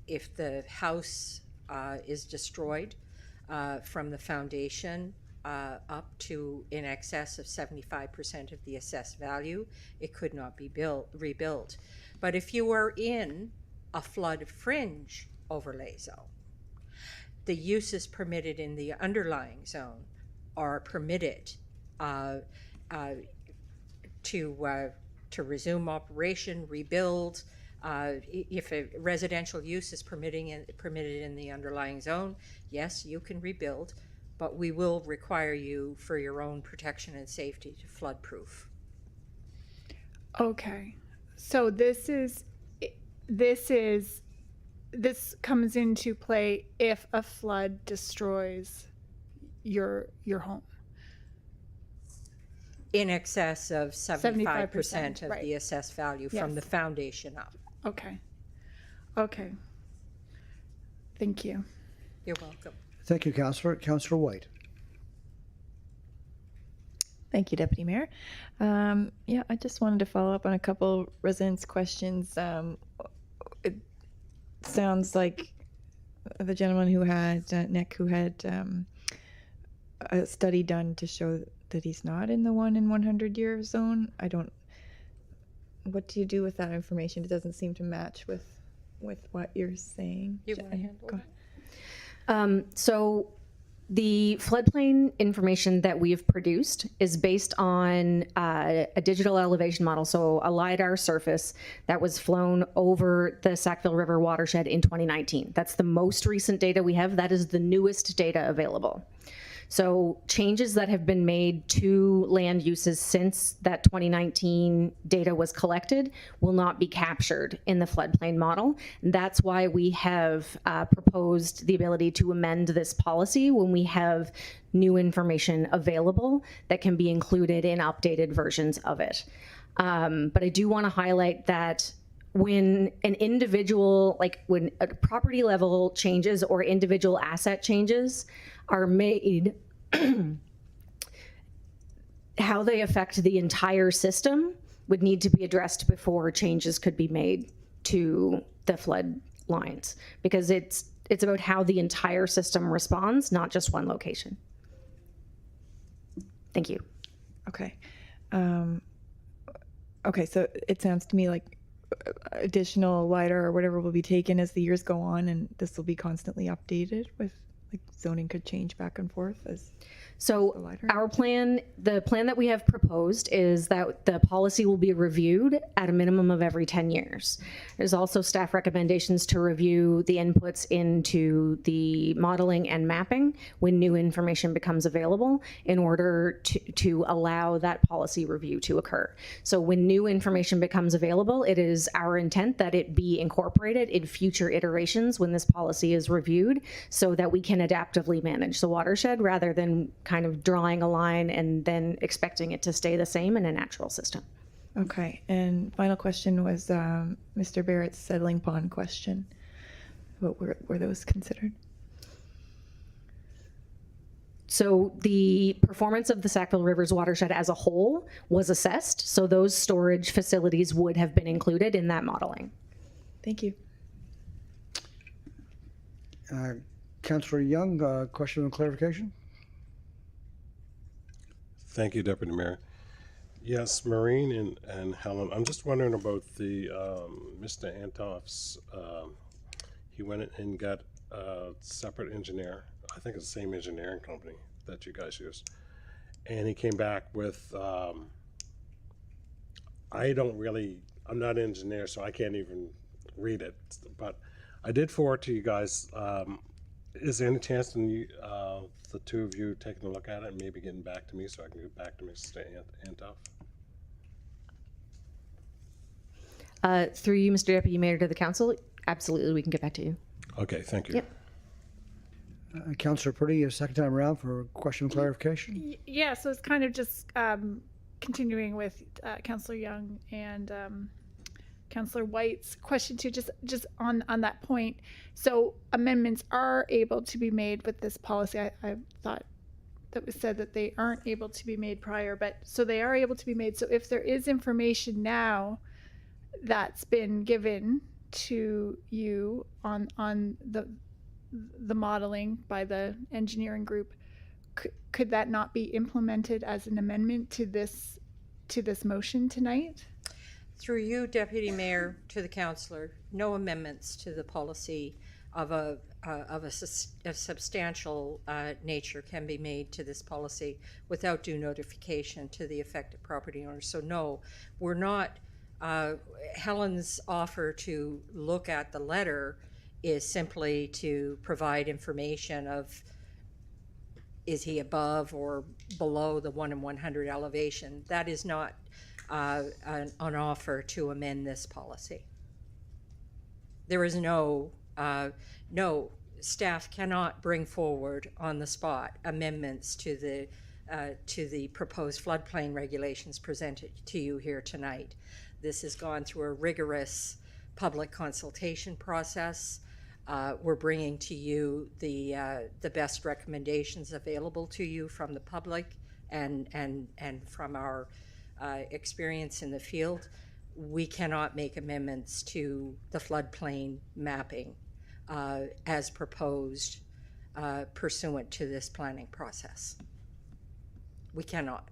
if the house is destroyed from the foundation up to in excess of 75% of the assessed value, it could not be rebuilt. But if you are in a flood fringe overlay zone, the uses permitted in the underlying zone are permitted. to resume operation, rebuild. If a residential use is permitted in the underlying zone, yes, you can rebuild, but we will require you for your own protection and safety to flood proof. Okay, so this comes into play if a flood destroys your home. In excess of 75% 75%, of right. the assessed value from Yes. the foundation up. Okay. Okay. Thank you. You're welcome. Thank you, Councillor. Councillor White. Thank you, Deputy Mayor. Yeah, I just wanted to follow up on a couple residents' questions. It sounds like the gentleman who had, Nick, who had a study done to show that he's not in the 1 in 100 year zone. What do you do with that information? It doesn't seem to match with what you're saying. You want to handle Go that? So the floodplain information that we've produced is based on a digital elevation model, so a LiDAR surface that was flown over the Sackville River watershed in 2019. That's the most recent data we have. That is the newest data available. So changes that have been made to land uses since that 2019 data was collected will not be captured in the floodplain model. That's why we have proposed the ability to amend this policy when we have new information available that can be included in updated versions of it. But I do want to highlight that when an individual, like when a property level changes or individual asset changes are made, how they affect the entire system would need to be addressed before changes could be made to the flood lines, because it's about how the entire system responds, not just one location. Thank you. Okay. Okay, so it sounds to me like additional LiDAR or whatever will be taken as the years go on, and this will be constantly updated with, like, zoning could change back and forth as So our plan, the plan that we have proposed is that the policy will be reviewed at a minimum of every 10 years. There's also staff recommendations to review the inputs into the modeling and mapping when new information becomes available in order to allow that policy review to occur. So when new information becomes available, it is our intent that it be incorporated in future iterations when this policy is reviewed so that we can adaptively manage the watershed rather than kind of drawing a line and then expecting it to stay the same in a natural system. Okay, and final question was Mr. Barrett's settling pond question. What were those considered? So the performance of the Sackville Rivers watershed as a whole was assessed, so those storage facilities would have been included in that modeling. Thank you. Councillor Young, question and clarification? Thank you, Deputy Mayor. Yes, Maureen and Helen, I'm just wondering about the Mr. Antoff's. He went and got a separate engineer. I think it's the same engineering company that you guys use. And he came back with, I'm not an engineer, so I can't even read it. But I did forward to you guys. Is there any chance in you, the two of you taking a look at it and maybe getting back to me so I can get back to Mr. Antoff? Through you, Mr. Deputy Mayor, to the council, absolutely, we can get back to you. Okay, thank you. Yep. Councillor Purdy, a second time around for question and clarification. Yeah, so it's kind of just continuing with Councillor Young and Councillor White's question too, just on that point. So amendments are able to be made with this policy. I thought that was said that they aren't able to be made prior, but so they are able to be made. So if there is information now that's been given to you on the modeling by the engineering group, could that not be implemented as an amendment to this motion tonight? Through you, Deputy Mayor, to the councillor, no amendments to the policy of a substantial nature can be made to this policy without due notification to the affected property owners. So no, we're not. Helen's offer to look at the letter is simply to provide information of is he above or below the 1 in 100 elevation. That is not an offer to amend this policy. There is no staff cannot bring forward on the spot amendments to the proposed floodplain regulations presented to you here tonight. This has gone through a rigorous public consultation process. We're bringing to you the best recommendations available to you from the public and from our experience in the field. We cannot make amendments to the floodplain mapping as proposed pursuant to this planning process. We cannot.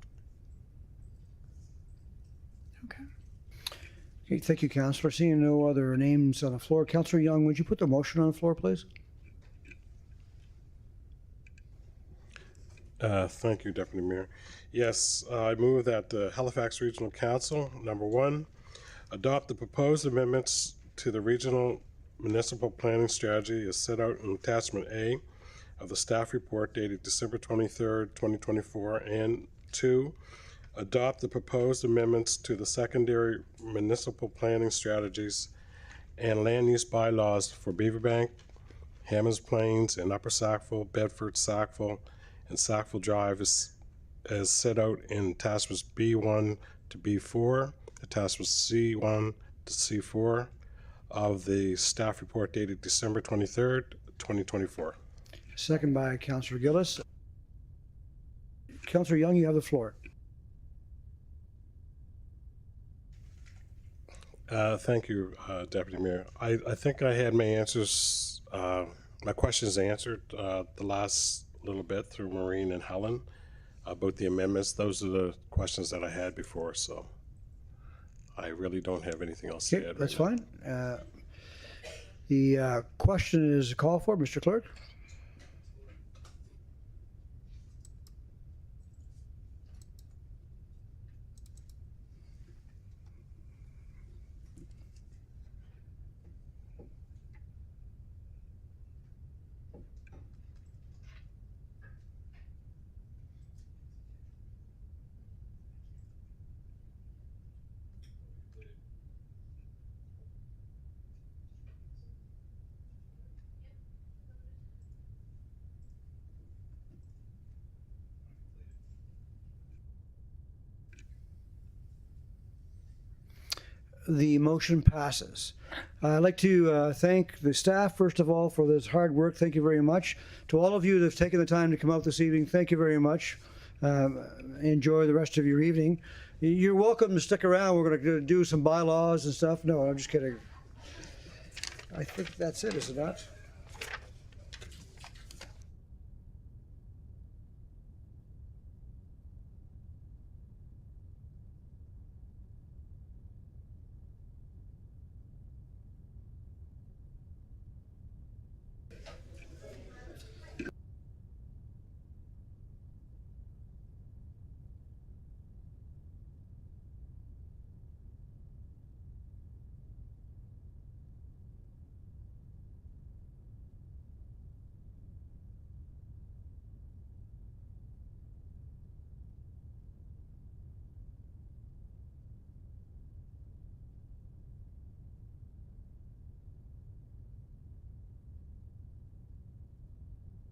Okay, thank you, Councillor. Seeing no other names on the floor, Councillor Young, would you put the motion on the floor, please? Thank you, Deputy Mayor. Yes, I move that the Halifax Regional Council, number 1, adopt the proposed amendments to the regional municipal planning strategy as set out in attachment A of the staff report dated December 23rd, 2024, and 2, adopt the proposed amendments to the secondary municipal planning strategies and land use bylaws for Beaverbank, Hammonds Plains, and Upper Sackville, Bedford, Sackville, and Sackville Drive as set out in attachments B1 to B4, attachments C1 to C4 of the staff report dated December 23rd, 2024. Second by Councillor Gillis. Councillor Young, you have the floor. Thank you, Deputy Mayor. I think I had my answers, my questions answered the last little bit through Maureen and Helen about the amendments. Those are the questions that I had before, so I really don't have anything else to add. That's fine. The question is called for, Mr. Clerk. The motion passes. I'd like to thank the staff, first of all, for this hard work. Thank you very much. To all of you that have taken the time to come out this evening, thank you very much. Enjoy the rest of your evening. You're welcome to stick around. We're going to do some bylaws and stuff. No, I'm just kidding. I think that's it, is it not?